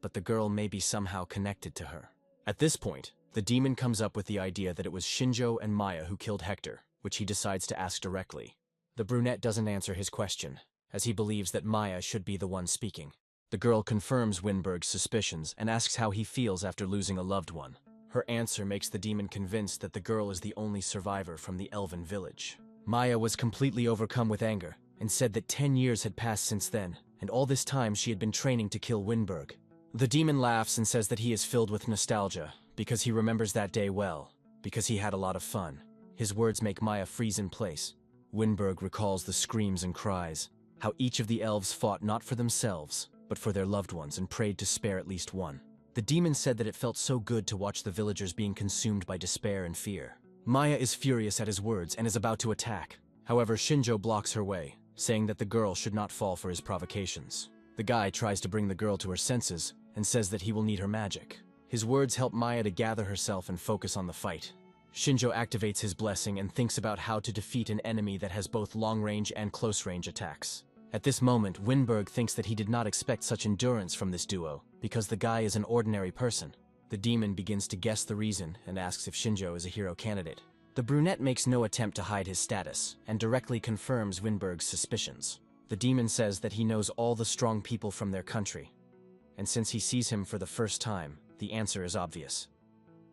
but the girl may be somehow connected to her. At this point, the demon comes up with the idea that it was Shinjo and Maya who killed Hector, which he decides to ask directly. The brunette doesn't answer his question, as he believes that Maya should be the one speaking. The girl confirms Winberg's suspicions and asks how he feels after losing a loved one. Her answer makes the demon convinced that the girl is the only survivor from the elven village. Maya was completely overcome with anger and said that 10 years had passed since then, and all this time she had been training to kill Winberg. The demon laughs and says that he is filled with nostalgia because he remembers that day well, because he had a lot of fun. His words make Maya freeze in place. Winberg recalls the screams and cries, how each of the elves fought not for themselves, but for their loved ones and prayed to spare at least one. The demon said that it felt so good to watch the villagers being consumed by despair and fear. Maya is furious at his words and is about to attack. However, Shinjo blocks her way, saying that the girl should not fall for his provocations. The guy tries to bring the girl to her senses and says that he will need her magic. His words help Maya to gather herself and focus on the fight. Shinjo activates his blessing and thinks about how to defeat an enemy that has both long-range and close-range attacks. At this moment, Winberg thinks that he did not expect such endurance from this duo, because the guy is an ordinary person. The demon begins to guess the reason and asks if Shinjo is a hero candidate. The brunette makes no attempt to hide his status, and directly confirms Winberg's suspicions. The demon says that he knows all the strong people from their country, and since he sees him for the first time, the answer is obvious.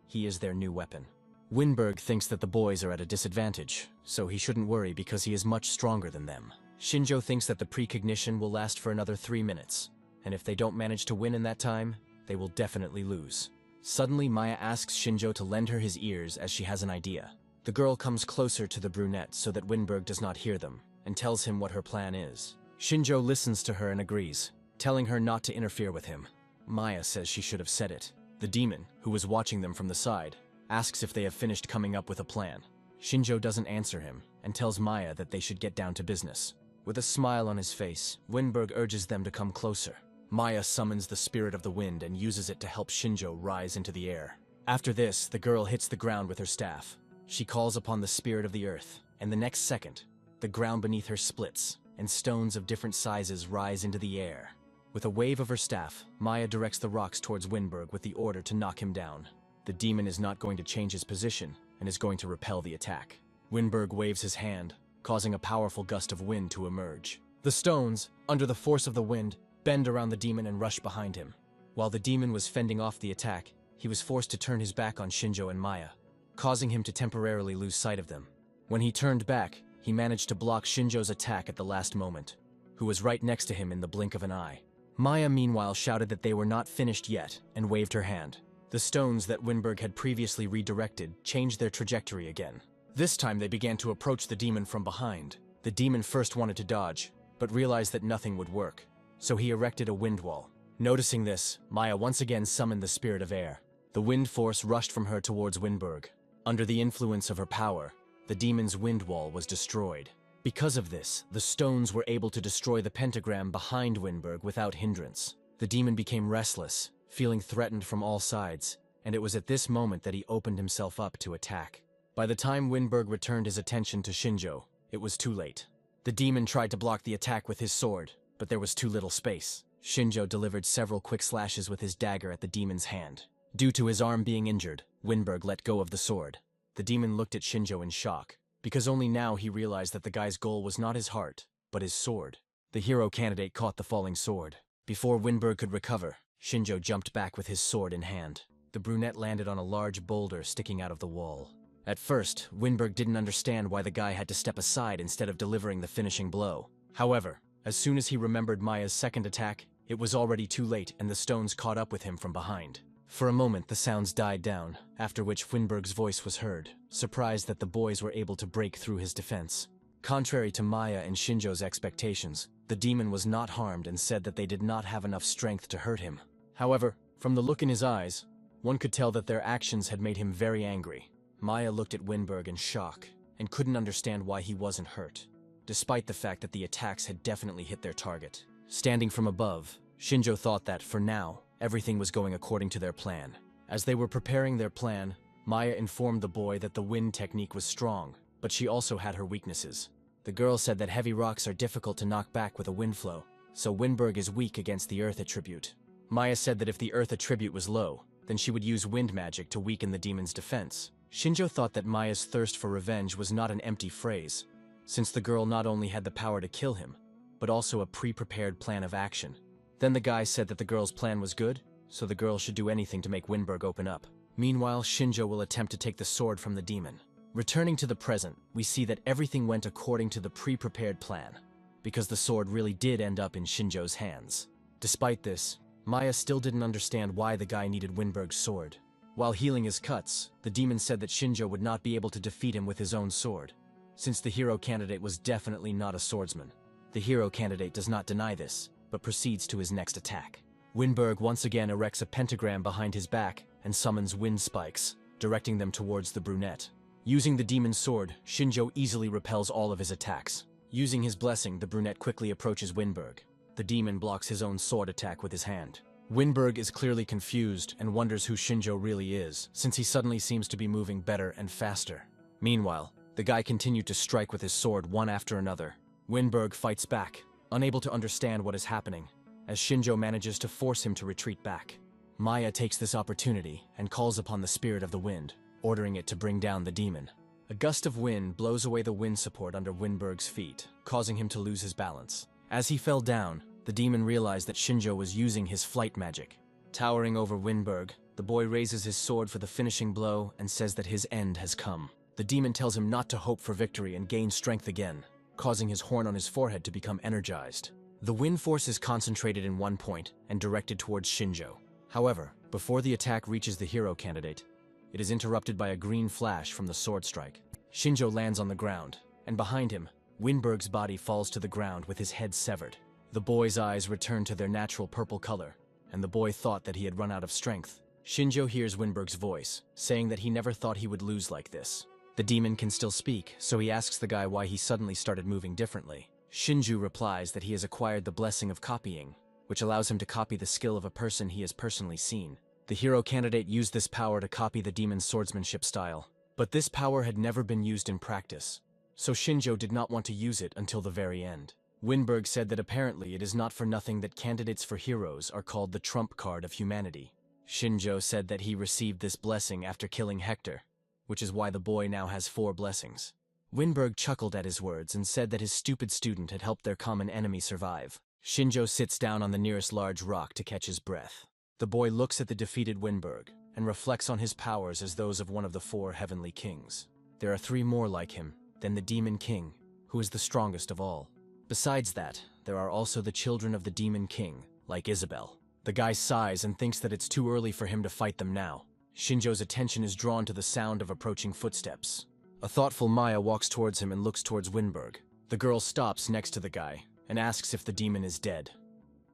He is their new weapon. Winberg thinks that the boys are at a disadvantage, so he shouldn't worry because he is much stronger than them. Shinjo thinks that the precognition will last for another 3 minutes, and if they don't manage to win in that time, they will definitely lose. Suddenly, Maya asks Shinjo to lend her his ears as she has an idea. The girl comes closer to the brunette so that Winberg does not hear them, and tells him what her plan is. Shinjo listens to her and agrees, telling her not to interfere with him. Maya says she should have said it. The demon, who was watching them from the side, asks if they have finished coming up with a plan. Shinjo doesn't answer him, and tells Maya that they should get down to business. With a smile on his face, Winberg urges them to come closer. Maya summons the spirit of the wind and uses it to help Shinjo rise into the air. After this, the girl hits the ground with her staff. She calls upon the spirit of the earth, and the next second, the ground beneath her splits, and stones of different sizes rise into the air. With a wave of her staff, Maya directs the rocks towards Winberg with the order to knock him down. The demon is not going to change his position, and is going to repel the attack. Winberg waves his hand, causing a powerful gust of wind to emerge. The stones, under the force of the wind, bend around the demon and rush behind him. While the demon was fending off the attack, he was forced to turn his back on Shinjo and Maya, causing him to temporarily lose sight of them. When he turned back, he managed to block Shinjo's attack at the last moment, who was right next to him in the blink of an eye. Maya meanwhile shouted that they were not finished yet and waved her hand. The stones that Winberg had previously redirected changed their trajectory again. This time they began to approach the demon from behind. The demon first wanted to dodge, but realized that nothing would work, so he erected a wind wall. Noticing this, Maya once again summoned the spirit of air. The wind force rushed from her towards Winberg. Under the influence of her power, the demon's wind wall was destroyed. Because of this, the stones were able to destroy the pentagram behind Winberg without hindrance. The demon became restless, feeling threatened from all sides, and it was at this moment that he opened himself up to attack. By the time Winberg returned his attention to Shinjo, it was too late. The demon tried to block the attack with his sword, but there was too little space. Shinjo delivered several quick slashes with his dagger at the demon's hand. Due to his arm being injured, Winberg let go of the sword. The demon looked at Shinjo in shock, because only now he realized that the guy's goal was not his heart, but his sword. The hero candidate caught the falling sword. Before Winberg could recover, Shinjo jumped back with his sword in hand. The brunette landed on a large boulder sticking out of the wall. At first, Winberg didn't understand why the guy had to step aside instead of delivering the finishing blow. However, as soon as he remembered Maya's second attack, it was already too late and the stones caught up with him from behind. For a moment, the sounds died down, after which Winberg's voice was heard, surprised that the boys were able to break through his defense. Contrary to Maya and Shinjo's expectations, the demon was not harmed and said that they did not have enough strength to hurt him. However, from the look in his eyes, one could tell that their actions had made him very angry. Maya looked at Winberg in shock, and couldn't understand why he wasn't hurt, despite the fact that the attacks had definitely hit their target. Standing from above, Shinjo thought that, for now, everything was going according to their plan. As they were preparing their plan, Maya informed the boy that the wind technique was strong, but she also had her weaknesses. The girl said that heavy rocks are difficult to knock back with a wind flow, so Winberg is weak against the earth attribute. Maya said that if the earth attribute was low, then she would use wind magic to weaken the demon's defense. Shinjo thought that Maya's thirst for revenge was not an empty phrase, since the girl not only had the power to kill him, but also a pre-prepared plan of action. Then the guy said that the girl's plan was good, so the girl should do anything to make Winberg open up. Meanwhile, Shinjo will attempt to take the sword from the demon. Returning to the present, we see that everything went according to the pre-prepared plan, because the sword really did end up in Shinjo's hands. Despite this, Maya still didn't understand why the guy needed Winberg's sword. While healing his cuts, the demon said that Shinjo would not be able to defeat him with his own sword, since the hero candidate was definitely not a swordsman. The hero candidate does not deny this, but proceeds to his next attack. Winberg once again erects a pentagram behind his back and summons wind spikes, directing them towards the brunette. Using the demon's sword, Shinjo easily repels all of his attacks. Using his blessing, the brunette quickly approaches Winberg. The demon blocks his own sword attack with his hand. Winberg is clearly confused and wonders who Shinjo really is, since he suddenly seems to be moving better and faster. Meanwhile, the guy continued to strike with his sword one after another. Winberg fights back, unable to understand what is happening, as Shinjo manages to force him to retreat back. Maya takes this opportunity and calls upon the spirit of the wind, ordering it to bring down the demon. A gust of wind blows away the wind support under Winberg's feet, causing him to lose his balance. As he fell down, the demon realized that Shinjo was using his flight magic. Towering over Winberg, the boy raises his sword for the finishing blow and says that his end has come. The demon tells him not to hope for victory and gain strength again, causing his horn on his forehead to become energized. The wind force is concentrated in one point and directed towards Shinjo. However, before the attack reaches the hero candidate, it is interrupted by a green flash from the sword strike. Shinjo lands on the ground, and behind him, Winberg's body falls to the ground with his head severed. The boy's eyes return to their natural purple color, and the boy thought that he had run out of strength. Shinjo hears Winberg's voice, saying that he never thought he would lose like this. The demon can still speak, so he asks the guy why he suddenly started moving differently. Shinju replies that he has acquired the blessing of copying, which allows him to copy the skill of a person he has personally seen. The hero candidate used this power to copy the demon's swordsmanship style, but this power had never been used in practice, so Shinjo did not want to use it until the very end. Winberg said that apparently it is not for nothing that candidates for heroes are called the trump card of humanity. Shinjo said that he received this blessing after killing Hector, which is why the boy now has 4 blessings. Winberg chuckled at his words and said that his stupid student had helped their common enemy survive. Shinjo sits down on the nearest large rock to catch his breath. The boy looks at the defeated Winberg and reflects on his powers as those of one of the 4 heavenly kings. There are 3 more like him, then the Demon King, who is the strongest of all. Besides that, there are also the children of the Demon King, like Isabel. The guy sighs and thinks that it's too early for him to fight them now. Shinjo's attention is drawn to the sound of approaching footsteps. A thoughtful Maya walks towards him and looks towards Winberg. The girl stops next to the guy and asks if the demon is dead,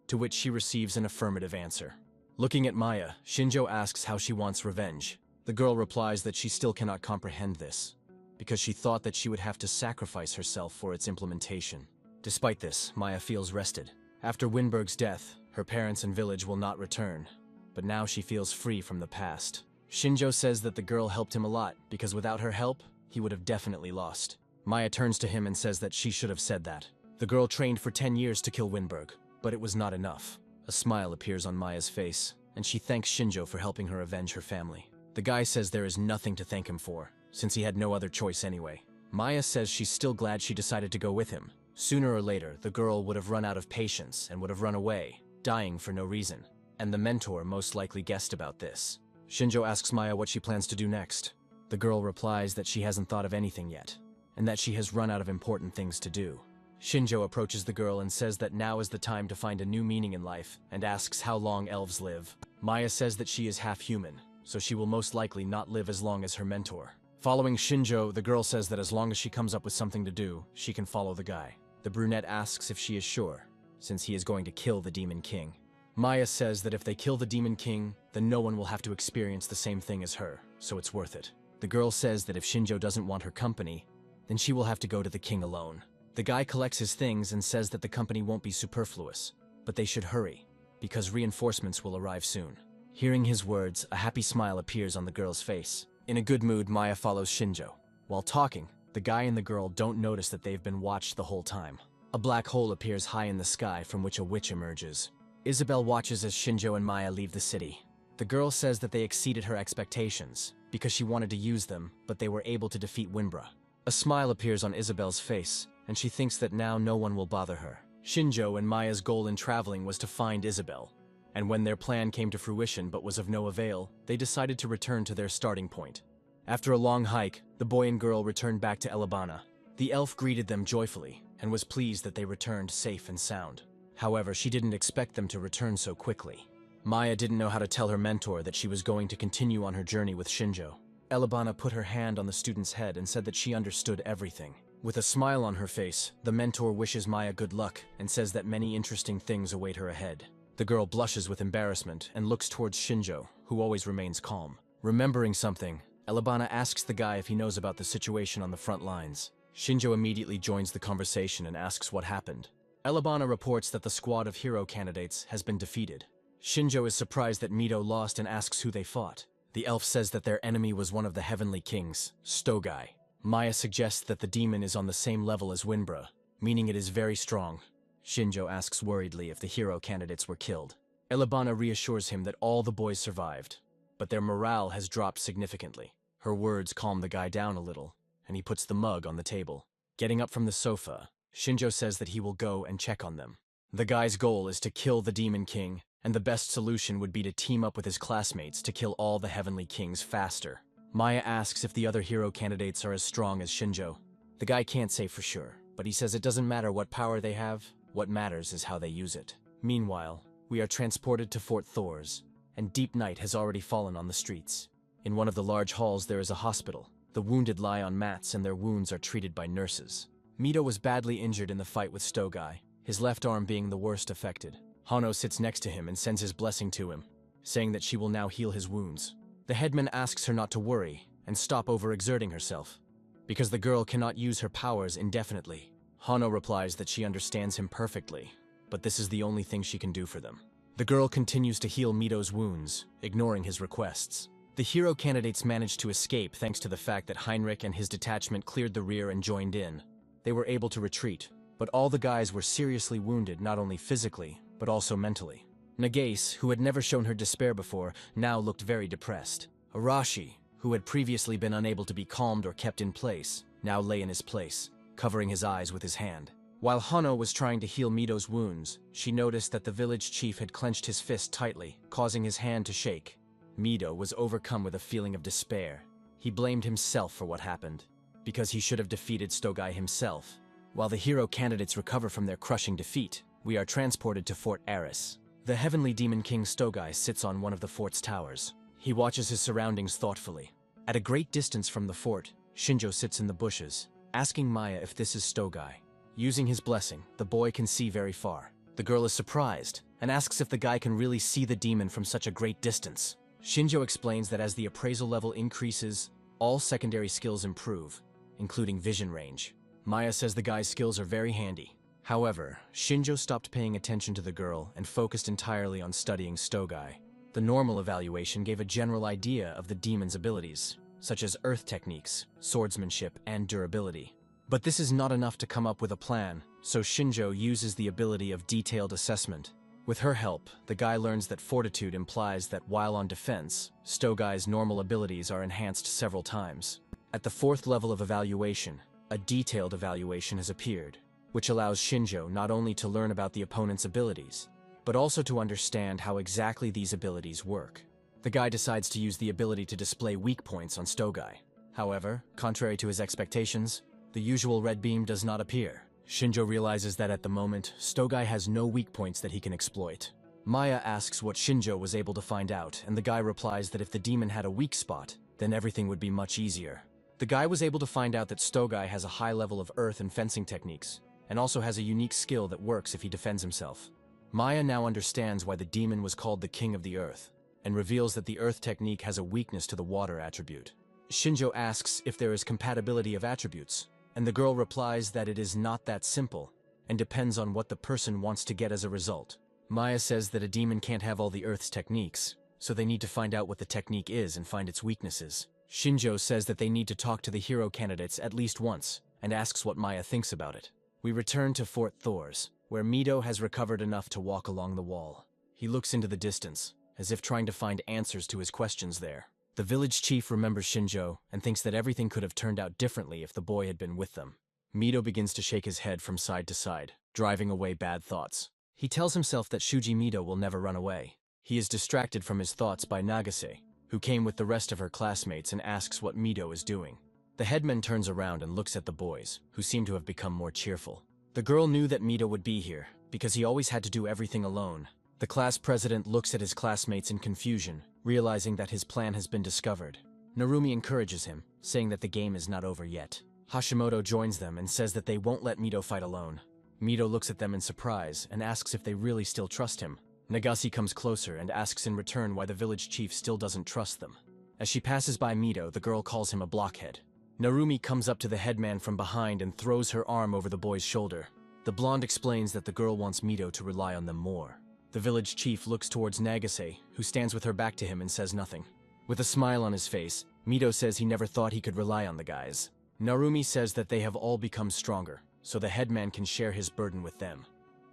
to which she receives an affirmative answer. Looking at Maya, Shinjo asks how she wants revenge. The girl replies that she still cannot comprehend this, because she thought that she would have to sacrifice herself for its implementation. Despite this, Maya feels rested. After Winberg's death, her parents and village will not return, but now she feels free from the past. Shinjo says that the girl helped him a lot, because without her help, he would have definitely lost. Maya turns to him and says that she should have said that. The girl trained for 10 years to kill Winberg, but it was not enough. A smile appears on Maya's face, and she thanks Shinjo for helping her avenge her family. The guy says there is nothing to thank him for, since he had no other choice anyway. Maya says she's still glad she decided to go with him. Sooner or later, the girl would have run out of patience and would have run away, dying for no reason. And the mentor most likely guessed about this. Shinjo asks Maya what she plans to do next. The girl replies that she hasn't thought of anything yet, and that she has run out of important things to do. Shinjo approaches the girl and says that now is the time to find a new meaning in life, and asks how long elves live. Maya says that she is half human, so she will most likely not live as long as her mentor. Following Shinjo, the girl says that as long as she comes up with something to do, she can follow the guy. The brunette asks if she is sure, since he is going to kill the Demon King. Maya says that if they kill the Demon King, then no one will have to experience the same thing as her, so it's worth it. The girl says that if Shinjo doesn't want her company, then she will have to go to the king alone. The guy collects his things and says that the company won't be superfluous, but they should hurry, because reinforcements will arrive soon. Hearing his words, a happy smile appears on the girl's face. In a good mood, Maya follows Shinjo. While talking, the guy and the girl don't notice that they've been watched the whole time. A black hole appears high in the sky from which a witch emerges. Isabel watches as Shinjo and Maya leave the city. The girl says that they exceeded her expectations, because she wanted to use them, but they were able to defeat Winbra. A smile appears on Isabel's face, and she thinks that now no one will bother her. Shinjo and Maya's goal in traveling was to find Isabel, and when their plan came to fruition but was of no avail, they decided to return to their starting point. After a long hike, the boy and girl returned back to Elabana. The elf greeted them joyfully, and was pleased that they returned safe and sound. However, she didn't expect them to return so quickly. Maya didn't know how to tell her mentor that she was going to continue on her journey with Shinjo. Elabana put her hand on the student's head and said that she understood everything. With a smile on her face, the mentor wishes Maya good luck and says that many interesting things await her ahead. The girl blushes with embarrassment and looks towards Shinjo, who always remains calm. Remembering something, Elabana asks the guy if he knows about the situation on the front lines. Shinjo immediately joins the conversation and asks what happened. Elabana reports that the squad of hero candidates has been defeated. Shinjo is surprised that Mito lost and asks who they fought. The elf says that their enemy was one of the heavenly kings, Stogai. Maya suggests that the demon is on the same level as Winbra, meaning it is very strong. Shinjo asks worriedly if the hero candidates were killed. Elabana reassures him that all the boys survived, but their morale has dropped significantly. Her words calm the guy down a little, and he puts the mug on the table. Getting up from the sofa, Shinjo says that he will go and check on them. The guy's goal is to kill the Demon King, and the best solution would be to team up with his classmates to kill all the Heavenly Kings faster. Maya asks if the other hero candidates are as strong as Shinjo. The guy can't say for sure, but he says it doesn't matter what power they have, what matters is how they use it. Meanwhile, we are transported to Fort Thors, and deep night has already fallen on the streets. In one of the large halls there is a hospital. The wounded lie on mats and their wounds are treated by nurses. Mito was badly injured in the fight with Stogai, his left arm being the worst affected. Hano sits next to him and sends his blessing to him, saying that she will now heal his wounds. The headman asks her not to worry and stop overexerting herself, because the girl cannot use her powers indefinitely. Hano replies that she understands him perfectly, but this is the only thing she can do for them. The girl continues to heal Mito's wounds, ignoring his requests. The hero candidates managed to escape thanks to the fact that Heinrich and his detachment cleared the rear and joined in. They were able to retreat, but all the guys were seriously wounded not only physically, but also mentally. Nagase, who had never shown her despair before, now looked very depressed. Arashi, who had previously been unable to be calmed or kept in place, now lay in his place, covering his eyes with his hand. While Hano was trying to heal Mito's wounds, she noticed that the village chief had clenched his fist tightly, causing his hand to shake. Mito was overcome with a feeling of despair. He blamed himself for what happened, because he should have defeated Stogai himself. While the hero candidates recover from their crushing defeat, we are transported to Fort Aris. The heavenly demon king Stogai sits on one of the fort's towers. He watches his surroundings thoughtfully. At a great distance from the fort, Shinjo sits in the bushes, asking Maya if this is Stogai. Using his blessing, the boy can see very far. The girl is surprised and asks if the guy can really see the demon from such a great distance. Shinjo explains that as the appraisal level increases, all secondary skills improve, including vision range. Maya says the guy's skills are very handy. However, Shinjo stopped paying attention to the girl and focused entirely on studying Stogai. The normal evaluation gave a general idea of the demon's abilities, such as earth techniques, swordsmanship, and durability. But this is not enough to come up with a plan, so Shinjo uses the ability of detailed assessment. With her help, the guy learns that fortitude implies that while on defense, Stogai's normal abilities are enhanced several times. At the 4th level of evaluation, a detailed evaluation has appeared, which allows Shinjo not only to learn about the opponent's abilities, but also to understand how exactly these abilities work. The guy decides to use the ability to display weak points on Stogai. However, contrary to his expectations, the usual red beam does not appear. Shinjo realizes that at the moment, Stogai has no weak points that he can exploit. Maya asks what Shinjo was able to find out, and the guy replies that if the demon had a weak spot, then everything would be much easier. The guy was able to find out that Stogai has a high level of earth and fencing techniques, and also has a unique skill that works if he defends himself. Maya now understands why the demon was called the King of the Earth, and reveals that the earth technique has a weakness to the water attribute. Shinjo asks if there is compatibility of attributes, and the girl replies that it is not that simple, and depends on what the person wants to get as a result. Maya says that a demon can't have all the Earth's techniques, so they need to find out what the technique is and find its weaknesses. Shinjo says that they need to talk to the hero candidates at least once, and asks what Maya thinks about it. We return to Fort Thors, where Mito has recovered enough to walk along the wall. He looks into the distance, as if trying to find answers to his questions there. The village chief remembers Shinjo and thinks that everything could have turned out differently if the boy had been with them. Mito begins to shake his head from side to side, driving away bad thoughts. He tells himself that Shuji Mito will never run away. He is distracted from his thoughts by Nagase, who came with the rest of her classmates and asks what Mito is doing. The headman turns around and looks at the boys, who seem to have become more cheerful. The girl knew that Mito would be here, because he always had to do everything alone. The class president looks at his classmates in confusion, realizing that his plan has been discovered. Narumi encourages him, saying that the game is not over yet. Hashimoto joins them and says that they won't let Mito fight alone. Mito looks at them in surprise and asks if they really still trust him. Nagase comes closer and asks in return why the village chief still doesn't trust them. As she passes by Mito, the girl calls him a blockhead. Narumi comes up to the headman from behind and throws her arm over the boy's shoulder. The blonde explains that the girl wants Mito to rely on them more. The village chief looks towards Nagase, who stands with her back to him and says nothing. With a smile on his face, Mito says he never thought he could rely on the guys. Narumi says that they have all become stronger, so the headman can share his burden with them.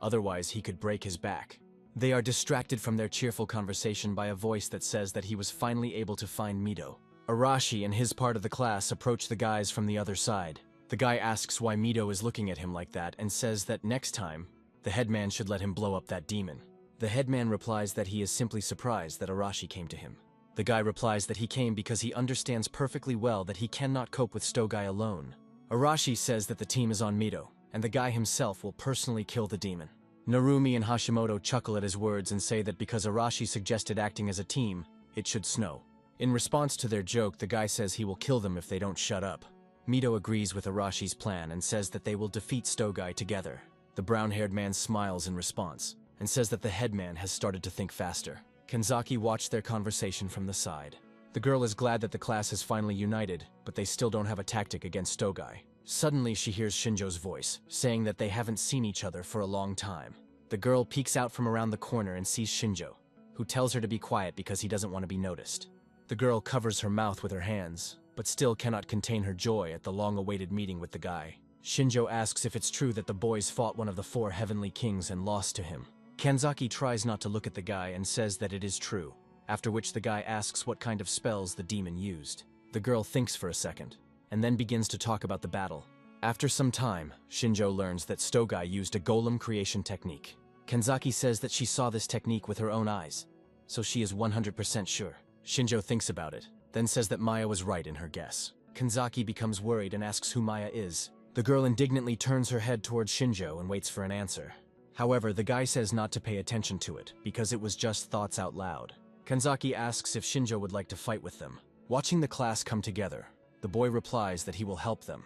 Otherwise, he could break his back. They are distracted from their cheerful conversation by a voice that says that he was finally able to find Mito. Arashi and his part of the class approach the guys from the other side. The guy asks why Mito is looking at him like that and says that next time, the headman should let him blow up that demon. The headman replies that he is simply surprised that Arashi came to him. The guy replies that he came because he understands perfectly well that he cannot cope with Stogai alone. Arashi says that the team is on Mito, and the guy himself will personally kill the demon. Narumi and Hashimoto chuckle at his words and say that because Arashi suggested acting as a team, it should snow. In response to their joke, the guy says he will kill them if they don't shut up. Mito agrees with Arashi's plan and says that they will defeat Stogai together. The brown-haired man smiles in response, and says that the headman has started to think faster. Kanzaki watched their conversation from the side. The girl is glad that the class has finally united, but they still don't have a tactic against Stogai. Suddenly she hears Shinjo's voice, saying that they haven't seen each other for a long time. The girl peeks out from around the corner and sees Shinjo, who tells her to be quiet because he doesn't want to be noticed. The girl covers her mouth with her hands, but still cannot contain her joy at the long-awaited meeting with the guy. Shinjo asks if it's true that the boys fought one of the 4 heavenly kings and lost to him. Kanzaki tries not to look at the guy and says that it is true, after which the guy asks what kind of spells the demon used. The girl thinks for a second, and then begins to talk about the battle. After some time, Shinjo learns that Stogai used a golem creation technique. Kanzaki says that she saw this technique with her own eyes, so she is 100% sure. Shinjo thinks about it, then says that Maya was right in her guess. Kanzaki becomes worried and asks who Maya is. The girl indignantly turns her head towards Shinjo and waits for an answer. However, the guy says not to pay attention to it, because it was just thoughts out loud. Kanzaki asks if Shinjo would like to fight with them. Watching the class come together, the boy replies that he will help them,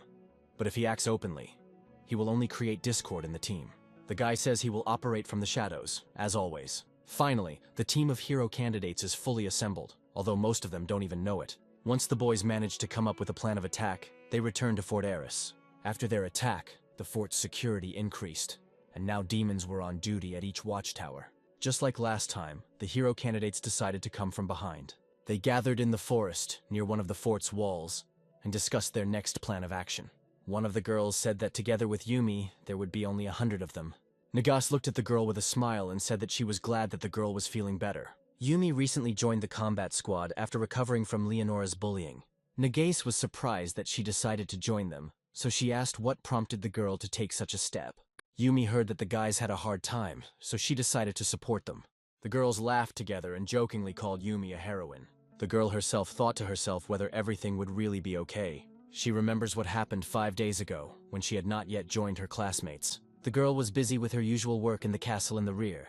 but if he acts openly, he will only create discord in the team. The guy says he will operate from the shadows, as always. Finally, the team of hero candidates is fully assembled, although most of them don't even know it. Once the boys manage to come up with a plan of attack, they return to Fort Eris. After their attack, the fort's security increased, and now demons were on duty at each watchtower. Just like last time, the hero candidates decided to come from behind. They gathered in the forest, near one of the fort's walls, and discussed their next plan of action. One of the girls said that together with Yumi, there would be only 100 of them. Nagase looked at the girl with a smile and said that she was glad that the girl was feeling better. Yumi recently joined the combat squad after recovering from Leonora's bullying. Nagase was surprised that she decided to join them, so she asked what prompted the girl to take such a step. Yumi heard that the guys had a hard time, so she decided to support them. The girls laughed together and jokingly called Yumi a heroine. The girl herself thought to herself whether everything would really be okay. She remembers what happened 5 days ago, when she had not yet joined her classmates. The girl was busy with her usual work in the castle in the rear,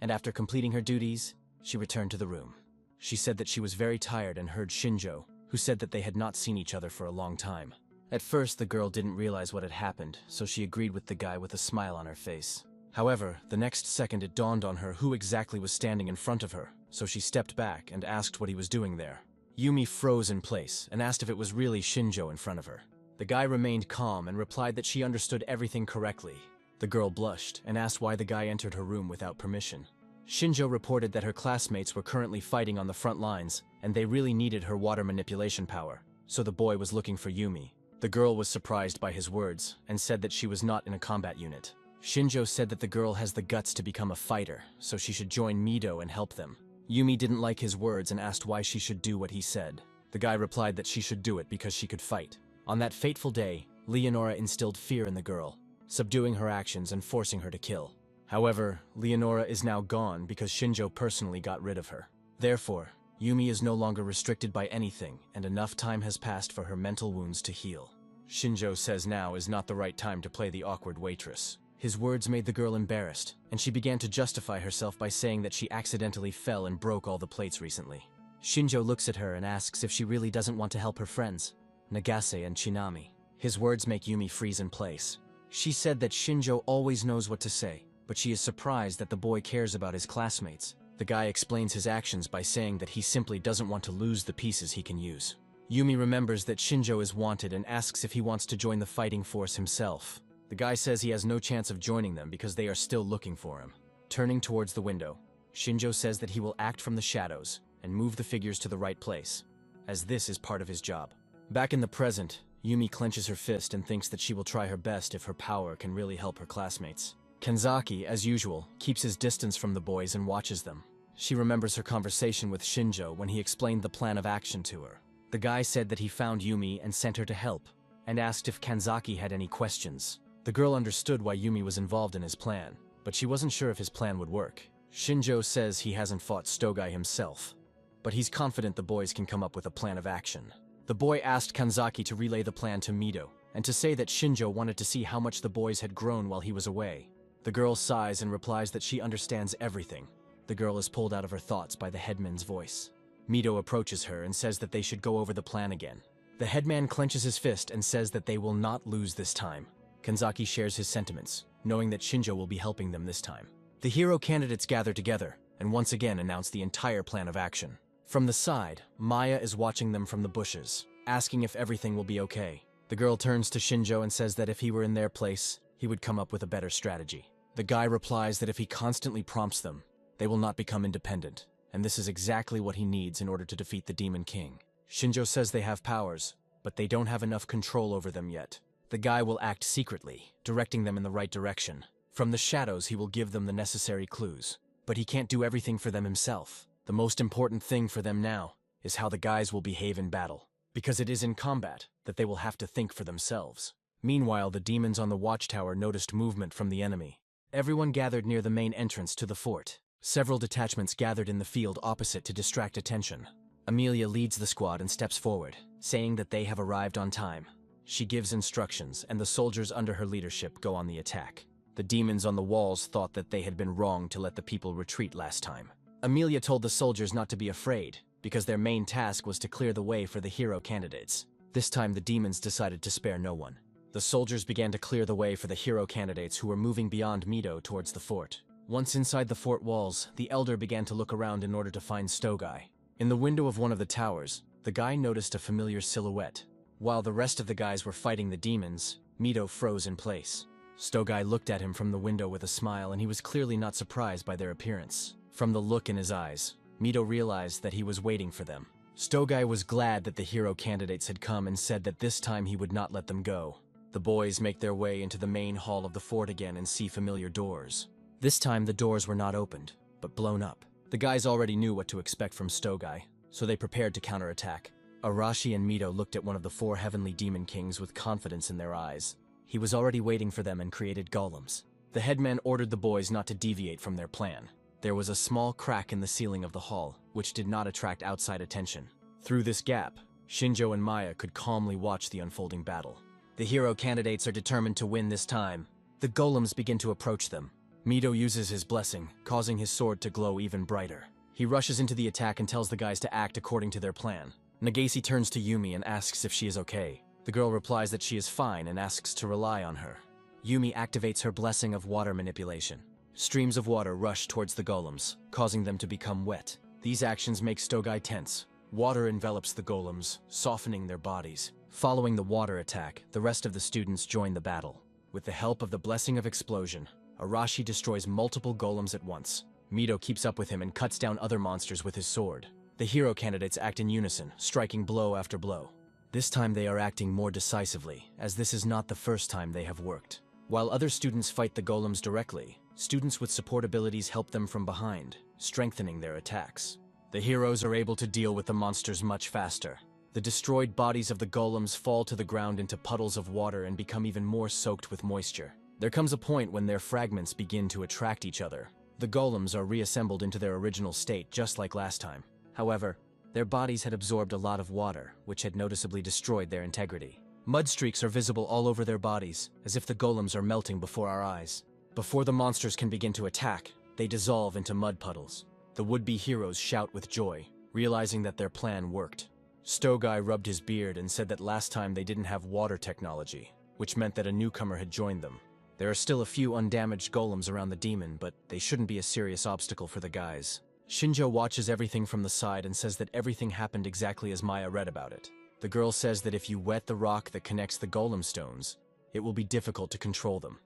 and after completing her duties, she returned to the room. She said that she was very tired and heard Shinjo, who said that they had not seen each other for a long time. At first, the girl didn't realize what had happened, so she agreed with the guy with a smile on her face. However, the next second it dawned on her who exactly was standing in front of her, so she stepped back and asked what he was doing there. Yumi froze in place and asked if it was really Shinjo in front of her. The guy remained calm and replied that she understood everything correctly. The girl blushed and asked why the guy entered her room without permission. Shinjo reported that her classmates were currently fighting on the front lines, and they really needed her water manipulation power, so the boy was looking for Yumi. The girl was surprised by his words and said that she was not in a combat unit. Shinjo said that the girl has the guts to become a fighter, so she should join Mido and help them. Yumi didn't like his words and asked why she should do what he said. The guy replied that she should do it because she could fight. On that fateful day, Leonora instilled fear in the girl, subduing her actions and forcing her to kill. However, Leonora is now gone because Shinjo personally got rid of her. Therefore, Yumi is no longer restricted by anything, and enough time has passed for her mental wounds to heal. Shinjo says now is not the right time to play the awkward waitress. His words made the girl embarrassed, and she began to justify herself by saying that she accidentally fell and broke all the plates recently. Shinjo looks at her and asks if she really doesn't want to help her friends, Nagase and Chinami. His words make Yumi freeze in place. She said that Shinjo always knows what to say, but she is surprised that the boy cares about his classmates. The guy explains his actions by saying that he simply doesn't want to lose the pieces he can use. Yumi remembers that Shinjo is wanted and asks if he wants to join the fighting force himself. The guy says he has no chance of joining them because they are still looking for him. Turning towards the window, Shinjo says that he will act from the shadows and move the figures to the right place, as this is part of his job. Back in the present, Yumi clenches her fist and thinks that she will try her best if her power can really help her classmates. Kanzaki, as usual, keeps his distance from the boys and watches them. She remembers her conversation with Shinjo when he explained the plan of action to her. The guy said that he found Yumi and sent her to help, and asked if Kanzaki had any questions. The girl understood why Yumi was involved in his plan, but she wasn't sure if his plan would work. Shinjo says he hasn't fought Stogai himself, but he's confident the boys can come up with a plan of action. The boy asked Kanzaki to relay the plan to Mido, and to say that Shinjo wanted to see how much the boys had grown while he was away. The girl sighs and replies that she understands everything. The girl is pulled out of her thoughts by the headman's voice. Mido approaches her and says that they should go over the plan again. The headman clenches his fist and says that they will not lose this time. Kanzaki shares his sentiments, knowing that Shinjo will be helping them this time. The hero candidates gather together and once again announce the entire plan of action. From the side, Maya is watching them from the bushes, asking if everything will be okay. The girl turns to Shinjo and says that if he were in their place, he would come up with a better strategy. The guy replies that if he constantly prompts them, they will not become independent, and this is exactly what he needs in order to defeat the Demon King. Shinjo says they have powers, but they don't have enough control over them yet. The guy will act secretly, directing them in the right direction. From the shadows, he will give them the necessary clues. But he can't do everything for them himself. The most important thing for them now is how the guys will behave in battle, because it is in combat that they will have to think for themselves. Meanwhile, the demons on the watchtower noticed movement from the enemy. Everyone gathered near the main entrance to the fort. Several detachments gathered in the field opposite to distract attention. Amelia leads the squad and steps forward, saying that they have arrived on time. She gives instructions, and the soldiers under her leadership go on the attack. The demons on the walls thought that they had been wrong to let the people retreat last time. Amelia told the soldiers not to be afraid, because their main task was to clear the way for the hero candidates. This time the demons decided to spare no one. The soldiers began to clear the way for the hero candidates who were moving beyond Mido towards the fort. Once inside the fort walls, the elder began to look around in order to find Stogai. In the window of one of the towers, the guy noticed a familiar silhouette. While the rest of the guys were fighting the demons, Mido froze in place. Stogai looked at him from the window with a smile, and he was clearly not surprised by their appearance. From the look in his eyes, Mido realized that he was waiting for them. Stogai was glad that the hero candidates had come and said that this time he would not let them go. The boys make their way into the main hall of the fort again and see familiar doors. This time the doors were not opened, but blown up. The guys already knew what to expect from Stogai, so they prepared to counterattack. Arashi and Mido looked at one of the 4 heavenly demon kings with confidence in their eyes. He was already waiting for them and created golems. The headman ordered the boys not to deviate from their plan. There was a small crack in the ceiling of the hall, which did not attract outside attention. Through this gap, Shinjo and Maya could calmly watch the unfolding battle. The hero candidates are determined to win this time. The golems begin to approach them. Mido uses his blessing, causing his sword to glow even brighter. He rushes into the attack and tells the guys to act according to their plan. Nagase turns to Yumi and asks if she is okay. The girl replies that she is fine and asks to rely on her. Yumi activates her blessing of water manipulation. Streams of water rush towards the golems, causing them to become wet. These actions make Stogai tense. Water envelops the golems, softening their bodies. Following the water attack, the rest of the students join the battle. With the help of the blessing of explosion, Arashi destroys multiple golems at once. Mido keeps up with him and cuts down other monsters with his sword. The hero candidates act in unison, striking blow after blow. This time they are acting more decisively, as this is not the first time they have worked. While other students fight the golems directly, students with support abilities help them from behind, strengthening their attacks. The heroes are able to deal with the monsters much faster. The destroyed bodies of the golems fall to the ground into puddles of water and become even more soaked with moisture. There comes a point when their fragments begin to attract each other. The golems are reassembled into their original state just like last time. However, their bodies had absorbed a lot of water, which had noticeably destroyed their integrity. Mud streaks are visible all over their bodies, as if the golems are melting before our eyes. Before the monsters can begin to attack, they dissolve into mud puddles. The would-be heroes shout with joy, realizing that their plan worked. Stogai rubbed his beard and said that last time they didn't have water technology, which meant that a newcomer had joined them. There are still a few undamaged golems around the demon, but they shouldn't be a serious obstacle for the guys. Shinjo watches everything from the side and says that everything happened exactly as Maya read about it. The girl says that if you wet the rock that connects the golem stones, it will be difficult to control them.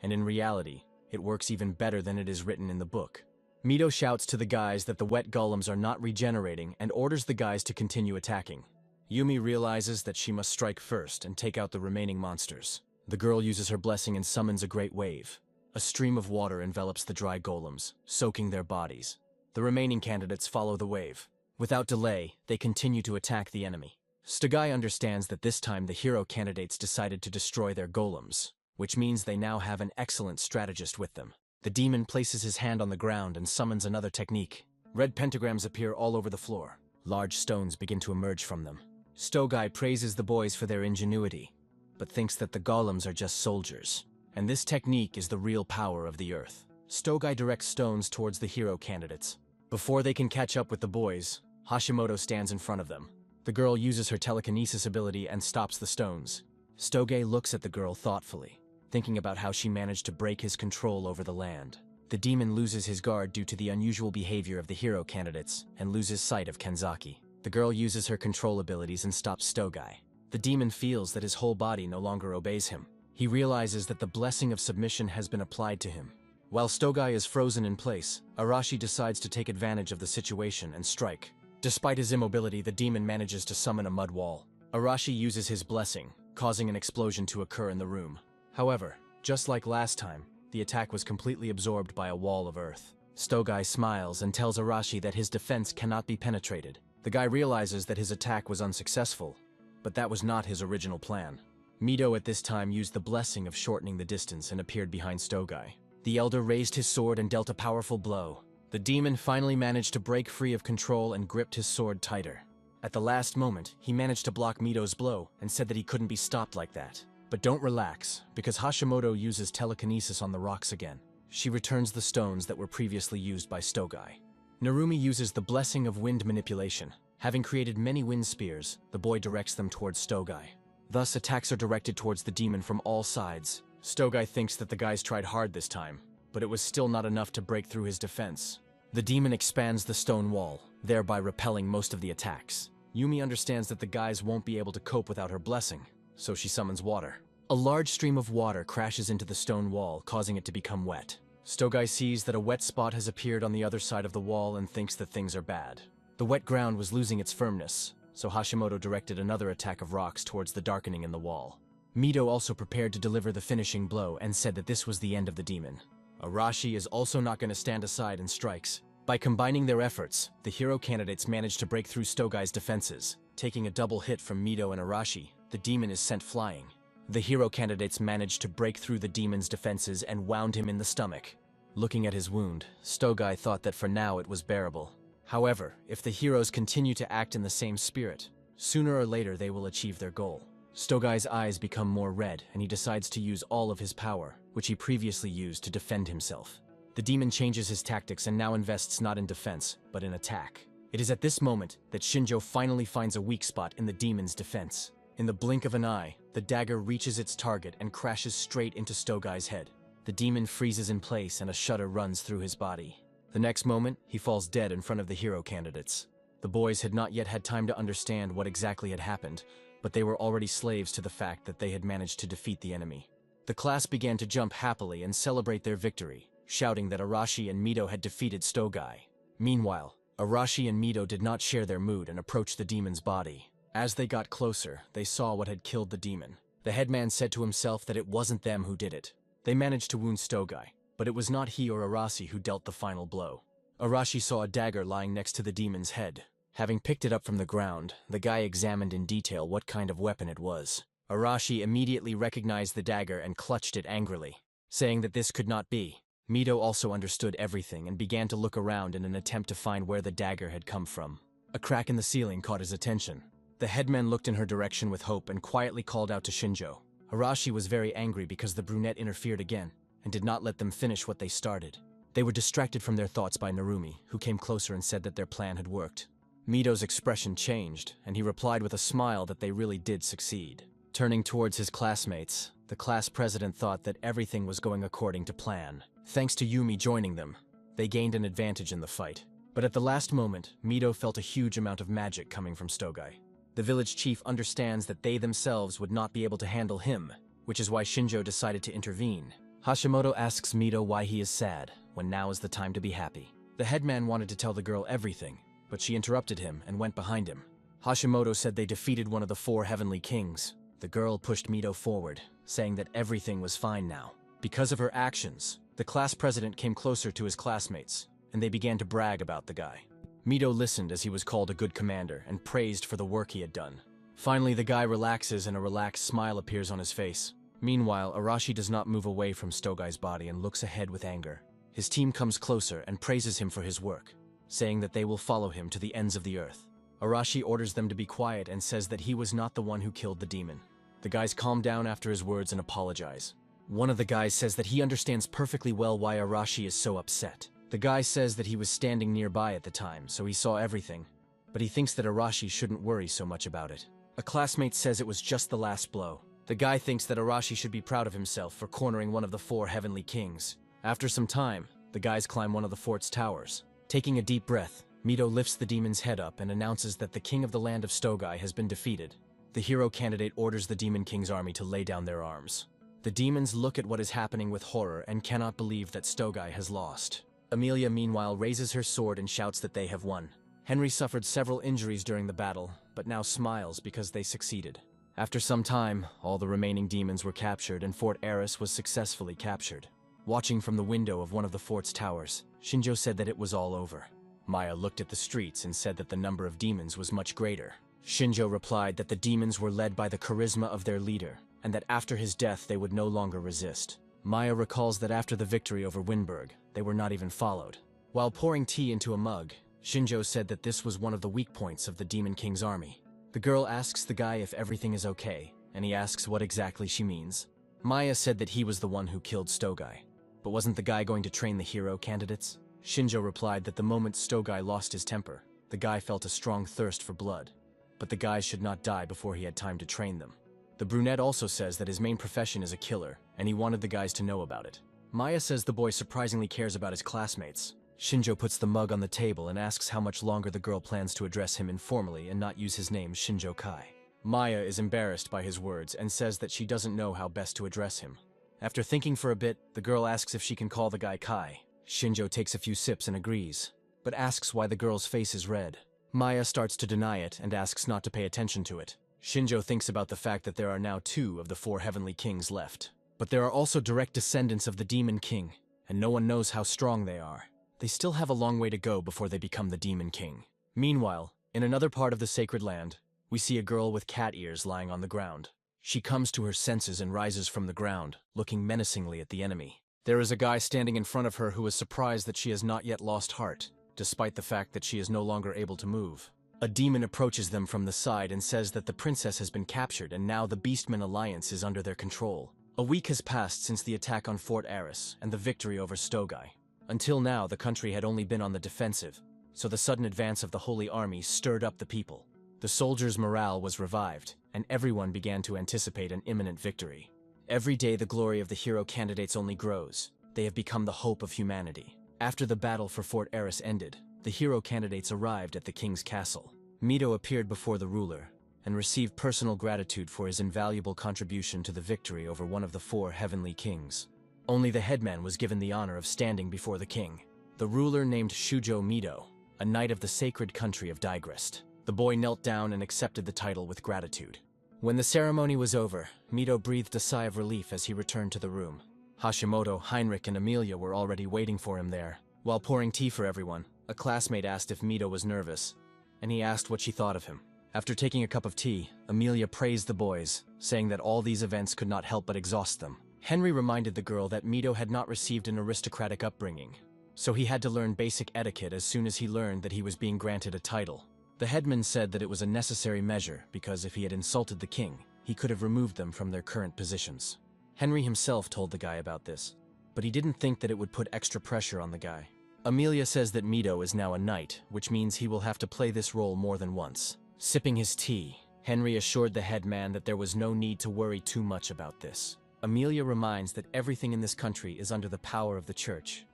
And in reality, it works even better than it is written in the book. Mido shouts to the guys that the wet golems are not regenerating and orders the guys to continue attacking. Yumi realizes that she must strike first and take out the remaining monsters. The girl uses her blessing and summons a great wave. A stream of water envelops the dry golems, soaking their bodies. The remaining candidates follow the wave. Without delay, they continue to attack the enemy. Stogai understands that this time the hero candidates decided to destroy their golems, which means they now have an excellent strategist with them. The demon places his hand on the ground and summons another technique. Red pentagrams appear all over the floor. Large stones begin to emerge from them. Stogai praises the boys for their ingenuity, but thinks that the golems are just soldiers, and this technique is the real power of the earth. Stogai directs stones towards the hero candidates. Before they can catch up with the boys, Hashimoto stands in front of them. The girl uses her telekinesis ability and stops the stones. Stogai looks at the girl thoughtfully, thinking about how she managed to break his control over the land. The demon loses his guard due to the unusual behavior of the hero candidates and loses sight of Kenzaki. The girl uses her control abilities and stops Stogai. The demon feels that his whole body no longer obeys him. He realizes that the blessing of submission has been applied to him. While Stogai is frozen in place, Arashi decides to take advantage of the situation and strike. Despite his immobility, the demon manages to summon a mud wall. Arashi uses his blessing, causing an explosion to occur in the room. However, just like last time, the attack was completely absorbed by a wall of earth. Stogai smiles and tells Arashi that his defense cannot be penetrated. The guy realizes that his attack was unsuccessful, but that was not his original plan. Mido at this time used the blessing of shortening the distance and appeared behind Stogai. The elder raised his sword and dealt a powerful blow. The demon finally managed to break free of control and gripped his sword tighter. At the last moment, he managed to block Mido's blow and said that he couldn't be stopped like that. But don't relax, because Hashimoto uses telekinesis on the rocks again. She returns the stones that were previously used by Stogai. Narumi uses the blessing of wind manipulation. Having created many wind spears, the boy directs them towards Stogai. Thus, attacks are directed towards the demon from all sides. Stogai thinks that the guys tried hard this time, but it was still not enough to break through his defense. The demon expands the stone wall, thereby repelling most of the attacks. Yumi understands that the guys won't be able to cope without her blessing, so she summons water. A large stream of water crashes into the stone wall, causing it to become wet. Stogai sees that a wet spot has appeared on the other side of the wall and thinks that things are bad. The wet ground was losing its firmness, so Hashimoto directed another attack of rocks towards the darkening in the wall. Mido also prepared to deliver the finishing blow and said that this was the end of the demon. Arashi is also not going to stand aside and strikes. By combining their efforts, the hero candidates managed to break through Stogai's defenses. Taking a double hit from Mido and Arashi, the demon is sent flying. The hero candidates managed to break through the demon's defenses and wound him in the stomach. Looking at his wound, Stogai thought that for now it was bearable. However, if the heroes continue to act in the same spirit, sooner or later they will achieve their goal. Stogai's eyes become more red and he decides to use all of his power, which he previously used to defend himself. The demon changes his tactics and now invests not in defense, but in attack. It is at this moment that Shinjo finally finds a weak spot in the demon's defense. In the blink of an eye, the dagger reaches its target and crashes straight into Stogai's head. The demon freezes in place and a shudder runs through his body. The next moment, he falls dead in front of the hero candidates. The boys had not yet had time to understand what exactly had happened, but they were already slaves to the fact that they had managed to defeat the enemy. The class began to jump happily and celebrate their victory, shouting that Arashi and Mido had defeated Stogai. Meanwhile, Arashi and Mido did not share their mood and approached the demon's body. As they got closer, they saw what had killed the demon. The headman said to himself that it wasn't them who did it. They managed to wound Stogai, but it was not he or Arashi who dealt the final blow. Arashi saw a dagger lying next to the demon's head. Having picked it up from the ground, the guy examined in detail what kind of weapon it was. Arashi immediately recognized the dagger and clutched it angrily, saying that this could not be. Mido also understood everything and began to look around in an attempt to find where the dagger had come from. A crack in the ceiling caught his attention. The headman looked in her direction with hope and quietly called out to Shinjo. Arashi was very angry because the brunette interfered again and did not let them finish what they started. They were distracted from their thoughts by Narumi, who came closer and said that their plan had worked. Mido's expression changed, and he replied with a smile that they really did succeed. Turning towards his classmates, the class president thought that everything was going according to plan. Thanks to Yumi joining them, they gained an advantage in the fight. But at the last moment, Mido felt a huge amount of magic coming from Stogai. The village chief understands that they themselves would not be able to handle him, which is why Shinjo decided to intervene. Hashimoto asks Mido why he is sad, when now is the time to be happy. The headman wanted to tell the girl everything, but she interrupted him and went behind him. Hashimoto said they defeated one of the 4 heavenly kings. The girl pushed Mido forward, saying that everything was fine now. Because of her actions, the class president came closer to his classmates, and they began to brag about the guy. Mido listened as he was called a good commander and praised for the work he had done. Finally, the guy relaxes and a relaxed smile appears on his face. Meanwhile, Arashi does not move away from Stogai's body and looks ahead with anger. His team comes closer and praises him for his work, saying that they will follow him to the ends of the earth. Arashi orders them to be quiet and says that he was not the one who killed the demon. The guys calm down after his words and apologize. One of the guys says that he understands perfectly well why Arashi is so upset. The guy says that he was standing nearby at the time, so he saw everything, but he thinks that Arashi shouldn't worry so much about it. A classmate says it was just the last blow. The guy thinks that Arashi should be proud of himself for cornering one of the 4 heavenly kings. After some time, the guys climb one of the fort's towers. Taking a deep breath, Mido lifts the demon's head up and announces that the king of the land of Stogai has been defeated. The hero candidate orders the demon king's army to lay down their arms. The demons look at what is happening with horror and cannot believe that Stogai has lost. Amelia meanwhile raises her sword and shouts that they have won. Henry suffered several injuries during the battle, but now smiles because they succeeded. After some time, all the remaining demons were captured and Fort Eris was successfully captured. Watching from the window of one of the fort's towers, Shinjo said that it was all over. Maya looked at the streets and said that the number of demons was much greater. Shinjo replied that the demons were led by the charisma of their leader, and that after his death they would no longer resist. Maya recalls that after the victory over Winburg, they were not even followed. While pouring tea into a mug, Shinjo said that this was one of the weak points of the Demon King's army. The girl asks the guy if everything is okay, and he asks what exactly she means. Maya said that he was the one who killed Stogai. But wasn't the guy going to train the hero candidates? Shinjo replied that the moment Stogai lost his temper, the guy felt a strong thirst for blood. But the guys should not die before he had time to train them. The brunette also says that his main profession is a killer, and he wanted the guys to know about it. Maya says the boy surprisingly cares about his classmates. Shinjo puts the mug on the table and asks how much longer the girl plans to address him informally and not use his name Shinjo Kai. Maya is embarrassed by his words and says that she doesn't know how best to address him. After thinking for a bit, the girl asks if she can call the guy Kai. Shinjo takes a few sips and agrees, but asks why the girl's face is red. Maya starts to deny it and asks not to pay attention to it. Shinjo thinks about the fact that there are now 2 of the 4 heavenly kings left. But there are also direct descendants of the Demon King, and no one knows how strong they are. They still have a long way to go before they become the Demon King. Meanwhile, in another part of the sacred land, we see a girl with cat ears lying on the ground. She comes to her senses and rises from the ground, looking menacingly at the enemy. There is a guy standing in front of her who is surprised that she has not yet lost heart, despite the fact that she is no longer able to move. A demon approaches them from the side and says that the princess has been captured and now the Beastmen Alliance is under their control. A week has passed since the attack on Fort Eris and the victory over Stogai. Until now, the country had only been on the defensive, so the sudden advance of the Holy Army stirred up the people. The soldiers' morale was revived, and everyone began to anticipate an imminent victory. Every day the glory of the hero candidates only grows. They have become the hope of humanity. After the battle for Fort Eris ended, the hero candidates arrived at the king's castle. Mito appeared before the ruler and received personal gratitude for his invaluable contribution to the victory over one of the 4 heavenly kings. Only the headman was given the honor of standing before the king. The ruler named Shujo Mito, a knight of the sacred country of Digrist. The boy knelt down and accepted the title with gratitude. When the ceremony was over, Mito breathed a sigh of relief as he returned to the room. Hashimoto, Heinrich, and Amelia were already waiting for him there. While pouring tea for everyone, a classmate asked if Mito was nervous, and he asked what she thought of him. After taking a cup of tea, Amelia praised the boys, saying that all these events could not help but exhaust them. Henry reminded the girl that Mito had not received an aristocratic upbringing, so he had to learn basic etiquette as soon as he learned that he was being granted a title. The headman said that it was a necessary measure because if he had insulted the king, he could have removed them from their current positions. Henry himself told the guy about this, but he didn't think that it would put extra pressure on the guy. Amelia says that Mito is now a knight, which means he will have to play this role more than once. Sipping his tea, Henry assured the headman that there was no need to worry too much about this. Amelia reminds that everything in this country is under the power of the church,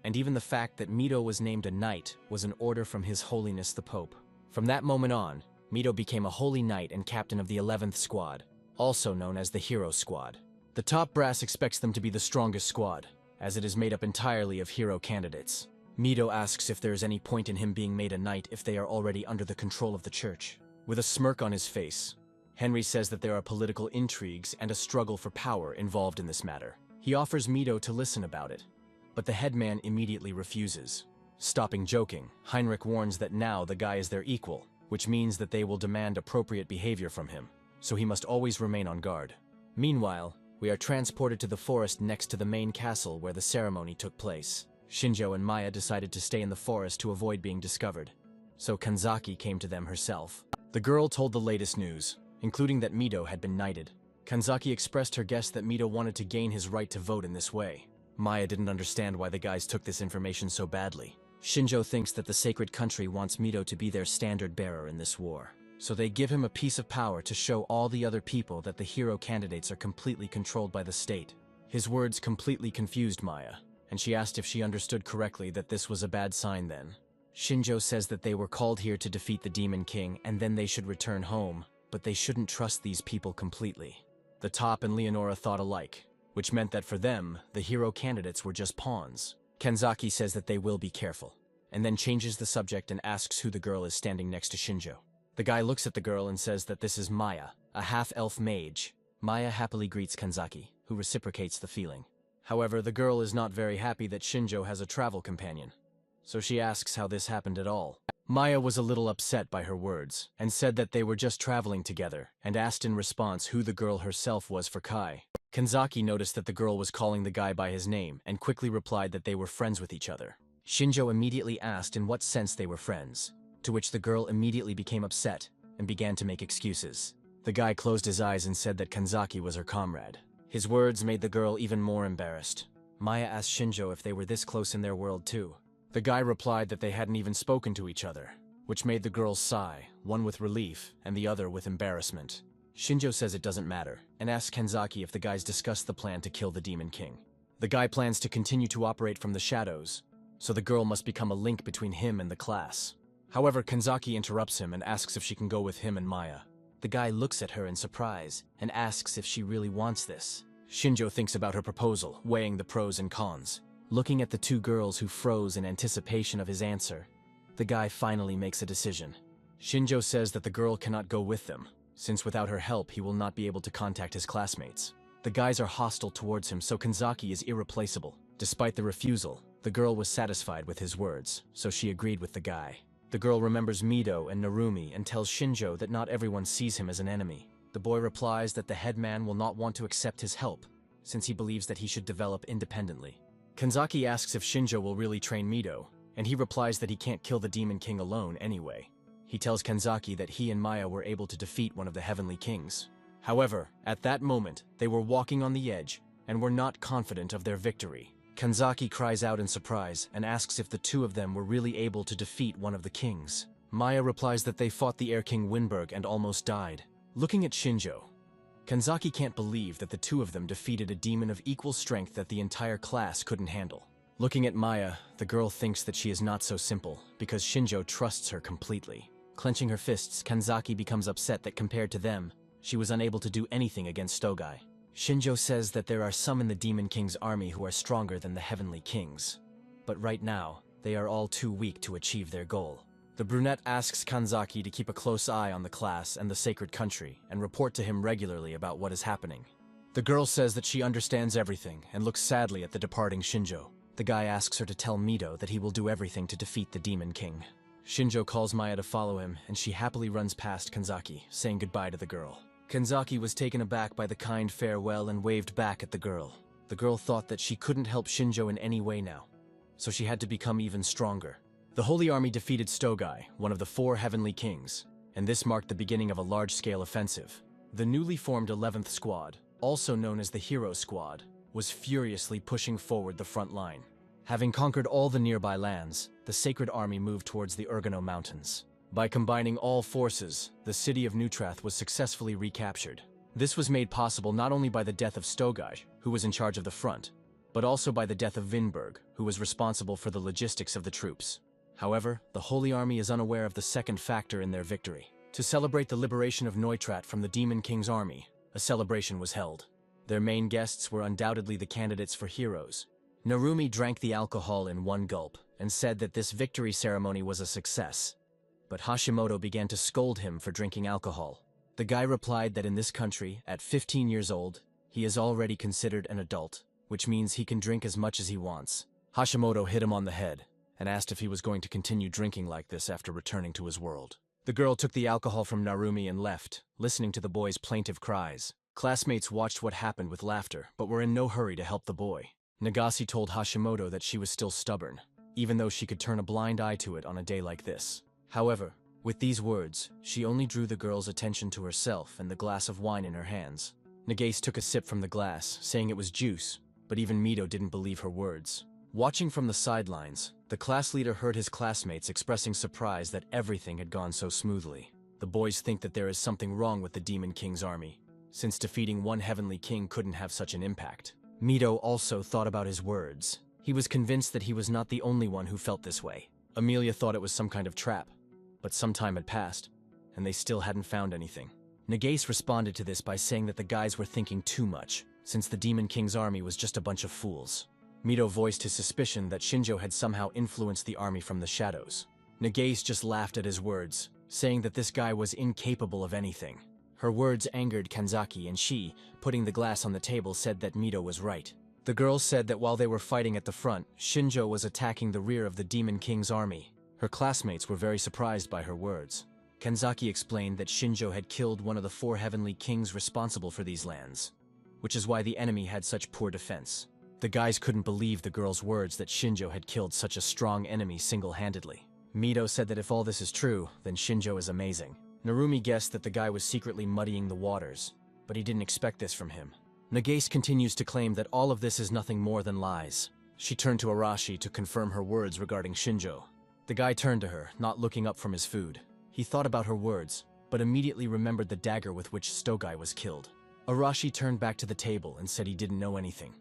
and even the fact that Mito was named a knight was an order from His Holiness the Pope. From that moment on, Mito became a holy knight and captain of the 11th Squad, also known as the Hero Squad. The top brass expects them to be the strongest squad, as it is made up entirely of hero candidates. Mito asks if there is any point in him being made a knight if they are already under the control of the church. With a smirk on his face, Henry says that there are political intrigues and a struggle for power involved in this matter. He offers Mito to listen about it, but the headman immediately refuses. Stopping joking, Heinrich warns that now the guy is their equal, which means that they will demand appropriate behavior from him, so he must always remain on guard. Meanwhile, we are transported to the forest next to the main castle where the ceremony took place. Shinjo and Maya decided to stay in the forest to avoid being discovered, so Kanzaki came to them herself. The girl told the latest news, including that Mito had been knighted. Kanzaki expressed her guess that Mito wanted to gain his right to vote in this way. Maya didn't understand why the guys took this information so badly. Shinjo thinks that the sacred country wants Mito to be their standard bearer in this war, so they give him a piece of power to show all the other people that the hero candidates are completely controlled by the state. His words completely confused Maya, and she asked if she understood correctly that this was a bad sign then. Shinjo says that they were called here to defeat the Demon King and then they should return home, but they shouldn't trust these people completely. The Top and Leonora thought alike. which meant that for them, the hero candidates were just pawns. Kanzaki says that they will be careful, and then changes the subject and asks who the girl is standing next to Shinjo. The guy looks at the girl and says that this is Maya, a half-elf mage. Maya happily greets Kanzaki, who reciprocates the feeling. However, the girl is not very happy that Shinjo has a travel companion, so she asks how this happened at all. Maya was a little upset by her words, and said that they were just traveling together, and asked in response who the girl herself was for Kai. Kanzaki noticed that the girl was calling the guy by his name, and quickly replied that they were friends with each other. Shinjo immediately asked in what sense they were friends, to which the girl immediately became upset, and began to make excuses. The guy closed his eyes and said that Kanzaki was her comrade. His words made the girl even more embarrassed. Maya asked Shinjo if they were this close in their world too. The guy replied that they hadn't even spoken to each other, which made the girls sigh, one with relief and the other with embarrassment. Shinjo says it doesn't matter, and asks Kanzaki if the guys discussed the plan to kill the Demon King. The guy plans to continue to operate from the shadows, so the girl must become a link between him and the class. However, Kanzaki interrupts him and asks if she can go with him and Maya. The guy looks at her in surprise and asks if she really wants this. Shinjo thinks about her proposal, weighing the pros and cons. Looking at the two girls who froze in anticipation of his answer, the guy finally makes a decision. Shinjo says that the girl cannot go with them, since without her help he will not be able to contact his classmates. The guys are hostile towards him, so Kanzaki is irreplaceable. Despite the refusal, the girl was satisfied with his words, so she agreed with the guy. The girl remembers Mido and Narumi and tells Shinjo that not everyone sees him as an enemy. The boy replies that the headman will not want to accept his help, since he believes that he should develop independently. Kanzaki asks if Shinjo will really train Mido, and he replies that he can't kill the Demon King alone anyway. He tells Kanzaki that he and Maya were able to defeat one of the Heavenly Kings. However, at that moment, they were walking on the edge and were not confident of their victory. Kanzaki cries out in surprise and asks if the two of them were really able to defeat one of the kings. Maya replies that they fought the Air King Winberg and almost died. Looking at Shinjo, Kanzaki can't believe that the two of them defeated a demon of equal strength that the entire class couldn't handle. Looking at Maya, the girl thinks that she is not so simple, because Shinjo trusts her completely. Clenching her fists, Kanzaki becomes upset that compared to them, she was unable to do anything against Stogai. Shinjo says that there are some in the Demon King's army who are stronger than the Heavenly Kings, but right now, they are all too weak to achieve their goal. The brunette asks Kanzaki to keep a close eye on the class and the sacred country and report to him regularly about what is happening. The girl says that she understands everything and looks sadly at the departing Shinjo. The guy asks her to tell Mido that he will do everything to defeat the Demon King. Shinjo calls Maya to follow him, and she happily runs past Kanzaki, saying goodbye to the girl. Kanzaki was taken aback by the kind farewell and waved back at the girl. The girl thought that she couldn't help Shinjo in any way now, so she had to become even stronger. The Holy Army defeated Stogai, one of the 4 Heavenly Kings, and this marked the beginning of a large-scale offensive. The newly formed 11th Squad, also known as the Hero Squad, was furiously pushing forward the front line. Having conquered all the nearby lands, the Sacred Army moved towards the Urgano Mountains. By combining all forces, the city of Neutrath was successfully recaptured. This was made possible not only by the death of Stogai, who was in charge of the front, but also by the death of Vinberg, who was responsible for the logistics of the troops. However, the Holy Army is unaware of the second factor in their victory. To celebrate the liberation of Neutrat from the Demon King's army, a celebration was held. Their main guests were undoubtedly the candidates for heroes. Narumi drank the alcohol in one gulp and said that this victory ceremony was a success. But Hashimoto began to scold him for drinking alcohol. The guy replied that in this country, at 15 years old, he is already considered an adult, which means he can drink as much as he wants. Hashimoto hit him on the head and asked if he was going to continue drinking like this after returning to his world. The girl took the alcohol from Narumi and left, listening to the boy's plaintive cries. Classmates watched what happened with laughter, but were in no hurry to help the boy. Nagase told Hashimoto that she was still stubborn, even though she could turn a blind eye to it on a day like this. However, with these words, she only drew the girl's attention to herself and the glass of wine in her hands. Nagase took a sip from the glass, saying it was juice, but even Mido didn't believe her words. Watching from the sidelines, the class leader heard his classmates expressing surprise that everything had gone so smoothly. The boys think that there is something wrong with the Demon King's army, since defeating one Heavenly King couldn't have such an impact. Mido also thought about his words. He was convinced that he was not the only one who felt this way. Amelia thought it was some kind of trap, but some time had passed, and they still hadn't found anything. Nagase responded to this by saying that the guys were thinking too much, since the Demon King's army was just a bunch of fools. Mito voiced his suspicion that Shinjo had somehow influenced the army from the shadows. Nagase just laughed at his words, saying that this guy was incapable of anything. Her words angered Kanzaki, and she, putting the glass on the table, said that Mito was right. The girls said that while they were fighting at the front, Shinjo was attacking the rear of the Demon King's army. Her classmates were very surprised by her words. Kanzaki explained that Shinjo had killed one of the 4 heavenly kings responsible for these lands, which is why the enemy had such poor defense. The guys couldn't believe the girl's words that Shinjo had killed such a strong enemy single-handedly. Mito said that if all this is true, then Shinjo is amazing. Narumi guessed that the guy was secretly muddying the waters, but he didn't expect this from him. Nagase continues to claim that all of this is nothing more than lies. She turned to Arashi to confirm her words regarding Shinjo. The guy turned to her, not looking up from his food. He thought about her words, but immediately remembered the dagger with which Stogai was killed. Arashi turned back to the table and said he didn't know anything,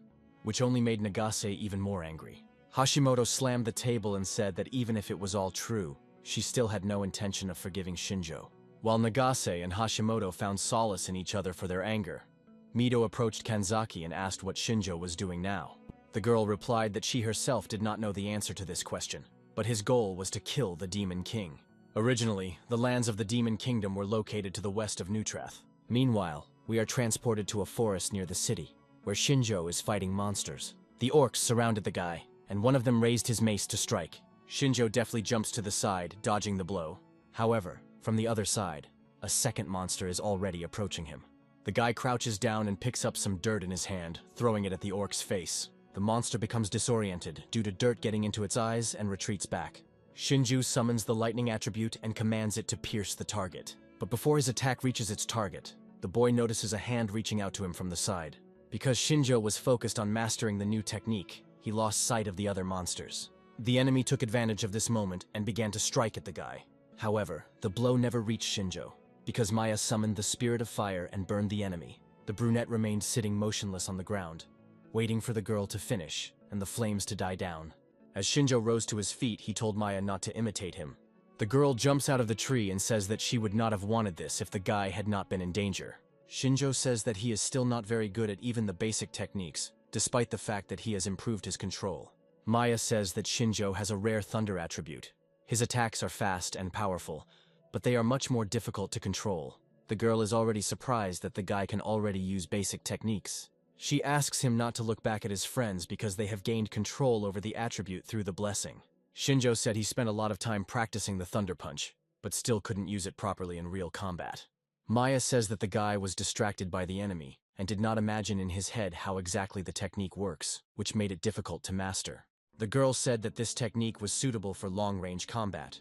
which only made Nagase even more angry. Hashimoto slammed the table and said that even if it was all true, she still had no intention of forgiving Shinjo. While Nagase and Hashimoto found solace in each other for their anger, Mito approached Kanzaki and asked what Shinjo was doing now. The girl replied that she herself did not know the answer to this question, but his goal was to kill the Demon King. Originally, the lands of the Demon Kingdom were located to the west of Neutrath. Meanwhile, we are transported to a forest near the city, where Shinjo is fighting monsters. The orcs surrounded the guy, and one of them raised his mace to strike. Shinjo deftly jumps to the side, dodging the blow. However, from the other side, a second monster is already approaching him. The guy crouches down and picks up some dirt in his hand, throwing it at the orc's face. The monster becomes disoriented due to dirt getting into its eyes and retreats back. Shinju summons the lightning attribute and commands it to pierce the target. But before his attack reaches its target, the boy notices a hand reaching out to him from the side. Because Shinjo was focused on mastering the new technique, he lost sight of the other monsters. The enemy took advantage of this moment and began to strike at the guy. However, the blow never reached Shinjo, because Maya summoned the spirit of fire and burned the enemy. The brunette remained sitting motionless on the ground, waiting for the girl to finish and the flames to die down. As Shinjo rose to his feet, he told Maya not to imitate him. The girl jumps out of the tree and says that she would not have wanted this if the guy had not been in danger. Shinjo says that he is still not very good at even the basic techniques, despite the fact that he has improved his control. Maya says that Shinjo has a rare thunder attribute. His attacks are fast and powerful, but they are much more difficult to control. The girl is already surprised that the guy can already use basic techniques. She asks him not to look back at his friends because they have gained control over the attribute through the blessing. Shinjo said he spent a lot of time practicing the thunder punch, but still couldn't use it properly in real combat. Maya says that the guy was distracted by the enemy and did not imagine in his head how exactly the technique works, which made it difficult to master. The girl said that this technique was suitable for long-range combat,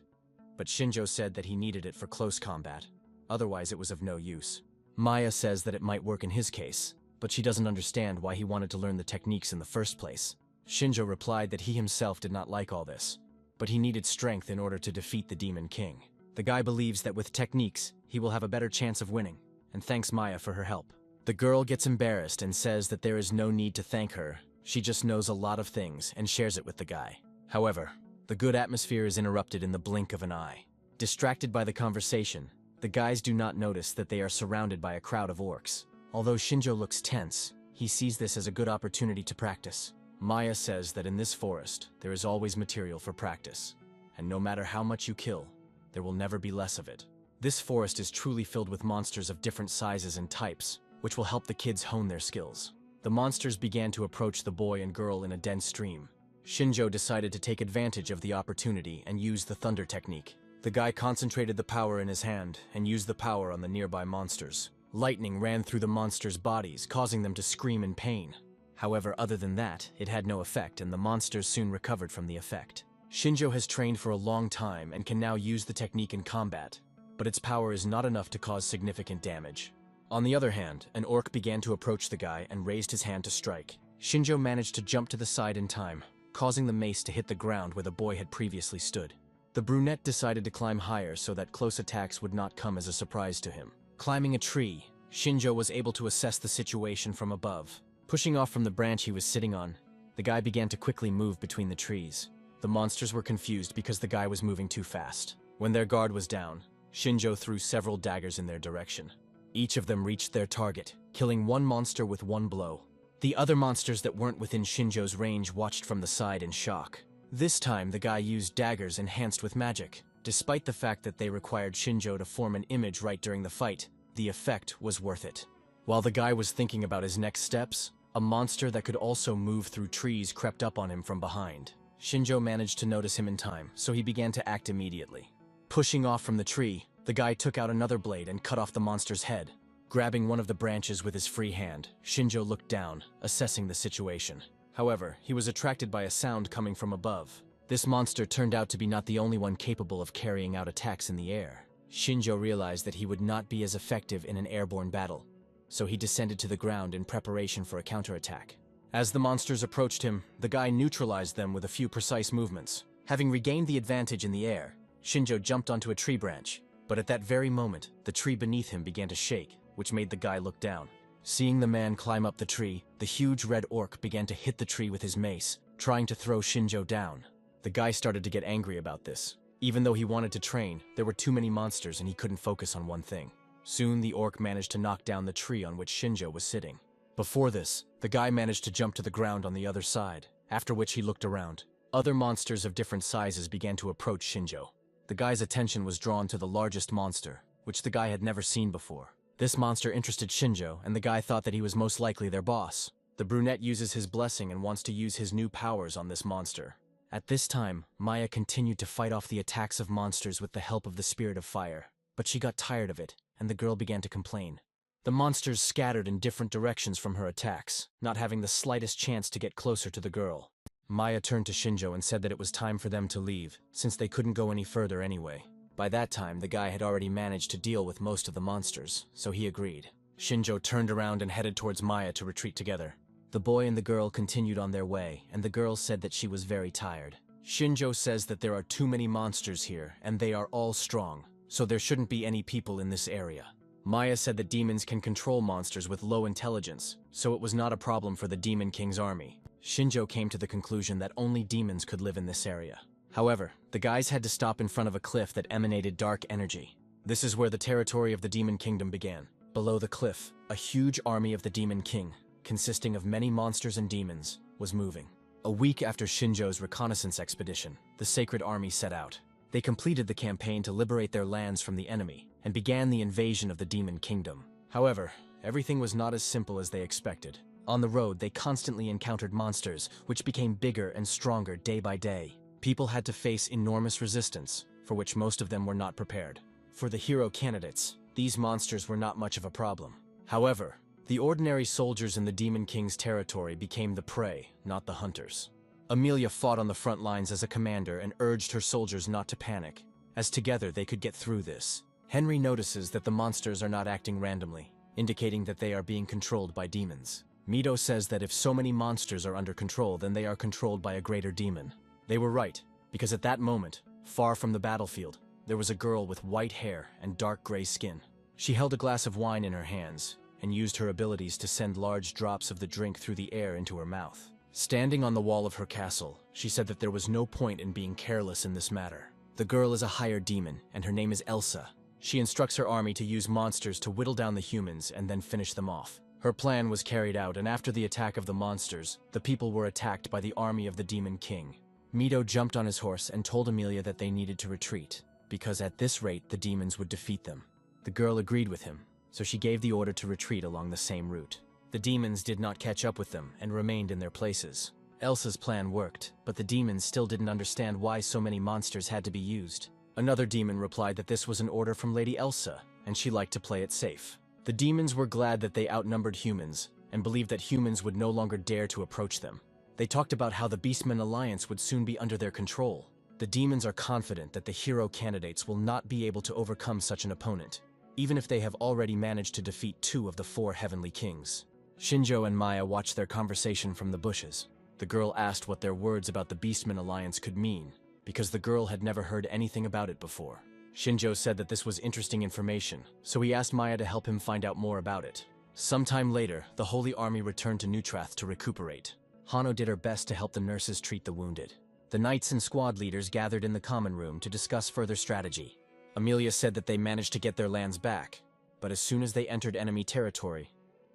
but Shinjo said that he needed it for close combat, otherwise it was of no use. Maya says that it might work in his case, but she doesn't understand why he wanted to learn the techniques in the first place. Shinjo replied that he himself did not like all this, but he needed strength in order to defeat the Demon King. The guy believes that with techniques, he will have a better chance of winning, and thanks Maya for her help. The girl gets embarrassed and says that there is no need to thank her. She just knows a lot of things and shares it with the guy. However, the good atmosphere is interrupted in the blink of an eye. Distracted by the conversation, the guys do not notice that they are surrounded by a crowd of orcs. Although Shinjo looks tense, he sees this as a good opportunity to practice. Maya says that in this forest, there is always material for practice, and no matter how much you kill, there will never be less of it. This forest is truly filled with monsters of different sizes and types, which will help the kids hone their skills. The monsters began to approach the boy and girl in a dense stream. Shinjo decided to take advantage of the opportunity and use the thunder technique. The guy concentrated the power in his hand and used the power on the nearby monsters. Lightning ran through the monsters' bodies, causing them to scream in pain. However, other than that, it had no effect, and the monsters soon recovered from the effect. Shinjo has trained for a long time and can now use the technique in combat, but its power is not enough to cause significant damage. On the other hand, an orc began to approach the guy and raised his hand to strike. Shinjo managed to jump to the side in time, causing the mace to hit the ground where the boy had previously stood. The brunette decided to climb higher so that close attacks would not come as a surprise to him. Climbing a tree, Shinjo was able to assess the situation from above. Pushing off from the branch he was sitting on, the guy began to quickly move between the trees. The monsters were confused because the guy was moving too fast. When their guard was down, Shinjo threw several daggers in their direction. Each of them reached their target, killing one monster with one blow. The other monsters that weren't within Shinjo's range watched from the side in shock. This time, the guy used daggers enhanced with magic. Despite the fact that they required Shinjo to form an image right during the fight, the effect was worth it. While the guy was thinking about his next steps, a monster that could also move through trees crept up on him from behind. Shinjo managed to notice him in time, so he began to act immediately. Pushing off from the tree, the guy took out another blade and cut off the monster's head. Grabbing one of the branches with his free hand, Shinjo looked down, assessing the situation. However, he was attracted by a sound coming from above. This monster turned out to be not the only one capable of carrying out attacks in the air. Shinjo realized that he would not be as effective in an airborne battle, so he descended to the ground in preparation for a counterattack. As the monsters approached him, the guy neutralized them with a few precise movements. Having regained the advantage in the air, Shinjo jumped onto a tree branch, but at that very moment, the tree beneath him began to shake, which made the guy look down. Seeing the man climb up the tree, the huge red orc began to hit the tree with his mace, trying to throw Shinjo down. The guy started to get angry about this. Even though he wanted to train, there were too many monsters and he couldn't focus on one thing. Soon, the orc managed to knock down the tree on which Shinjo was sitting. Before this, the guy managed to jump to the ground on the other side, after which he looked around. Other monsters of different sizes began to approach Shinjo. The guy's attention was drawn to the largest monster, which the guy had never seen before. This monster interested Shinjo, and the guy thought that he was most likely their boss. The brunette uses his blessing and wants to use his new powers on this monster. At this time, Maya continued to fight off the attacks of monsters with the help of the spirit of fire, but she got tired of it, and the girl began to complain. The monsters scattered in different directions from her attacks, not having the slightest chance to get closer to the girl. Maya turned to Shinjo and said that it was time for them to leave, since they couldn't go any further anyway. By that time, the guy had already managed to deal with most of the monsters, so he agreed. Shinjo turned around and headed towards Maya to retreat together. The boy and the girl continued on their way, and the girl said that she was very tired. Shinjo says that there are too many monsters here, and they are all strong, so there shouldn't be any people in this area. Maya said that demons can control monsters with low intelligence, so it was not a problem for the Demon King's army. Shinjo came to the conclusion that only demons could live in this area. However, the guys had to stop in front of a cliff that emanated dark energy. This is where the territory of the Demon Kingdom began. Below the cliff, a huge army of the Demon King, consisting of many monsters and demons, was moving. A week after Shinjo's reconnaissance expedition, the Sacred Army set out. They completed the campaign to liberate their lands from the enemy, and began the invasion of the Demon Kingdom. However, everything was not as simple as they expected. On the road, they constantly encountered monsters, which became bigger and stronger day by day. People had to face enormous resistance, for which most of them were not prepared. For the hero candidates, these monsters were not much of a problem. However, the ordinary soldiers in the Demon King's territory became the prey, not the hunters. Amelia fought on the front lines as a commander and urged her soldiers not to panic, as together they could get through this. Henry notices that the monsters are not acting randomly, indicating that they are being controlled by demons. Mito says that if so many monsters are under control, then they are controlled by a greater demon. They were right, because at that moment, far from the battlefield, there was a girl with white hair and dark gray skin. She held a glass of wine in her hands, and used her abilities to send large drops of the drink through the air into her mouth. Standing on the wall of her castle, she said that there was no point in being careless in this matter. The girl is a hired demon, and her name is Elsa. She instructs her army to use monsters to whittle down the humans and then finish them off. Her plan was carried out, and after the attack of the monsters, the people were attacked by the army of the Demon King. Mito jumped on his horse and told Amelia that they needed to retreat, because at this rate the demons would defeat them. The girl agreed with him, so she gave the order to retreat along the same route. The demons did not catch up with them and remained in their places. Elsa's plan worked, but the demons still didn't understand why so many monsters had to be used. Another demon replied that this was an order from Lady Elsa, and she liked to play it safe. The demons were glad that they outnumbered humans, and believed that humans would no longer dare to approach them. They talked about how the Beastmen Alliance would soon be under their control. The demons are confident that the hero candidates will not be able to overcome such an opponent, even if they have already managed to defeat 2 of the 4 heavenly kings. Shinjo and Maya watched their conversation from the bushes. The girl asked what their words about the Beastmen Alliance could mean, because the girl had never heard anything about it before. Shinjo said that this was interesting information, so he asked Maya to help him find out more about it. Sometime later, the Holy Army returned to Neutrath to recuperate. Hano did her best to help the nurses treat the wounded. The knights and squad leaders gathered in the common room to discuss further strategy. Amelia said that they managed to get their lands back, but as soon as they entered enemy territory,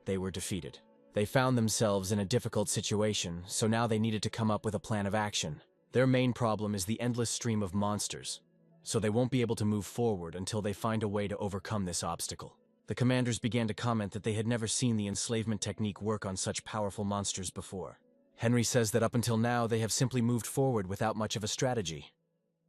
they were defeated. They found themselves in a difficult situation, so now they needed to come up with a plan of action. Their main problem is the endless stream of monsters, so they won't be able to move forward until they find a way to overcome this obstacle. The commanders began to comment that they had never seen the enslavement technique work on such powerful monsters before. Henry says that up until now they have simply moved forward without much of a strategy.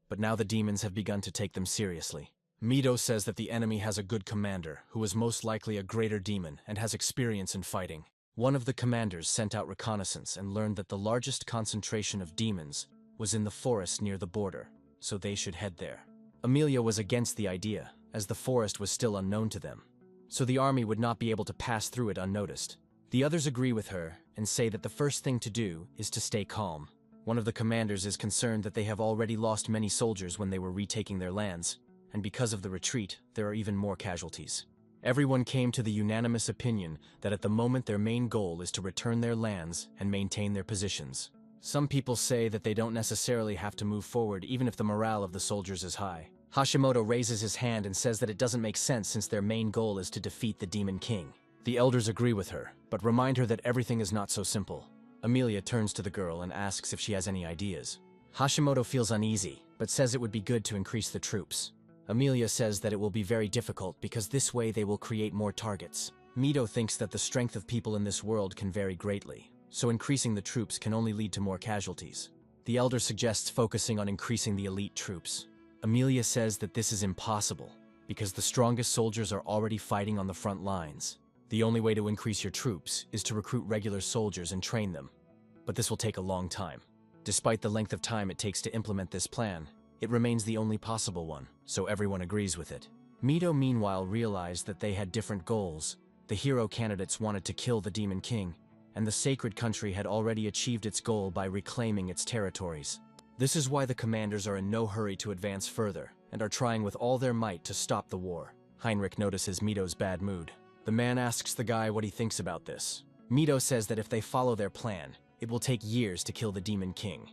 But now the demons have begun to take them seriously. Mido says that the enemy has a good commander, who is most likely a greater demon and has experience in fighting. One of the commanders sent out reconnaissance and learned that the largest concentration of demons was in the forest near the border, so they should head there. Amelia was against the idea, as the forest was still unknown to them, so the army would not be able to pass through it unnoticed. The others agree with her and say that the first thing to do is to stay calm. One of the commanders is concerned that they have already lost many soldiers when they were retaking their lands, and because of the retreat, there are even more casualties. Everyone came to the unanimous opinion that at the moment their main goal is to return their lands and maintain their positions. Some people say that they don't necessarily have to move forward even if the morale of the soldiers is high. Hashimoto raises his hand and says that it doesn't make sense since their main goal is to defeat the Demon King. The elders agree with her, but remind her that everything is not so simple. Amelia turns to the girl and asks if she has any ideas. Hashimoto feels uneasy, but says it would be good to increase the troops. Amelia says that it will be very difficult because this way they will create more targets. Mido thinks that the strength of people in this world can vary greatly, so increasing the troops can only lead to more casualties. The elder suggests focusing on increasing the elite troops. Amelia says that this is impossible, because the strongest soldiers are already fighting on the front lines. The only way to increase your troops is to recruit regular soldiers and train them, but this will take a long time. Despite the length of time it takes to implement this plan, it remains the only possible one, so everyone agrees with it. Mido meanwhile realized that they had different goals. The hero candidates wanted to kill the Demon King, and the sacred country had already achieved its goal by reclaiming its territories. This is why the commanders are in no hurry to advance further, and are trying with all their might to stop the war. Heinrich notices Mido's bad mood. The man asks the guy what he thinks about this. Mido says that if they follow their plan, it will take years to kill the Demon King.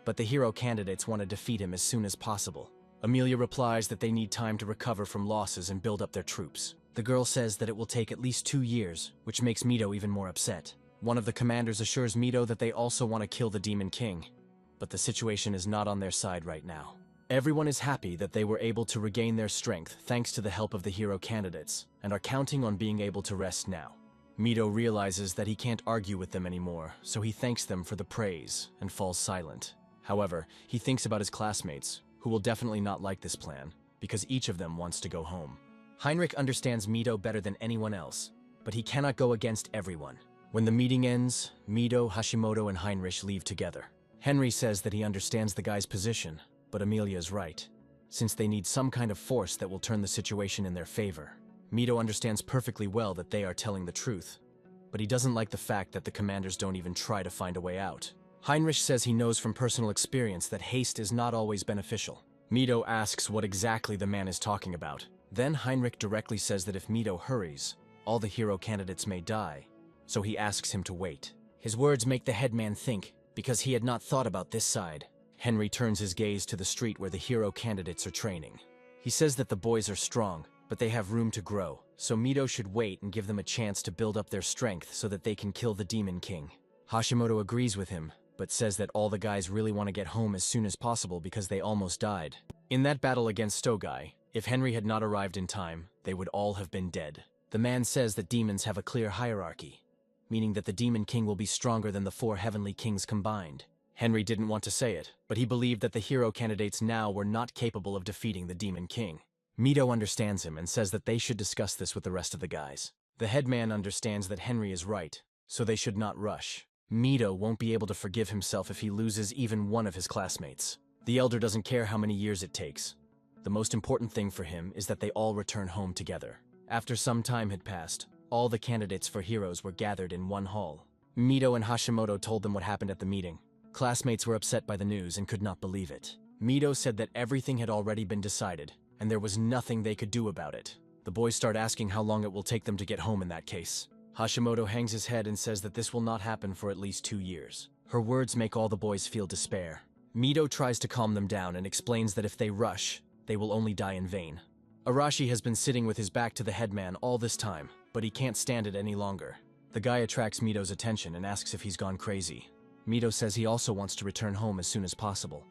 But the hero candidates want to defeat him as soon as possible. Amelia replies that they need time to recover from losses and build up their troops. The girl says that it will take at least 2 years, which makes Mido even more upset. One of the commanders assures Mido that they also want to kill the Demon King, but the situation is not on their side right now. Everyone is happy that they were able to regain their strength thanks to the help of the hero candidates, and are counting on being able to rest now. Mido realizes that he can't argue with them anymore, so he thanks them for the praise and falls silent. However, he thinks about his classmates, who will definitely not like this plan, because each of them wants to go home. Heinrich understands Mido better than anyone else, but he cannot go against everyone. When the meeting ends, Mido, Hashimoto, and Heinrich leave together. Henry says that he understands the guy's position, but Amelia is right, since they need some kind of force that will turn the situation in their favor. Mido understands perfectly well that they are telling the truth, but he doesn't like the fact that the commanders don't even try to find a way out. Heinrich says he knows from personal experience that haste is not always beneficial. Mido asks what exactly the man is talking about. Then Heinrich directly says that if Mido hurries, all the hero candidates may die, so he asks him to wait. His words make the headman think, because he had not thought about this side. Henry turns his gaze to the street where the hero candidates are training. He says that the boys are strong, but they have room to grow, so Mido should wait and give them a chance to build up their strength so that they can kill the Demon King. Hashimoto agrees with him, but says that all the guys really want to get home as soon as possible because they almost died. In that battle against Stogai, if Henry had not arrived in time, they would all have been dead. The man says that demons have a clear hierarchy, meaning that the Demon King will be stronger than the 4 heavenly kings combined. Henry didn't want to say it, but he believed that the hero candidates now were not capable of defeating the Demon King. Mido understands him and says that they should discuss this with the rest of the guys. The headman understands that Henry is right, so they should not rush. Mido won't be able to forgive himself if he loses even one of his classmates. The elder doesn't care how many years it takes. The most important thing for him is that they all return home together. After some time had passed, all the candidates for heroes were gathered in one hall. Mido and Hashimoto told them what happened at the meeting. Classmates were upset by the news and could not believe it. Mido said that everything had already been decided, and there was nothing they could do about it. The boys start asking how long it will take them to get home in that case. Hashimoto hangs his head and says that this will not happen for at least 2 years. Her words make all the boys feel despair. Mido tries to calm them down and explains that if they rush, they will only die in vain. Arashi has been sitting with his back to the headman all this time, but he can't stand it any longer. The guy attracts Mito's attention and asks if he's gone crazy. Mito says he also wants to return home as soon as possible.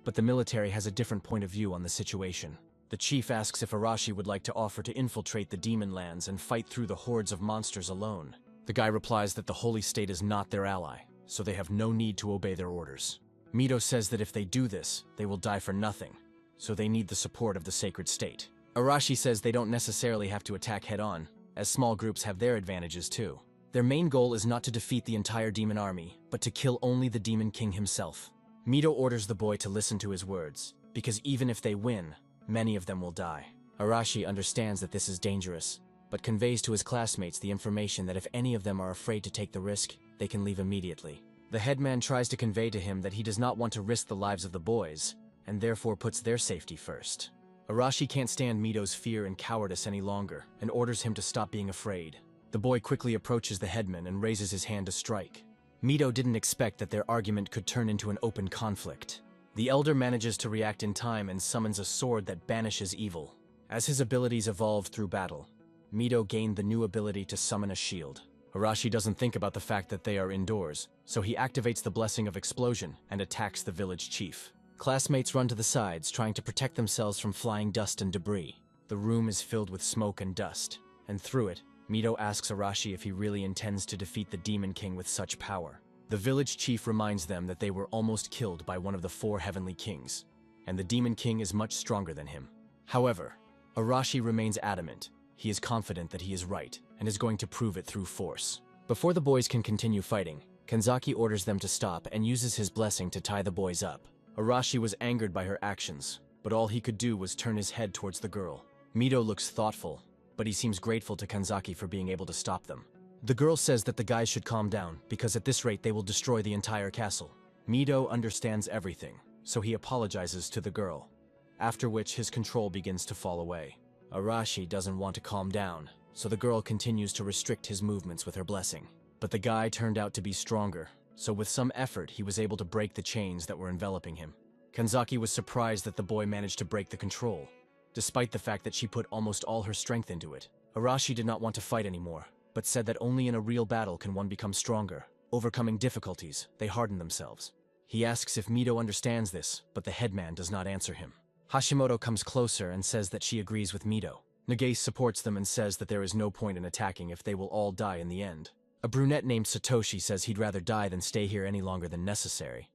But the military has a different point of view on the situation. The chief asks if Arashi would like to offer to infiltrate the demon lands and fight through the hordes of monsters alone. The guy replies that the Holy State is not their ally, so they have no need to obey their orders. Mito says that if they do this, they will die for nothing, so they need the support of the sacred state. Arashi says they don't necessarily have to attack head-on, as small groups have their advantages too. Their main goal is not to defeat the entire demon army, but to kill only the Demon King himself. Mito orders the boy to listen to his words, because even if they win, many of them will die. Arashi understands that this is dangerous, but conveys to his classmates the information that if any of them are afraid to take the risk, they can leave immediately. The headman tries to convey to him that he does not want to risk the lives of the boys, and therefore puts their safety first. Arashi can't stand Mito's fear and cowardice any longer, and orders him to stop being afraid. The boy quickly approaches the headman and raises his hand to strike. Mito didn't expect that their argument could turn into an open conflict. The elder manages to react in time and summons a sword that banishes evil. As his abilities evolved through battle, Mito gained the new ability to summon a shield. Arashi doesn't think about the fact that they are indoors, so he activates the blessing of explosion and attacks the village chief. Classmates run to the sides, trying to protect themselves from flying dust and debris. The room is filled with smoke and dust, and through it, Mito asks Arashi if he really intends to defeat the Demon King with such power. The village chief reminds them that they were almost killed by one of the 4 heavenly kings, and the Demon King is much stronger than him. However, Arashi remains adamant. He is confident that he is right, and is going to prove it through force. Before the boys can continue fighting, Kanzaki orders them to stop and uses his blessing to tie the boys up. Arashi was angered by her actions, but all he could do was turn his head towards the girl. Mito looks thoughtful, but he seems grateful to Kanzaki for being able to stop them. The girl says that the guys should calm down, because at this rate they will destroy the entire castle. Mito understands everything, so he apologizes to the girl, after which his control begins to fall away. Arashi doesn't want to calm down, so the girl continues to restrict his movements with her blessing. But the guy turned out to be stronger, so with some effort he was able to break the chains that were enveloping him. Kanzaki was surprised that the boy managed to break the control, despite the fact that she put almost all her strength into it. Arashi did not want to fight anymore, but said that only in a real battle can one become stronger. Overcoming difficulties, they harden themselves. He asks if Mito understands this, but the headman does not answer him. Hashimoto comes closer and says that she agrees with Mito. Nagase supports them and says that there is no point in attacking if they will all die in the end. A brunette named Satoshi says he'd rather die than stay here any longer than necessary.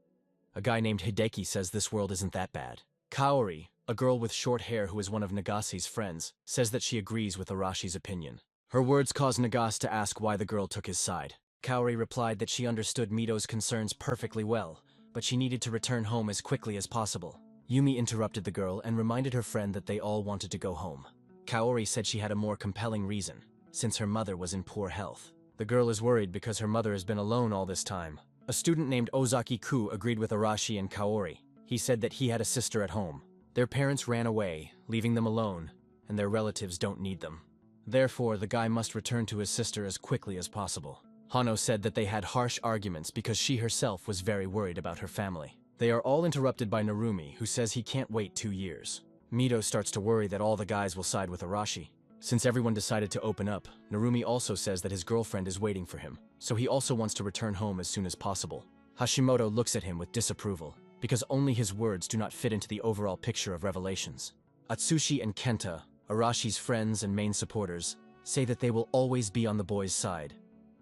A guy named Hideki says this world isn't that bad. Kaori, a girl with short hair who is one of Nagase's friends, says that she agrees with Arashi's opinion. Her words cause Nagase to ask why the girl took his side. Kaori replied that she understood Mito's concerns perfectly well, but she needed to return home as quickly as possible. Yumi interrupted the girl and reminded her friend that they all wanted to go home. Kaori said she had a more compelling reason, since her mother was in poor health. The girl is worried because her mother has been alone all this time. A student named Ozaki-ku agreed with Arashi and Kaori. He said that he had a sister at home. Their parents ran away, leaving them alone, and their relatives don't need them. Therefore, the guy must return to his sister as quickly as possible. Hano said that they had harsh arguments because she herself was very worried about her family. They are all interrupted by Narumi, who says he can't wait 2 years. Mito starts to worry that all the guys will side with Arashi. Since everyone decided to open up, Narumi also says that his girlfriend is waiting for him, so he also wants to return home as soon as possible. Hashimoto looks at him with disapproval, because only his words do not fit into the overall picture of Revelations. Atsushi and Kenta, Arashi's friends and main supporters, say that they will always be on the boys' side,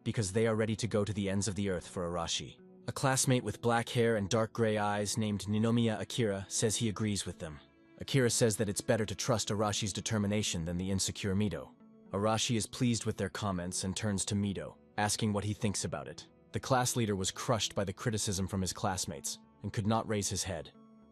because they are ready to go to the ends of the earth for Arashi. A classmate with black hair and dark gray eyes named Ninomiya Akira says he agrees with them. Akira says that it's better to trust Arashi's determination than the insecure Mito. Arashi is pleased with their comments and turns to Mito, asking what he thinks about it. The class leader was crushed by the criticism from his classmates and could not raise his head,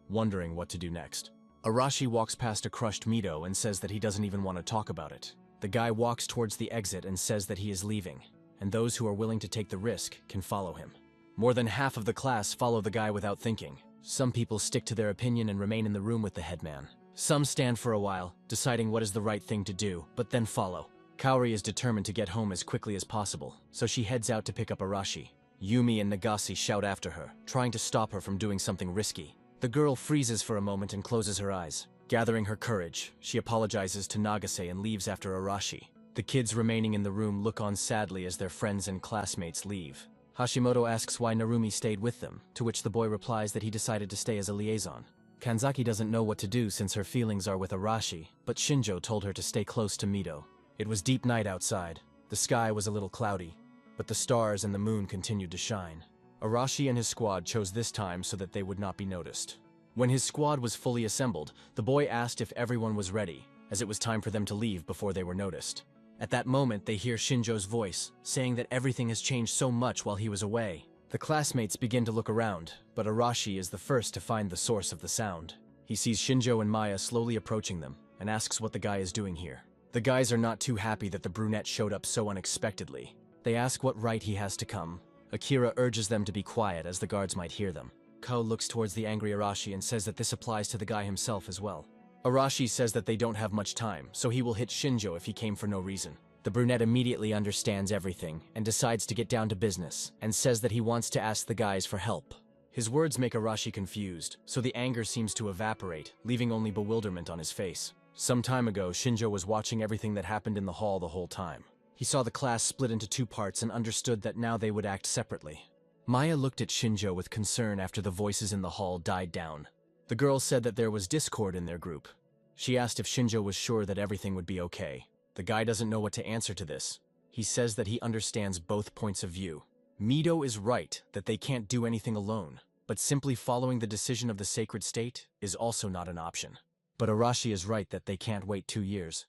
wondering what to do next. Arashi walks past a crushed Mito and says that he doesn't even want to talk about it. The guy walks towards the exit and says that he is leaving, and those who are willing to take the risk can follow him. More than half of the class follow the guy without thinking. Some people stick to their opinion and remain in the room with the headman. Some stand for a while, deciding what is the right thing to do, but then follow. Kaori is determined to get home as quickly as possible, so she heads out to pick up Arashi. Yumi and Nagase shout after her, trying to stop her from doing something risky. The girl freezes for a moment and closes her eyes. Gathering her courage, she apologizes to Nagase and leaves after Arashi. The kids remaining in the room look on sadly as their friends and classmates leave. Hashimoto asks why Narumi stayed with them, to which the boy replies that he decided to stay as a liaison. Kanzaki doesn't know what to do since her feelings are with Arashi, but Shinjo told her to stay close to Mito. It was deep night outside. The sky was a little cloudy, but the stars and the moon continued to shine. Arashi and his squad chose this time so that they would not be noticed. When his squad was fully assembled, the boy asked if everyone was ready, as it was time for them to leave before they were noticed. At that moment, they hear Shinjo's voice, saying that everything has changed so much while he was away. The classmates begin to look around, but Arashi is the first to find the source of the sound. He sees Shinjo and Maya slowly approaching them, and asks what the guy is doing here. The guys are not too happy that the brunette showed up so unexpectedly. They ask what right he has to come. Akira urges them to be quiet as the guards might hear them. Ko looks towards the angry Arashi and says that this applies to the guy himself as well. Arashi says that they don't have much time, so he will hit Shinjo if he came for no reason. The brunette immediately understands everything and decides to get down to business, and says that he wants to ask the guys for help. His words make Arashi confused, so the anger seems to evaporate, leaving only bewilderment on his face. Some time ago, Shinjo was watching everything that happened in the hall the whole time. He saw the class split into two parts and understood that now they would act separately. Maya looked at Shinjo with concern after the voices in the hall died down. The girl said that there was discord in their group. She asked if Shinjo was sure that everything would be okay. The guy doesn't know what to answer to this. He says that he understands both points of view. Mito is right that they can't do anything alone, but simply following the decision of the sacred state is also not an option. But Arashi is right that they can't wait 2 years.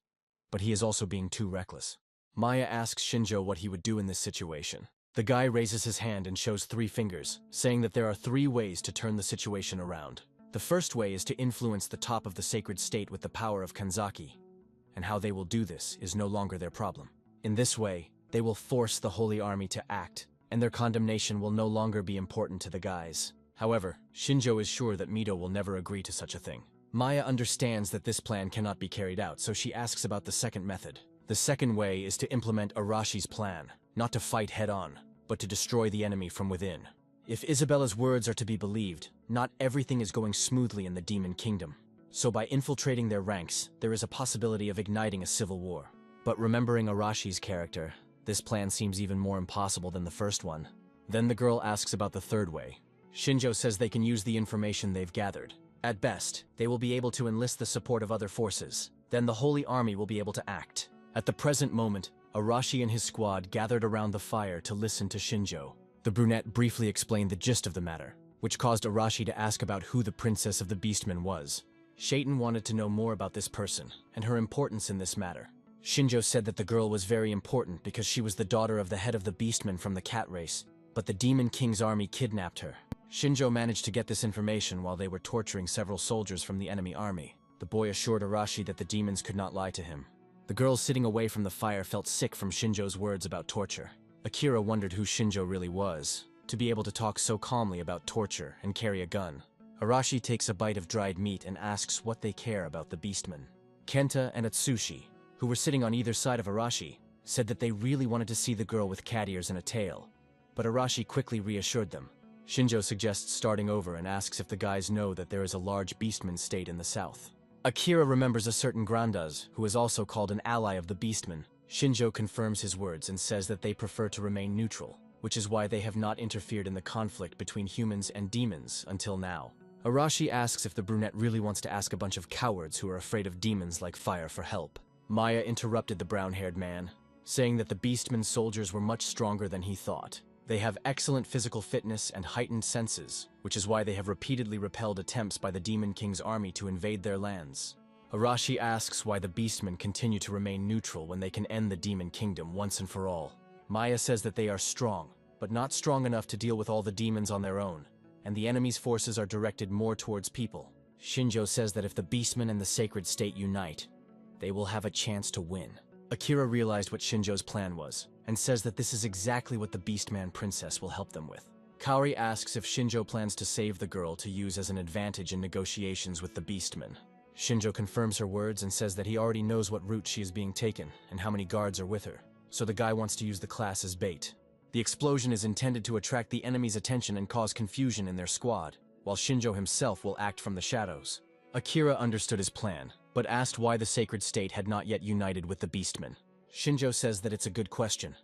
But he is also being too reckless. Maya asks Shinjo what he would do in this situation. The guy raises his hand and shows 3 fingers, saying that there are 3 ways to turn the situation around. The first way is to influence the top of the sacred state with the power of Kanzaki, and how they will do this is no longer their problem. In this way, they will force the Holy Army to act, and their condemnation will no longer be important to the guys. However, Shinjo is sure that Mito will never agree to such a thing. Maya understands that this plan cannot be carried out, so she asks about the second method. The second way is to implement Arashi's plan, not to fight head-on, but to destroy the enemy from within. If Isabella's words are to be believed, not everything is going smoothly in the Demon Kingdom. So by infiltrating their ranks, there is a possibility of igniting a civil war. But remembering Arashi's character, this plan seems even more impossible than the first one. Then the girl asks about the third way. Shinjo says they can use the information they've gathered. At best, they will be able to enlist the support of other forces. Then the Holy Army will be able to act. At the present moment, Arashi and his squad gathered around the fire to listen to Shinjo. The brunette briefly explained the gist of the matter, which caused Arashi to ask about who the Princess of the Beastmen was. Shaitan wanted to know more about this person, and her importance in this matter. Shinjo said that the girl was very important because she was the daughter of the head of the Beastmen from the cat race, but the Demon King's army kidnapped her. Shinjo managed to get this information while they were torturing several soldiers from the enemy army. The boy assured Arashi that the demons could not lie to him. The girl sitting away from the fire felt sick from Shinjo's words about torture. Akira wondered who Shinjo really was, to be able to talk so calmly about torture and carry a gun. Arashi takes a bite of dried meat and asks what they care about the Beastmen. Kenta and Atsushi, who were sitting on either side of Arashi, said that they really wanted to see the girl with cat ears and a tail, but Arashi quickly reassured them. Shinjo suggests starting over and asks if the guys know that there is a large Beastman state in the south. Akira remembers a certain Grandaz, who is also called an ally of the Beastmen. Shinjo confirms his words and says that they prefer to remain neutral, which is why they have not interfered in the conflict between humans and demons until now. Arashi asks if the brunette really wants to ask a bunch of cowards who are afraid of demons like fire for help. Maya interrupted the brown-haired man, saying that the Beastmen soldiers were much stronger than he thought. They have excellent physical fitness and heightened senses, which is why they have repeatedly repelled attempts by the Demon King's army to invade their lands. Arashi asks why the Beastmen continue to remain neutral when they can end the Demon Kingdom once and for all. Maya says that they are strong, but not strong enough to deal with all the demons on their own, and the enemy's forces are directed more towards people. Shinjo says that if the Beastmen and the Sacred State unite, they will have a chance to win. Akira realized what Shinjo's plan was, and says that this is exactly what the Beastman Princess will help them with. Kaori asks if Shinjo plans to save the girl to use as an advantage in negotiations with the Beastmen. Shinjo confirms her words and says that he already knows what route she is being taken and how many guards are with her, so the guy wants to use the class as bait. The explosion is intended to attract the enemy's attention and cause confusion in their squad, while Shinjo himself will act from the shadows. Akira understood his plan, but asked why the Sacred State had not yet united with the Beastmen. Shinjo says that it's a good question,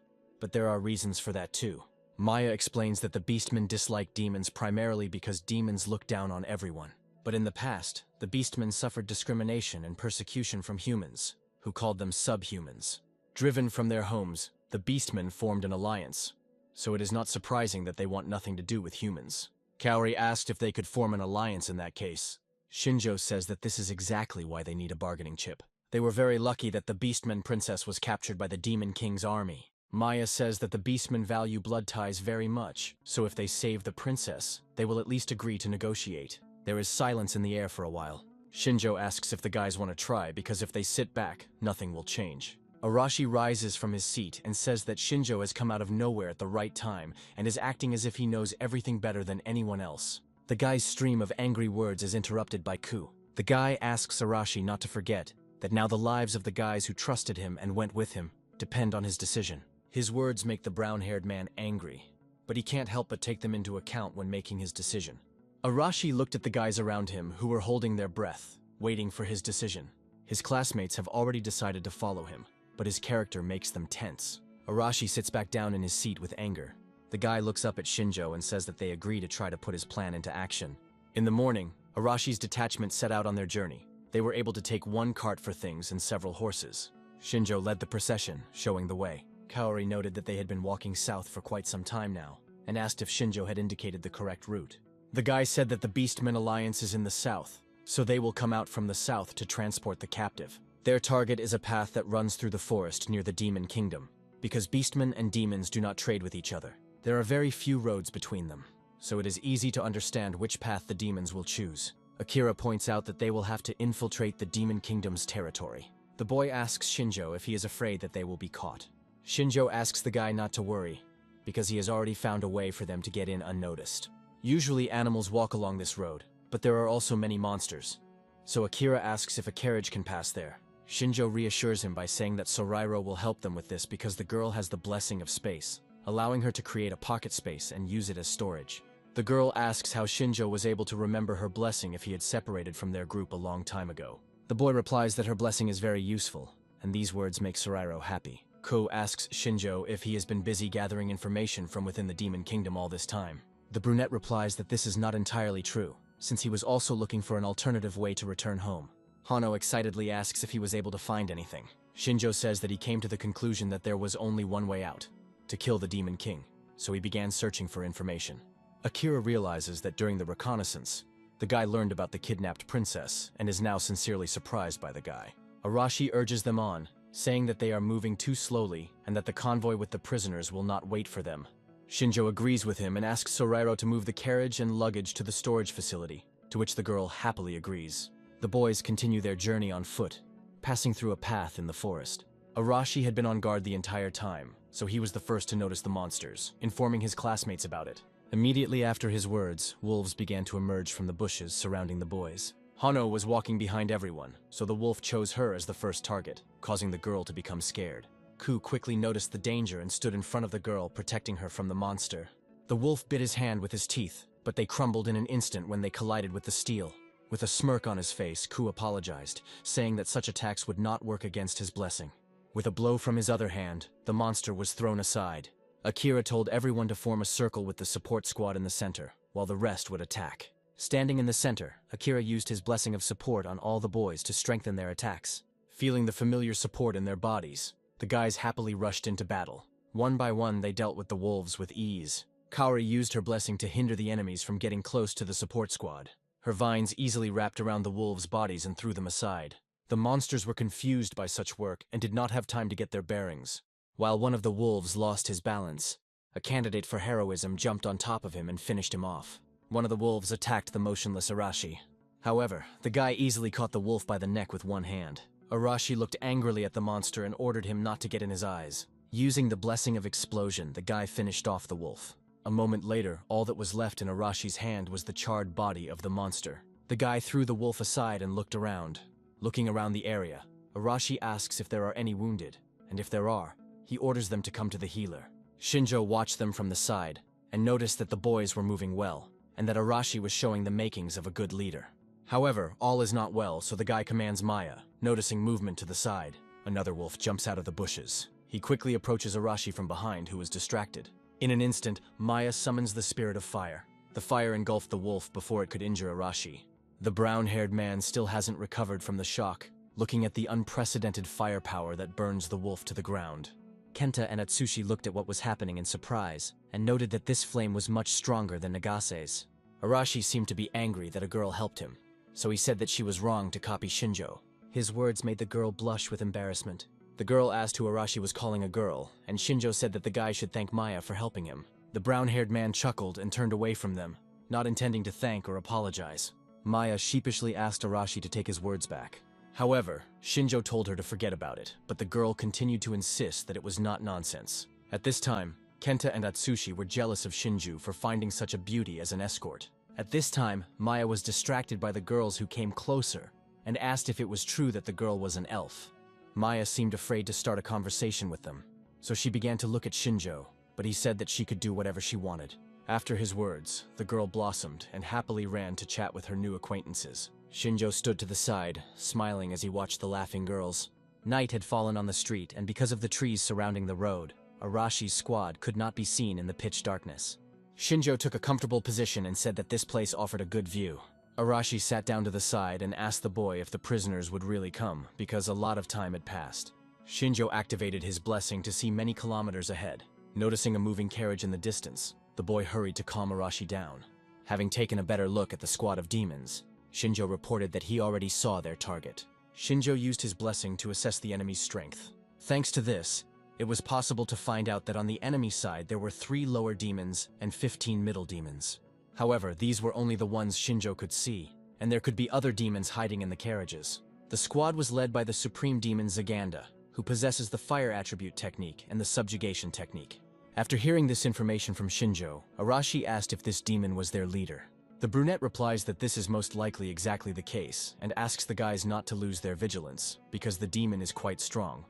but there are reasons for that too. Maya explains that the Beastmen dislike demons primarily because demons look down on everyone. But in the past, the Beastmen suffered discrimination and persecution from humans, who called them subhumans. Driven from their homes, the Beastmen formed an alliance, so it is not surprising that they want nothing to do with humans. Kaori asked if they could form an alliance in that case. Shinjo says that this is exactly why they need a bargaining chip. They were very lucky that the Beastman princess was captured by the Demon King's army. Maya says that the Beastmen value blood ties very much, so if they save the princess, they will at least agree to negotiate. There is silence in the air for a while. Shinjo asks if the guys want to try because if they sit back, nothing will change. Arashi rises from his seat and says that Shinjo has come out of nowhere at the right time and is acting as if he knows everything better than anyone else. The guy's stream of angry words is interrupted by Ku. The guy asks Arashi not to forget that now the lives of the guys who trusted him and went with him depend on his decision. His words make the brown-haired man angry, but he can't help but take them into account when making his decision. Arashi looked at the guys around him who were holding their breath, waiting for his decision. His classmates have already decided to follow him, but his character makes them tense. Arashi sits back down in his seat with anger. The guy looks up at Shinjo and says that they agree to try to put his plan into action. In the morning, Arashi's detachment set out on their journey. They were able to take one cart for things and several horses. Shinjo led the procession, showing the way. Kaori noted that they had been walking south for quite some time now, and asked if Shinjo had indicated the correct route. The guy said that the Beastmen Alliance is in the south, so they will come out from the south to transport the captive. Their target is a path that runs through the forest near the Demon Kingdom, because Beastmen and demons do not trade with each other. There are very few roads between them, so it is easy to understand which path the demons will choose. Akira points out that they will have to infiltrate the Demon Kingdom's territory. The boy asks Shinjo if he is afraid that they will be caught. Shinjo asks the guy not to worry, because he has already found a way for them to get in unnoticed. Usually animals walk along this road, but there are also many monsters. So Akira asks if a carriage can pass there. Shinjo reassures him by saying that Sorairo will help them with this because the girl has the blessing of space, allowing her to create a pocket space and use it as storage. The girl asks how Shinjo was able to remember her blessing if he had separated from their group a long time ago. The boy replies that her blessing is very useful, and these words make Sorairo happy. Ko asks Shinjo if he has been busy gathering information from within the Demon Kingdom all this time. The brunette replies that this is not entirely true, since he was also looking for an alternative way to return home. Hano excitedly asks if he was able to find anything. Shinjo says that he came to the conclusion that there was only one way out, to kill the Demon King, so he began searching for information. Akira realizes that during the reconnaissance, the guy learned about the kidnapped princess and is now sincerely surprised by the guy. Arashi urges them on, saying that they are moving too slowly and that the convoy with the prisoners will not wait for them. Shinjo agrees with him and asks Sorairo to move the carriage and luggage to the storage facility, to which the girl happily agrees. The boys continue their journey on foot, passing through a path in the forest. Arashi had been on guard the entire time, so he was the first to notice the monsters, informing his classmates about it. Immediately after his words, wolves began to emerge from the bushes surrounding the boys. Hano was walking behind everyone, so the wolf chose her as the first target, causing the girl to become scared. Ku quickly noticed the danger and stood in front of the girl, protecting her from the monster. The wolf bit his hand with his teeth, but they crumbled in an instant when they collided with the steel. With a smirk on his face, Ku apologized, saying that such attacks would not work against his blessing. With a blow from his other hand, the monster was thrown aside. Akira told everyone to form a circle with the support squad in the center, while the rest would attack. Standing in the center, Akira used his blessing of support on all the boys to strengthen their attacks. Feeling the familiar support in their bodies, the guys happily rushed into battle. One by one, they dealt with the wolves with ease. Kaori used her blessing to hinder the enemies from getting close to the support squad. Her vines easily wrapped around the wolves' bodies and threw them aside. The monsters were confused by such work and did not have time to get their bearings. While one of the wolves lost his balance, a candidate for heroism jumped on top of him and finished him off. One of the wolves attacked the motionless Arashi. However, the guy easily caught the wolf by the neck with one hand. Arashi looked angrily at the monster and ordered him not to get in his eyes. Using the blessing of explosion, the guy finished off the wolf. A moment later, all that was left in Arashi's hand was the charred body of the monster. The guy threw the wolf aside and looked around. Looking around the area, Arashi asks if there are any wounded, and if there are, he orders them to come to the healer. Shinjo watched them from the side, and noticed that the boys were moving well, and that Arashi was showing the makings of a good leader. However, all is not well, so the guy commands Maya, noticing movement to the side. Another wolf jumps out of the bushes. He quickly approaches Arashi from behind, who is distracted. In an instant, Maya summons the spirit of fire. The fire engulfed the wolf before it could injure Arashi. The brown-haired man still hasn't recovered from the shock, looking at the unprecedented firepower that burns the wolf to the ground. Kenta and Atsushi looked at what was happening in surprise, and noted that this flame was much stronger than Nagase's. Arashi seemed to be angry that a girl helped him, so he said that she was wrong to copy Shinjo. His words made the girl blush with embarrassment. The girl asked who Arashi was calling a girl, and Shinjo said that the guy should thank Maya for helping him. The brown-haired man chuckled and turned away from them, not intending to thank or apologize. Maya sheepishly asked Arashi to take his words back. However, Shinjo told her to forget about it, but the girl continued to insist that it was not nonsense. At this time, Kenta and Atsushi were jealous of Shinju for finding such a beauty as an escort. At this time, Maya was distracted by the girls who came closer and asked if it was true that the girl was an elf. Maya seemed afraid to start a conversation with them, so she began to look at Shinjo, but he said that she could do whatever she wanted. After his words, the girl blossomed and happily ran to chat with her new acquaintances. Shinjo stood to the side, smiling as he watched the laughing girls. Night had fallen on the street, and because of the trees surrounding the road, Arashi's squad could not be seen in the pitch darkness. Shinjo took a comfortable position and said that this place offered a good view. Arashi sat down to the side and asked the boy if the prisoners would really come, because a lot of time had passed. Shinjo activated his blessing to see many kilometers ahead. Noticing a moving carriage in the distance, the boy hurried to calm Arashi down. Having taken a better look at the squad of demons, Shinjo reported that he already saw their target. Shinjo used his blessing to assess the enemy's strength. Thanks to this, it was possible to find out that on the enemy side there were 3 lower demons and 15 middle demons. However, these were only the ones Shinjo could see, and there could be other demons hiding in the carriages. The squad was led by the supreme demon Zaganda, who possesses the fire attribute technique and the subjugation technique. After hearing this information from Shinjo, Arashi asked if this demon was their leader. The brunette replies that this is most likely exactly the case, and asks the guys not to lose their vigilance, because the demon is quite strong,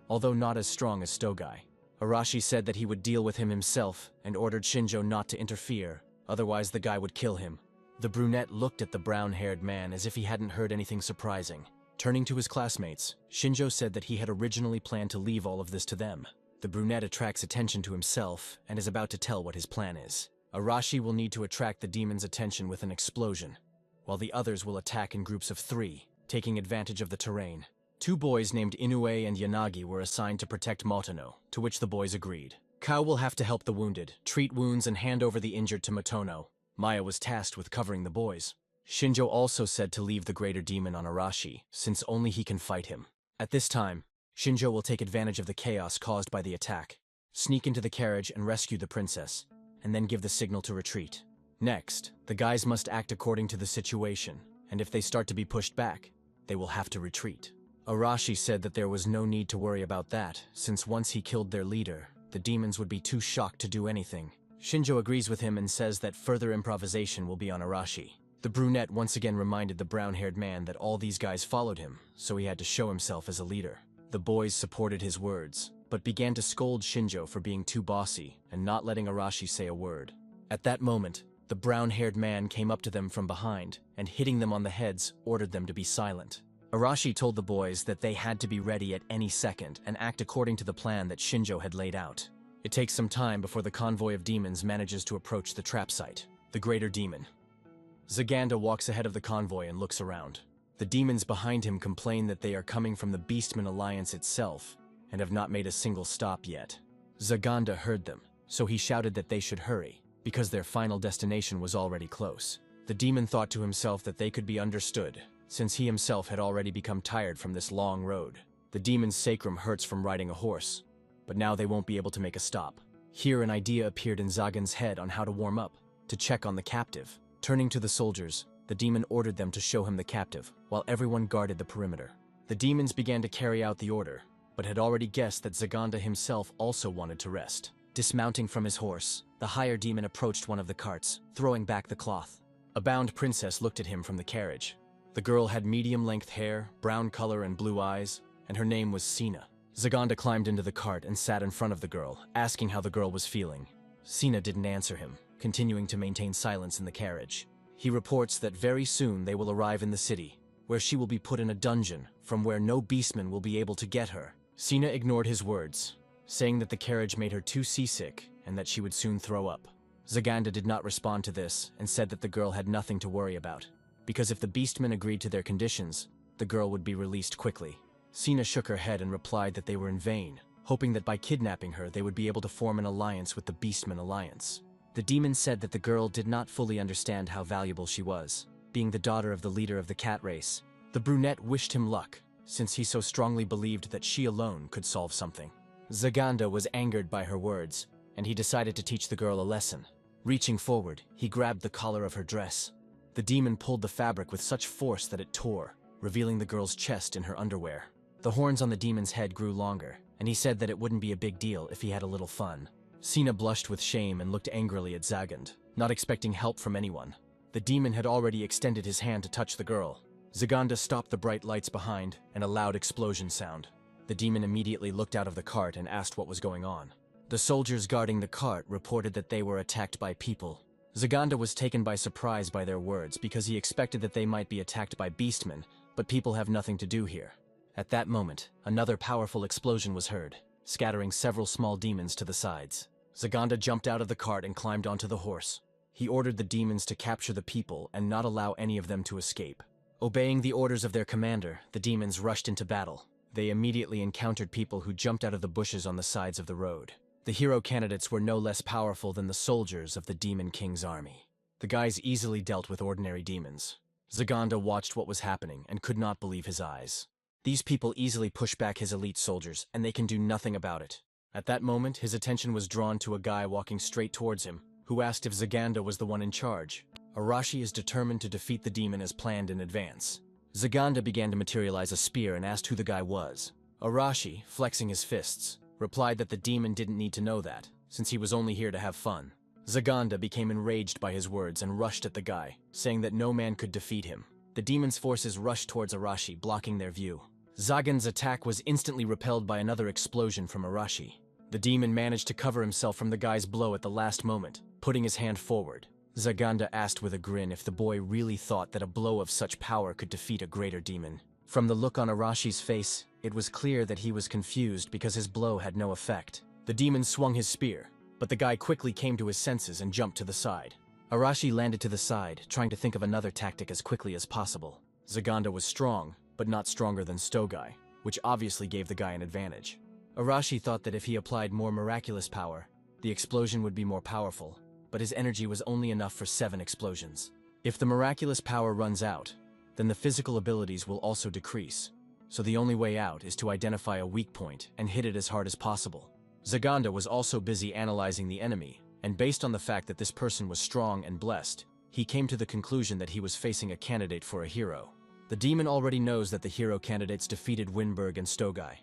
although not as strong as Stogai. Arashi said that he would deal with him himself, and ordered Shinjo not to interfere, otherwise the guy would kill him. The brunette looked at the brown-haired man as if he hadn't heard anything surprising. Turning to his classmates, Shinjo said that he had originally planned to leave all of this to them. The brunette attracts attention to himself, and is about to tell what his plan is. Arashi will need to attract the demon's attention with an explosion, while the others will attack in groups of 3, taking advantage of the terrain. 2 boys named Inoue and Yanagi were assigned to protect Motono, to which the boys agreed. Kao will have to help the wounded, treat wounds, and hand over the injured to Motono. Maya was tasked with covering the boys. Shinjo also said to leave the greater demon on Arashi, since only he can fight him. At this time, Shinjo will take advantage of the chaos caused by the attack, sneak into the carriage and rescue the princess, and then give the signal to retreat. Next, the guys must act according to the situation, and if they start to be pushed back, they will have to retreat. Arashi said that there was no need to worry about that, since once he killed their leader, the demons would be too shocked to do anything. Shinjo agrees with him and says that further improvisation will be on Arashi. The brunette once again reminded the brown-haired man that all these guys followed him, so he had to show himself as a leader. The boys supported his words, but began to scold Shinjo for being too bossy and not letting Arashi say a word. At that moment, the brown-haired man came up to them from behind and, hitting them on the heads, ordered them to be silent. Arashi told the boys that they had to be ready at any second and act according to the plan that Shinjo had laid out. It takes some time before the convoy of demons manages to approach the trap site, the greater demon. Zaganda walks ahead of the convoy and looks around. The demons behind him complain that they are coming from the Beastman Alliance itself and have not made a single stop yet. Zaganda heard them, so he shouted that they should hurry, because their final destination was already close. The demon thought to himself that they could be understood, since he himself had already become tired from this long road. The demon's sacrum hurts from riding a horse, but now they won't be able to make a stop. Here an idea appeared in Zagan's head on how to warm up, to check on the captive. Turning to the soldiers, the demon ordered them to show him the captive, while everyone guarded the perimeter. The demons began to carry out the order, but had already guessed that Zaganda himself also wanted to rest. Dismounting from his horse, the higher demon approached one of the carts, throwing back the cloth. A bound princess looked at him from the carriage. The girl had medium-length hair, brown color, and blue eyes, and her name was Sina. Zaganda climbed into the cart and sat in front of the girl, asking how the girl was feeling. Sina didn't answer him, continuing to maintain silence in the carriage. He reports that very soon they will arrive in the city, where she will be put in a dungeon from where no beastman will be able to get her. Sina ignored his words, saying that the carriage made her too seasick and that she would soon throw up. Zaganda did not respond to this and said that the girl had nothing to worry about, because if the beastmen agreed to their conditions, the girl would be released quickly. Sina shook her head and replied that they were in vain, hoping that by kidnapping her they would be able to form an alliance with the Beastman Alliance. The demon said that the girl did not fully understand how valuable she was, being the daughter of the leader of the cat race. The brunette wished him luck, since he so strongly believed that she alone could solve something. Zaganda was angered by her words, and he decided to teach the girl a lesson. Reaching forward, he grabbed the collar of her dress. The demon pulled the fabric with such force that it tore, revealing the girl's chest in her underwear. The horns on the demon's head grew longer, and he said that it wouldn't be a big deal if he had a little fun. Sina blushed with shame and looked angrily at Zagand, not expecting help from anyone. The demon had already extended his hand to touch the girl. Zaganda stopped the bright lights behind, and a loud explosion sound. The demon immediately looked out of the cart and asked what was going on. The soldiers guarding the cart reported that they were attacked by people. Zaganda was taken by surprise by their words because he expected that they might be attacked by beastmen, but people have nothing to do here. At that moment, another powerful explosion was heard, scattering several small demons to the sides. Zaganda jumped out of the cart and climbed onto the horse. He ordered the demons to capture the people and not allow any of them to escape. Obeying the orders of their commander, the demons rushed into battle. They immediately encountered people who jumped out of the bushes on the sides of the road. The hero candidates were no less powerful than the soldiers of the Demon King's army. The guys easily dealt with ordinary demons. Zaganda watched what was happening and could not believe his eyes. These people easily push back his elite soldiers, and they can do nothing about it. At that moment, his attention was drawn to a guy walking straight towards him, who asked if Zaganda was the one in charge. Arashi is determined to defeat the demon as planned in advance. Zaganda began to materialize a spear and asked who the guy was. Arashi, flexing his fists, replied that the demon didn't need to know that, since he was only here to have fun. Zaganda became enraged by his words and rushed at the guy, saying that no man could defeat him. The demon's forces rushed towards Arashi, blocking their view. Zagand's attack was instantly repelled by another explosion from Arashi. The demon managed to cover himself from the guy's blow at the last moment, putting his hand forward. Zaganda asked with a grin if the boy really thought that a blow of such power could defeat a greater demon. From the look on Arashi's face, it was clear that he was confused because his blow had no effect. The demon swung his spear, but the guy quickly came to his senses and jumped to the side. Arashi landed to the side, trying to think of another tactic as quickly as possible. Zaganda was strong, but not stronger than Stogai, which obviously gave the guy an advantage. Arashi thought that if he applied more miraculous power, the explosion would be more powerful, but his energy was only enough for 7 explosions. If the miraculous power runs out, then the physical abilities will also decrease, so the only way out is to identify a weak point and hit it as hard as possible. Zaganda was also busy analyzing the enemy, and based on the fact that this person was strong and blessed, he came to the conclusion that he was facing a candidate for a hero. The demon already knows that the hero candidates defeated Winberg and Stogai,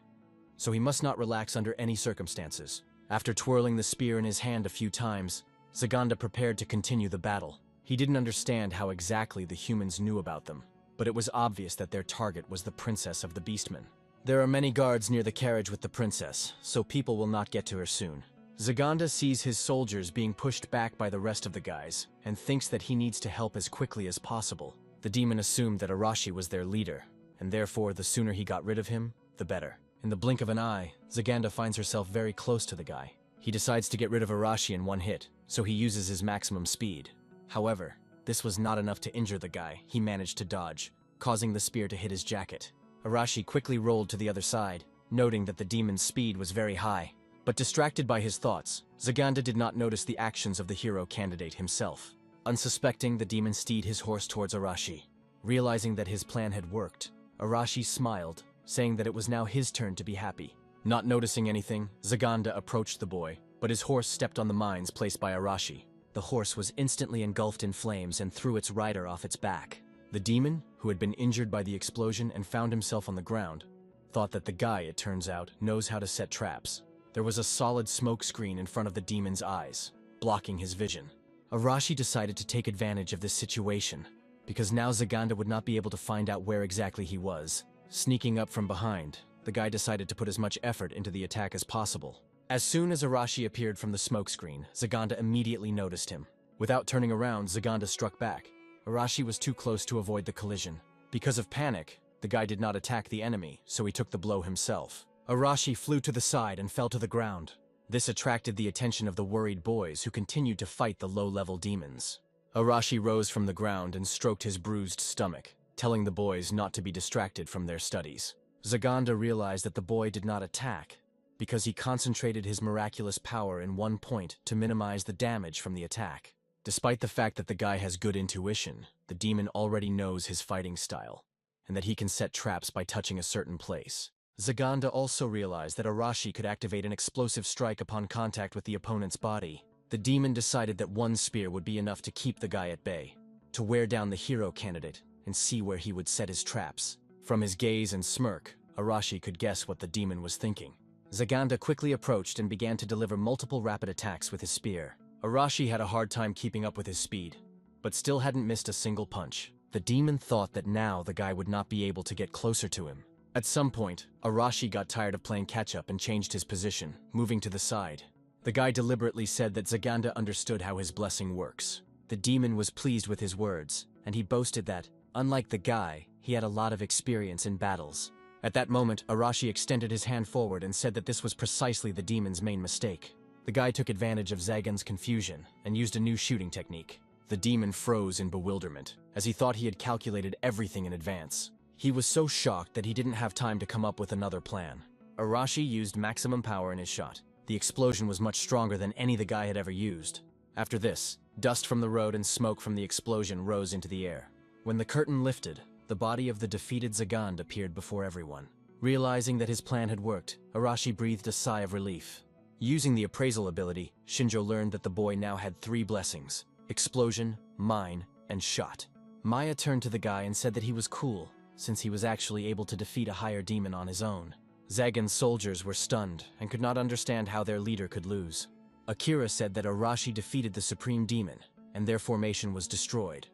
so he must not relax under any circumstances. After twirling the spear in his hand a few times, Zaganda prepared to continue the battle. He didn't understand how exactly the humans knew about them, but it was obvious that their target was the princess of the Beastmen. There are many guards near the carriage with the princess, so people will not get to her soon. Zaganda sees his soldiers being pushed back by the rest of the guys, and thinks that he needs to help as quickly as possible. The demon assumed that Arashi was their leader, and therefore the sooner he got rid of him, the better. In the blink of an eye, Zaganda finds herself very close to the guy. He decides to get rid of Arashi in one hit, so he uses his maximum speed. However, this was not enough to injure the guy. He managed to dodge, causing the spear to hit his jacket. Arashi quickly rolled to the other side, noting that the demon's speed was very high. But distracted by his thoughts, Zaganda did not notice the actions of the hero candidate himself. Unsuspecting, the demon steered his horse towards Arashi. Realizing that his plan had worked, Arashi smiled, saying that it was now his turn to be happy. Not noticing anything, Zaganda approached the boy, but his horse stepped on the mines placed by Arashi. The horse was instantly engulfed in flames and threw its rider off its back. The demon, who had been injured by the explosion and found himself on the ground, thought that the guy, it turns out, knows how to set traps. There was a solid smoke screen in front of the demon's eyes, blocking his vision. Arashi decided to take advantage of this situation, because now Zaganda would not be able to find out where exactly he was. Sneaking up from behind, the guy decided to put as much effort into the attack as possible. As soon as Arashi appeared from the smokescreen, Zaganda immediately noticed him. Without turning around, Zaganda struck back. Arashi was too close to avoid the collision. Because of panic, the guy did not attack the enemy, so he took the blow himself. Arashi flew to the side and fell to the ground. This attracted the attention of the worried boys who continued to fight the low-level demons. Arashi rose from the ground and stroked his bruised stomach, telling the boys not to be distracted from their studies. Zaganda realized that the boy did not attack because he concentrated his miraculous power in one point to minimize the damage from the attack. Despite the fact that the guy has good intuition, the demon already knows his fighting style, and that he can set traps by touching a certain place. Zaganda also realized that Arashi could activate an explosive strike upon contact with the opponent's body. The demon decided that one spear would be enough to keep the guy at bay, to wear down the hero candidate and see where he would set his traps. From his gaze and smirk, Arashi could guess what the demon was thinking. Zaganda quickly approached and began to deliver multiple rapid attacks with his spear. Arashi had a hard time keeping up with his speed, but still hadn't missed a single punch. The demon thought that now the guy would not be able to get closer to him. At some point, Arashi got tired of playing catch-up and changed his position, moving to the side. The guy deliberately said that Zaganda understood how his blessing works. The demon was pleased with his words, and he boasted that, unlike the guy, he had a lot of experience in battles. At that moment, Arashi extended his hand forward and said that this was precisely the demon's main mistake. The guy took advantage of Zagan's confusion and used a new shooting technique. The demon froze in bewilderment, as he thought he had calculated everything in advance. He was so shocked that he didn't have time to come up with another plan. Arashi used maximum power in his shot. The explosion was much stronger than any the guy had ever used. After this, dust from the road and smoke from the explosion rose into the air. When the curtain lifted, the body of the defeated Zagand appeared before everyone. Realizing that his plan had worked, Arashi breathed a sigh of relief. Using the appraisal ability, Shinjo learned that the boy now had 3 blessings: explosion, mine, and shot. Maya turned to the guy and said that he was cool, since he was actually able to defeat a higher demon on his own. Zagan's soldiers were stunned and could not understand how their leader could lose. Akira said that Arashi defeated the supreme demon, and their formation was destroyed,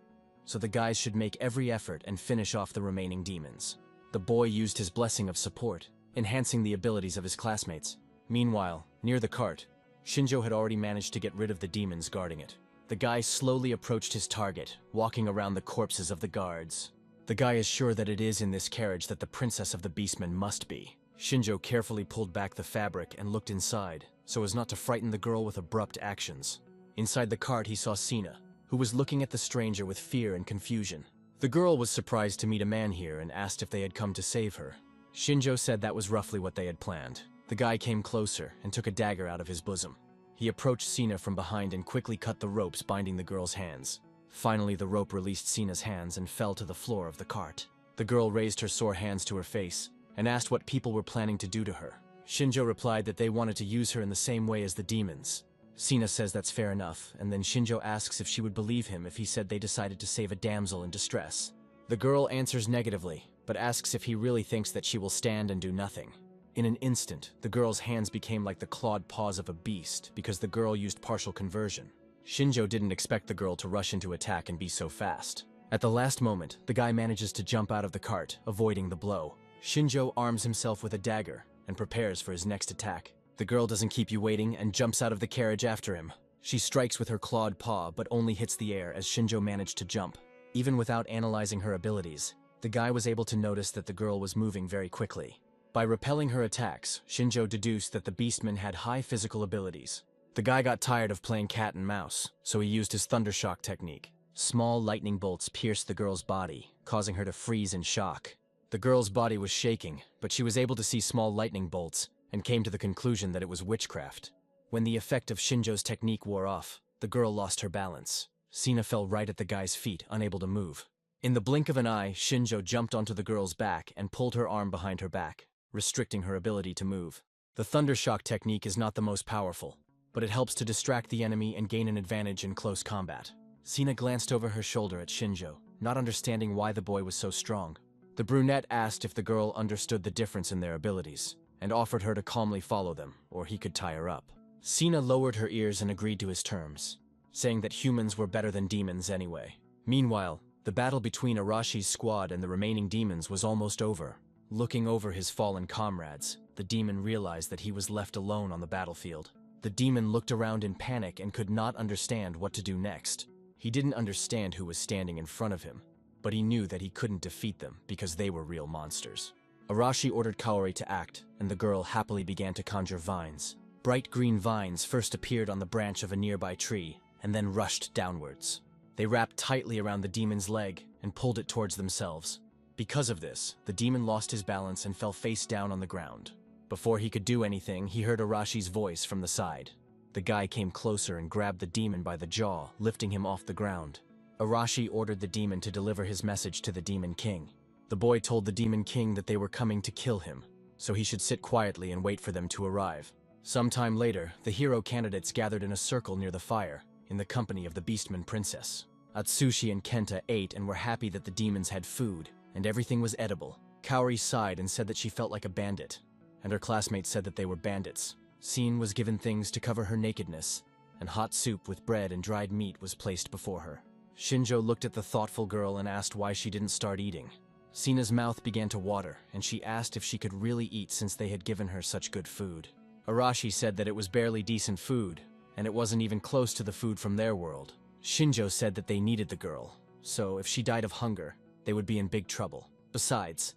so the guys should make every effort and finish off the remaining demons. The boy used his blessing of support, enhancing the abilities of his classmates. Meanwhile, near the cart, Shinjo had already managed to get rid of the demons guarding it. The guy slowly approached his target, walking around the corpses of the guards. The guy is sure that it is in this carriage that the princess of the beastmen must be. Shinjo carefully pulled back the fabric and looked inside, so as not to frighten the girl with abrupt actions. Inside the cart he saw Sina, who was looking at the stranger with fear and confusion. The girl was surprised to meet a man here and asked if they had come to save her. Shinjo said that was roughly what they had planned. The guy came closer and took a dagger out of his bosom. He approached Sina from behind and quickly cut the ropes binding the girl's hands. Finally, the rope released Sina's hands and fell to the floor of the cart. The girl raised her sore hands to her face and asked what people were planning to do to her. Shinjo replied that they wanted to use her in the same way as the demons. Sina says that's fair enough, and then Shinjo asks if she would believe him if he said they decided to save a damsel in distress. The girl answers negatively, but asks if he really thinks that she will stand and do nothing. In an instant, the girl's hands became like the clawed paws of a beast because the girl used partial conversion. Shinjo didn't expect the girl to rush into attack and be so fast. At the last moment, the guy manages to jump out of the cart, avoiding the blow. Shinjo arms himself with a dagger and prepares for his next attack. The girl doesn't keep you waiting and jumps out of the carriage after him. She strikes with her clawed paw but only hits the air as Shinjo managed to jump. Even without analyzing her abilities, the guy was able to notice that the girl was moving very quickly. By repelling her attacks, Shinjo deduced that the beastman had high physical abilities. The guy got tired of playing cat and mouse, so he used his thundershock technique. Small lightning bolts pierced the girl's body, causing her to freeze in shock. The girl's body was shaking, but she was able to see small lightning bolts and came to the conclusion that it was witchcraft. When the effect of Shinjo's technique wore off, the girl lost her balance. Sina fell right at the guy's feet, unable to move. In the blink of an eye, Shinjo jumped onto the girl's back and pulled her arm behind her back, restricting her ability to move. The thundershock technique is not the most powerful, but it helps to distract the enemy and gain an advantage in close combat. Sina glanced over her shoulder at Shinjo, not understanding why the boy was so strong. The brunette asked if the girl understood the difference in their abilities, and offered her to calmly follow them, or he could tie her up. Sina lowered her ears and agreed to his terms, saying that humans were better than demons anyway. Meanwhile, the battle between Arashi's squad and the remaining demons was almost over. Looking over his fallen comrades, the demon realized that he was left alone on the battlefield. The demon looked around in panic and could not understand what to do next. He didn't understand who was standing in front of him, but he knew that he couldn't defeat them because they were real monsters. Arashi ordered Kaori to act, and the girl happily began to conjure vines. Bright green vines first appeared on the branch of a nearby tree, and then rushed downwards. They wrapped tightly around the demon's leg and pulled it towards themselves. Because of this, the demon lost his balance and fell face down on the ground. Before he could do anything, he heard Arashi's voice from the side. The guy came closer and grabbed the demon by the jaw, lifting him off the ground. Arashi ordered the demon to deliver his message to the Demon King. The boy told the Demon King that they were coming to kill him, so he should sit quietly and wait for them to arrive. Sometime later, the hero candidates gathered in a circle near the fire, in the company of the Beastman Princess. Atsushi and Kenta ate and were happy that the demons had food, and everything was edible. Kaori sighed and said that she felt like a bandit, and her classmates said that they were bandits. Sin was given things to cover her nakedness, and hot soup with bread and dried meat was placed before her. Shinjo looked at the thoughtful girl and asked why she didn't start eating. Sina's mouth began to water, and she asked if she could really eat since they had given her such good food. Arashi said that it was barely decent food, and it wasn't even close to the food from their world. Shinjo said that they needed the girl, so if she died of hunger, they would be in big trouble. Besides,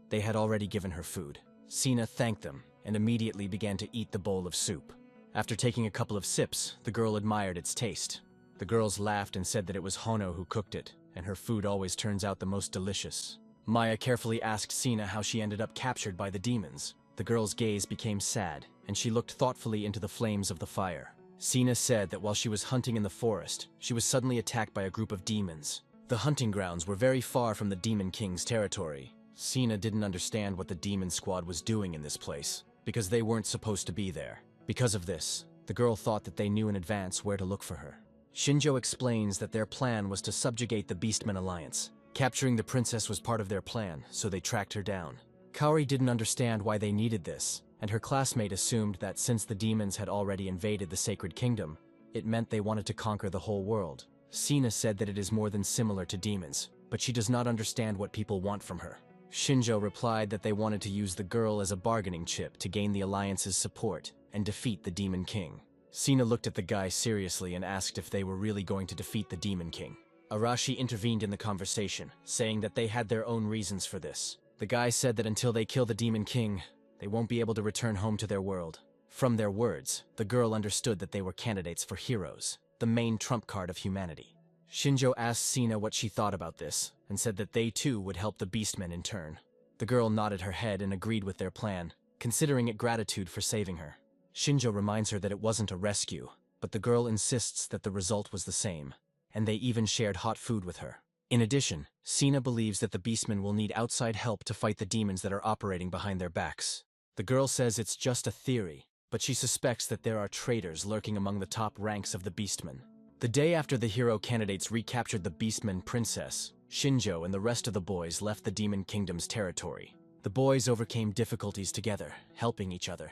they had already given her food. Sina thanked them, and immediately began to eat the bowl of soup. After taking a couple of sips, the girl admired its taste. The girls laughed and said that it was Hono who cooked it, and her food always turns out the most delicious. Maya carefully asked Sina how she ended up captured by the demons. The girl's gaze became sad, and she looked thoughtfully into the flames of the fire. Sina said that while she was hunting in the forest, she was suddenly attacked by a group of demons. The hunting grounds were very far from the Demon King's territory. Sina didn't understand what the demon squad was doing in this place, because they weren't supposed to be there. Because of this, the girl thought that they knew in advance where to look for her. Shinjo explains that their plan was to subjugate the Beastman Alliance. Capturing the princess was part of their plan, so they tracked her down. Kaori didn't understand why they needed this, and her classmate assumed that since the demons had already invaded the Sacred Kingdom, it meant they wanted to conquer the whole world. Sina said that it is more than similar to demons, but she does not understand what people want from her. Shinjo replied that they wanted to use the girl as a bargaining chip to gain the Alliance's support and defeat the Demon King. Sina looked at the guy seriously and asked if they were really going to defeat the Demon King. Arashi intervened in the conversation, saying that they had their own reasons for this. The guy said that until they kill the Demon King, they won't be able to return home to their world. From their words, the girl understood that they were candidates for heroes, the main trump card of humanity. Shinjo asked Sina what she thought about this, and said that they too would help the Beastmen in turn. The girl nodded her head and agreed with their plan, considering it gratitude for saving her. Shinjo reminds her that it wasn't a rescue, but the girl insists that the result was the same, and they even shared hot food with her. In addition, Sina believes that the Beastmen will need outside help to fight the demons that are operating behind their backs. The girl says it's just a theory, but she suspects that there are traitors lurking among the top ranks of the Beastmen. The day after the hero candidates recaptured the Beastman Princess, Shinjo and the rest of the boys left the Demon Kingdom's territory. The boys overcame difficulties together, helping each other,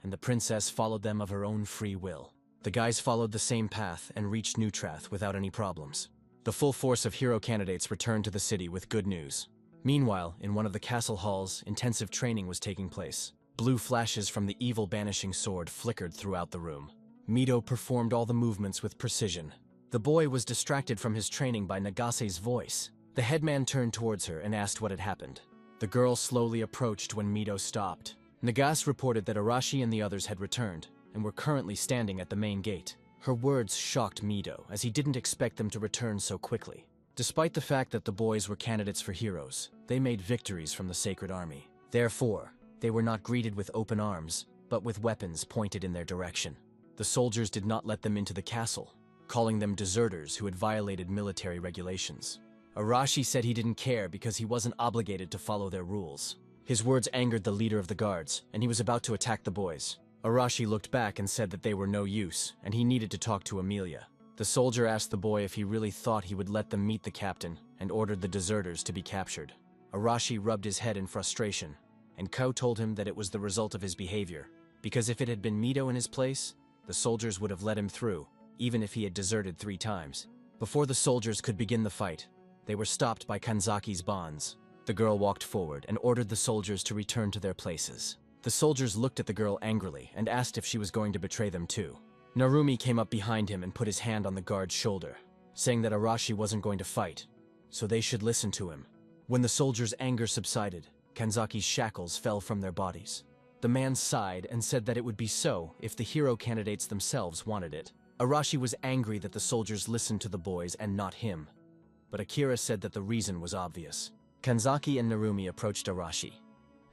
and the princess followed them of her own free will. The guys followed the same path and reached Neutrath without any problems. The full force of hero candidates returned to the city with good news. Meanwhile, in one of the castle halls, intensive training was taking place. Blue flashes from the evil banishing sword flickered throughout the room. Mito performed all the movements with precision. The boy was distracted from his training by Nagase's voice. The headman turned towards her and asked what had happened. The girl slowly approached when Mito stopped. Nagase reported that Arashi and the others had returned, and were currently standing at the main gate. Her words shocked Mito, as he didn't expect them to return so quickly. Despite the fact that the boys were candidates for heroes, they made victories from the Sacred Army. Therefore, they were not greeted with open arms, but with weapons pointed in their direction. The soldiers did not let them into the castle, calling them deserters who had violated military regulations. Arashi said he didn't care because he wasn't obligated to follow their rules. His words angered the leader of the guards, and he was about to attack the boys. Arashi looked back and said that they were no use, and he needed to talk to Emilia. The soldier asked the boy if he really thought he would let them meet the captain, and ordered the deserters to be captured. Arashi rubbed his head in frustration, and Ko told him that it was the result of his behavior, because if it had been Mito in his place, the soldiers would have let him through, even if he had deserted 3 times. Before the soldiers could begin the fight, they were stopped by Kanzaki's bonds. The girl walked forward and ordered the soldiers to return to their places. The soldiers looked at the girl angrily and asked if she was going to betray them too. Narumi came up behind him and put his hand on the guard's shoulder, saying that Arashi wasn't going to fight, so they should listen to him. When the soldiers' anger subsided, Kanzaki's shackles fell from their bodies. The man sighed and said that it would be so if the hero candidates themselves wanted it. Arashi was angry that the soldiers listened to the boys and not him. But Akira said that the reason was obvious. Kanzaki and Narumi approached Arashi,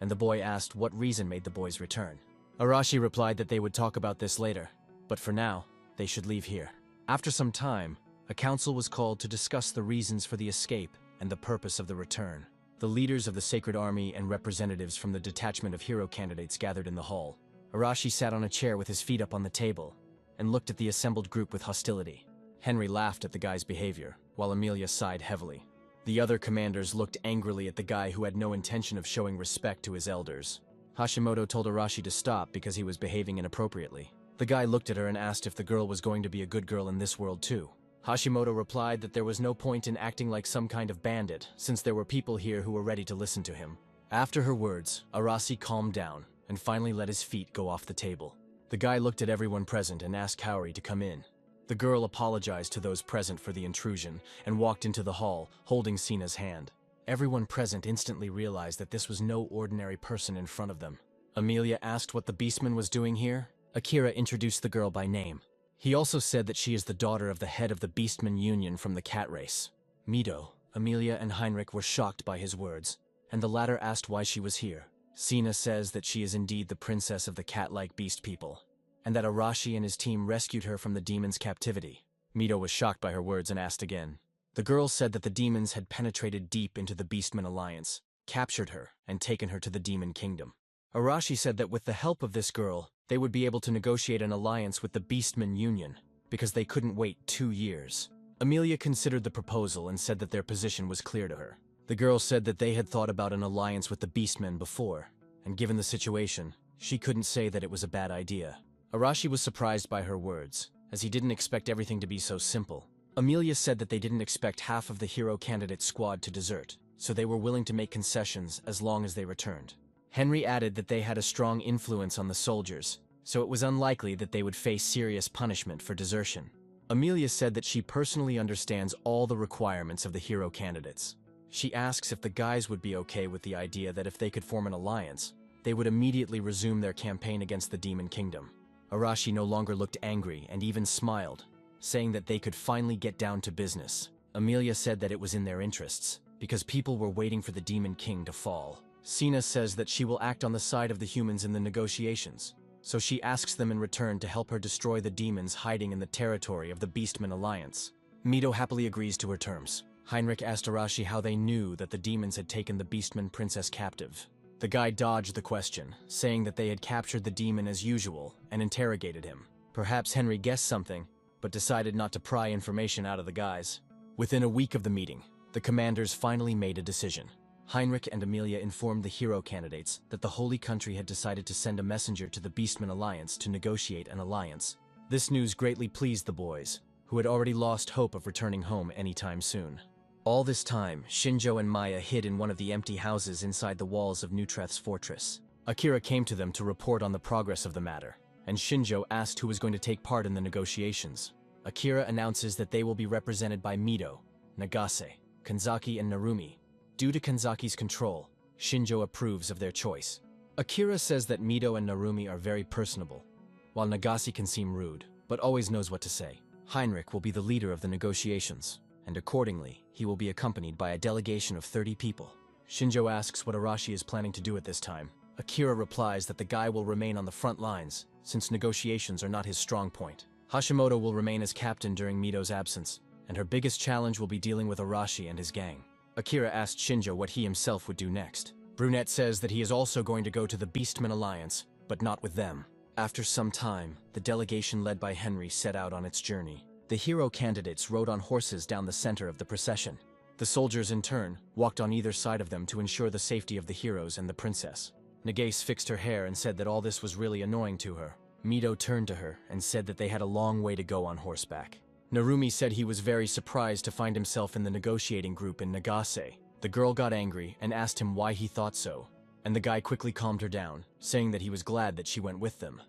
and the boy asked what reason made the boys return. Arashi replied that they would talk about this later, but for now, they should leave here. After some time, a council was called to discuss the reasons for the escape and the purpose of the return. The leaders of the Sacred Army and representatives from the detachment of hero candidates gathered in the hall. Arashi sat on a chair with his feet up on the table and looked at the assembled group with hostility. Henry laughed at the guy's behavior, while Amelia sighed heavily. The other commanders looked angrily at the guy who had no intention of showing respect to his elders. Hashimoto told Arashi to stop because he was behaving inappropriately. The guy looked at her and asked if the girl was going to be a good girl in this world too. Hashimoto replied that there was no point in acting like some kind of bandit, since there were people here who were ready to listen to him. After her words, Arashi calmed down and finally let his feet go off the table. The guy looked at everyone present and asked Kaori to come in. The girl apologized to those present for the intrusion and walked into the hall, holding Sina's hand. Everyone present instantly realized that this was no ordinary person in front of them. Amelia asked what the beastman was doing here. Akira introduced the girl by name. He also said that she is the daughter of the head of the Beastman Union from the cat race. Mito, Amelia, and Heinrich were shocked by his words, and the latter asked why she was here. Sina says that she is indeed the princess of the cat-like beast people, and that Arashi and his team rescued her from the demon's captivity. Mito was shocked by her words and asked again. The girl said that the demons had penetrated deep into the Beastman Alliance, captured her, and taken her to the Demon Kingdom. Arashi said that with the help of this girl, they would be able to negotiate an alliance with the Beastman Union, because they couldn't wait 2 years. Amelia considered the proposal and said that their position was clear to her. The girl said that they had thought about an alliance with the Beastmen before, and given the situation, she couldn't say that it was a bad idea. Arashi was surprised by her words, as he didn't expect everything to be so simple. Amelia said that they didn't expect half of the hero candidate squad to desert, so they were willing to make concessions as long as they returned. Henry added that they had a strong influence on the soldiers, so it was unlikely that they would face serious punishment for desertion. Amelia said that she personally understands all the requirements of the hero candidates. She asks if the guys would be okay with the idea that if they could form an alliance, they would immediately resume their campaign against the Demon Kingdom. Arashi no longer looked angry and even smiled, saying that they could finally get down to business. Amelia said that it was in their interests, because people were waiting for the Demon King to fall. Sina says that she will act on the side of the humans in the negotiations, so she asks them in return to help her destroy the demons hiding in the territory of the Beastman Alliance. Mito happily agrees to her terms. Heinrich asked Arashi how they knew that the demons had taken the Beastman princess captive. The guy dodged the question, saying that they had captured the demon as usual and interrogated him. Perhaps Henry guessed something, but decided not to pry information out of the guys. Within a week of the meeting, the commanders finally made a decision. Heinrich and Amelia informed the hero candidates that the Holy Country had decided to send a messenger to the Beastman Alliance to negotiate an alliance. This news greatly pleased the boys, who had already lost hope of returning home anytime soon. All this time, Shinjo and Maya hid in one of the empty houses inside the walls of Nutreth's fortress. Akira came to them to report on the progress of the matter, and Shinjo asked who was going to take part in the negotiations. Akira announces that they will be represented by Mito, Nagase, Kanzaki, and Narumi. Due to Kanzaki's control, Shinjo approves of their choice. Akira says that Mito and Narumi are very personable, while Nagase can seem rude, but always knows what to say. Heinrich will be the leader of the negotiations, and accordingly, he will be accompanied by a delegation of 30 people. Shinjo asks what Arashi is planning to do at this time. Akira replies that the guy will remain on the front lines, since negotiations are not his strong point. Hashimoto will remain as captain during Mito's absence, and her biggest challenge will be dealing with Arashi and his gang. Akira asked Shinjo what he himself would do next. Brunette says that he is also going to go to the Beastman Alliance, but not with them. After some time, the delegation led by Henry set out on its journey. The hero candidates rode on horses down the center of the procession. The soldiers, in turn, walked on either side of them to ensure the safety of the heroes and the princess. Nagase fixed her hair and said that all this was really annoying to her. Mito turned to her and said that they had a long way to go on horseback. Narumi said he was very surprised to find himself in the negotiating group in Nagase. The girl got angry and asked him why he thought so, and the guy quickly calmed her down, saying that he was glad that she went with them.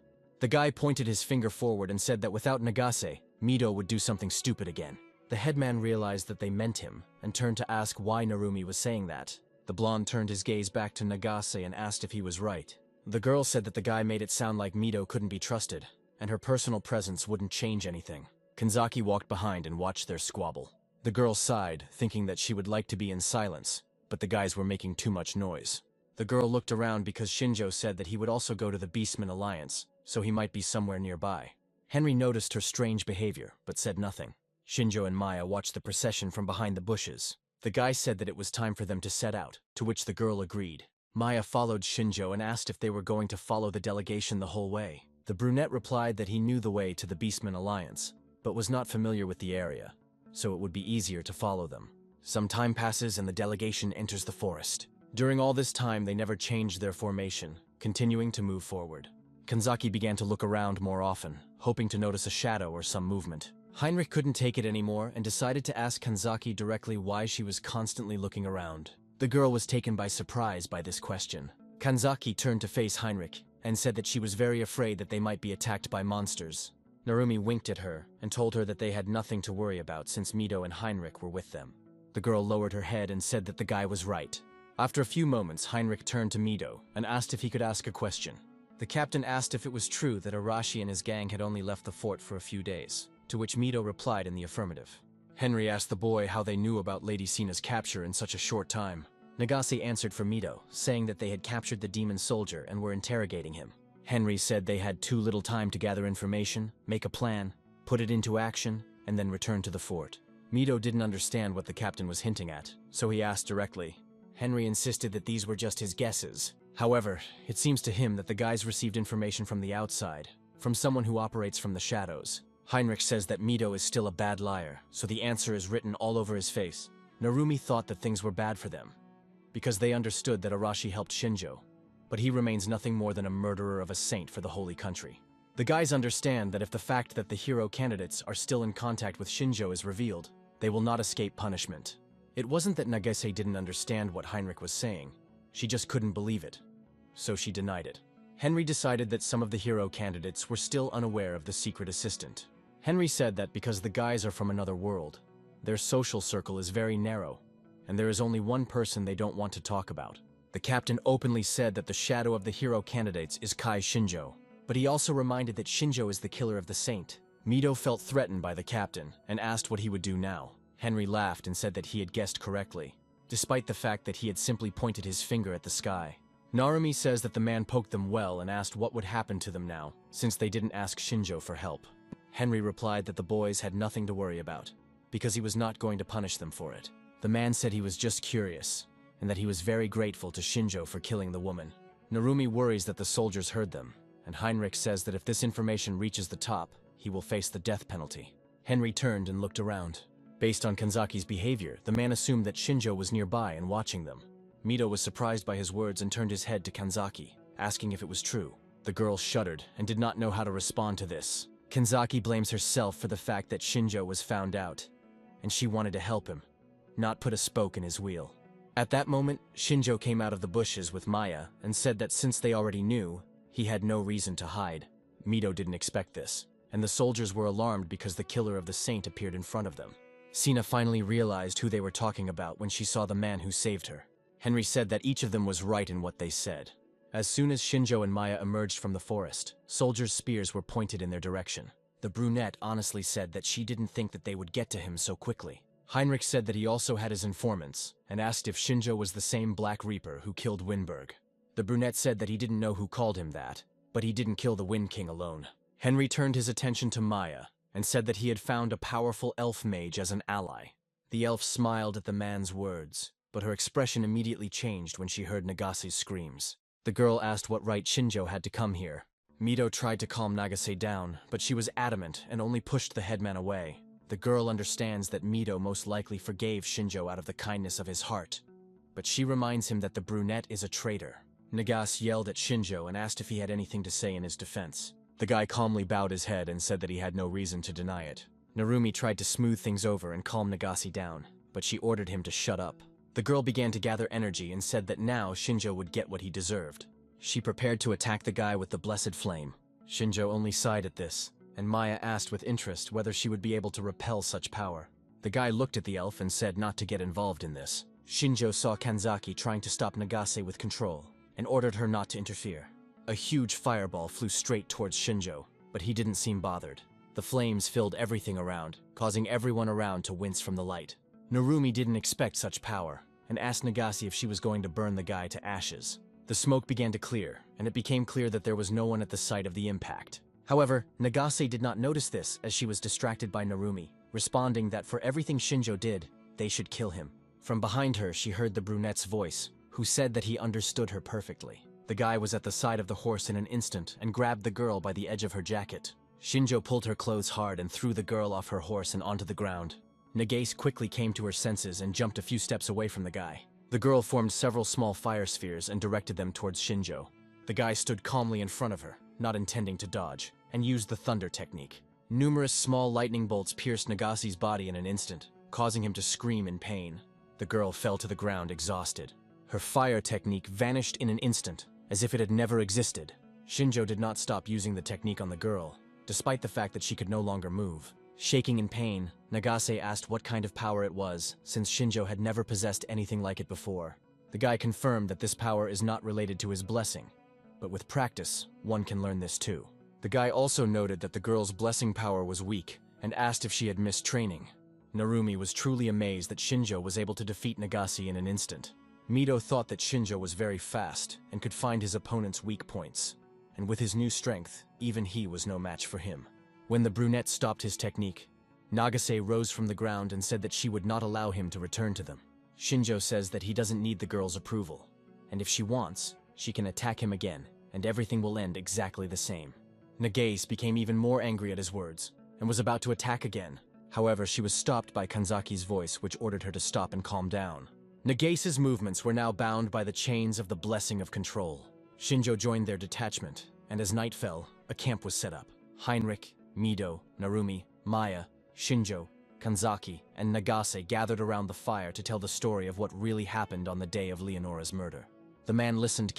The guy pointed his finger forward and said that without Nagase, Mito would do something stupid again. The headman realized that they meant him and turned to ask why Narumi was saying that. The blonde turned his gaze back to Nagase and asked if he was right. The girl said that the guy made it sound like Mito couldn't be trusted, and her personal presence wouldn't change anything. Kanzaki walked behind and watched their squabble. The girl sighed, thinking that she would like to be in silence, but the guys were making too much noise. The girl looked around because Shinjo said that he would also go to the Beastman Alliance, so he might be somewhere nearby. Henry noticed her strange behavior, but said nothing. Shinjo and Maya watched the procession from behind the bushes. The guy said that it was time for them to set out, to which the girl agreed. Maya followed Shinjo and asked if they were going to follow the delegation the whole way. The brunette replied that he knew the way to the Beastman Alliance, but was not familiar with the area, so it would be easier to follow them. Some time passes and the delegation enters the forest. During all this time, they never changed their formation, continuing to move forward. Kanzaki began to look around more often, hoping to notice a shadow or some movement. Heinrich couldn't take it anymore and decided to ask Kanzaki directly why she was constantly looking around. The girl was taken by surprise by this question. Kanzaki turned to face Heinrich and said that she was very afraid that they might be attacked by monsters. Narumi winked at her and told her that they had nothing to worry about since Mito and Heinrich were with them. The girl lowered her head and said that the guy was right. After a few moments, Heinrich turned to Mito and asked if he could ask a question. The captain asked if it was true that Arashi and his gang had only left the fort for a few days, to which Mito replied in the affirmative. Henry asked the boy how they knew about Lady Sina's capture in such a short time. Nagase answered for Mito, saying that they had captured the demon soldier and were interrogating him. Henry said they had too little time to gather information, make a plan, put it into action, and then return to the fort. Mito didn't understand what the captain was hinting at, so he asked directly. Henry insisted that these were just his guesses. However, it seems to him that the guys received information from the outside, from someone who operates from the shadows. Heinrich says that Mito is still a bad liar, so the answer is written all over his face. Narumi thought that things were bad for them, because they understood that Arashi helped Shinjo, but he remains nothing more than a murderer of a saint for the holy country. The guys understand that if the fact that the hero candidates are still in contact with Shinjo is revealed, they will not escape punishment. It wasn't that Nagase didn't understand what Heinrich was saying, she just couldn't believe it, so she denied it. Henry decided that some of the hero candidates were still unaware of the secret assistant. Henry said that because the guys are from another world, their social circle is very narrow, and there is only one person they don't want to talk about. The captain openly said that the shadow of the hero candidates is Kai Shinjo, but he also reminded that Shinjo is the killer of the saint. Mito felt threatened by the captain and asked what he would do now. Henry laughed and said that he had guessed correctly, despite the fact that he had simply pointed his finger at the sky. Narumi says that the man poked them well and asked what would happen to them now, since they didn't ask Shinjo for help. Henry replied that the boys had nothing to worry about, because he was not going to punish them for it. The man said he was just curious, and that he was very grateful to Shinjo for killing the woman. Narumi worries that the soldiers heard them, and Heinrich says that if this information reaches the top, he will face the death penalty. Henry turned and looked around. Based on Kanzaki's behavior, the man assumed that Shinjo was nearby and watching them. Mito was surprised by his words and turned his head to Kanzaki, asking if it was true. The girl shuddered and did not know how to respond to this. Kanzaki blames herself for the fact that Shinjo was found out, and she wanted to help him, not put a spoke in his wheel. At that moment, Shinjo came out of the bushes with Maya and said that since they already knew, he had no reason to hide. Mito didn't expect this, and the soldiers were alarmed because the killer of the saint appeared in front of them. Sina finally realized who they were talking about when she saw the man who saved her. Henry said that each of them was right in what they said. As soon as Shinjo and Maya emerged from the forest, soldiers' spears were pointed in their direction. The brunette honestly said that she didn't think that they would get to him so quickly. Heinrich said that he also had his informants, and asked if Shinjo was the same Black Reaper who killed Winberg. The brunette said that he didn't know who called him that, but he didn't kill the Wind King alone. Henry turned his attention to Maya, and said that he had found a powerful elf mage as an ally. The elf smiled at the man's words, but her expression immediately changed when she heard Nagase's screams. The girl asked what right Shinjo had to come here. Mito tried to calm Nagase down, but she was adamant and only pushed the headman away. The girl understands that Mito most likely forgave Shinjo out of the kindness of his heart, but she reminds him that the brunette is a traitor. Nagase yelled at Shinjo and asked if he had anything to say in his defense. The guy calmly bowed his head and said that he had no reason to deny it. Narumi tried to smooth things over and calm Nagase down, but she ordered him to shut up. The girl began to gather energy and said that now Shinjo would get what he deserved. She prepared to attack the guy with the blessed flame. Shinjo only sighed at this, and Maya asked with interest whether she would be able to repel such power. The guy looked at the elf and said not to get involved in this. Shinjo saw Kanzaki trying to stop Nagase with control and ordered her not to interfere. A huge fireball flew straight towards Shinjo, but he didn't seem bothered. The flames filled everything around, causing everyone around to wince from the light. Narumi didn't expect such power and asked Nagase if she was going to burn the guy to ashes. The smoke began to clear, and it became clear that there was no one at the site of the impact. However, Nagase did not notice this as she was distracted by Narumi, responding that for everything Shinjo did, they should kill him. From behind her, she heard the brunette's voice, who said that he understood her perfectly. The guy was at the side of the horse in an instant and grabbed the girl by the edge of her jacket. Shinjo pulled her clothes hard and threw the girl off her horse and onto the ground. Nagase quickly came to her senses and jumped a few steps away from the guy. The girl formed several small fire spheres and directed them towards Shinjo. The guy stood calmly in front of her, not intending to dodge, and used the thunder technique. Numerous small lightning bolts pierced Nagase's body in an instant, causing him to scream in pain. The girl fell to the ground exhausted. Her fire technique vanished in an instant, as if it had never existed. Shinjo did not stop using the technique on the girl, despite the fact that she could no longer move. Shaking in pain, Nagase asked what kind of power it was, since Shinjo had never possessed anything like it before. The guy confirmed that this power is not related to his blessing, but with practice, one can learn this too. The guy also noted that the girl's blessing power was weak, and asked if she had missed training. Narumi was truly amazed that Shinjo was able to defeat Nagase in an instant. Mido thought that Shinjo was very fast, and could find his opponent's weak points. And with his new strength, even he was no match for him. When the brunette stopped his technique, Nagase rose from the ground and said that she would not allow him to return to them. Shinjo says that he doesn't need the girl's approval, and if she wants, she can attack him again, and everything will end exactly the same. Nagase became even more angry at his words, and was about to attack again. However, she was stopped by Kanzaki's voice, which ordered her to stop and calm down. Nagase's movements were now bound by the chains of the blessing of control. Shinjo joined their detachment, and as night fell, a camp was set up. Heinrich, Mido, Narumi, Maya, Shinjo, Kanzaki, and Nagase gathered around the fire to tell the story of what really happened on the day of Leonora's murder. The man listened